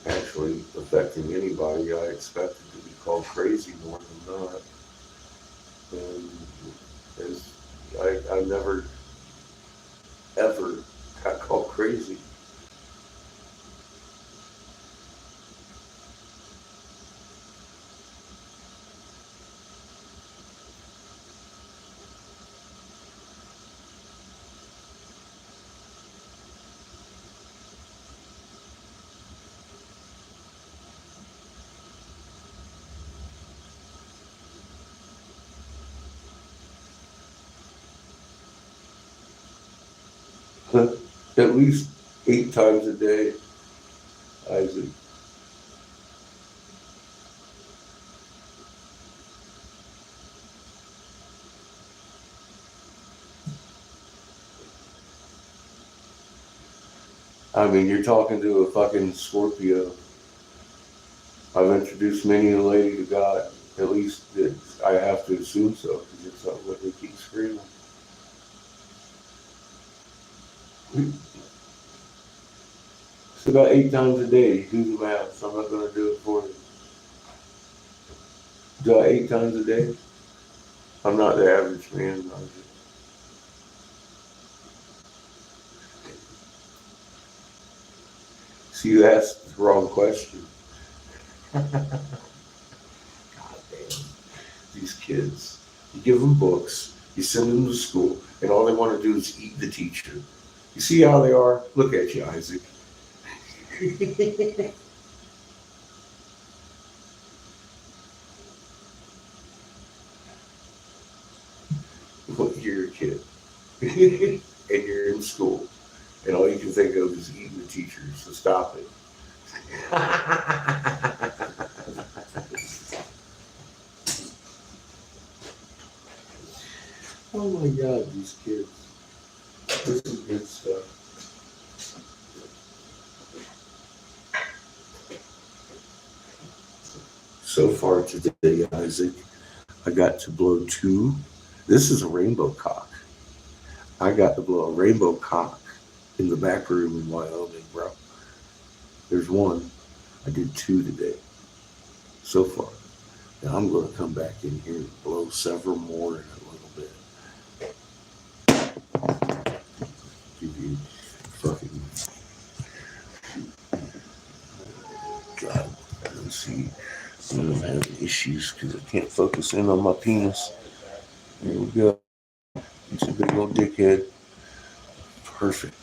actually affecting anybody. I expected to be called crazy more than not. And as I never ever got called crazy. At least 8 times a day, Isaac. I mean, you're talking to a fucking Scorpio. I've introduced many a lady to God. At least I have to assume so, because it's not what they keep screaming. It's about 8 times a day. Do the math. So I'm not going to do it for you. Do I 8 times a day? I'm not the average man. See, you asked the wrong question. God damn. These kids. You give them books, you send them to school, and all they want to do is eat the teacher. You see how they are? Look at you, Isaac. Look, you're a kid. And you're in school. And all you can think of is eating the teacher. So stop it. Oh my God, these kids. This is good stuff. So far today, Isaac, I got to blow 2. This is a rainbow cock. I got to blow a rainbow cock in the back room in Wyoming, bro. There's 1. I did 2 today. So far. Now I'm going to come back in here and blow several more in a little bit. Give you fucking God. Let's see. I'm having issues because I can't focus in on my penis. There we go. It's a big old dickhead. Perfect.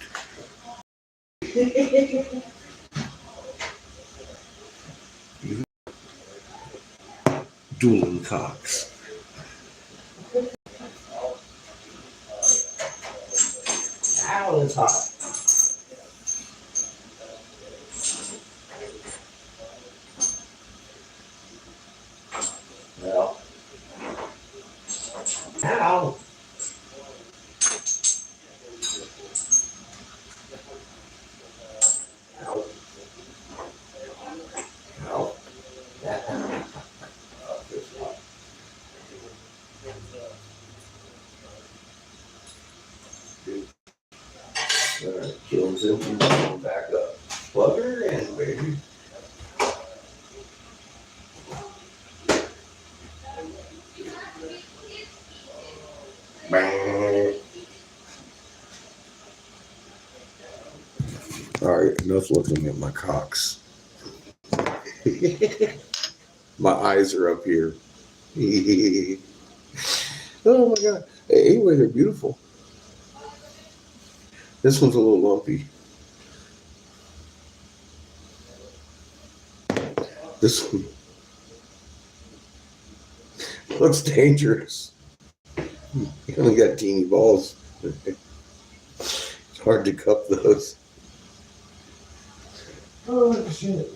Dueling cocks. Ow, it's hot. Well. Ow. Ow. Ow. Alright, kills him. Going back up. Plug her in, baby. Alright, enough looking at my cocks. My eyes are up here. Oh my God. Anyway, they're beautiful. This one's a little lumpy. This one looks dangerous. You only got teeny balls. It's hard to cup those. Oh, shit.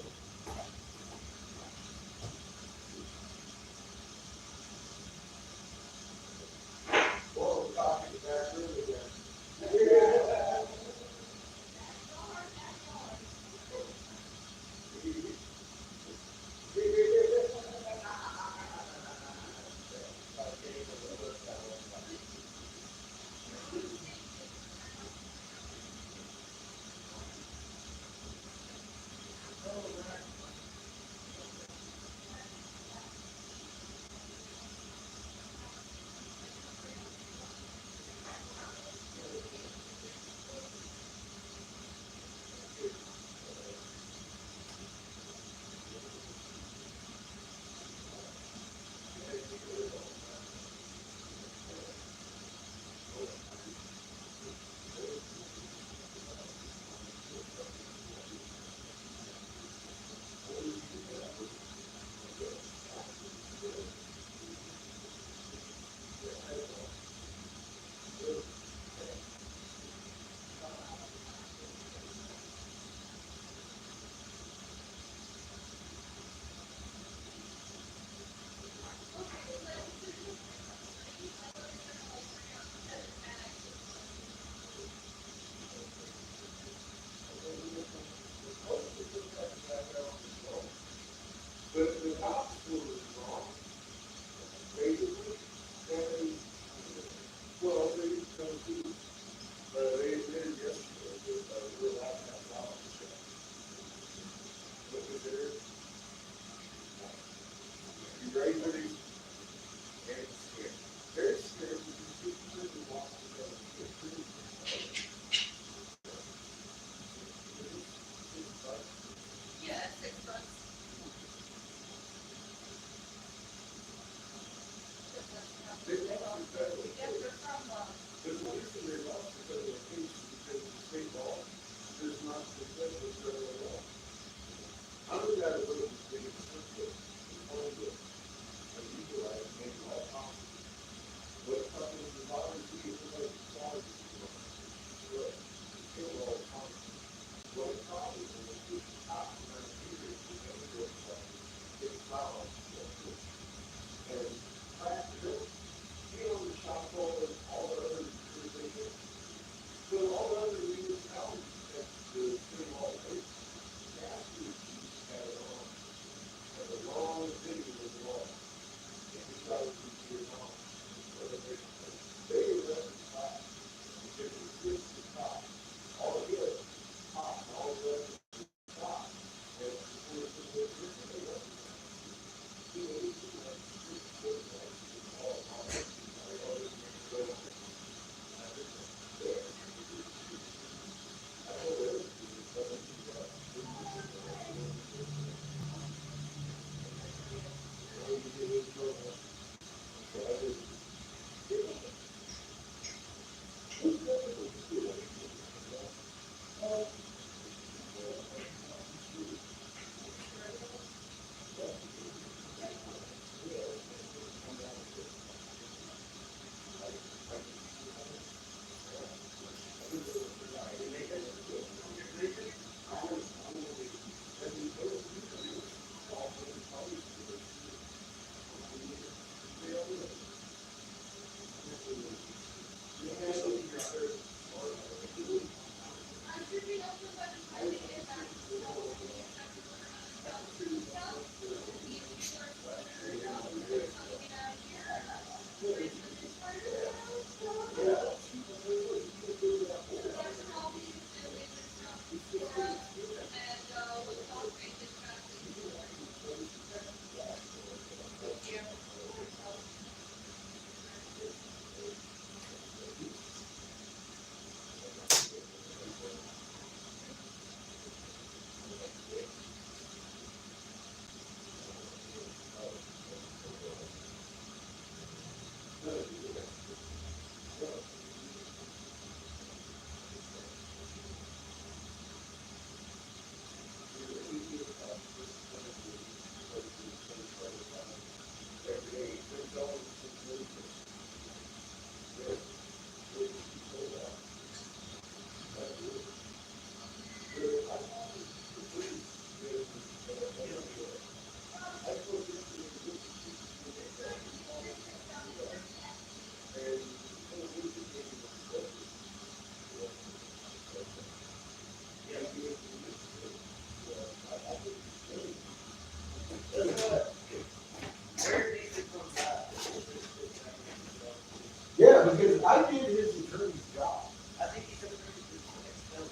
Yeah, because I did his attorney's job. I think he's a pretty good expert.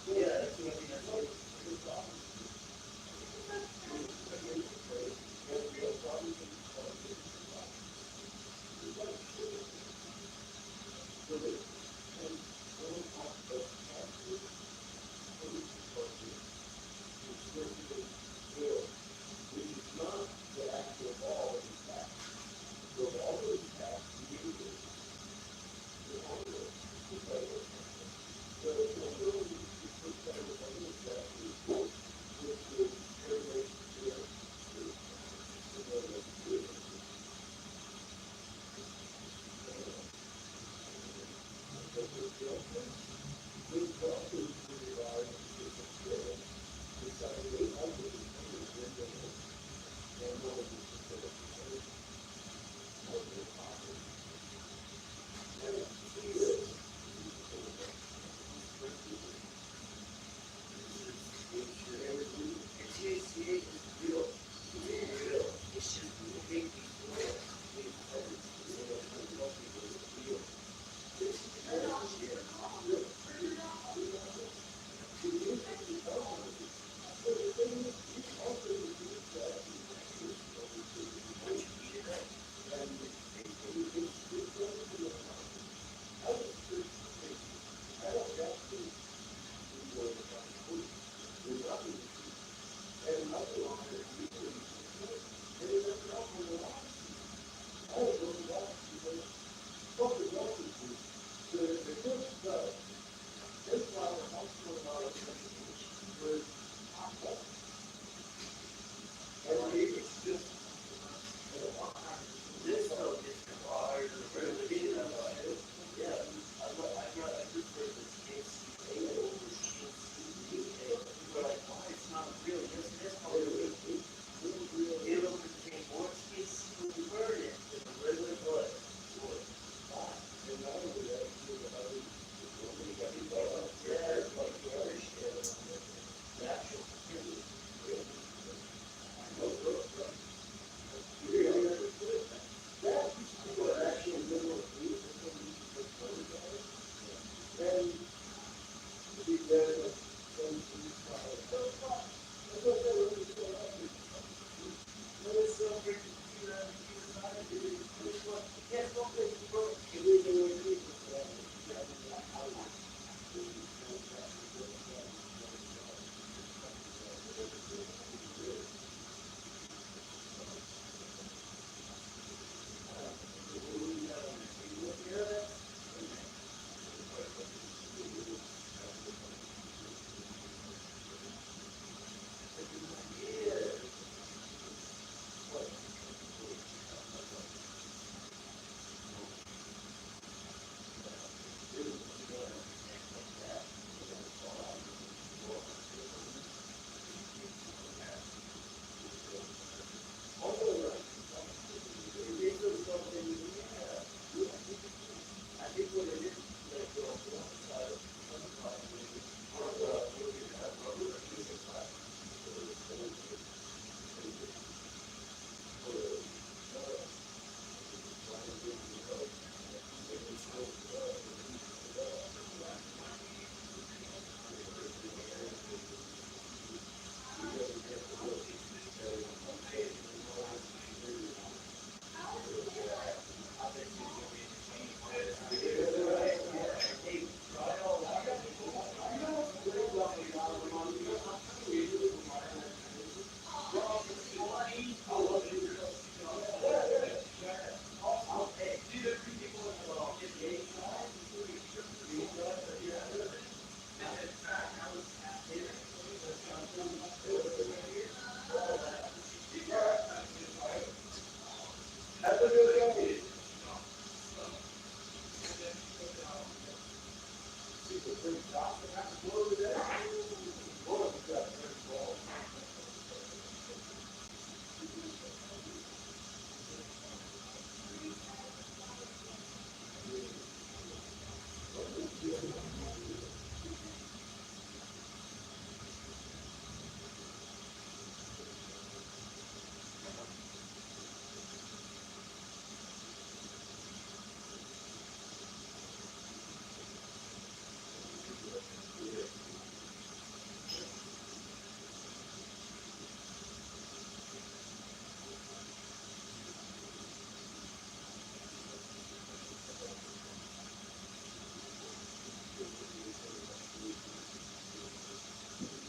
Yeah, that's what I mean. That's what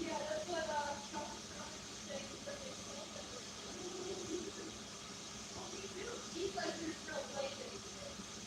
Yeah, that's what saying. He's like, there's no way that he did.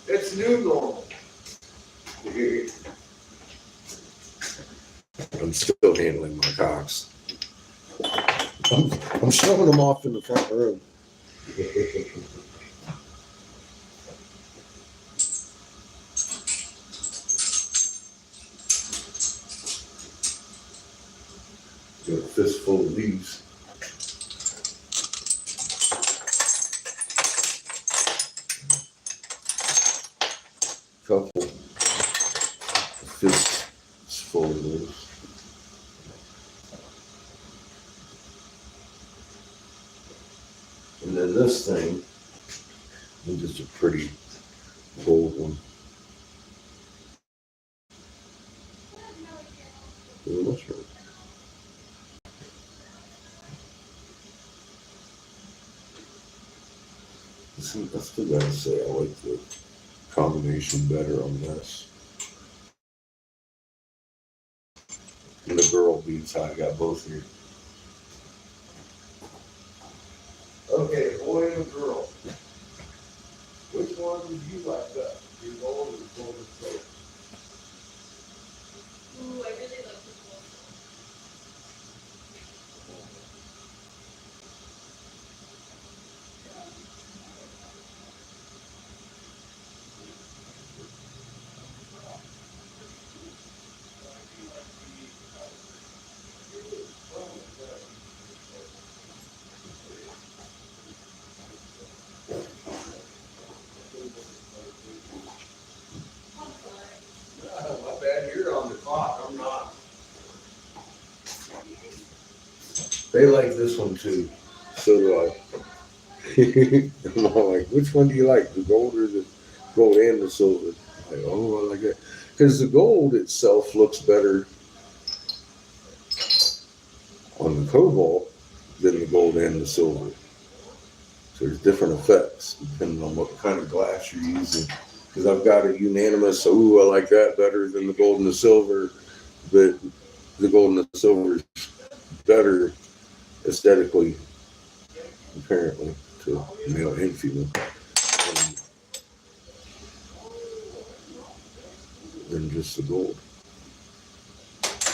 It's new normal. I'm still handling my cocks. I'm showing them off in the front room. Got a fistful of leaves. Couple fists full of leaves. And then this thing is just a pretty bold one. The mushroom. See, I still gotta say I like the combination better on this. And the girl beads, I got both here. Okay, boy and girl. Which one would you like best? Your gold or the golden silver? Ooh, I really love this one. My bad, you're on the clock, I'm not. They like this one too. So do I. I'm all like, which one do you like? The gold or the gold and the silver? Like, oh, I like that. Because the gold itself looks better on the cobalt than the gold and the silver. So there's different effects depending on what kind of glass you're using. Because I've got a unanimous, I like that better than the gold and the silver, but the gold and the silver is better aesthetically, apparently, to male and female, than just the gold.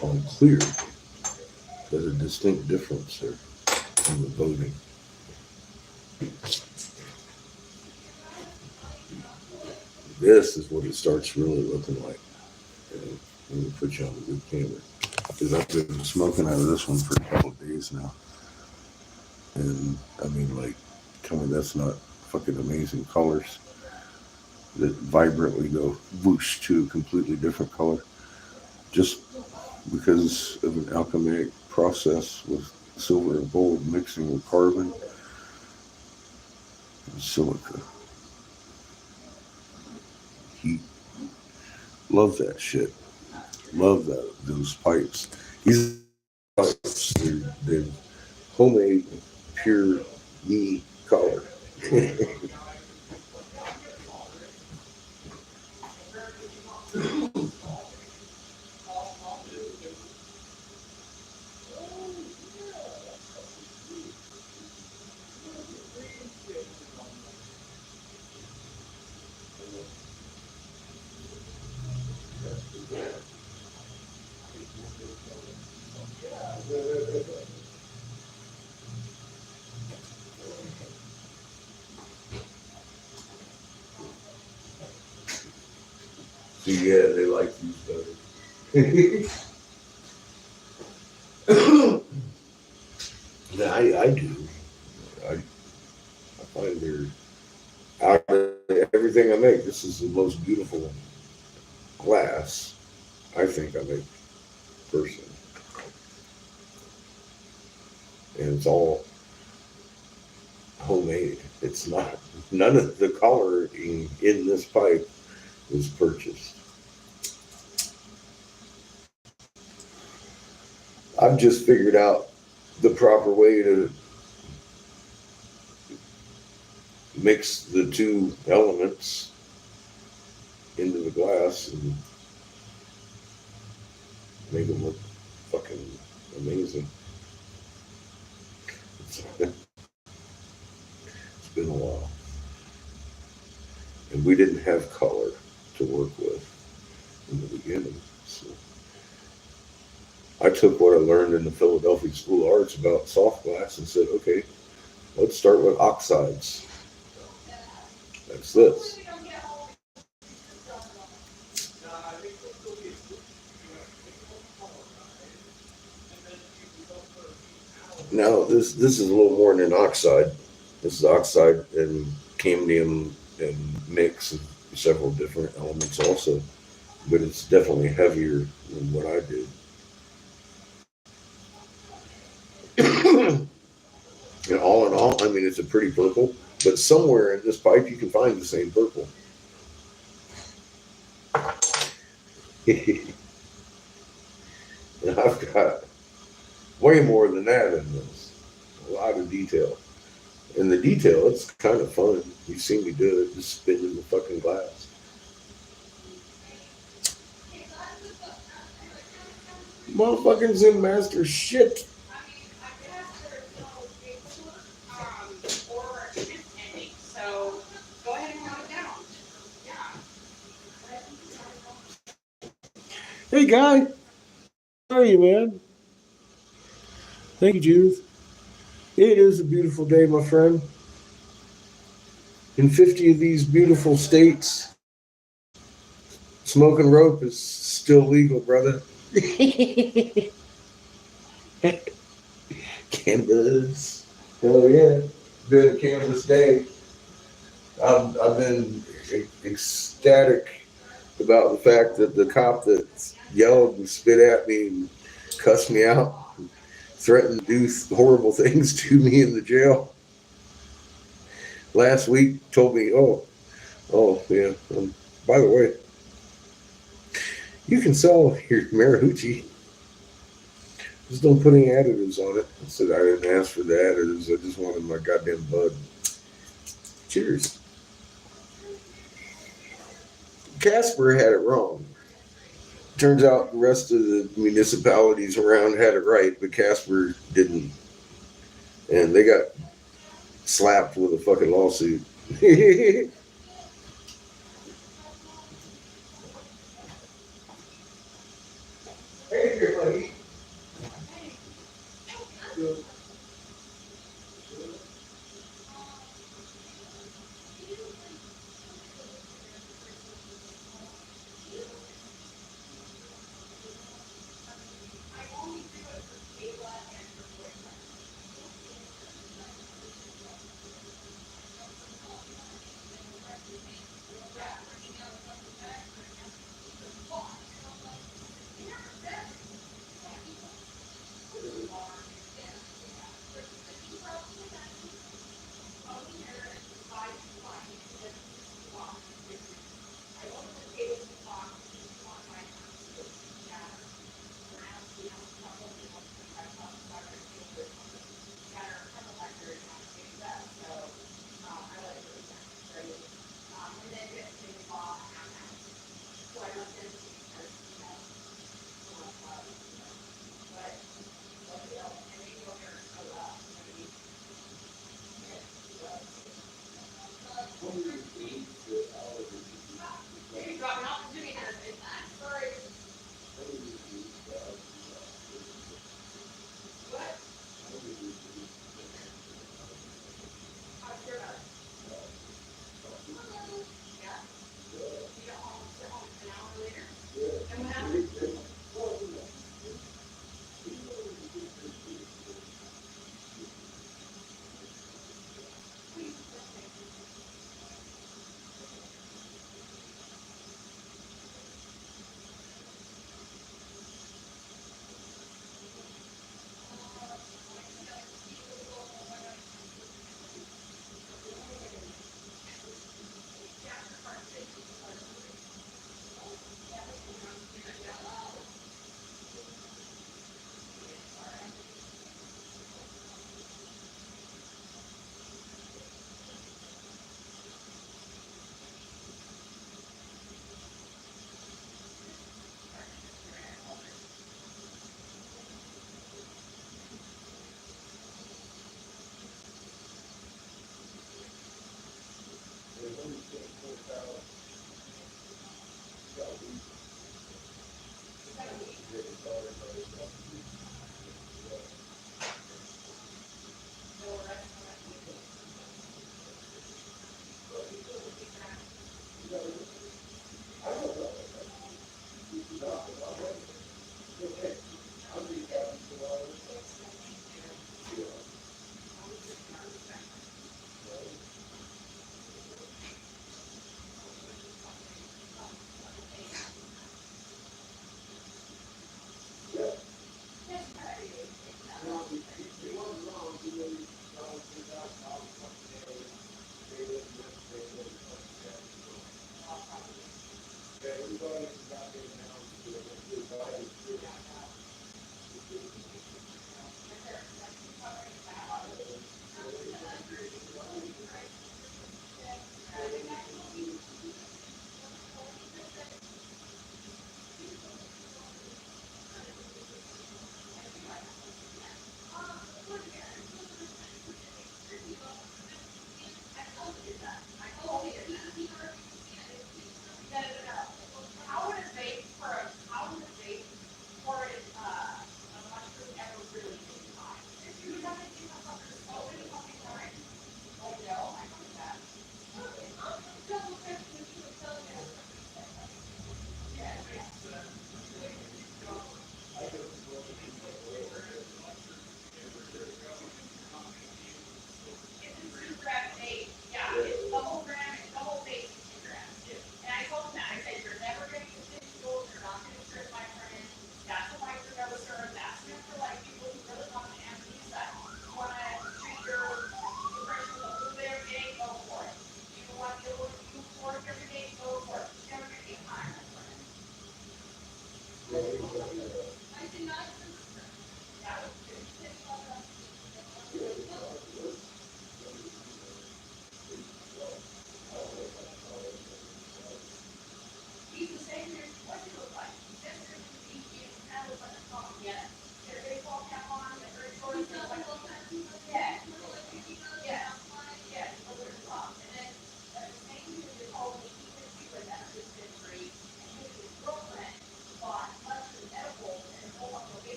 On clear, there's a distinct difference there in the voting. This is what it starts really looking like. And let me put you on the good camera. Because I've been smoking out of this one for a couple of days now. And I mean, like, tell me that's not fucking amazing colors that vibrantly go whoosh to a completely different color just because of an alchemic process with silver and gold mixing with carbon and silica. Heat. Love that shit. Love those pipes. These pipes, they're homemade, pure me color. So yeah, they like these better. Yeah, I do. I find they're out of everything I make. This is the most beautiful glass I think I make personally, and it's all homemade. It's not. None of the coloring in this pipe was purchased. I've just figured out the proper way to mix the two elements into the glass and make them look fucking amazing. It's been a while. And we didn't have color to work with in the beginning. So I took what I learned in the Philadelphia School of Arts about soft glass and said, okay, let's start with oxides. That's this. Now this is a little more than an oxide. This is oxide and cambium and mix of several different elements also, but it's definitely heavier than what I did. And all in all, I mean, it's a pretty purple, but somewhere in this pipe you can find the same purple. And I've got way more than that in this. A lot of detail. And the detail, it's kind of fun. You've seen me do it, just spinning the fucking glass. Motherfucking Zen Master shit. Or it's ending, so go ahead and count it down. Yeah. Hey, Guy. How are you, man? Thank you, Judith. It is a beautiful day, my friend. In 50 of these beautiful states, smoking rope is still legal, brother. Cannabis. Hell yeah. Been a cannabis day. I've been ecstatic about the fact that the cop that yelled and spit at me and cussed me out, threatened to do horrible things to me in the jail last week told me, oh yeah, by the way, you can sell your Marihucci. Just don't put any additives on it. I said I didn't ask for the additives. I just wanted my goddamn bud. Cheers. Casper had it wrong. Turns out the rest of the municipalities around had it right, but Casper didn't. And they got slapped with a fucking lawsuit. Hey, everybody.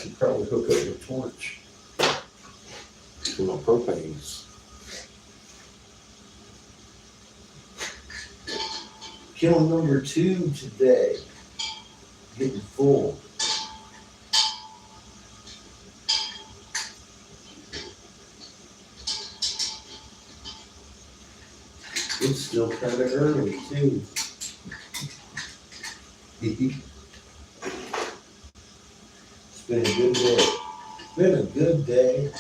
should probably hook up a torch to my propanes. Kill number 2 today. Getting full. It's still kind of early too. It's been a good day. Been a good day.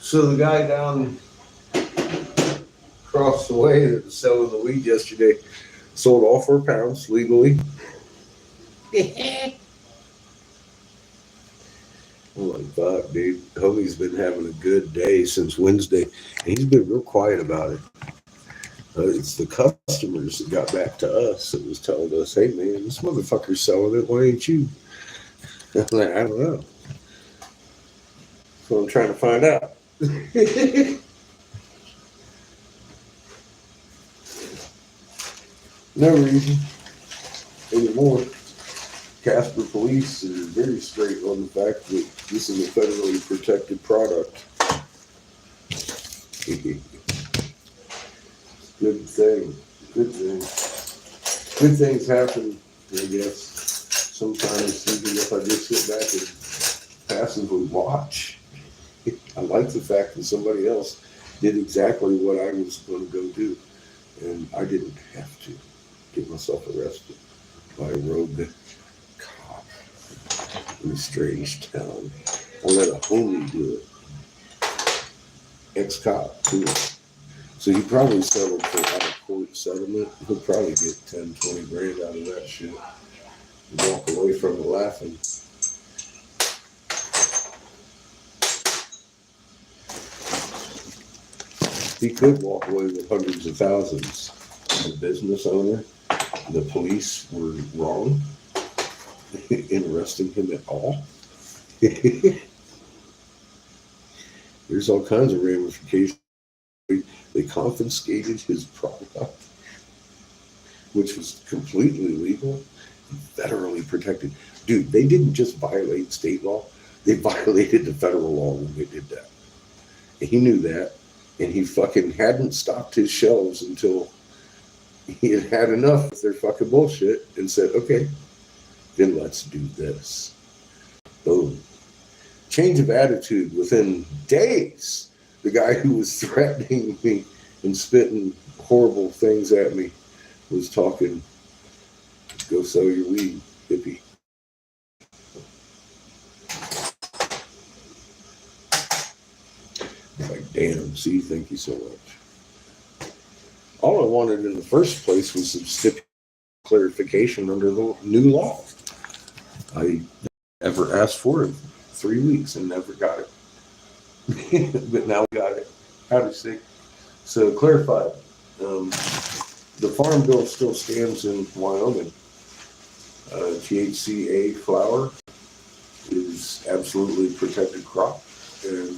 So the guy down across the way that was selling the weed yesterday sold all 4 pounds legally. I'm like, fuck, dude. Homie's been having a good day since Wednesday, and he's been real quiet about it. It's the customers that got back to us that was telling us, hey, man, this motherfucker's selling it. Why ain't you? I'm like, I don't know. So I'm trying to find out. No reason anymore. Casper police is very straight on the fact that this is a federally protected product. Good thing. Good thing. Good things happen, I guess. Sometimes even if I just sit back and passively watch. I like the fact that somebody else did exactly what I was going to go do. And I didn't have to get myself arrested by a rogue cop in a strange town. I let a homie do it. Ex-cop, too. So he probably settled for out of court settlement. He'll probably get 10, 20 grand out of that shit. And walk away from it laughing. He could walk away with hundreds of thousands. The business owner, the police were wrong in arresting him at all. There's all kinds of ramifications. They confiscated his product, which was completely legal and federally protected. Dude, they didn't just violate state law, they violated the federal law when they did that. And he knew that, and he fucking hadn't stocked his shelves until he had had enough of their fucking bullshit and said, okay, then let's do this. Boom. Change of attitude within days. The guy who was threatening me and spitting horrible things at me was talking, go sell your weed, hippie. Like, damn, see, thank you so much. All I wanted in the first place was some clarification under the new law. I never asked for it 3 weeks and never got it. But now we got it. Howdy, sick. So clarified. The farm bill still stands in Wyoming. THCA flower is absolutely protected crop, and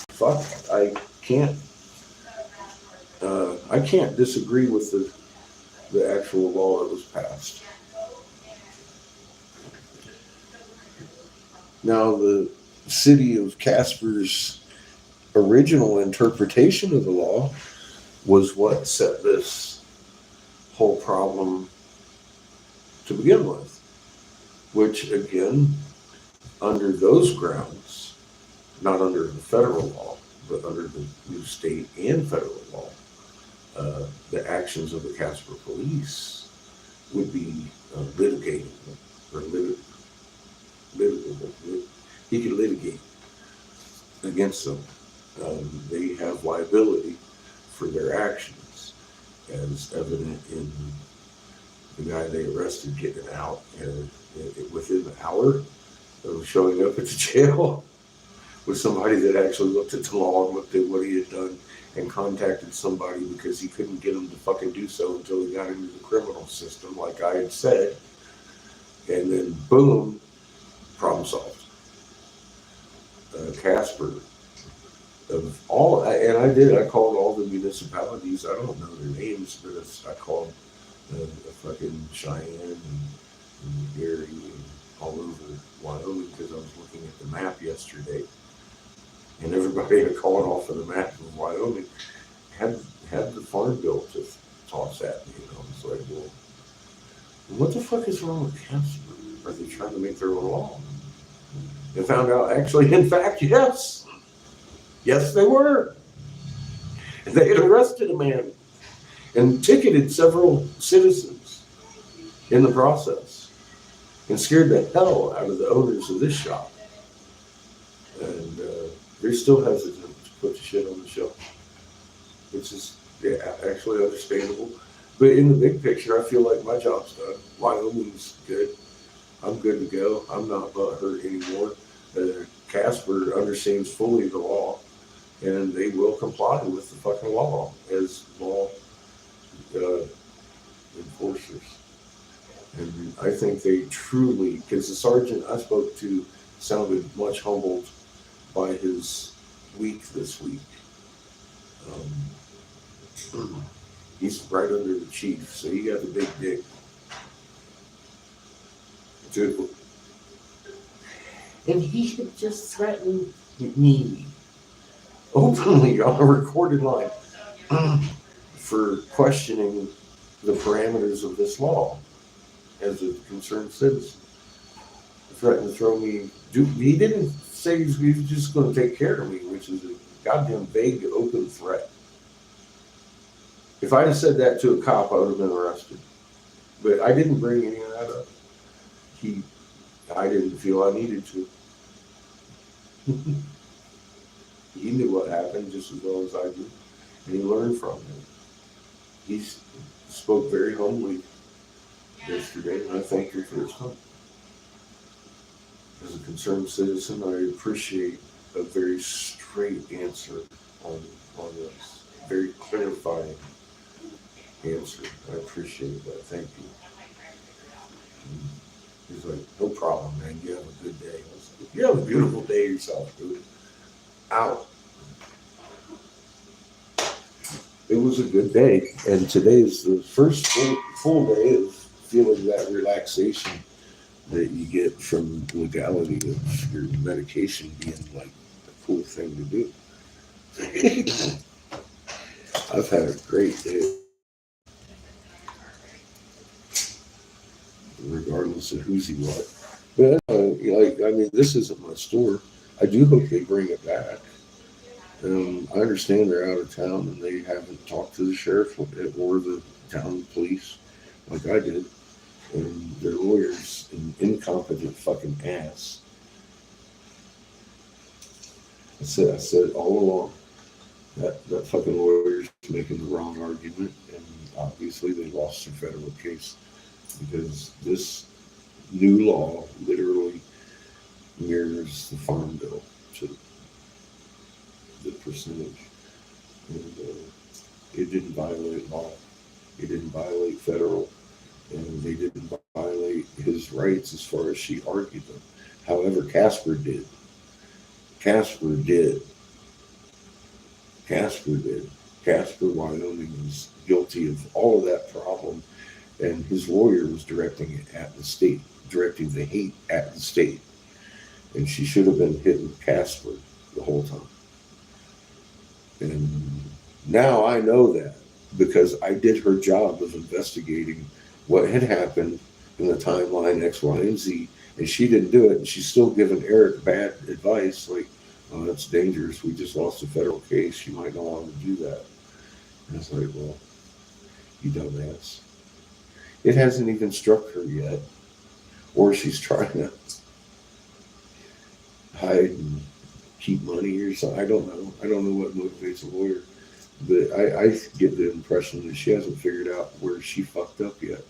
fuck, I can't disagree with the actual law that was passed. Now, the city of Casper's original interpretation of the law was what set this whole problem to begin with, which again, under those grounds, not under the federal law, but under the new state and federal law, the actions of the Casper police would be litigatable or litigable. he could litigate against them. They have liability for their actions, as evident in the guy they arrested getting out, and within the hour of showing up at the jail was somebody that actually looked at the law and looked at what he had done and contacted somebody because he couldn't get him to fucking do so until he got into the criminal system, like I had said. And then boom, problem solved. Casper, of all, and I called all the municipalities. I don't know their names, but I called fucking Cheyenne and Gary and all over Wyoming because I was looking at the map yesterday, and everybody I called off of the map of Wyoming had the farm bill to toss at me, and I was like, well, what the fuck is wrong with Casper? Are they trying to make their own law? And found out, actually, in fact, yes, they were. And they had arrested a man and ticketed several citizens in the process and scared the hell out of the owners of this shop. And they're still hesitant to put the shit on the shelf, which is actually understandable. But in the big picture, I feel like my job's done. Wyoming's good. I'm good to go. I'm not butthurt anymore. Casper understands fully the law, and they will comply with the fucking law as law enforcers. And I think they truly, because the sergeant I spoke to sounded much humbled by his week this week. He's right under the chief, so he got the big dick too. And he had just threatened me openly on a recorded line for questioning the parameters of this law as a concerned citizen. He threatened to throw me. He didn't say he was just going to take care of me, which is a goddamn vague, open threat. If I had said that to a cop, I would have been arrested. But I didn't bring any of that up. I didn't feel I needed to. He knew what happened just as well as I did, and he learned from it. He spoke very humbly yesterday, and I thanked him for his time. As a concerned citizen, I appreciate a very straight answer on this, very clarifying answer. I appreciate that. Thank you. He's like, no problem, man. You have a good day. I was like, you have a beautiful day yourself, dude. Out. It was a good day, and today is the first full day of feeling that relaxation that you get from legality of your medication being like a cool thing to do. I've had a great day, regardless of who's he what. But this isn't my store. I do hope they bring it back. I understand they're out of town and they haven't talked to the sheriff or the town police like I did. And their lawyer's an incompetent fucking ass. I said all along that fucking lawyer's making the wrong argument, and obviously they lost their federal case because this new law literally mirrors the farm bill to the percentage, and it didn't violate law. It didn't violate federal, and they didn't violate his rights as far as she argued them. However, Casper did. Casper, Wyoming was guilty of all of that problem, and his lawyer was directing it at the state, directing the hate at the state. And she should have been hitting Casper the whole time. And now I know that because I did her job of investigating what had happened in the timeline X, Y, and Z, and she didn't do it, and she's still giving Eric bad advice, like, oh, that's dangerous. We just lost a federal case. You might not want to do that. And I was like, well, you dumbass. It hasn't even struck her yet. Or she's trying to. hide and keep money or something. I don't know. I don't know what motivates a lawyer, but I get the impression that she hasn't figured out where she fucked up yet.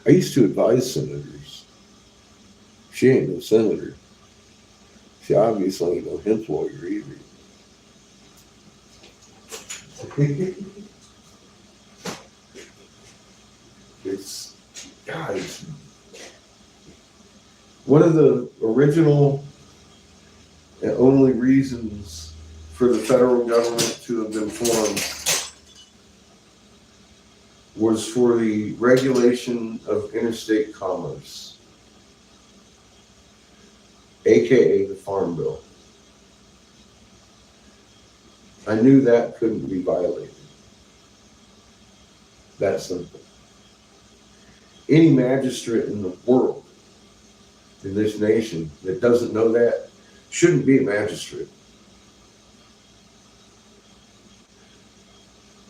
I used to advise senators. She ain't no senator. She obviously ain't no hemp lawyer either. It's, guys, one of the original and only reasons for the federal government to have been formed was for the regulation of interstate commerce, aka the Farm Bill. I knew that couldn't be violated. That simple. Any magistrate in the world, in this nation, that doesn't know that shouldn't be a magistrate.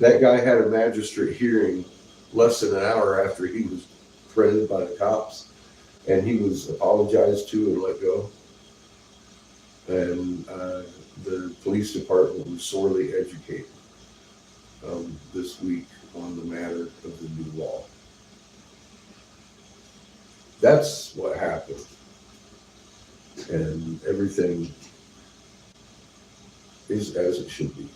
That guy had a magistrate hearing less than an hour after he was threatened by the cops, and he was apologized to and let go. And the police department was sorely educated this week on the matter of the new law. That's what happened. And everything is as it should be.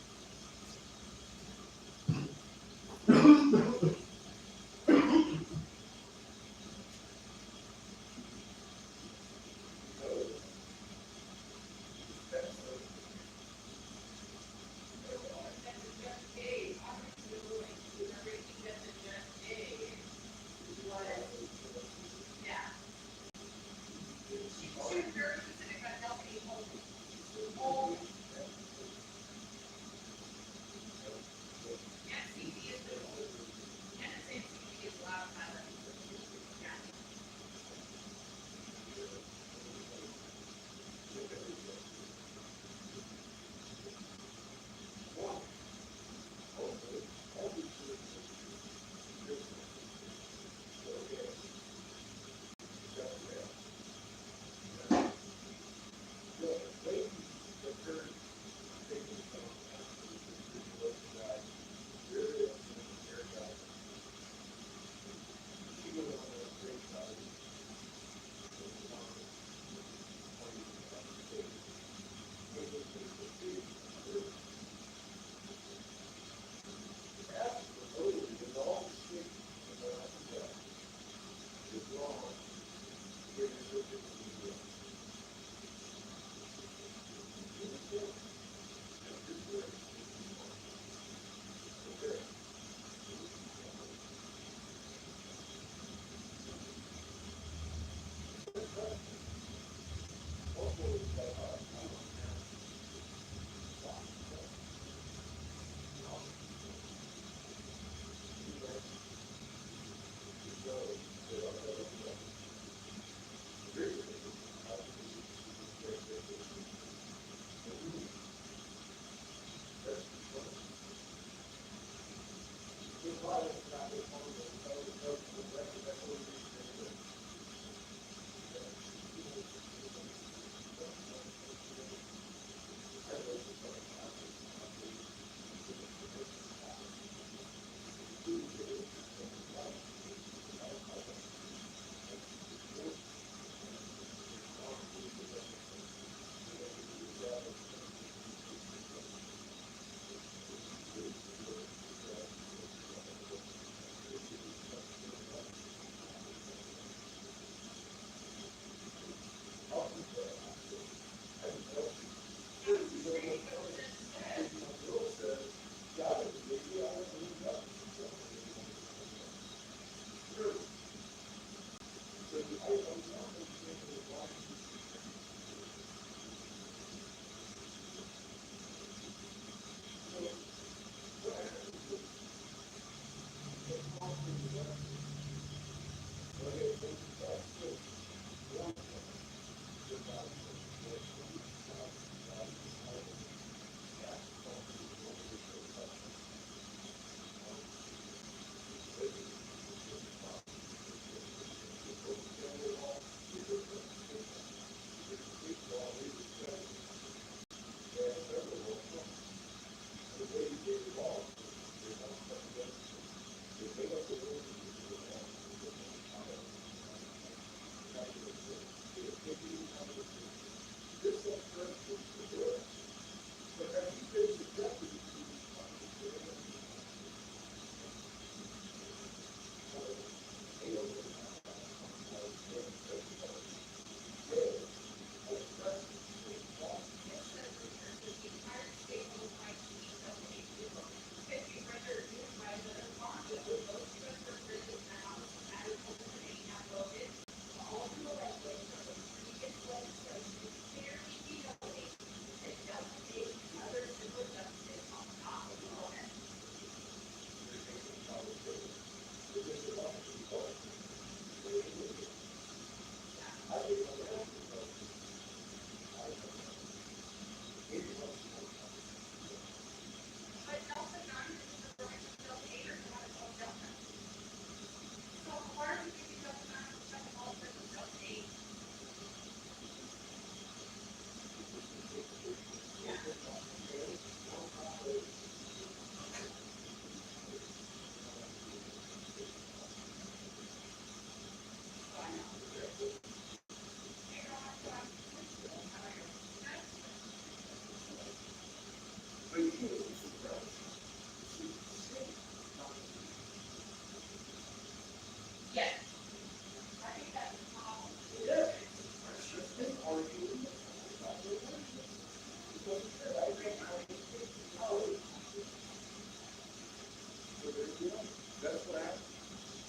That's what happened.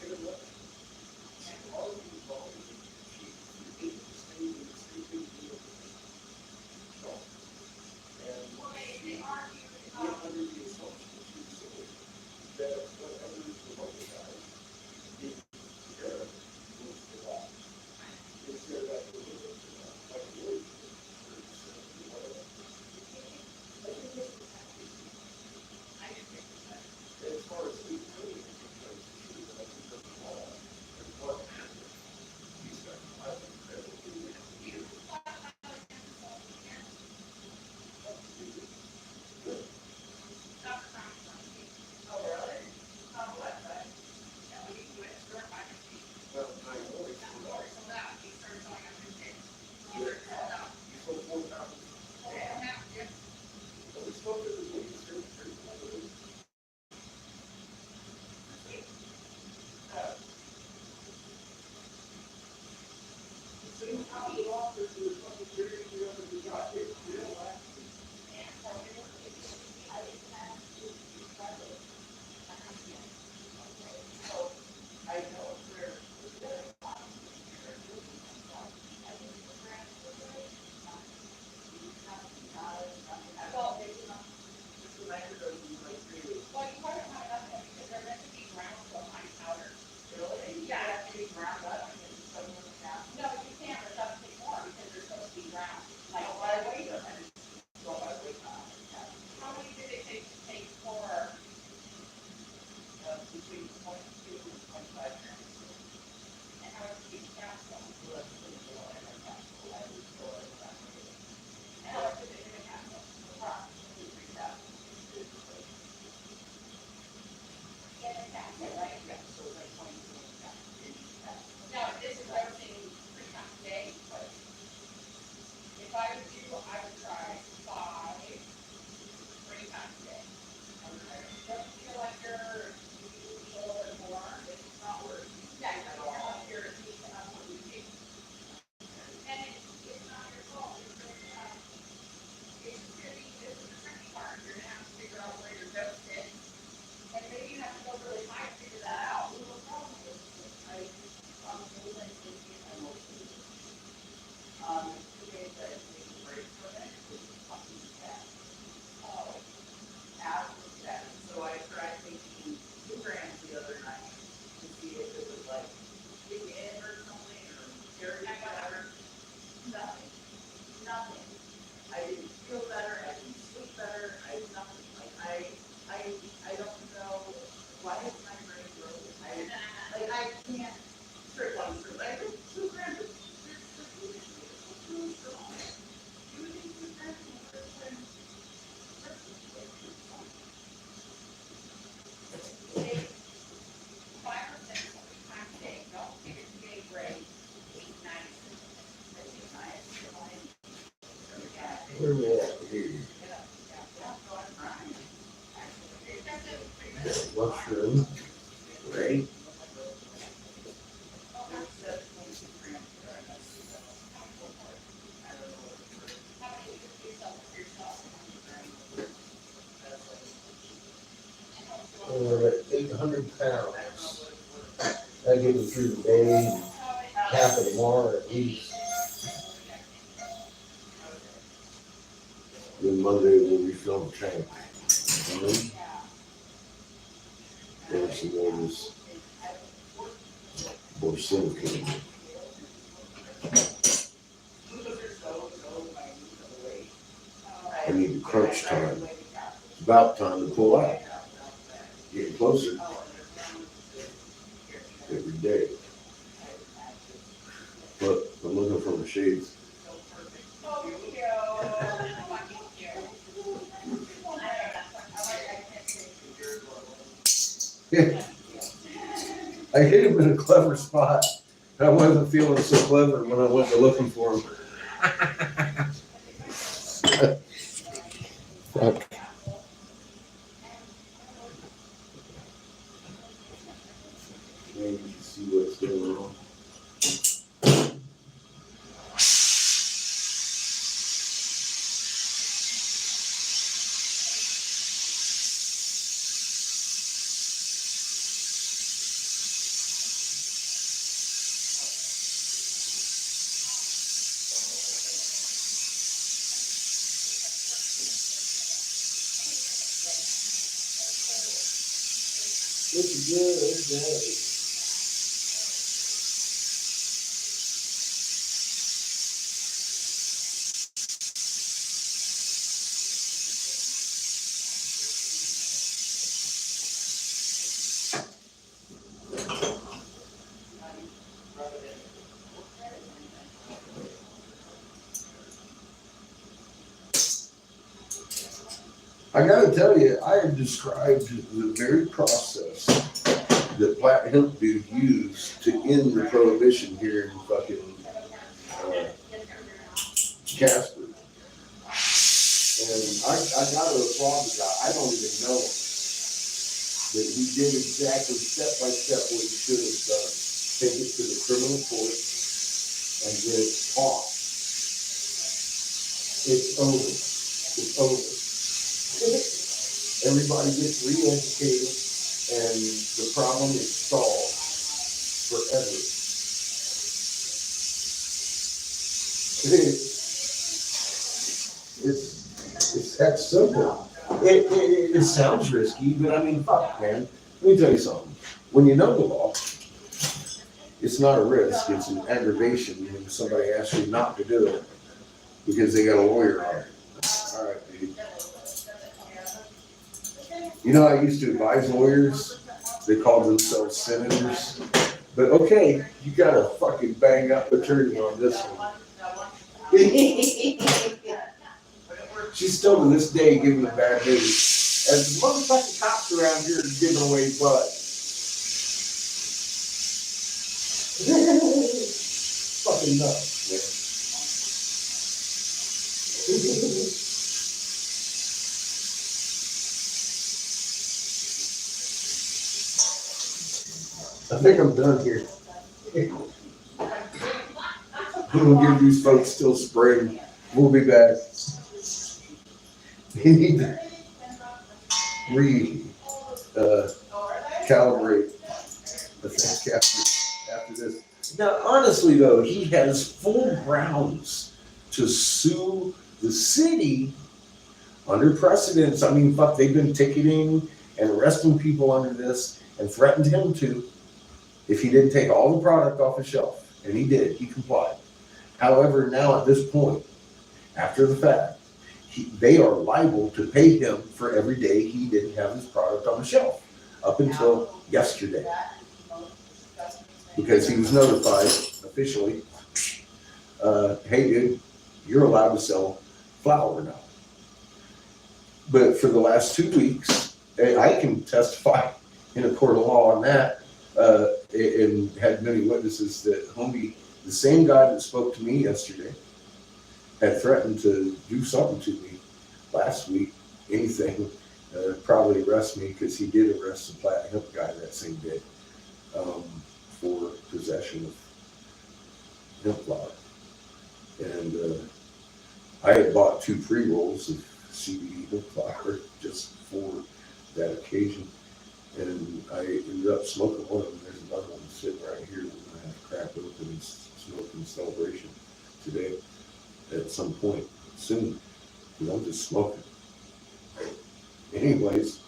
Get it what? All of these volumes, she ate the same thing deal. And under the assumption she was saying that whatever the local guys did care of was the law. Instead of that, like a lawyer, whatever. As far as the attorney is concerned, I think that's the law. And what happened? He's got well, I know it's for law. You sold 4,000. But we spoke to the lady, where are we at here? Mushroom, right? We're at 800 pounds. That gets us through the day, half of tomorrow at least. Then Monday we'll refill the tank. There's some more of this silicone. I need the crunch time. It's about time to pull out. Getting closer every day. But I'm looking for my shades. I hit him in a clever spot. I wasn't feeling so clever when I went to looking for him. Fuck. Maybe you can see what's going on. It's a good day. I gotta tell you, I have described the very process that Black Hemp dude used to end the prohibition here in fucking Casper. And I gotta applaud the guy. I don't even know that he did exactly step by step what he should have done. Take it to the criminal court and get it taught. It's over. It's over. Everybody gets re-educated and the problem is solved forever. It's that simple. It sounds risky, but I mean, fuck, man. Let me tell you something. When you know the law, it's not a risk, it's an aggravation when somebody asks you not to do it because they got a lawyer on it. All right, dude. You know, I used to advise lawyers. They called themselves senators. But okay, you got a fucking bang up attorney on this one. She's still to this day giving the bad news. As the motherfucking cops around here are giving away blood. Fucking nuts, man. I think I'm done here. We'll give these folks still spraying. We'll be back. We need to calibrate the thing after this. Now, honestly, though, he has full grounds to sue the city under precedence. I mean, fuck, they've been ticketing and arresting people under this and threatened him to if he didn't take all the product off the shelf. And he did. He complied. However, now at this point, after the fact, they are liable to pay him for every day he didn't have his product on the shelf up until yesterday. Because he was notified officially, hey dude, you're allowed to sell flour now. But for the last 2 weeks, and I can testify in a court of law on that, and had many witnesses that homie, the same guy that spoke to me yesterday, had threatened to do something to me last week, anything, probably arrest me because he did arrest the Black Hemp guy that same day for possession of hemp flower. And I had bought 2 pre-rolls of CBD hemp flower just for that occasion. And I ended up smoking one of them. There's another one sitting right here that I have to crack open and smoke in celebration today at some point soon. Because I'm just smoking. Anyways,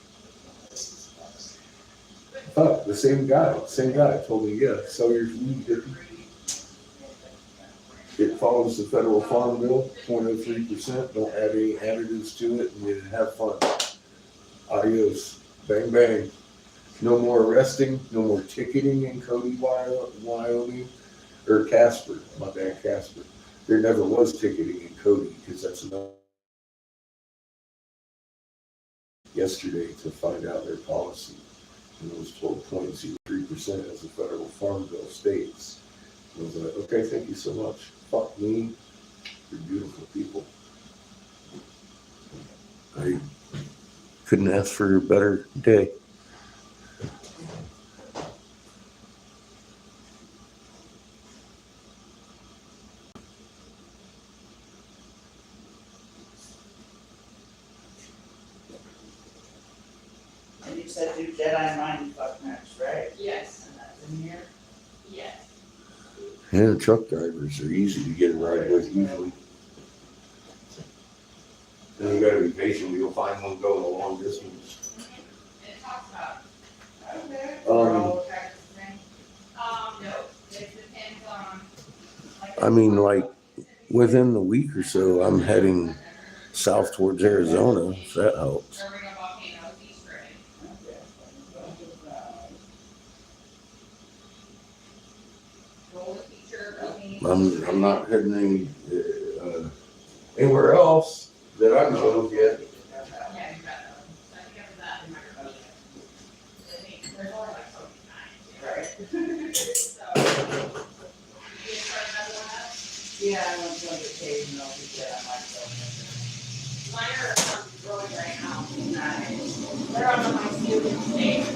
fuck, the same guy told me, yeah, sell your weed, hippie. It follows the federal farm bill, 0.03%. Don't add any additives to it, and you have fun. Adios. Bang, bang. No more arresting, no more ticketing in Cody, Wyoming, or Casper. My bad, Casper. There never was ticketing in Cody because that's another. Yesterday to find out their policy, and it was told 0.03% as the federal farm bill states. I was like, okay, thank you so much. Fuck me. You're beautiful people. I couldn't ask for a better day. And you said do Jedi mind fuck next, right? Yes, And that's in here? yes. Yeah, truck drivers are easy to get a ride with usually. Then you gotta be patient, you'll find one going a long distance. And it talks about, Okay. Rural type of thing? No, it depends on. I mean, like within the week or so, I'm heading south towards Arizona, if that helps. Irving volcano, East Ray. Roll the teacher, I'm not heading anywhere else that I know of yet. Yeah, you got that. I think after that, you might remember it. I think there's only like so many times. Right. So. You get started another one up? Yeah, I went to the page and I'll be there, I might go. Mine are growing right now. They're on my ceiling stage.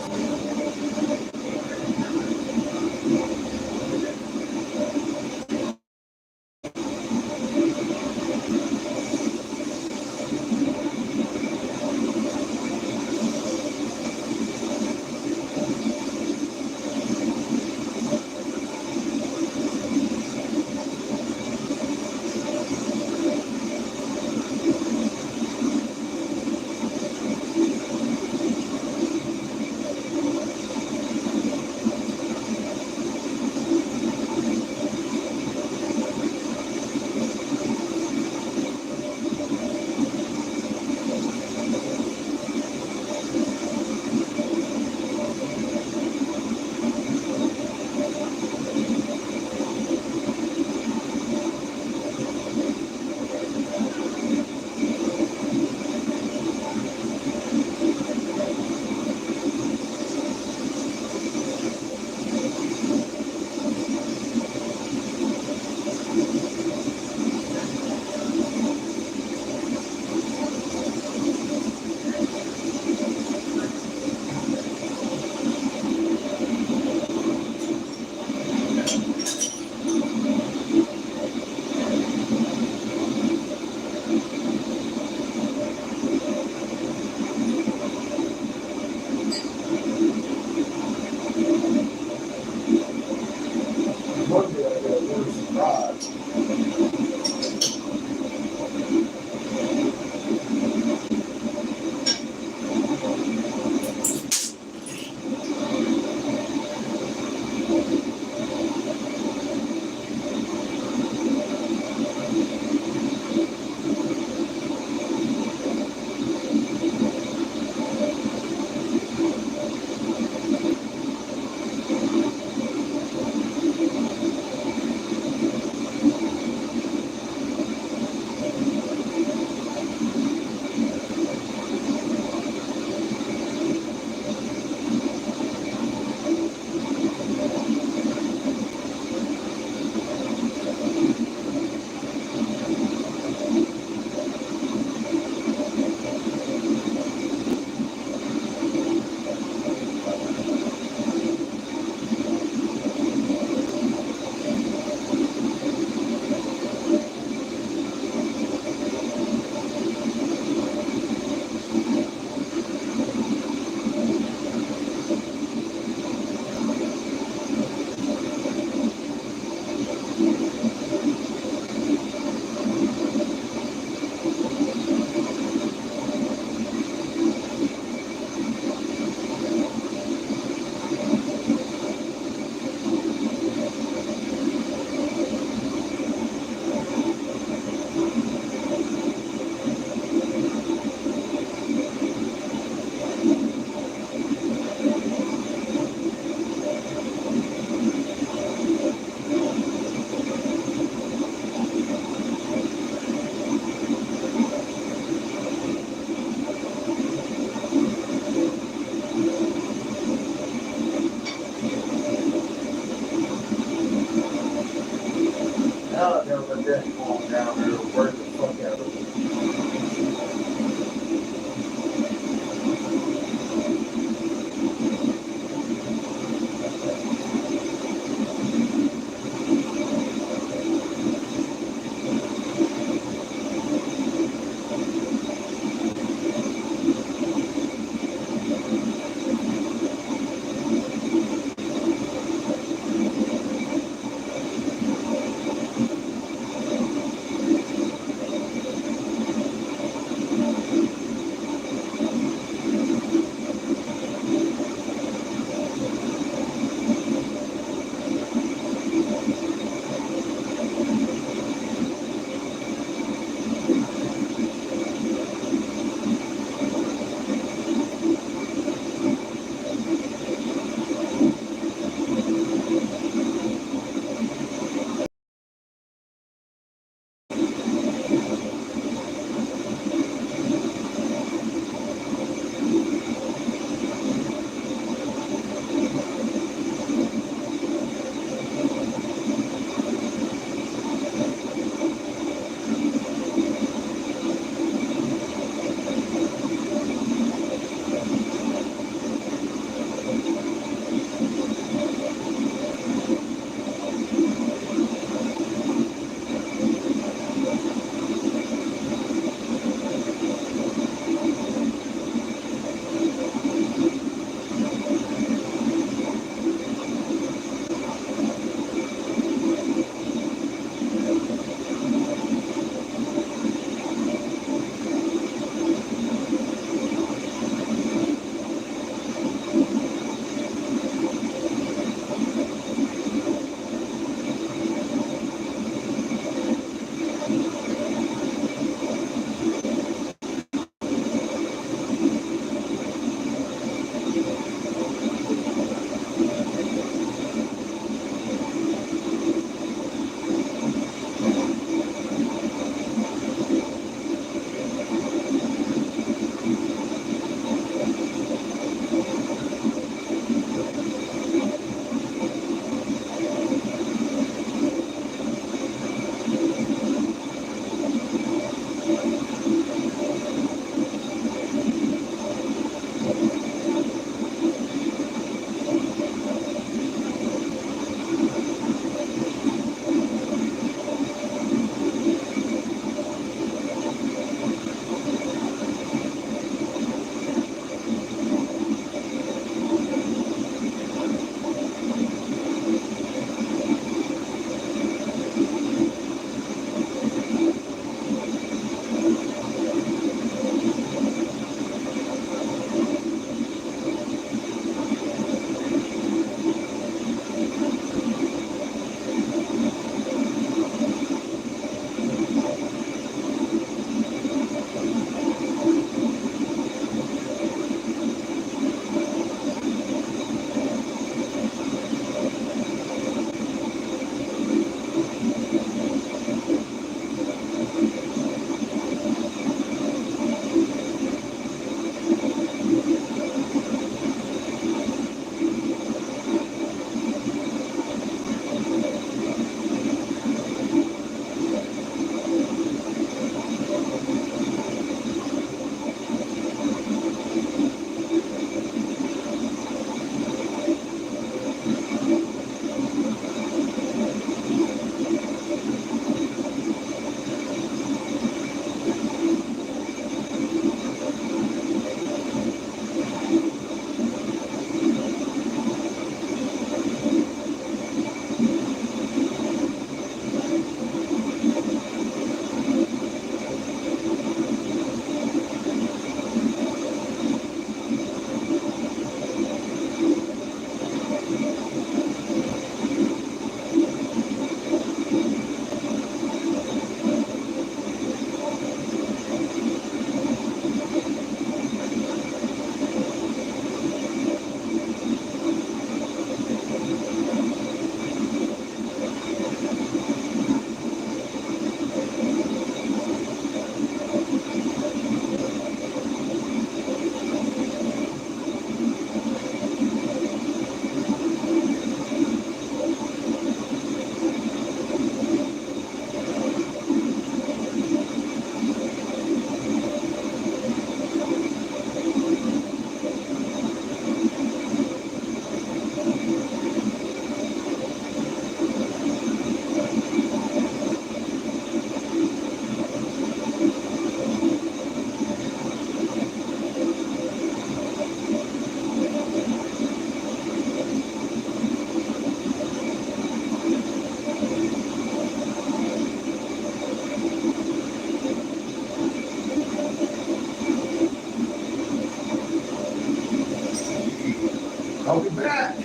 I'll be back.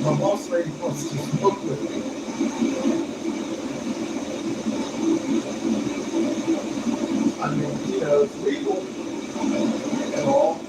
My boss lady wants to smoke with me. I mean, it's legal and all.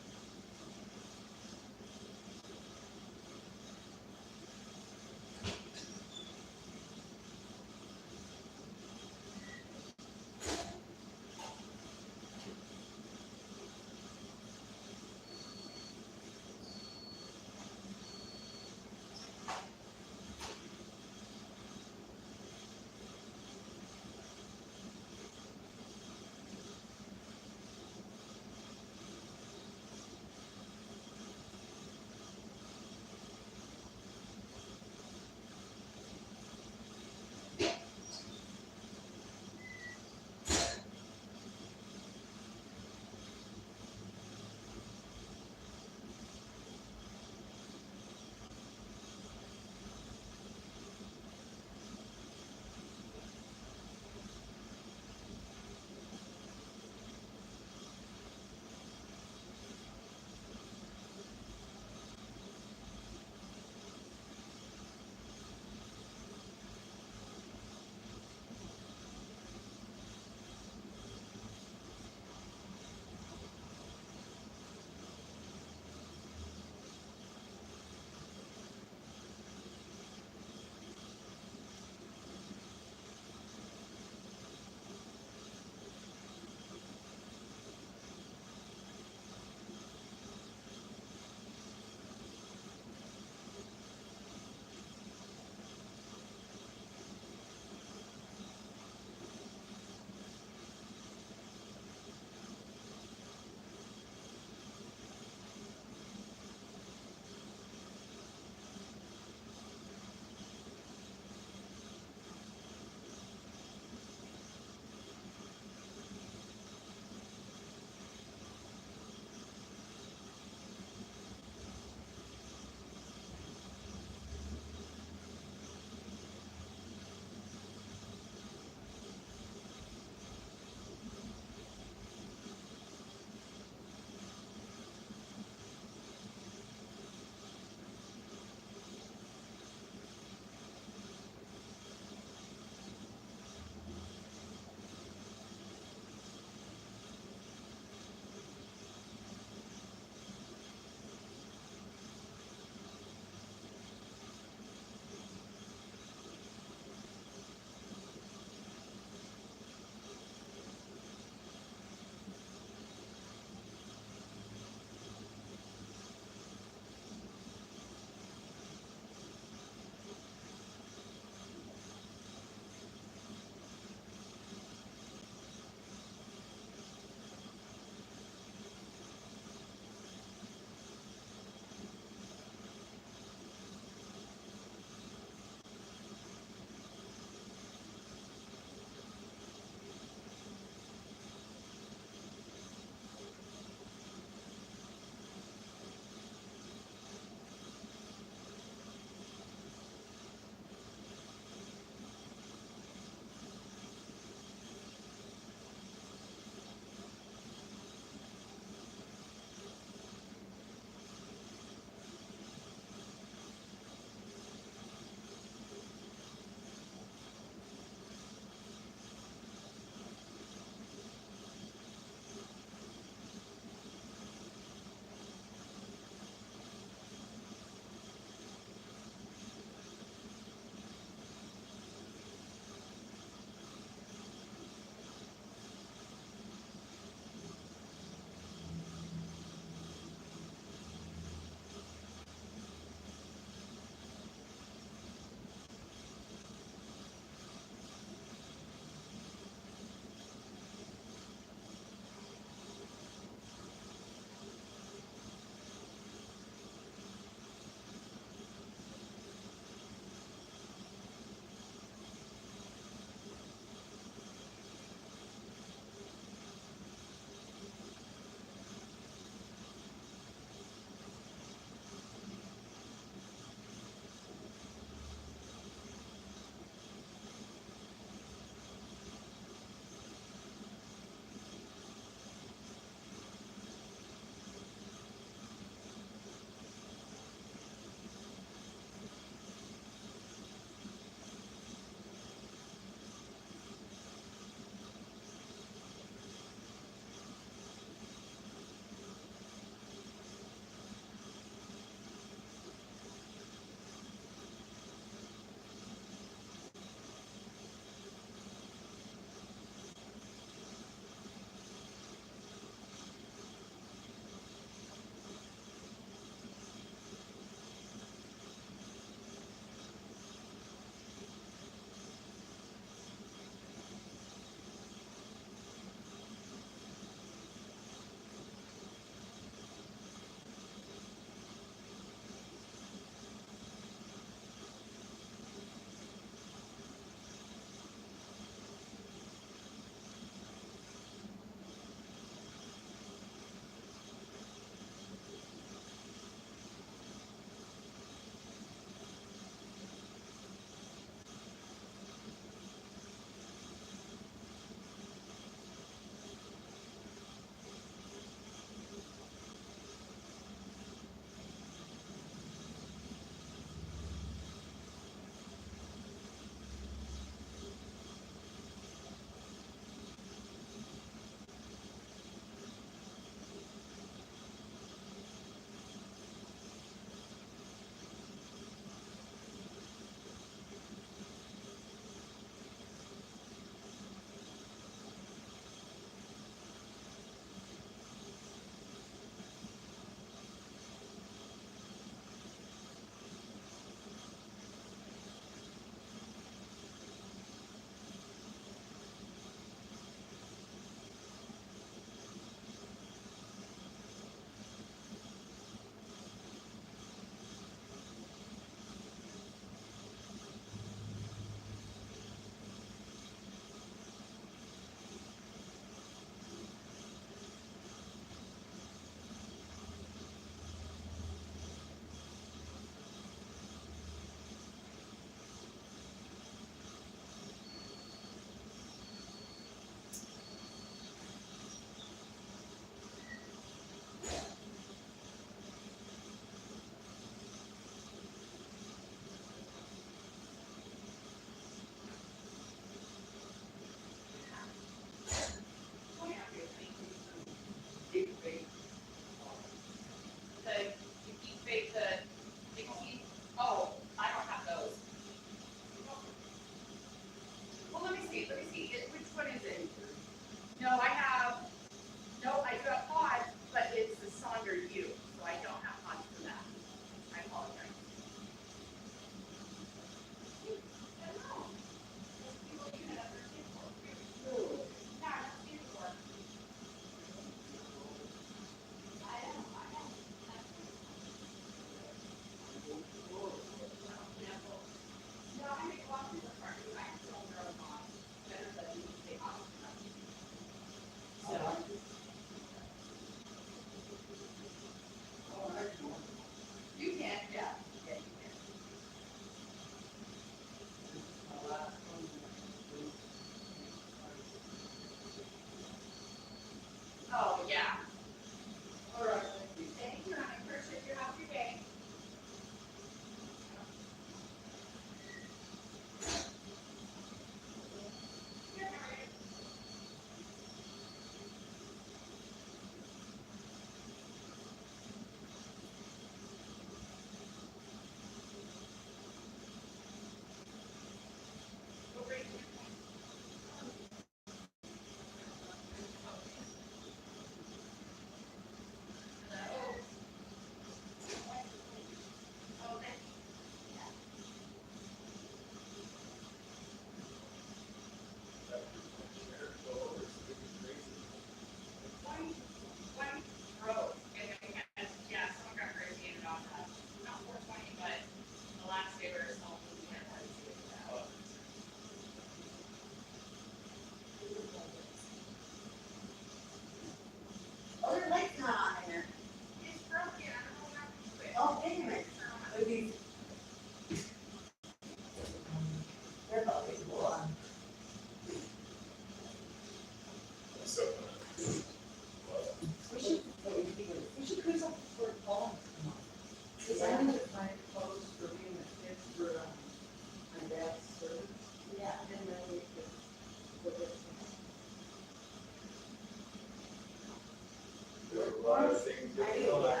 lot of things that we don't everywhere.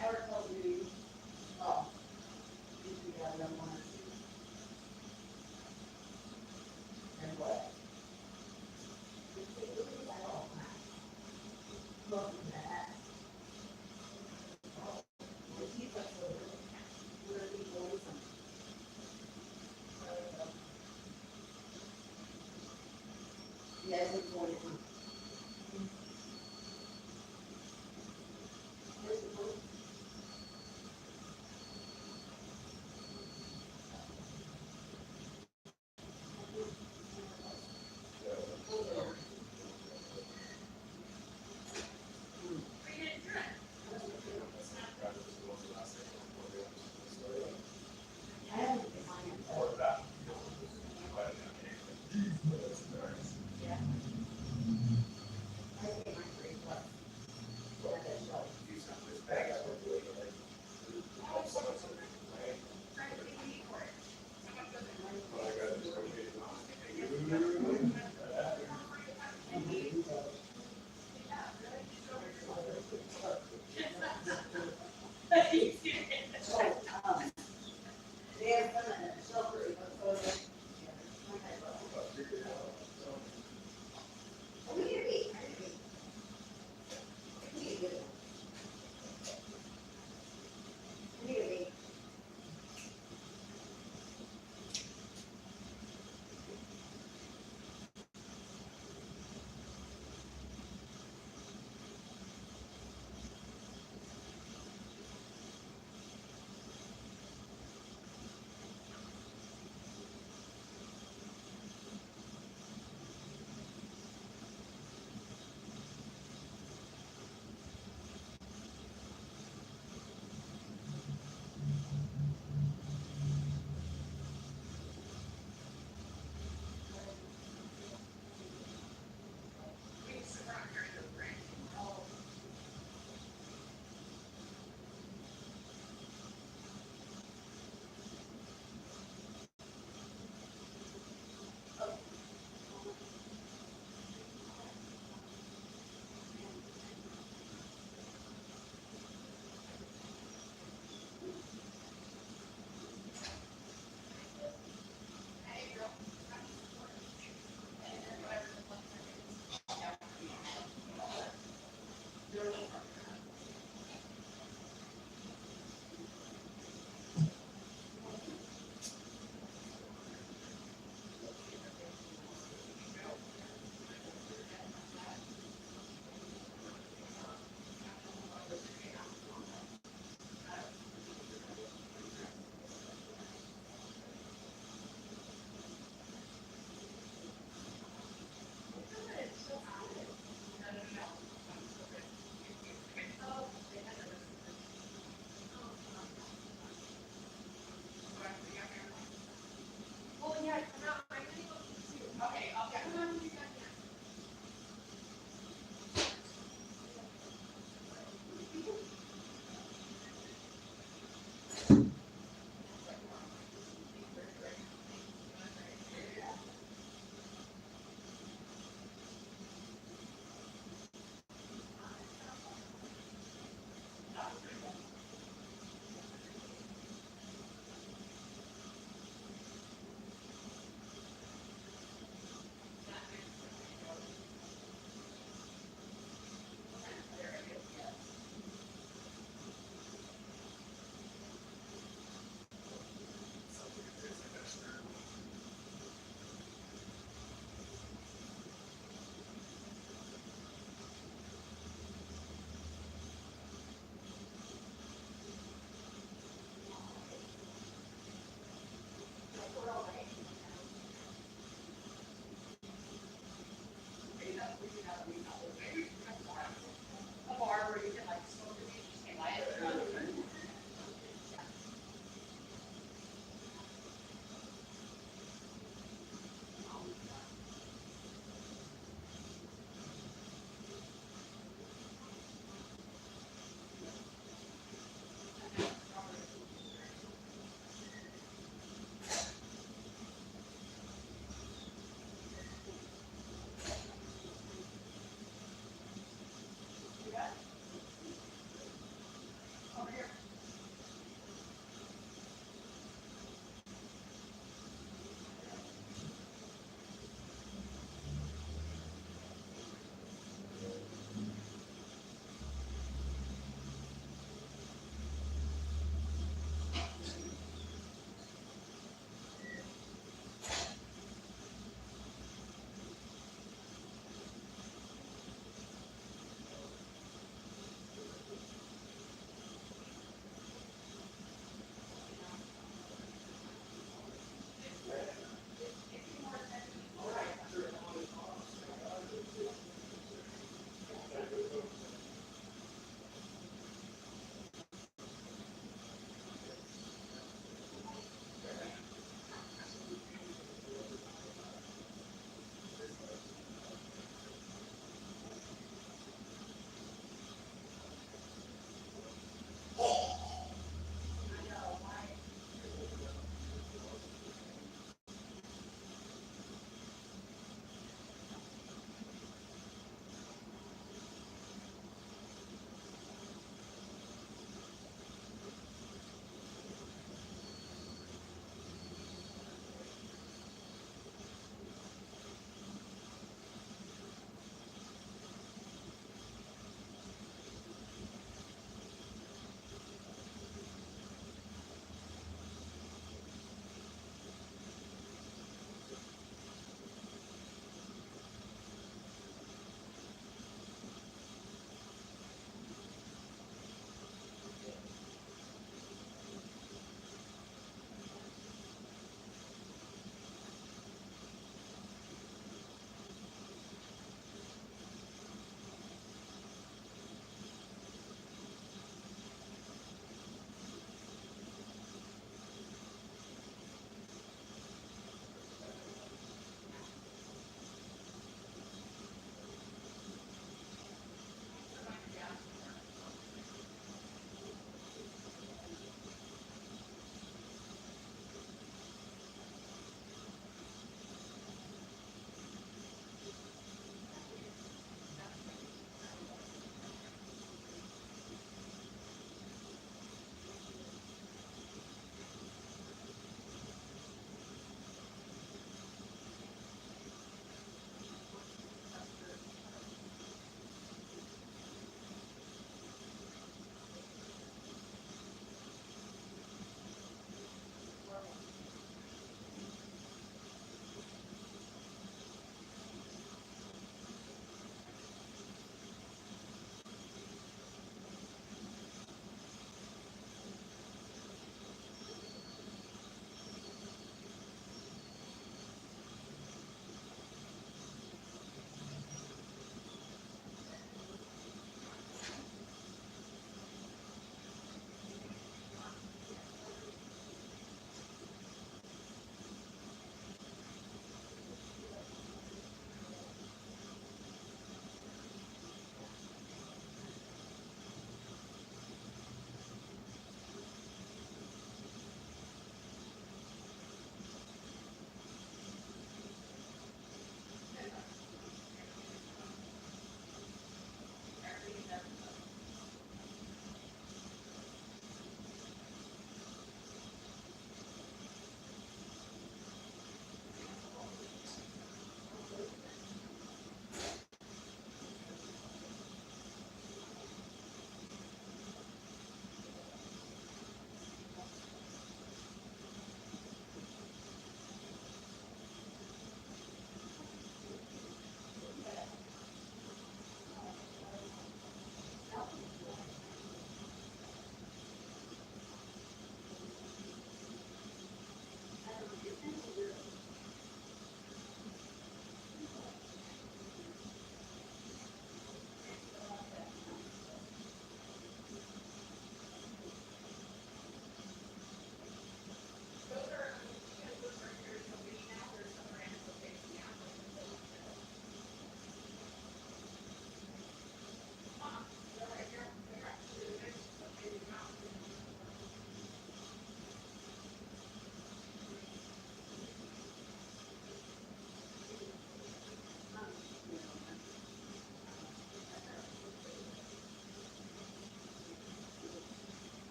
Never told you. Oh. You should have them one or two. And what? Look at that. Yes, it's going to.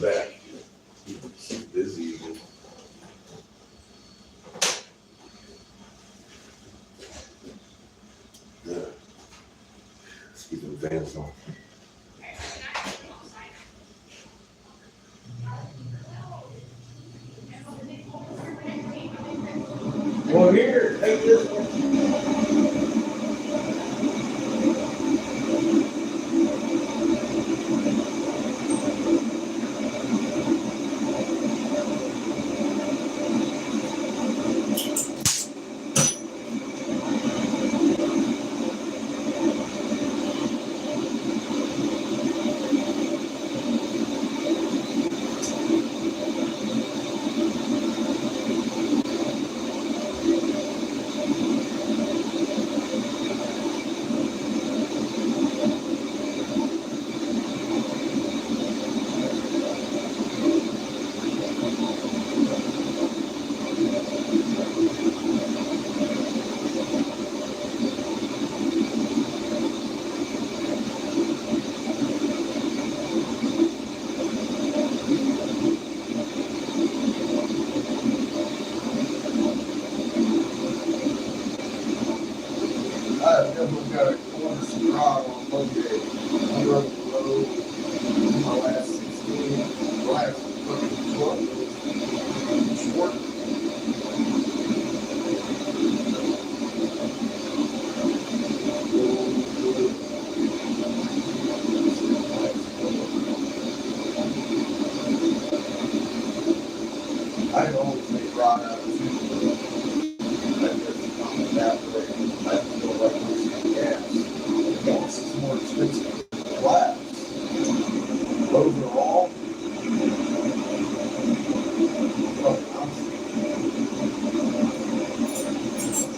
I'm back. She's busy again. Yeah. Let's keep the vans on. Well, here, take this one. I've never got a corner rod on Monday. I rode the road in my last 16, last fucking truck was short. I can always make rod out of it. I just not that way. I feel like I'm gas. Gas is more expensive than glass. Overall,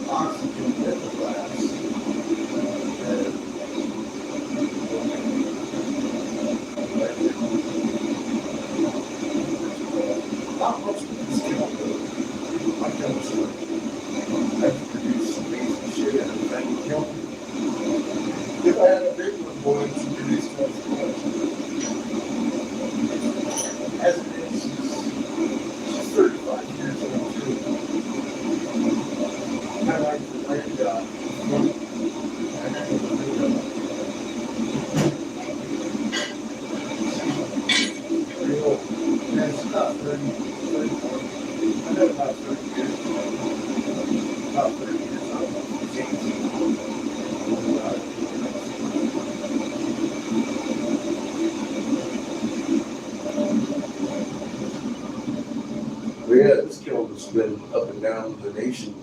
oxygen in the glass. Not much of this chemical. My chemistry. I can produce amazing shit and everything with chemical. If I had a big one, boy, it should produce twice as much. As it is, she's 35 years old too. I like the land guy. Pretty old. And it's about 30, 34. I know about 30 years. About 30 years. I don't know. It's 18. But yeah, this kiln's been up and down the nation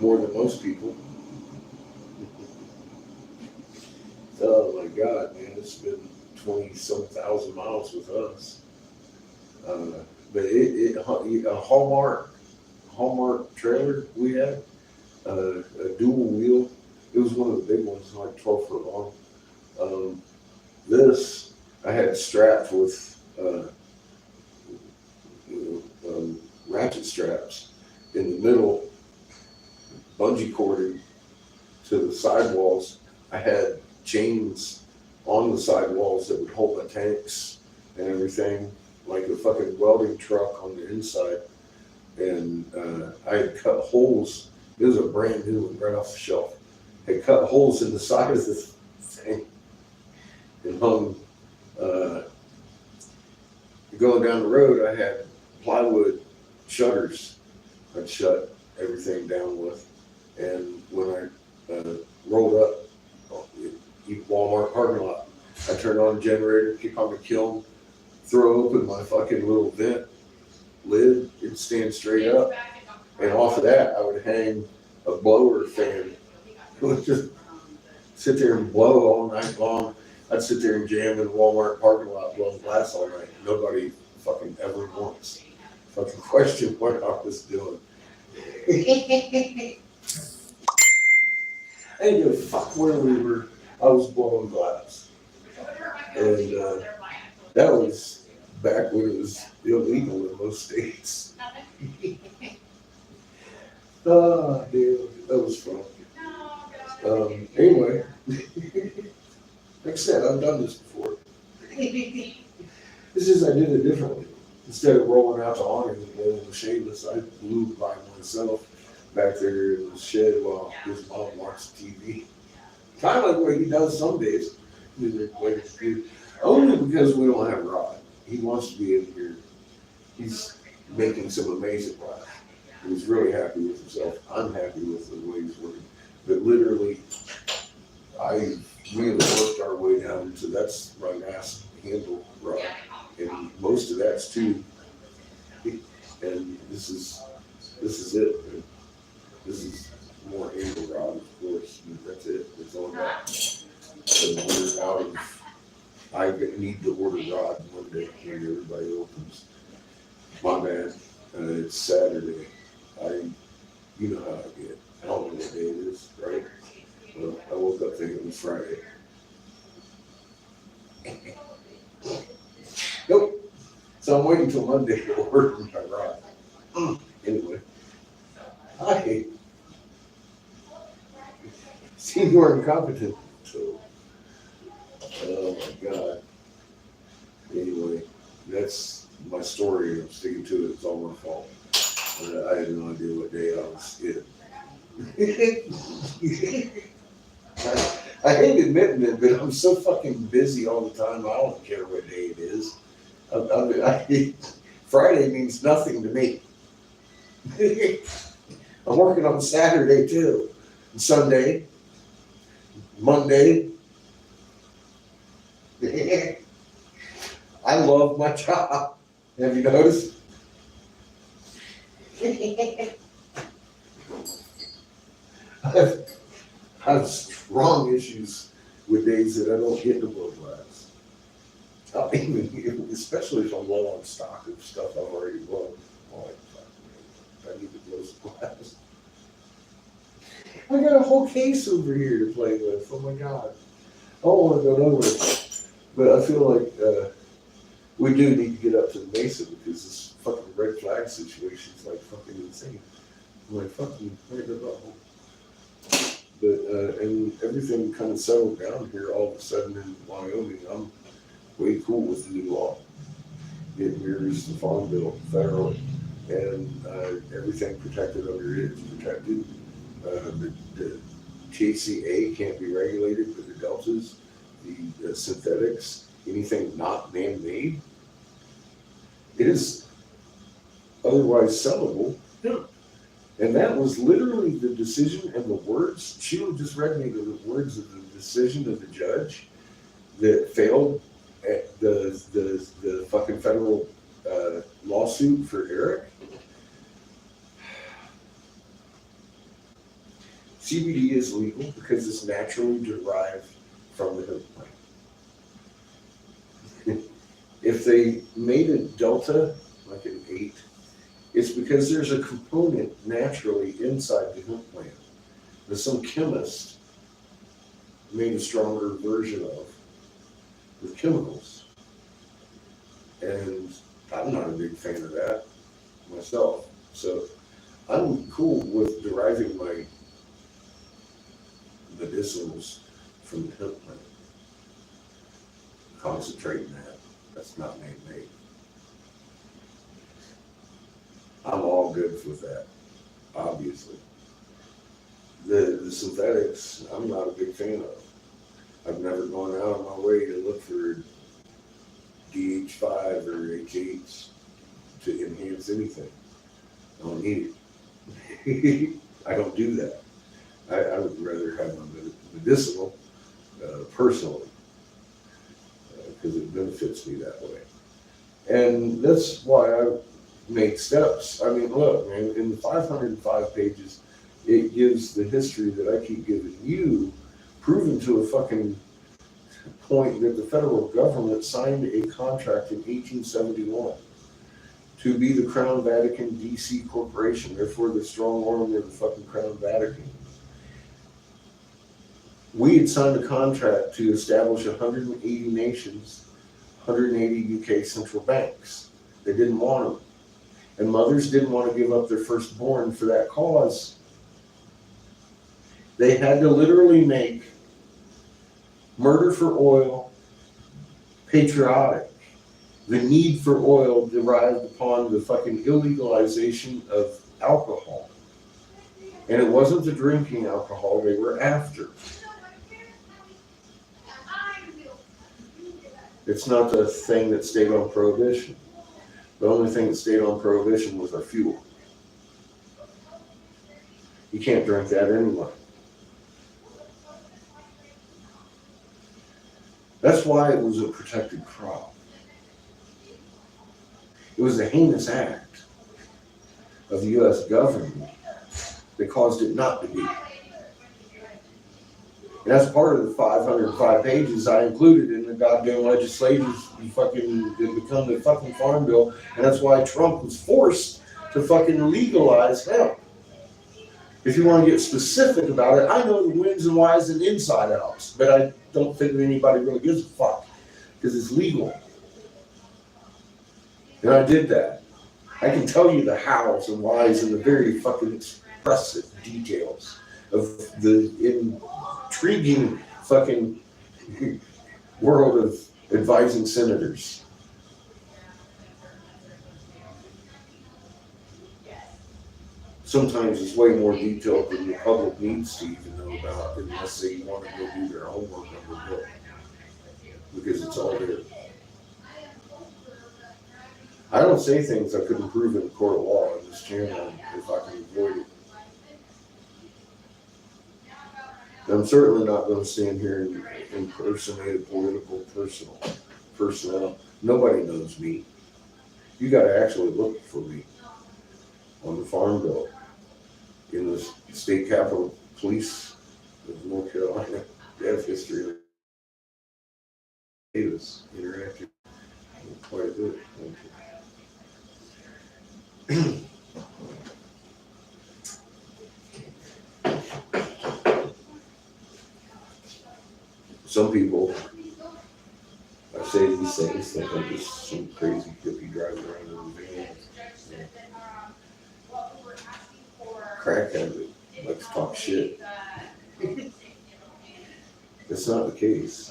more than most people. Oh my God, man, it's been 20-some thousand miles with us. But a Hallmark trailer we had, a dual wheel. It was one of the big ones, like 12 foot long. This I had strapped with ratchet straps in the middle, bungee corded to the sidewalls. I had chains on the sidewalls that would hold my tanks and everything, like a fucking welding truck on the inside. And I had cut holes. It was a brand new one right off the shelf. I had cut holes in the side of this thing and hung. Going down the road, I had plywood shutters I'd shut everything down with. And when I rolled up, Walmart parking lot, I turned on the generator, kick on the kiln, throw open my fucking little vent lid, it'd stand straight up. And off of that, I would hang a blower fan. It would just sit there and blow all night long. I'd sit there and jam in the Walmart parking lot, blowing glass all night. Nobody fucking ever once fucking questioned what I was doing. I didn't give a fuck where we were. I was blowing glass. And that was back when it was illegal in most states. Oh, dude, that was fun. Anyway, like I said, I've done this before. It's just I did it differently. Instead of rolling out to honor the bowl of shameless, I blew by myself back there in the shed while his mom watched TV. Kind of like what he does some days. Only because we don't have Rod. He wants to be in here. He's making some amazing products. He's really happy with himself. I'm happy with the way he's working. But literally, we have worked our way down to that's my last handle rod. And most of that's two. And this is it. This is more handle rod, of course. That's it. That's all that. So we're out of. I need to order rod one day when everybody opens. My bad. It's Saturday. You know how I get. I don't know what day it is, right? Well, I woke up thinking it was Friday. Nope. So I'm waiting till Monday to order my rod. Anyway, I seem more incompetent. So, oh my God. Anyway, that's my story. I'm sticking to it. It's all my fault. I had no idea what day I was in. I hate admitting it, but I'm so fucking busy all the time. I don't care what day it is. Friday means nothing to me. I'm working on Saturday too, and Sunday, Monday. I love my job. Have you noticed? I have strong issues with days that I don't get to blow glass. I'll even, especially if I'm low on stock of stuff I've already blown. I'm like, fuck, man, I need to blow some glass. I got a whole case over here to play with. Oh my God. I don't want to go nowhere. But I feel like we do need to get up to the Mesa because this fucking red flag situation is like fucking insane. I'm like, fucking, where the hell? But, and everything kind of settled down here all of a sudden in Wyoming. I'm way cool with the new law. It mirrors the Farm Bill federally, and everything protected under it is protected. The THCA can't be regulated, but the deltas, the synthetics, anything not man-made, it is otherwise sellable. Yeah. And that was literally the decision and the words. Sheila just read me the words of the decision of the judge that failed at the fucking federal lawsuit for Eric. CBD is legal because it's naturally derived from the hemp plant. If they made a delta, like an 8, it's because there's a component naturally inside the hemp plant that some chemist made a stronger version of with chemicals. And I'm not a big fan of that myself. So I'm cool with deriving my medicinals from the hemp plant. Concentrating that. That's not man-made. I'm all good with that, obviously. The synthetics, I'm not a big fan of. I've never gone out of my way to look for DH5 or H8s to enhance anything. I don't need it. I don't do that. I would rather have my medicinal personally because it benefits me that way. And that's why I make steps. I mean, look, man, in the 505 pages, it gives the history that I keep giving you, proven to a fucking point that the federal government signed a contract in 1871 to be the Crown Vatican DC Corporation, therefore the strong arm of the fucking Crown Vatican. We had signed a contract to establish 180 nations, 180 UK central banks. They didn't want them. And mothers didn't want to give up their firstborn for that cause. They had to literally make murder for oil patriotic the need for oil derived upon the fucking illegalization of alcohol. And it wasn't the drinking alcohol they were after. It's not the thing that stayed on prohibition. The only thing that stayed on prohibition was our fuel. You can't drink that anyway. That's why it was a protected crop. It was a heinous act of the U.S. government that caused it not to be. And that's part of the 505 pages I included in the goddamn legislation to become the fucking farm bill. And that's why Trump was forced to fucking legalize hemp. If you want to get specific about it, I know the wins and whys and inside outs, but I don't think that anybody really gives a fuck because it's legal. And I did that. I can tell you the hows and whys and the very fucking expressive details of the intriguing fucking world of advising senators. Sometimes it's way more detailed than the public needs to even know about unless they want to go do their homework on the bill. Because it's all there. I don't say things I couldn't prove in a court of law on this channel if I can avoid it. I'm certainly not going to stand here and impersonate a political personnel. Nobody knows me. You got to actually look for me on the farm bill in the state capitol police of North Carolina. They have history of Davis interacted quite a bit. Some people, I say these things think I'm just some crazy hippie driving around in a van. Crack habit, let's talk shit. That's not the case.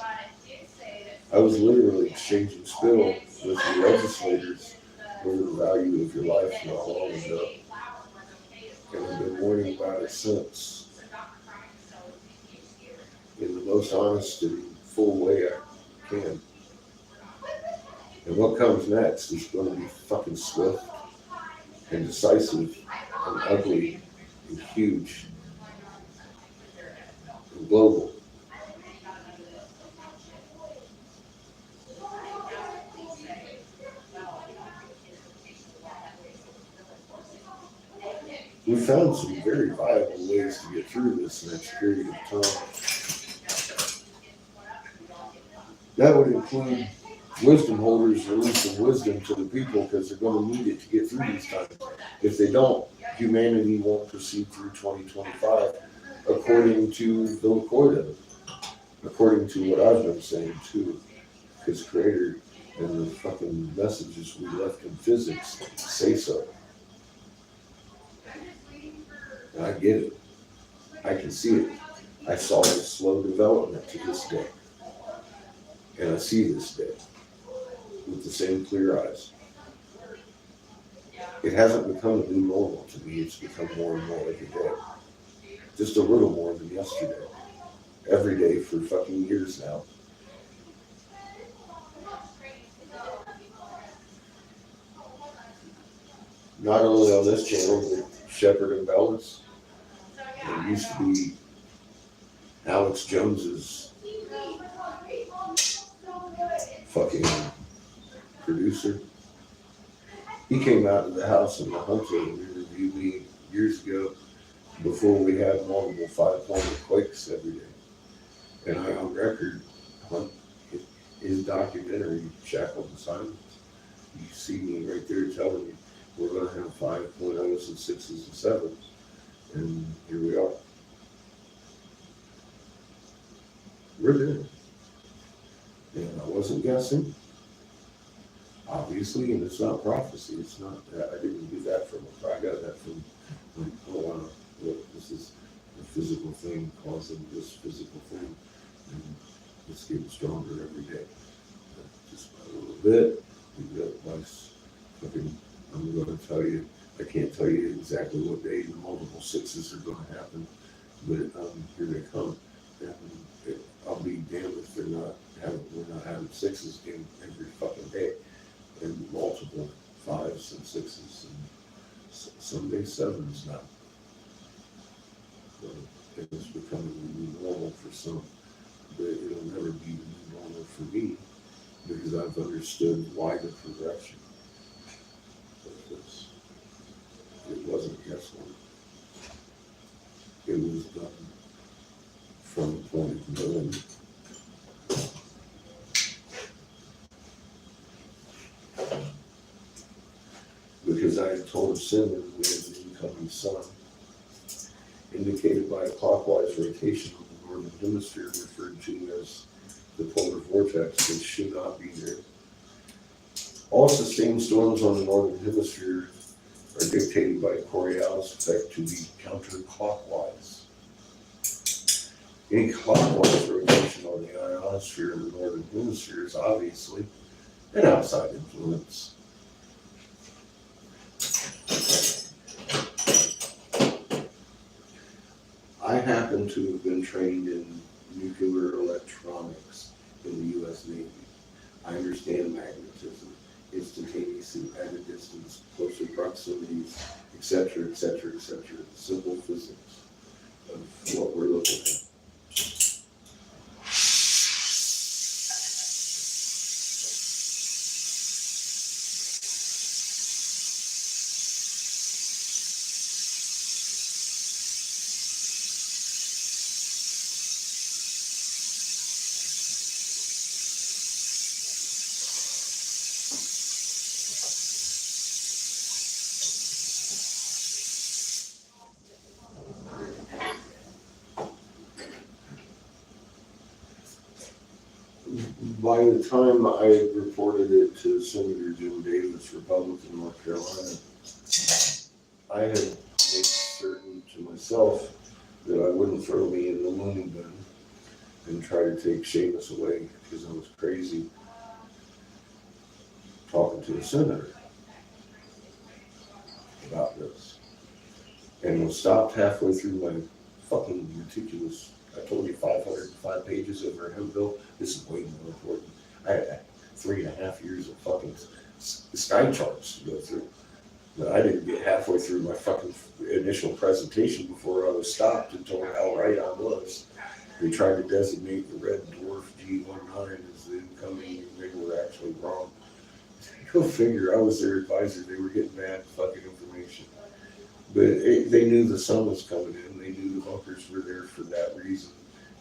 I was literally exchanging spill with the legislators over the value of your life not long ago. And I've been warning about it since. In the most honest and full way I can. And what comes next is going to be fucking swift and decisive and ugly and huge and global. We found some very viable ways to get through this next period of time. That would include wisdom holders releasing wisdom to the people because they're going to need it to get through these times. If they don't, humanity won't proceed through 2025 according to the Lakoida, according to what I've been saying too. His creator and the fucking messages we left in physics say so. And I get it. I can see it. I saw this slow development to this day. And I see this day with the same clear eyes. It hasn't become a new normal to me. It's become more and more every day. Just a little more than yesterday. Every day for fucking years now. Not only on this channel, but Shepherd and Bellis. It used to be Alex Jones's fucking producer. He came out to the house in the Hunter and interviewed me years ago before we had multiple 5-point quakes every day. And I on record on his documentary, Shackled in Silence. You see me right there telling you we're going to have 5.0s and 6s and 7s. And here we are. We're there. And I wasn't guessing, obviously, and it's not prophecy. It's not that. I didn't do that from I got that from, oh wow, look, this is a physical thing causing this physical thing. And it's getting stronger every day. Just by a little bit, we twice. Fucking, I'm going to tell you, I can't tell you exactly what day the multiple sixes are going to happen, but here they come. And I'll be damned if we're not having sixes game every fucking day, and multiple fives and sixes, and some days sevens now. So it's becoming the new normal for some, but it'll never be the new normal for me because I've understood why the progression of this. It wasn't guesswork. It was done from the point of knowing. Because I had told Cinnamon we had an incoming sun, indicated by a clockwise rotation of the northern hemisphere, referred to as the polar vortex, which should not be there. All sustained storms on the northern hemisphere are dictated by Coriolis effect to be counterclockwise. Any clockwise rotation on the ionosphere in the northern hemisphere is obviously an outside influence. I happen to have been trained in nuclear electronics in the U.S. Navy. I understand magnetism, instantaneously at a distance, closer proximities, etc., etc., etc. Simple physics of what we're looking at. By the time I reported it to Senator Jim Davis, Republican, North Carolina, I had made certain to myself that I wouldn't throw me in the loony bin and try to take Seamus away because I was crazy talking to the senator about this. And was stopped halfway through my fucking ridiculous, I told you 505 pages over a Hemp bill. This is way more important. I had 3.5 years of fucking sky charts to go through. But I didn't get halfway through my fucking initial presentation before I was stopped and told how right I was. They tried to designate the red dwarf G19 as the incoming, and they were actually wrong. Go figure, I was their advisor. They were getting bad fucking information. But they knew the sun was coming in. They knew the bunkers were there for that reason,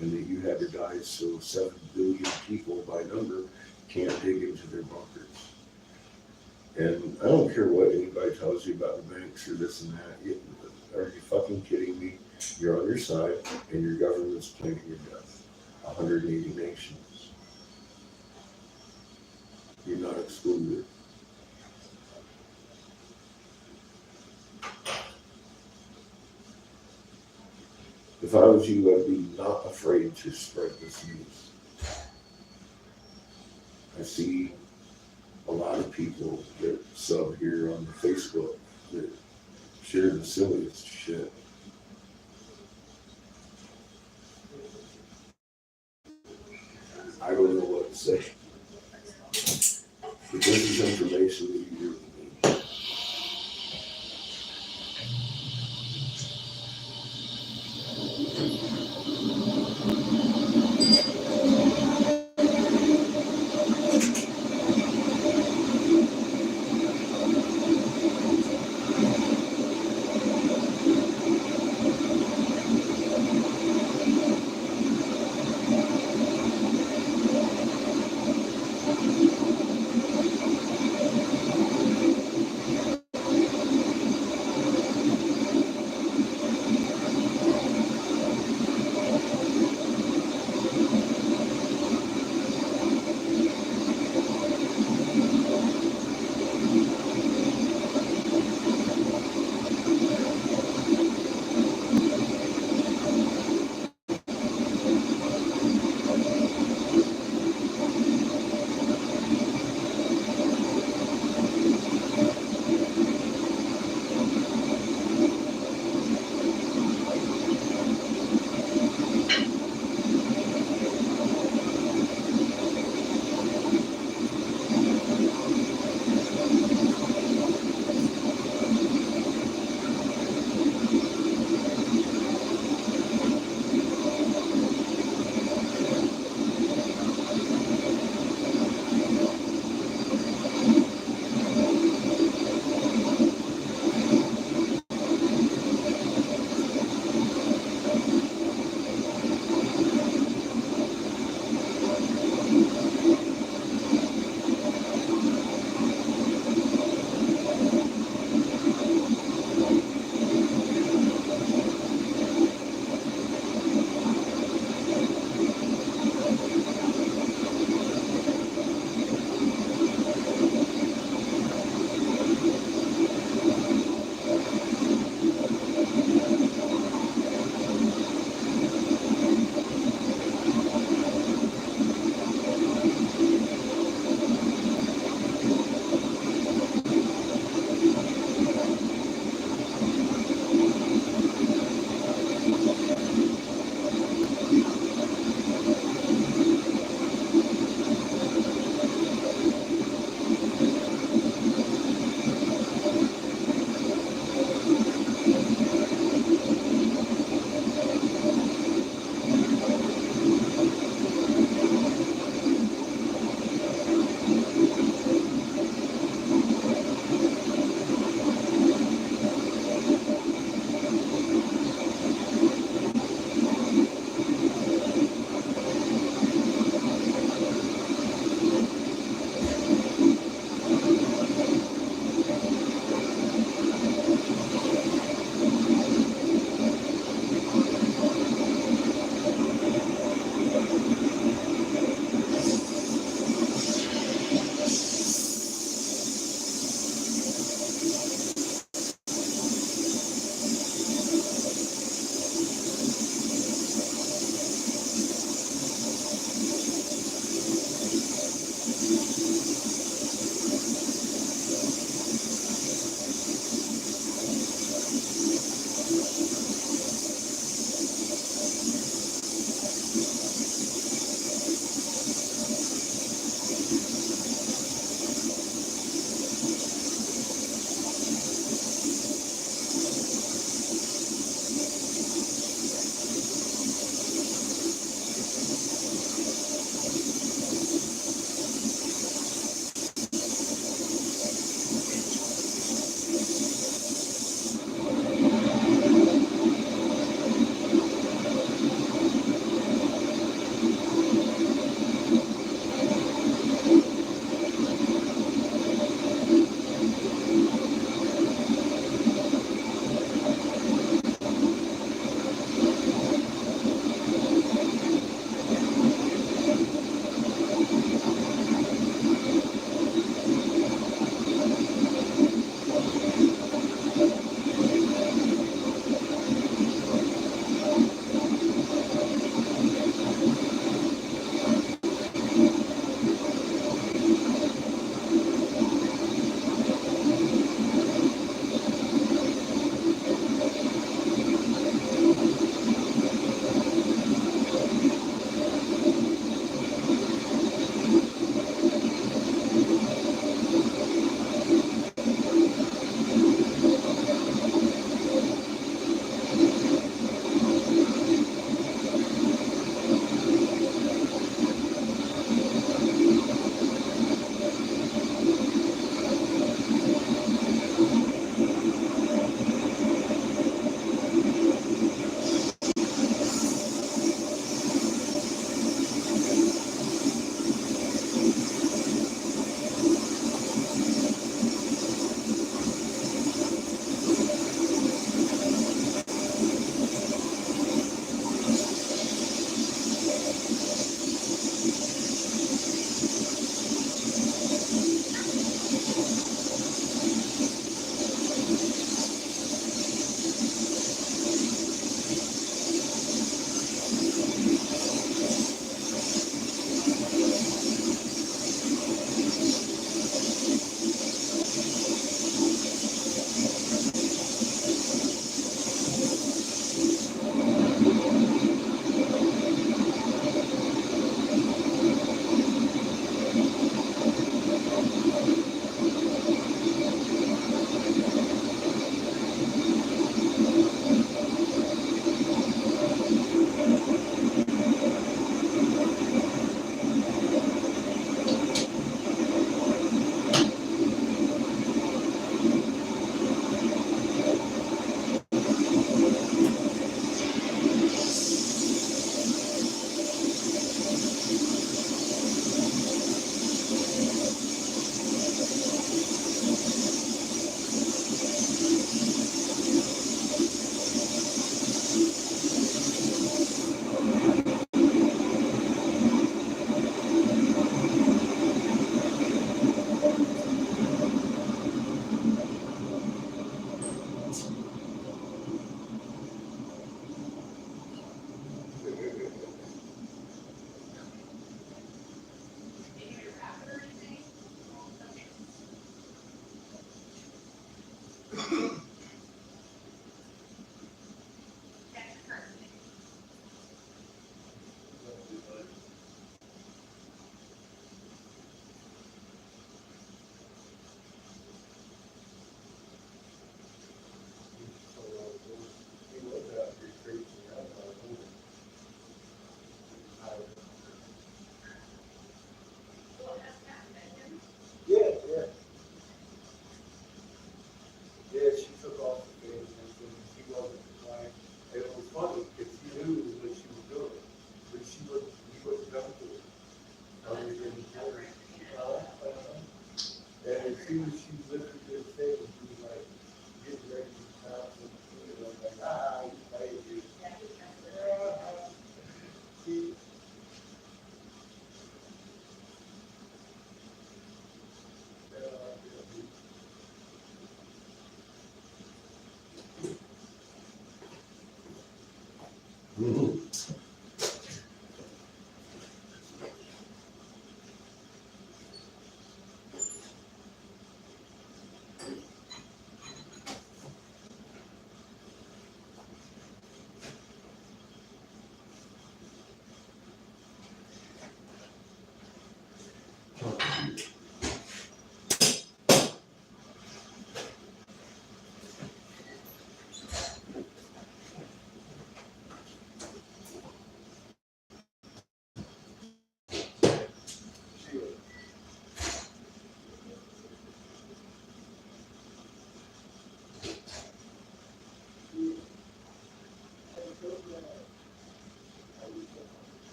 and that you had to die so 7 billion people by number can't dig into their bunkers. And I don't care what anybody tells you about the banks or this and that. Are you fucking kidding me? You're on your side, and your government's planning your death. 180 nations. You're not excluded. If I was you, I'd be not afraid to spread this news. I see a lot of people that sub here on Facebook that share the silliest shit. I don't know what to say. But this is information that you really need.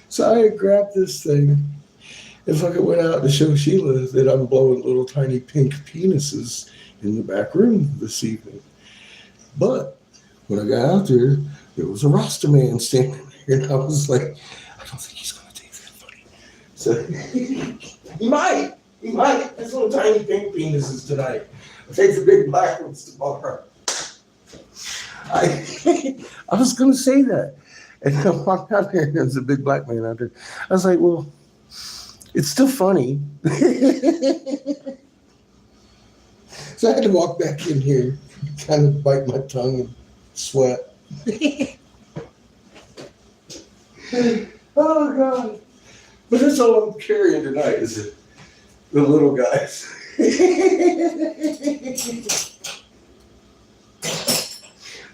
So I grabbed this thing and fucking went out to show Sheila that I'm blowing little tiny pink penises in the back room this evening. But when I got out there was a Rasta man standing there, and I was like, I don't think he's gonna take that funny. So he might. His little tiny pink penises tonight. I'll take the big black ones tomorrow. I was gonna say that. And I walked out there and there was a big black man out there. I was like, well, it's still funny. So I had to walk back in here, kind of bite my tongue and sweat. Oh God. But that's all I'm carrying tonight is the little guys.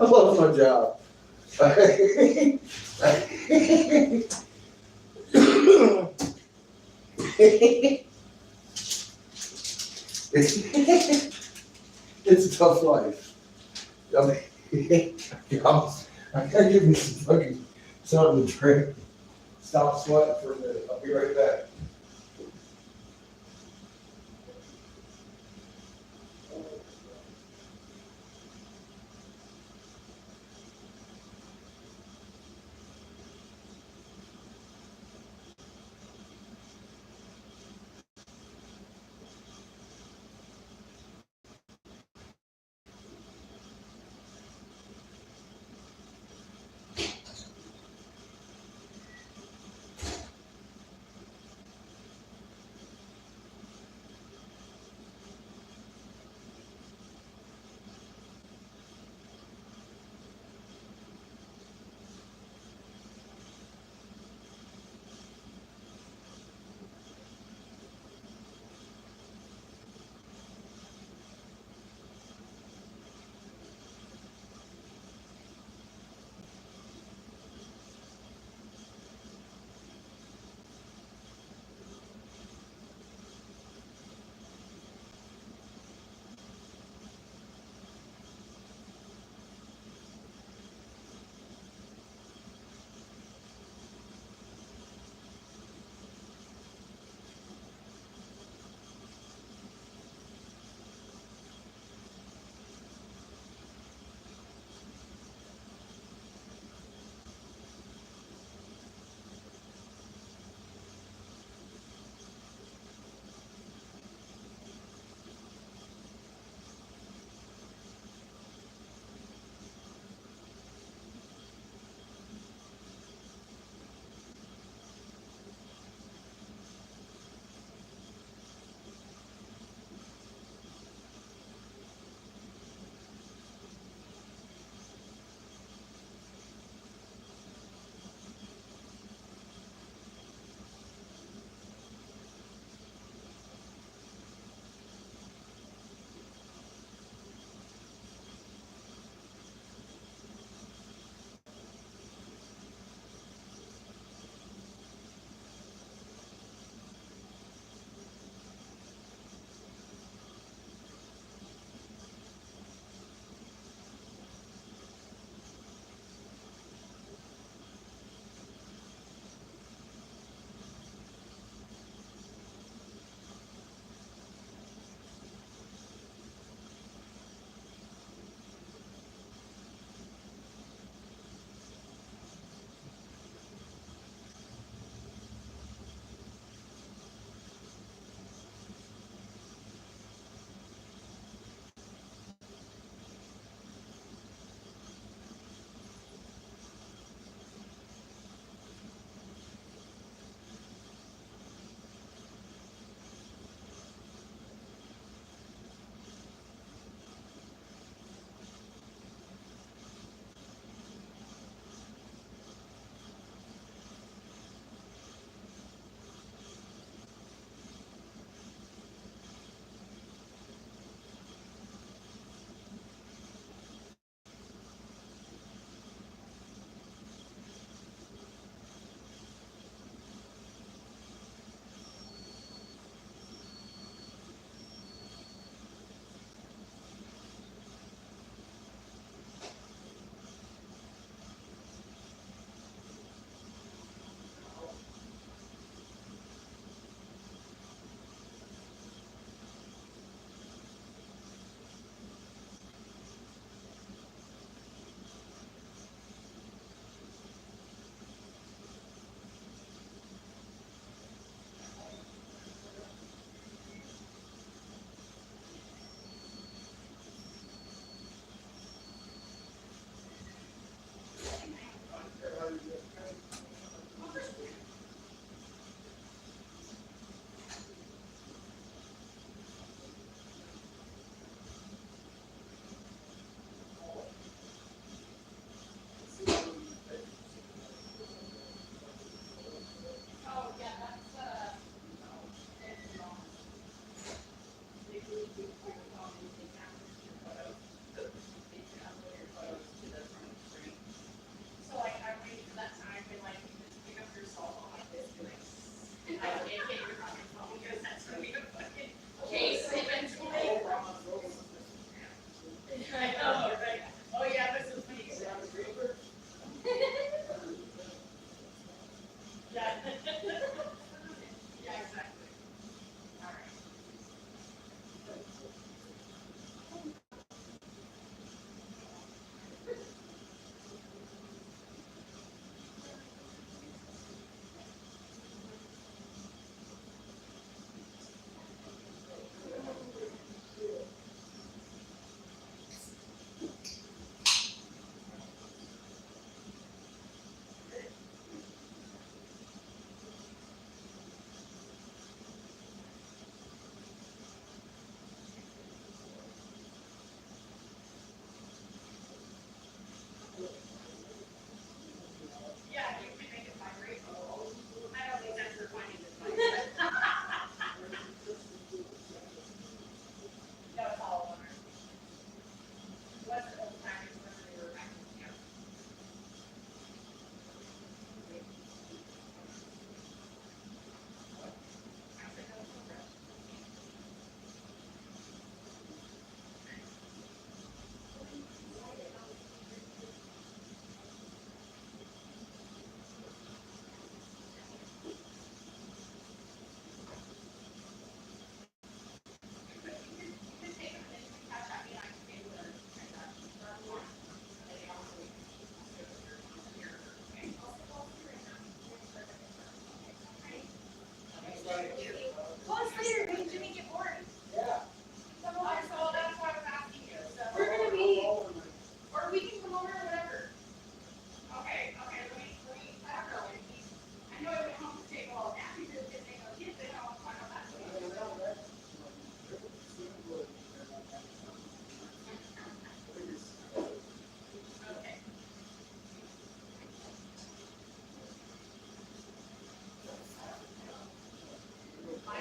I love my job. It's a tough life. I gotta give me some fucking something to drink. Stop sweating for a minute. I'll be right back.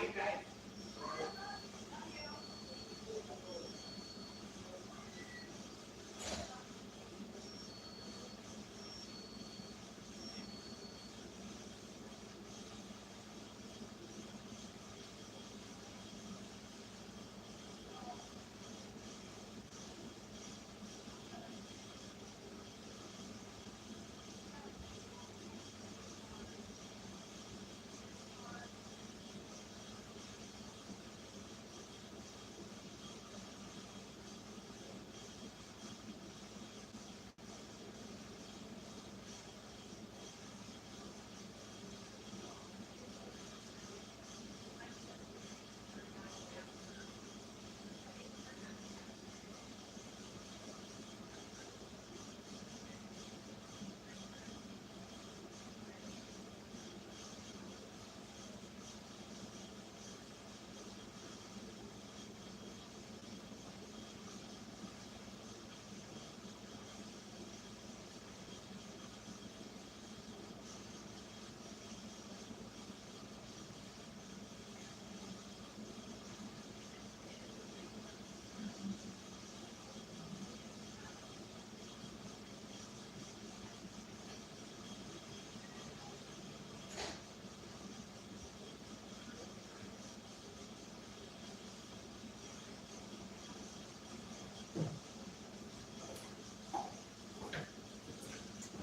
okay?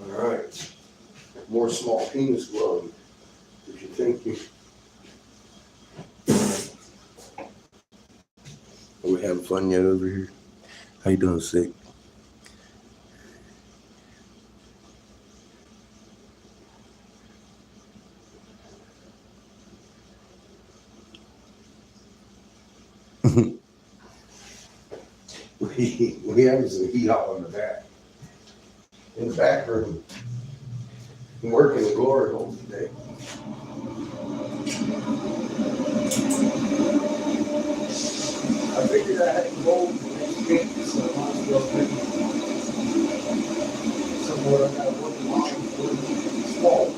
All right. More small penis glowing. If you think you. Are we having fun yet over here? How you doing, Sick? we having some heat out in the back. In the back room. I'm working the glory hole today. I figured I had gold for next week, so I might as well bring somewhere I got to work line for small.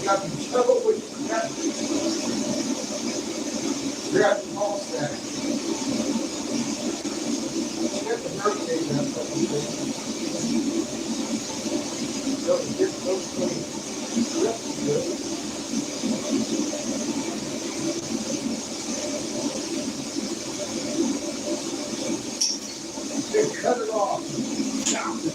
Got the trouble with grab the ball stack. Get the birthday that fucking thing. So get those things. That's good. Then cut it off. Chop it.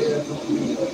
Yeah, don't do that.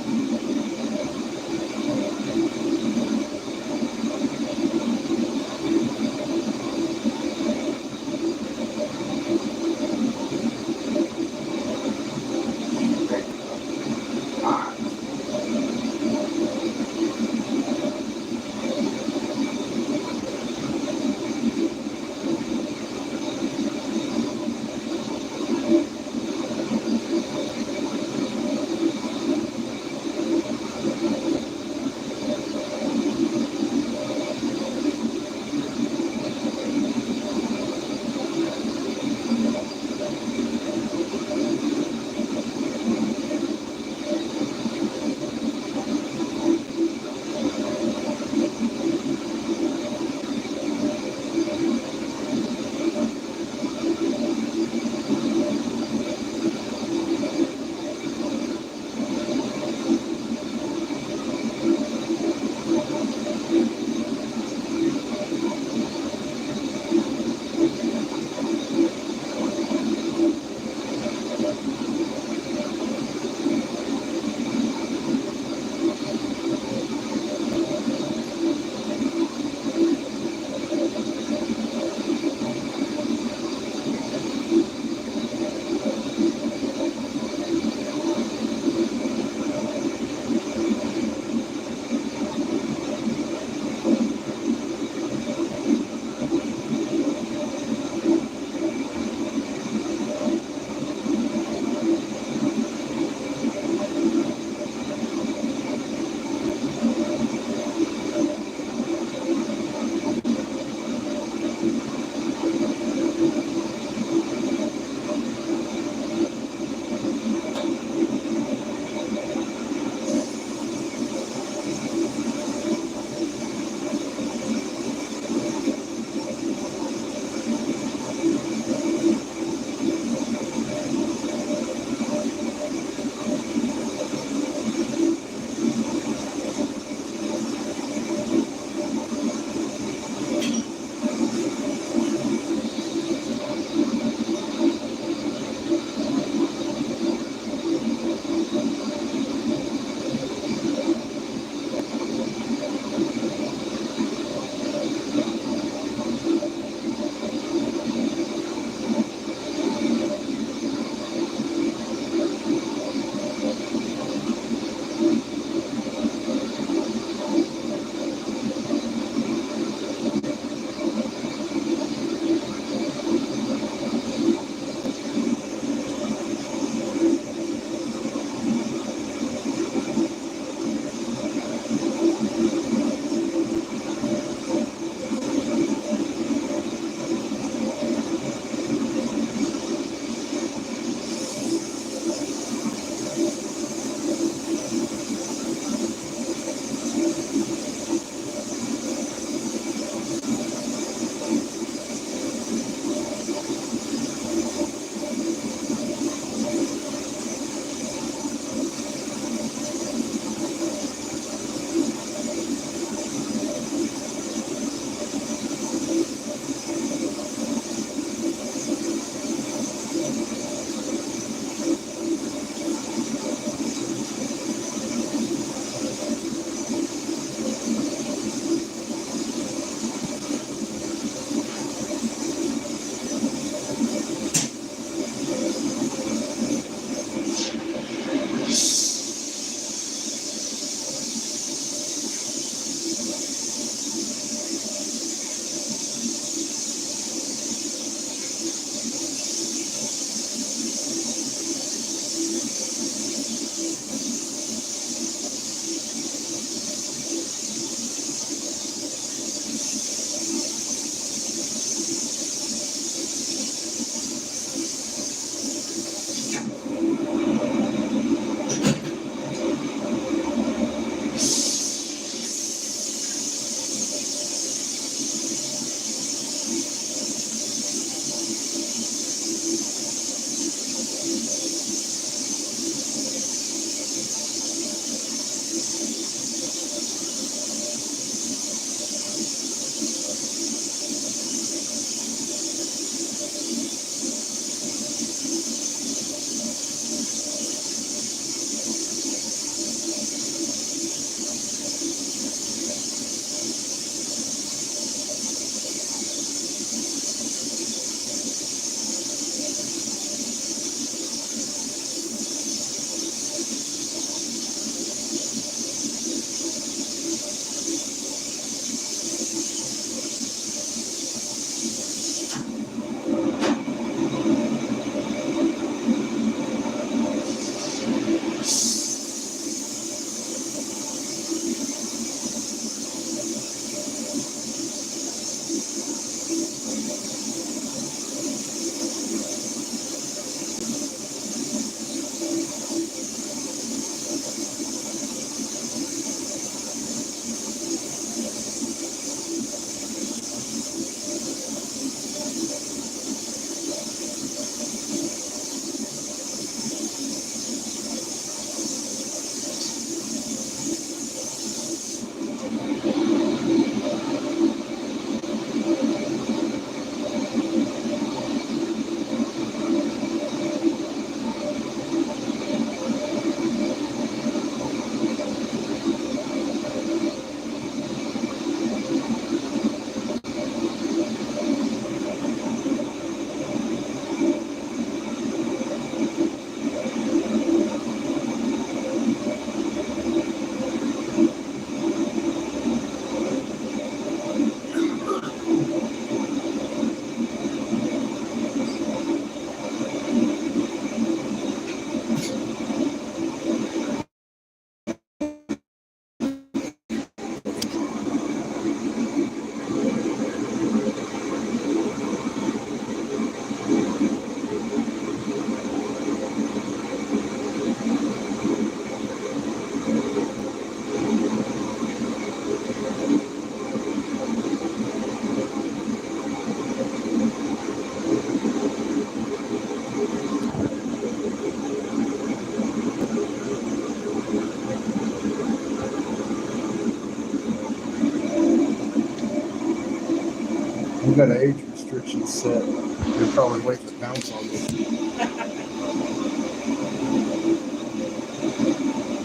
got an age restriction set. They're probably waiting to bounce on me.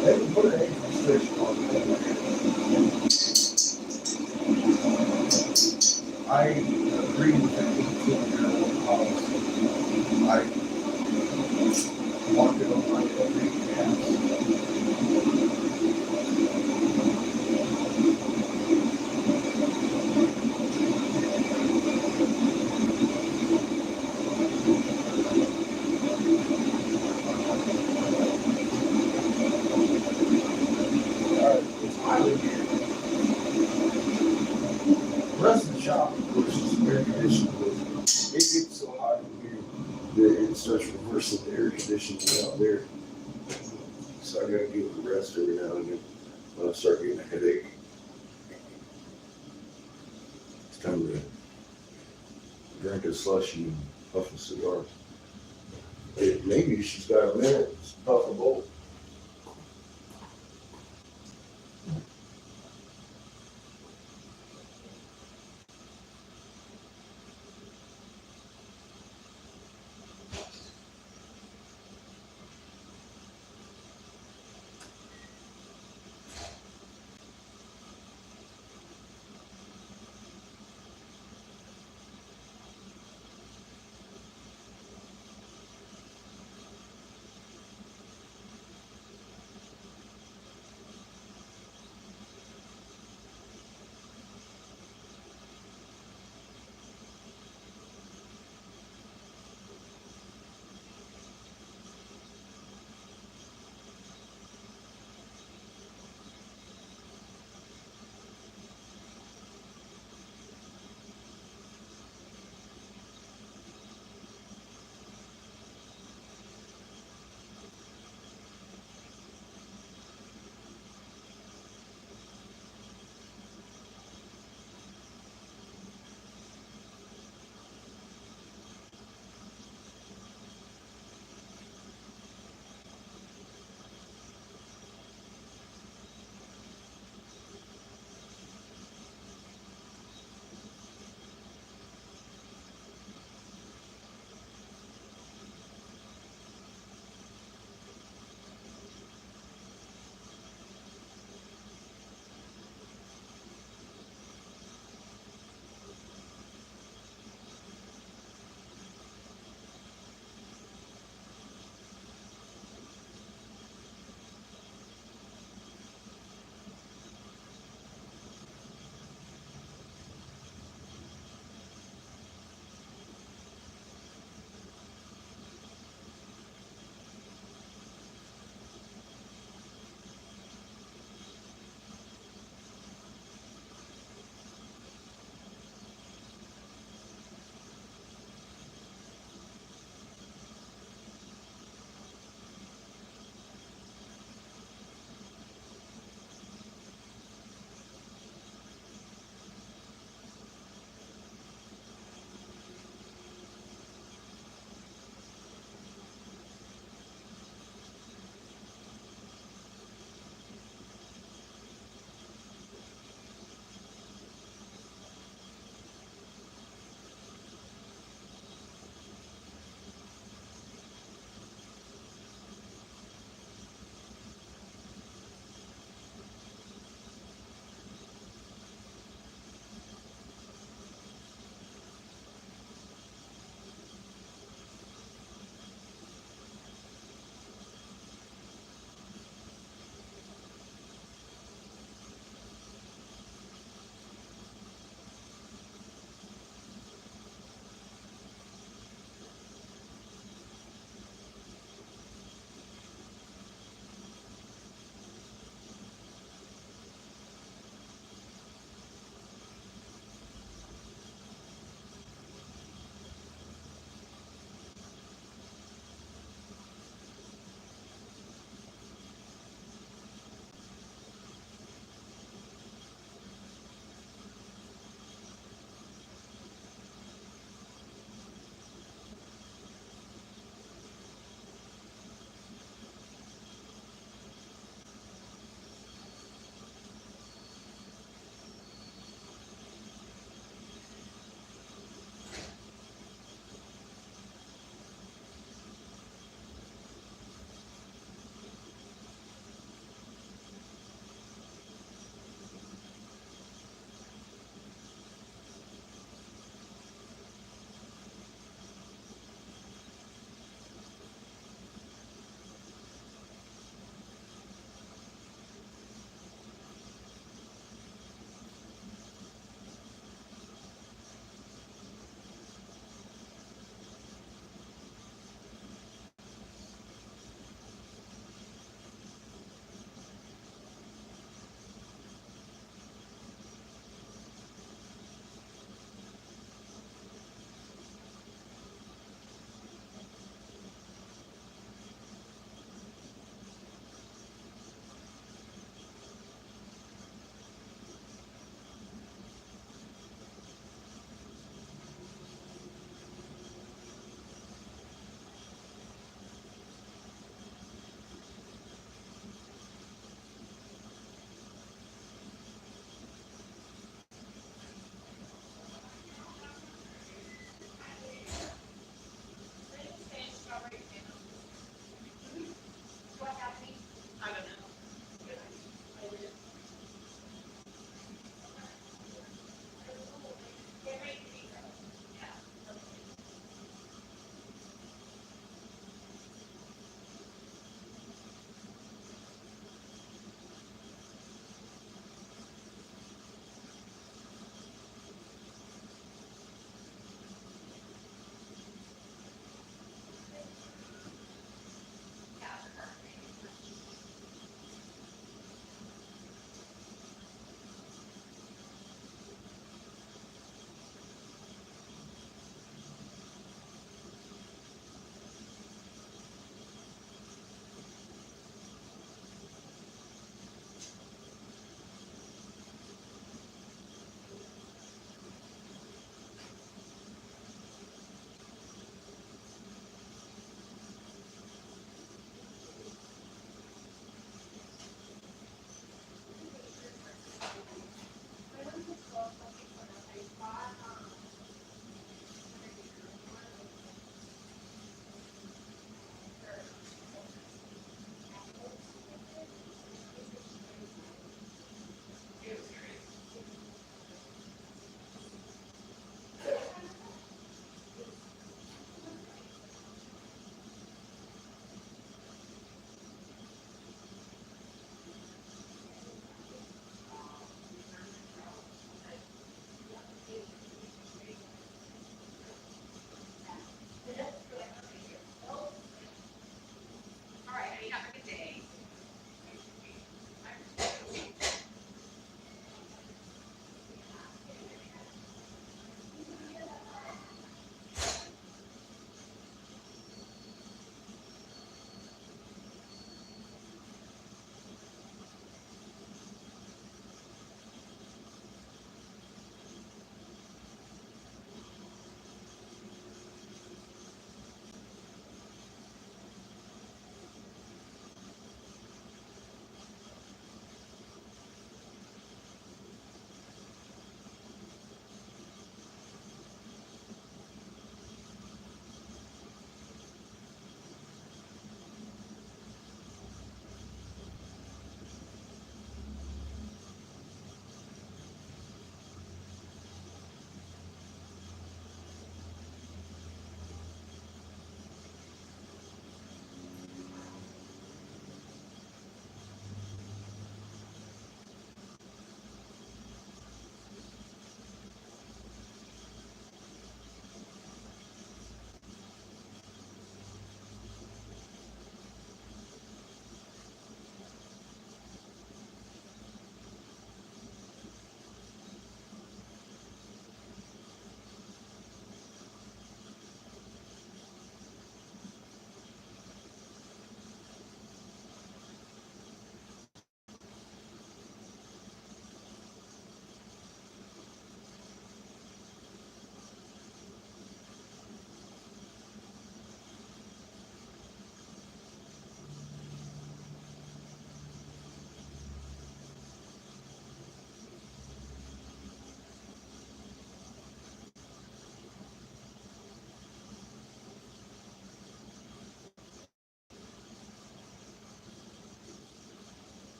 They can put an age restriction on me. I agree with that 18-year-old policy. I walk it on my every pass. It's highly geared. The rest of the shop, of course, is air conditioned. It gets so hot in here that it starts reversing the air conditioning out there. So I gotta give it a rest every now and then when I start getting a headache. It's time to drink a slushy and puff a cigar. Maybe she's got a minute, puff a bowl.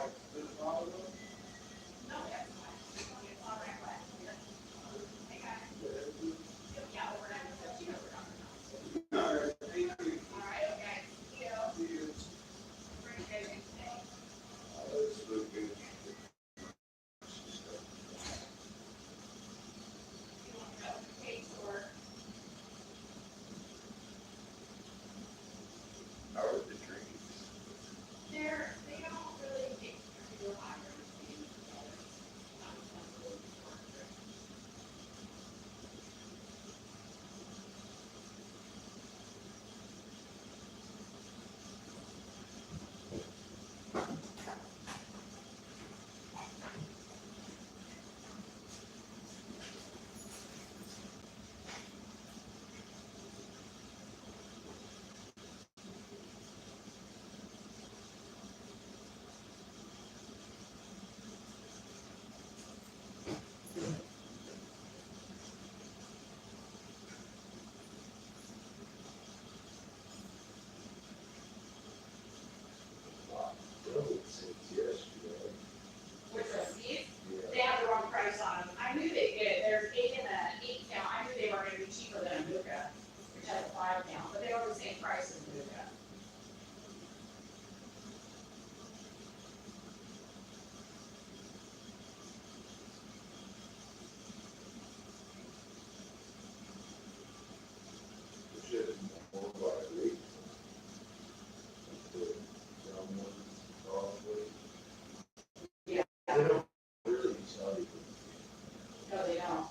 No, that's fine. It's all right, but, hey guys, yeah, overnight, so you know we're talking about. All right, okay, see you. Pretty good today. You want to go to the case or? How are the drinks? They don't really get real high or anything. Which are these? They have the wrong price on them. I knew they did. There's 8 in a 8 count. I knew they were gonna be cheaper than a Nuka, which has a 5 count, but they were the same price as Nuka. Yeah. No, they don't.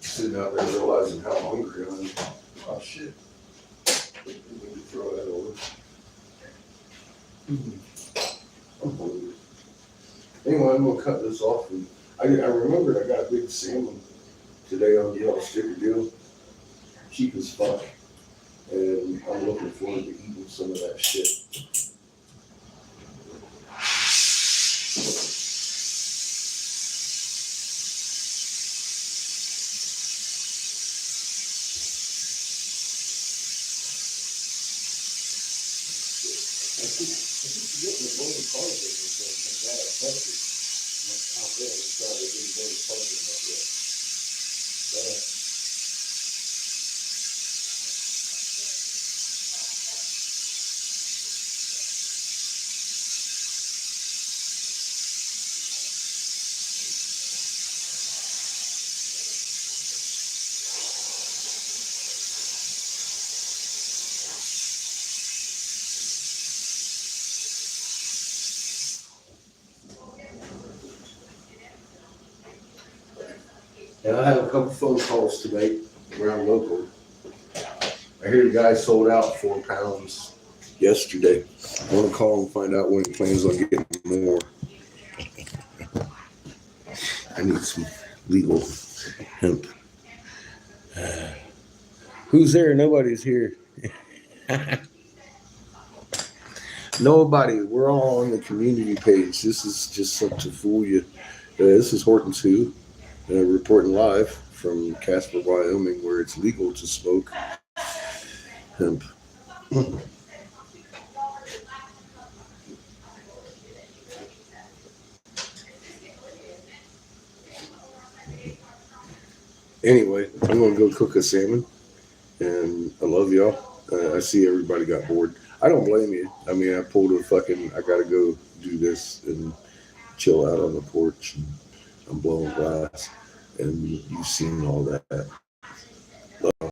Sitting out there realizing how hungry I am. Oh shit. We need to throw that over. I'm hungry. Anyway, I'm gonna cut this off. And I remembered I got a big salmon today on the yellow sticker deal. Cheap as fuck. And I'm looking forward to eating some of that shit. I keep forgetting the golden carpet or something. I'm glad I touched it. I'm like, oh man, I'm sorry I didn't golden carpet that yet. And I have a couple phone calls to make around local. I hear the guy sold out 4 pounds yesterday. I want to call and find out when he plans on getting more. I need some legal hemp. Who's there? Nobody's here. Nobody. We're all on the community page. This is just something to fool you. This is Horton's Who, reporting live from Casper, Wyoming, where it's legal to smoke hemp. Anyway, I'm going to go cook a salmon, and I love y'all. I see everybody got bored. I don't blame you. I mean, I pulled a fucking, I got to go do this and chill out on the porch, and I'm blowing glass, and you've seen all that.